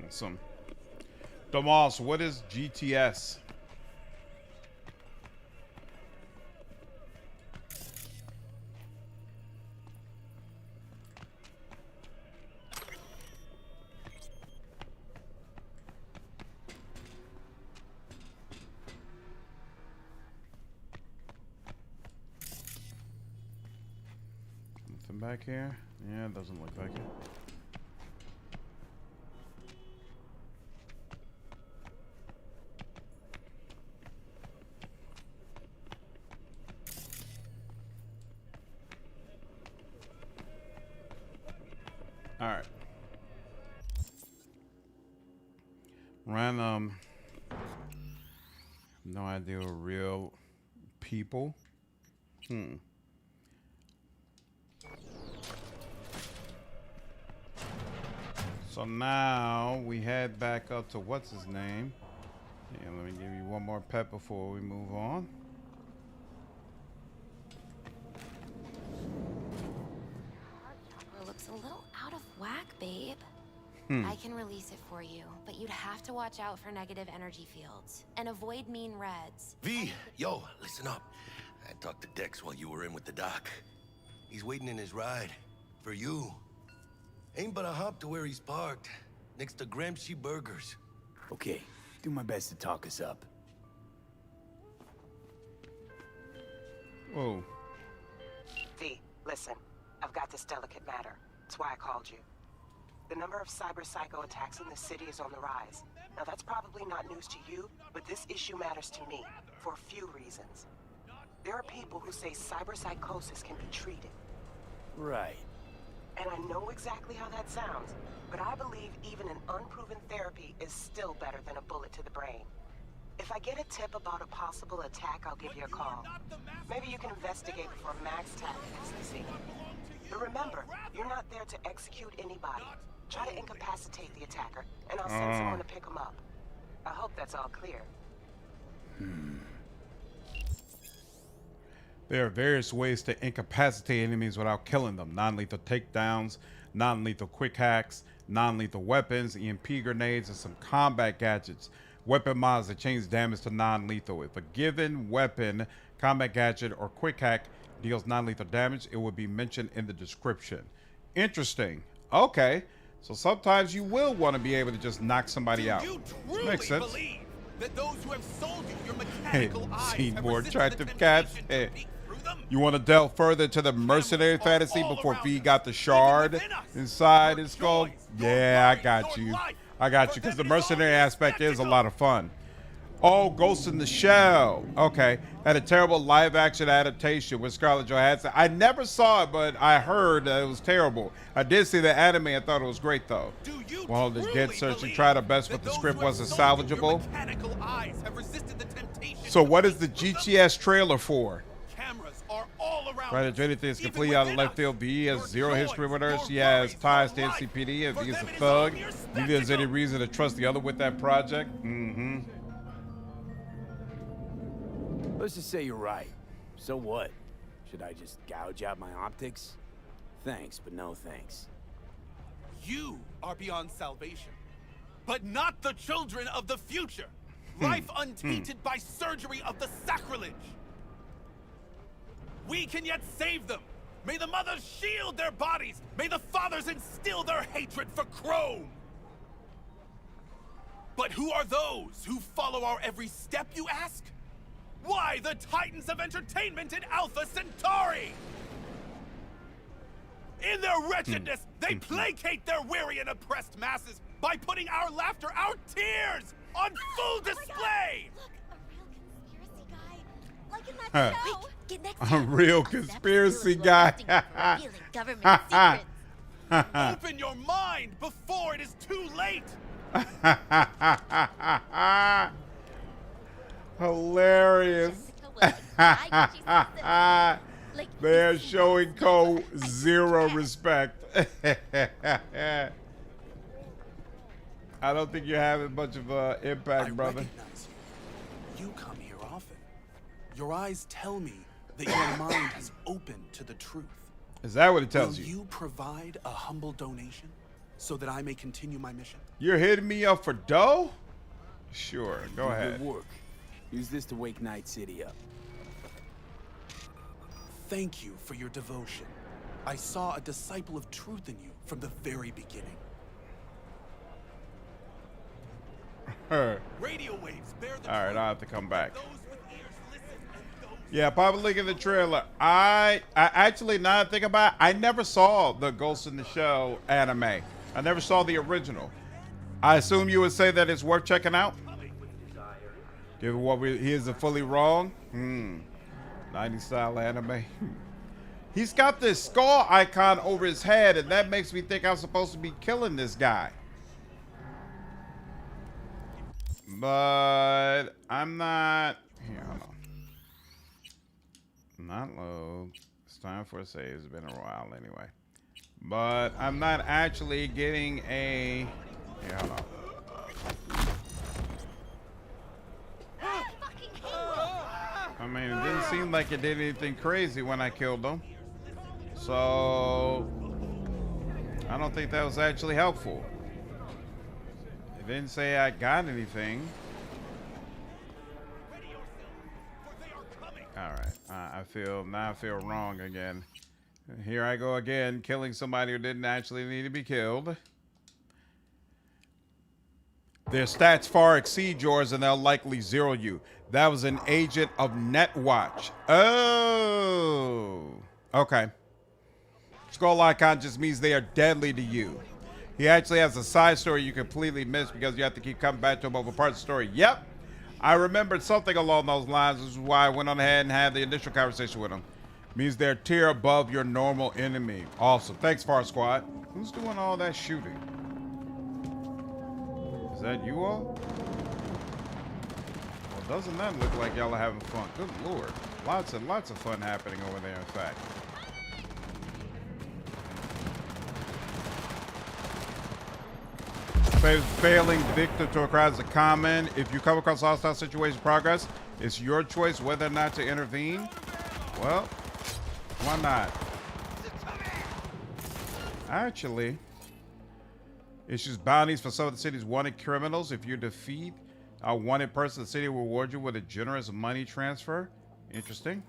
Awesome. Tomas, what is GTS? Nothing back here? Yeah, it doesn't look like it. All right. Random. No idea of real people. So now we head back up to what's his name. Yeah, let me give you one more pet before we move on. Looks a little out of whack, babe. Hmm. I can release it for you, but you'd have to watch out for negative energy fields and avoid mean reds. V, yo, listen up. I talked to Dex while you were in with the doc. He's waiting in his ride. For you. Ain't but a hop to where he's parked, next to Gramsci Burgers. Okay, do my best to talk us up. Whoa. V, listen. I've got this delicate matter. That's why I called you. The number of cyber psycho attacks in the city is on the rise. Now that's probably not news to you, but this issue matters to me for a few reasons. There are people who say cyber psychosis can be treated. Right. And I know exactly how that sounds, but I believe even an unproven therapy is still better than a bullet to the brain. If I get a tip about a possible attack, I'll give you a call. Maybe you can investigate before Max Tack hits the scene. But remember, you're not there to execute anybody. Try to incapacitate the attacker, and I'll send someone to pick him up. I hope that's all clear. There are various ways to incapacitate enemies without killing them. Non-lethal takedowns, non-lethal quick hacks, non-lethal weapons, EMP grenades, and some combat gadgets. Weapon mods that change damage to non-lethal. If a given weapon, combat gadget, or quick hack deals non-lethal damage, it will be mentioned in the description. Interesting. Okay. So sometimes you will want to be able to just knock somebody out. Makes sense. That those who have sold you your mechanical eyes Seen have more resisted attractive the cats. temptation to peek through them? You want to delve further to the mercenary fantasy before V got the shard inside his skull? Yeah, I got you. I got you, because the mercenary aspect is a lot of fun. Oh, Ghost in the Shell. Okay. Had a terrible live-action adaptation with Scarlett Johansson. I never saw it, but I heard that it was terrible. I did see the anime and thought it was great, though. Well, the Get Search and tried our best, but the script wasn't salvageable. So what is the GTS trailer for? Right, if anything is completely out of left field, V has zero history with her. She has ties to NCPD, and V is a thug. If there's any reason to trust the other with that project. Let's just say you're right. So what? Should I just gouge out my optics? Thanks, but no thanks. You are beyond salvation, but not the children of the future. Life untainted by surgery of the sacrilege. We can yet save them. May the mothers shield their bodies. May the fathers instill their hatred for Chrome. But who are those who follow our every step, you ask? Why the titans of entertainment in Alpha Centauri? In their wretchedness, they placate their weary and oppressed masses by putting our laughter, our tears, on full display! A real conspiracy guy. Open your mind before it is too late. Hilarious. They're showing Cole zero respect. I don't think you're having much of an impact, brother. Recognize you. You come here often. Your eyes tell me that your mind is open to the truth. Is that what it tells Will you? you provide a humble donation so that I may continue my mission? You're hitting me up for dough? Sure, go ahead. Good work. Use this to wake Night City up. Thank you for your devotion. I saw a disciple of truth in you from the very beginning. Radio waves bear the All right, I'll have to come back. Yeah, probably link in the trailer. I actually, now that I think about it, I never saw the Ghost in the Shell anime. I never saw the original. I assume you would say that it's worth checking out? Given what he is fully wrong? 90s style anime. He's got this skull icon over his head, and that makes me think I'm supposed to be killing this guy. But I'm not. Here, hold on. Not load. It's time for a save. It's been a while anyway. But I'm not actually getting a. Here, hold on. I mean, it didn't seem like it did anything crazy when I killed them. So I don't think that was actually helpful. It didn't say I got anything. All right, I feel wrong again. Here I go again, killing somebody who didn't actually need to be killed. Their stats far exceed yours, and they'll likely zero you. That was an agent of Netwatch. Oh. Okay. Skull icon just means they are deadly to you. He actually has a side story you completely missed because you have to keep coming back to him over part of the story. Yep. I remembered something along those lines. This is why I went on ahead and had the initial conversation with him. Means they're a tier above your normal enemy. Awesome. Thanks, Far Squad. Who's doing all that shooting? Is that you all? Well, doesn't that look like y'all are having fun? Good lord. Lots of fun happening over there, in fact. Failing victim to a crowd is a common. If you come across hostile situation progress, it's your choice whether or not to intervene. Well, why not? Actually, issues bounties for some of the city's wanted criminals. If you defeat a wanted person, the city will reward you with a generous money transfer. Interesting.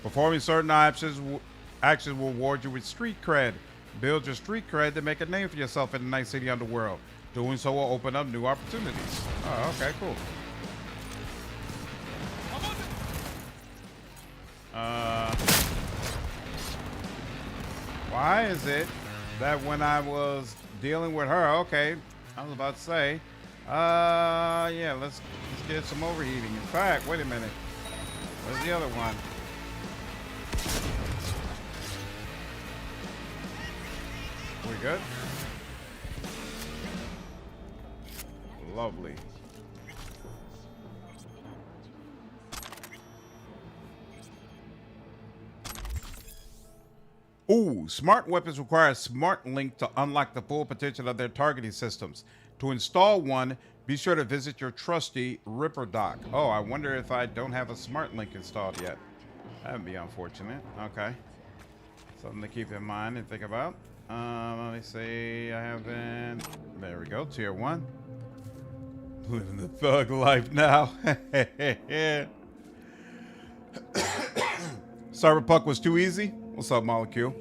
Performing certain actions will reward you with street cred. Build your street cred to make a name for yourself in the night city underworld. Doing so will open up new opportunities. Oh, okay, cool. Why is it that when I was dealing with her, okay, I was about to say, yeah, let's get some overheating. In fact, wait a minute. Where's the other one? We good? Lovely. Ooh, smart weapons require a smart link to unlock the full potential of their targeting systems. To install one, be sure to visit your trusty Ripper Dock. Oh, I wonder if I don't have a smart link installed yet. That'd be unfortunate. Okay. Something to keep in mind and think about. Let me see. I haven't. There we go. Tier 1. Living the thug life now. Cyberpunk was too easy. What's up, Molecule?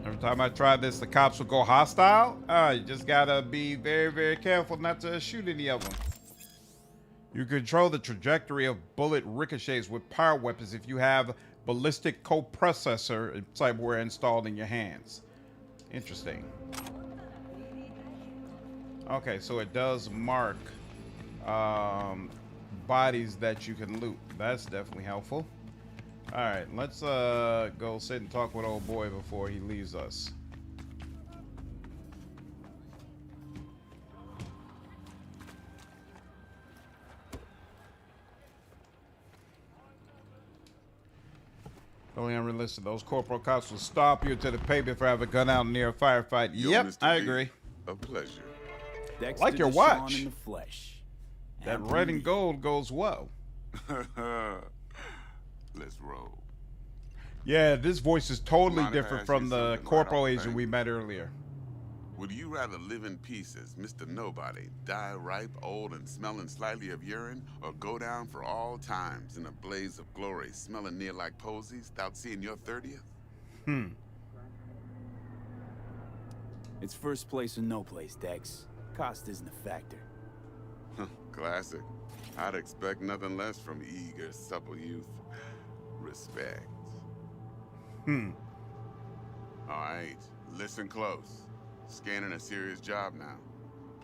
Every time I try this, the cops will go hostile. You just gotta be very, very careful not to shoot any of them. You control the trajectory of bullet ricochets with power weapons if you have ballistic coprocessor cyberware installed in your hands. Interesting. Okay, so it does mark bodies that you can loot. That's definitely helpful. All right, let's go sit and talk with old boy before he leaves us. Only unrealistic. Those corporal cops will stop you until the payment for having a gun out near a firefight. Yep, Mr. I B, agree. A pleasure. Dexter, like your Deshawn watch. in the flesh. That red and gold goes well. Let's roll. Yeah, this voice is totally Mind if I different ask from you the something right corporal off the agent bat? we met earlier. Would you rather live in pieces, Mr. Nobody, die ripe, old, and smelling slightly of urine, or go down for all times in a blaze of glory, smelling near like posies, without seeing your 30th? It's first place or no place, Dex. Cost isn't a factor. Classic. I'd expect nothing less from eager, supple youth. Respect. All right, listen close. Scanning a serious job now.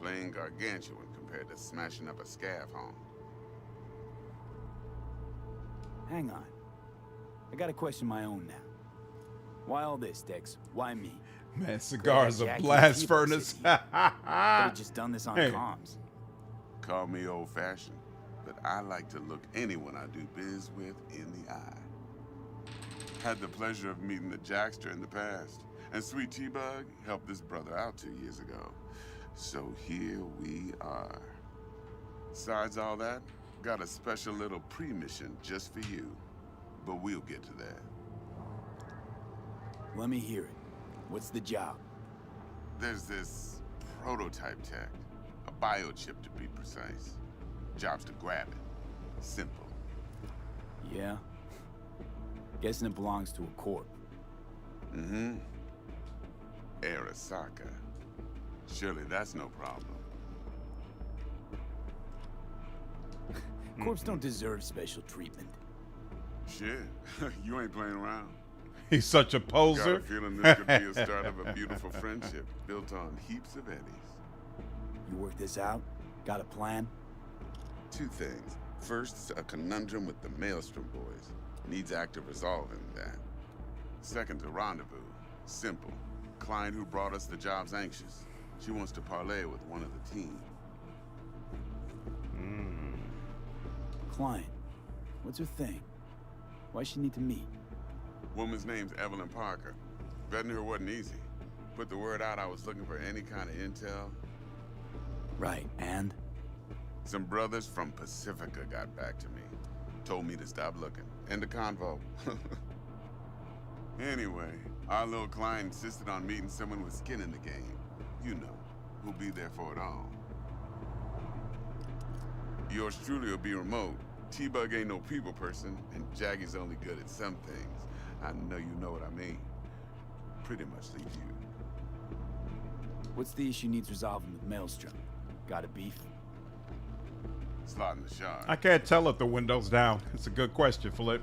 Playing gargantuan compared to smashing up a scav home. Hang on. I got a question my own now. Why all this, Dex? Why me? Man, cigar's a Jackie blast People furnace. City. Could've just done this on comms. Call me old-fashioned, but I like to look anyone I do biz with in the eye. Had the pleasure of meeting the Jackster in the past, and Sweet T-Bug helped this brother out 2 years ago. So here we are. Besides all that, got a special little pre-mission just for you. But we'll get to that. Let me hear it. What's the job? There's this prototype tech, a biochip to be precise. Job's to grab it. Simple. Yeah? Guessing it belongs to a corp. Mm-hmm. Arasaka. Surely that's no problem. Corps don't deserve special treatment. Shit, you ain't playing around. He's such a poser. Got a feeling this could be a start of a beautiful friendship built on heaps of eddies. You work this out? Got a plan? Two things. First, a conundrum with the Maelstrom boys. Needs active resolving that. Second, a rendezvous. Simple. Client who brought us the job's anxious. She wants to parlay with one of the team. Client. What's her thing? Why she need to meet? Woman's name's Evelyn Parker. Vetting her wasn't easy. Put the word out I was looking for any kind of intel. Right, and? Some brothers from Pacifica got back to me. Told me to stop looking. End of convo. Anyway, our little client insisted on meeting someone with skin in the game. You know, who'll be there for it all. Yours truly will be remote. T-Bug ain't no people person, and Jaggy's only good at some things. I know you know what I mean. Pretty much leaves you. What's the issue needs resolving with Maelstrom? Got a beef? Slotting the shard. I can't tell if the window's down. It's a good question, Flip.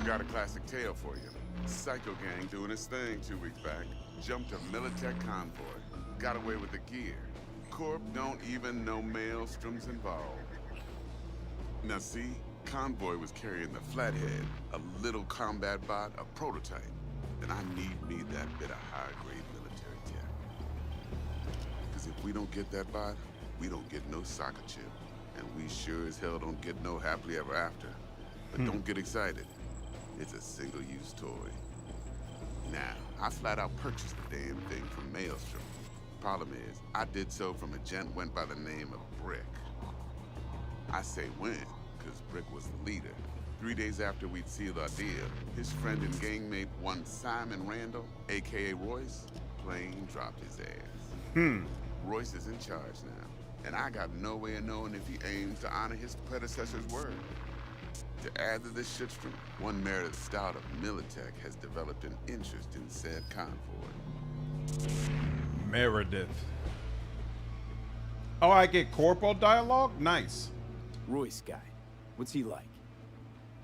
Got a classic tale for you. Psycho gang doing its thing 2 weeks back. Jumped a Militech convoy. Got away with the gear. Corp don't even know Maelstrom's involved. Now see, convoy was carrying the Flathead, a little combat bot, a prototype. And I need me that bit of high-grade military tech. Because if we don't get that bot, we don't get no soccer chip. And we sure as hell don't get no happily ever after. But don't get excited. It's a single-use toy. Now, I flat out purchased the damn thing from Maelstrom. Problem is, I did so from a gent went by the name of Brick. I say when, because Brick was the leader. 3 days after we'd sealed our deal, his friend and gangmate, one Simon Randall, a.k.a. Royce, plain dropped his ass. Royce is in charge now, and I got no way of knowing if he aims to honor his predecessor's word. To add to this shitstorm, one Meredith Stout of Militech has developed an interest in said convoy. Meredith. Oh, I get corporal dialogue? Nice. Royce guy. What's he like?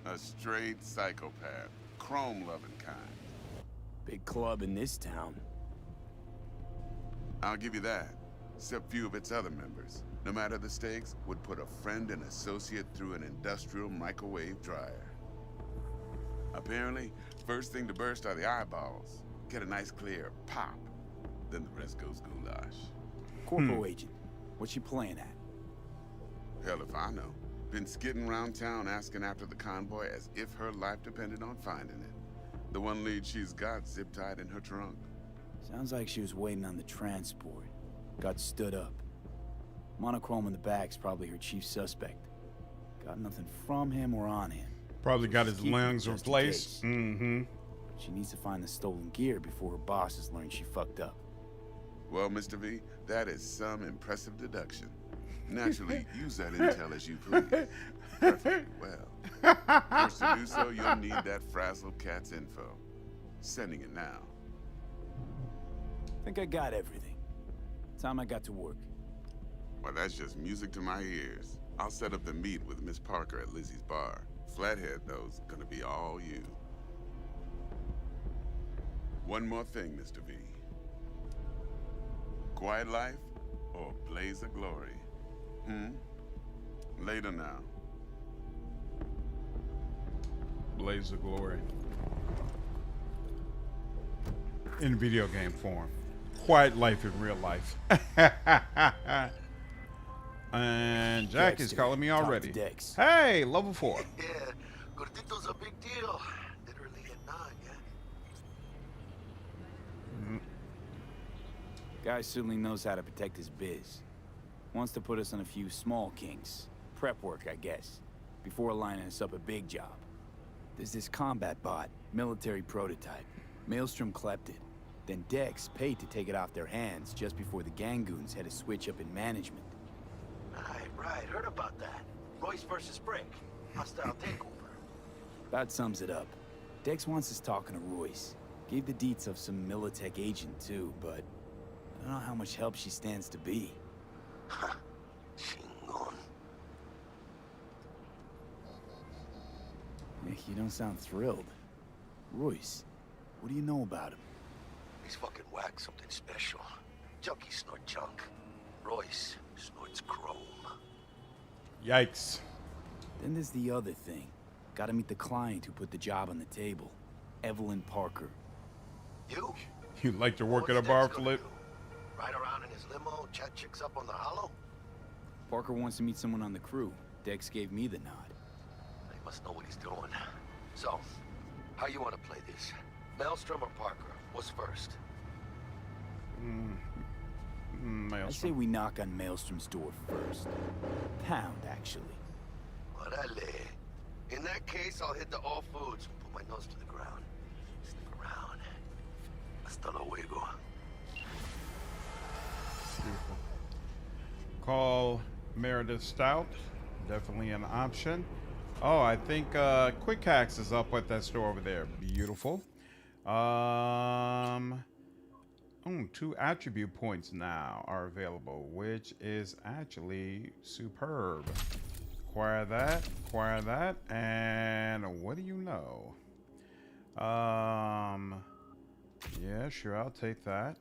A straight psychopath. Chrome-loving kind. Big club in this town. I'll give you that. Except few of its other members, no matter the stakes, would put a friend and associate through an industrial microwave dryer. Apparently, first thing to burst are the eyeballs. Get a nice clear pop. Then the rest goes goulash. Corpo agent. What's she playing at? Hell if I know. Been skidding around town asking after the convoy as if her life depended on finding it. The one lead she's got zip-tied in her trunk. Sounds like she was waiting on the transport. Got stood up. Monochrome in the back's probably her chief suspect. Got nothing from him or on him. Probably got his lungs replaced. She needs to find the stolen gear before her bosses learn she fucked up. Well, Mr. V, that is some impressive deduction. Naturally, use that intel as you please. Perfectly well. First to do so, you'll need that frazzled cat's info. Sending it now. Think I got everything. Time I got to work. Well, that's just music to my ears. I'll set up the meet with Miss Parker at Lizzy's bar. Flathead, though's gonna be all you. One more thing, Mr. V. Quiet life or blaze of glory? Later now. Blaze of glory. In video game form. Quiet life in real life. And Jack is calling me already. Hey, level 4. Yeah, Gordito's a big deal. Literally a 9, yeah? Guy certainly knows how to protect his biz. Wants to put us on a few small kinks. Prep work, I guess. Before lining us up a big job. There's this combat bot, military prototype. Maelstrom clept it. Then Dex paid to take it off their hands just before the Gangoons had a switch up in management. Right. Heard about that. Royce versus Brick. Hostile takeover. About sums it up. Dex wants us talking to Royce. Gave the deets of some Militech agent too, but I don't know how much help she stands to be. Chingon. Nick, you don't sound thrilled. Royce, what do you know about him? He's fucking whack something special. Junkies snort junk. Royce snorts chrome. Yikes. Then there's the other thing. Gotta meet the client who put the job on the table. Evelyn Parker. You? You like to work at a bar, Flip? Ride around in his limo, chat chicks up on the hollow? Parker wants to meet someone on the crew. Dex gave me the nod. He must know what he's doing. So, how you want to play this? Maelstrom or Parker? What's first? I say we knock on Maelstrom's door first. Pound, actually. Orale. In that case, I'll hit the all foods and put my nose to the ground. Stick around. Hasta luego. Beautiful. Call Meredith Stout. Definitely an option. Oh, I think Quick Hacks is up at that store over there. Beautiful. 2 attribute points now are available, which is actually superb. Acquire that, and what do you know? Yeah, sure, I'll take that.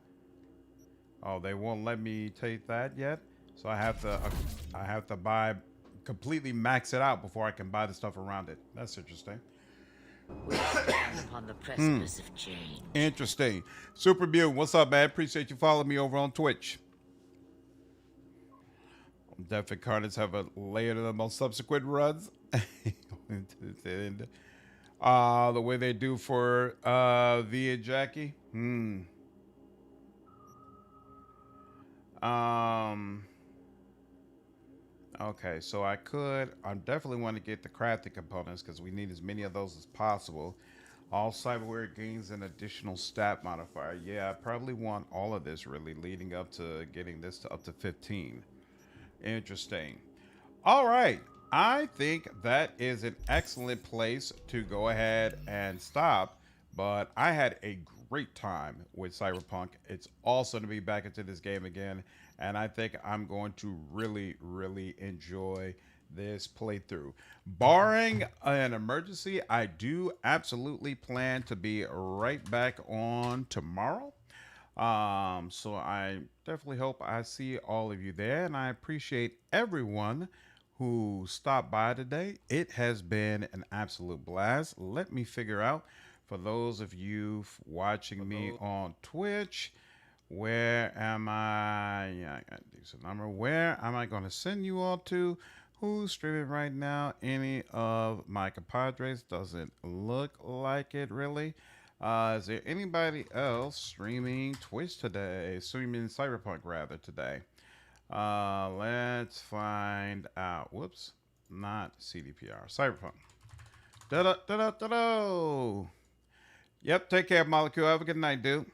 Oh, they won't let me take that yet, so I have to buy, completely max it out before I can buy the stuff around it. That's interesting. We stand upon the precipice of change. Interesting. Super Mew, what's up, man? Appreciate you following me over on Twitch. Death Incarnates have a layer to them on subsequent runs. The way they do for V and Jackie. Okay, so I definitely want to get the crafting components because we need as many of those as possible. All cyberware gains an additional stat modifier. Yeah, I probably want all of this really leading up to getting this to up to 15. Interesting. All right. I think that is an excellent place to go ahead and stop. But I had a great time with Cyberpunk. It's awesome to be back into this game again. And I think I'm going to really, really enjoy this playthrough. Barring an emergency, I do absolutely plan to be right back on tomorrow. So I definitely hope I see all of you there. And I appreciate everyone who stopped by today. It has been an absolute blast. Let me figure out, for those of you watching me on Twitch, where am I? Yeah, I got a decent number. Where am I going to send you all to? Who's streaming right now? Any of my compadres? Doesn't look like it, really. Is there anybody else streaming Twitch today? Streaming Cyberpunk, rather, today. Let's find out. Whoops. Not CDPR. Cyberpunk. Da-da-da-da-da-da. Yep, take care, Molecule. Have a good night, dude.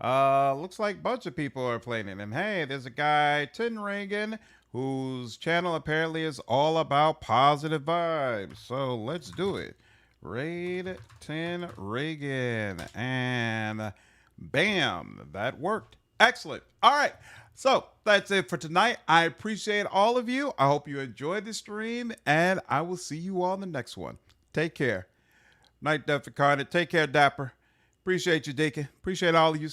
Looks like a bunch of people are playing it. And hey, there's a guy, Tin Reagan, whose channel apparently is all about positive vibes. So let's do it. Raid Tin Reagan. And bam, that worked. Excellent. All right. So that's it for tonight. I appreciate all of you. I hope you enjoyed the stream, and I will see you all in the next one. Take care. Night, Death Incarnate. Take care, Dapper. Appreciate you, Deacon. Appreciate all of you.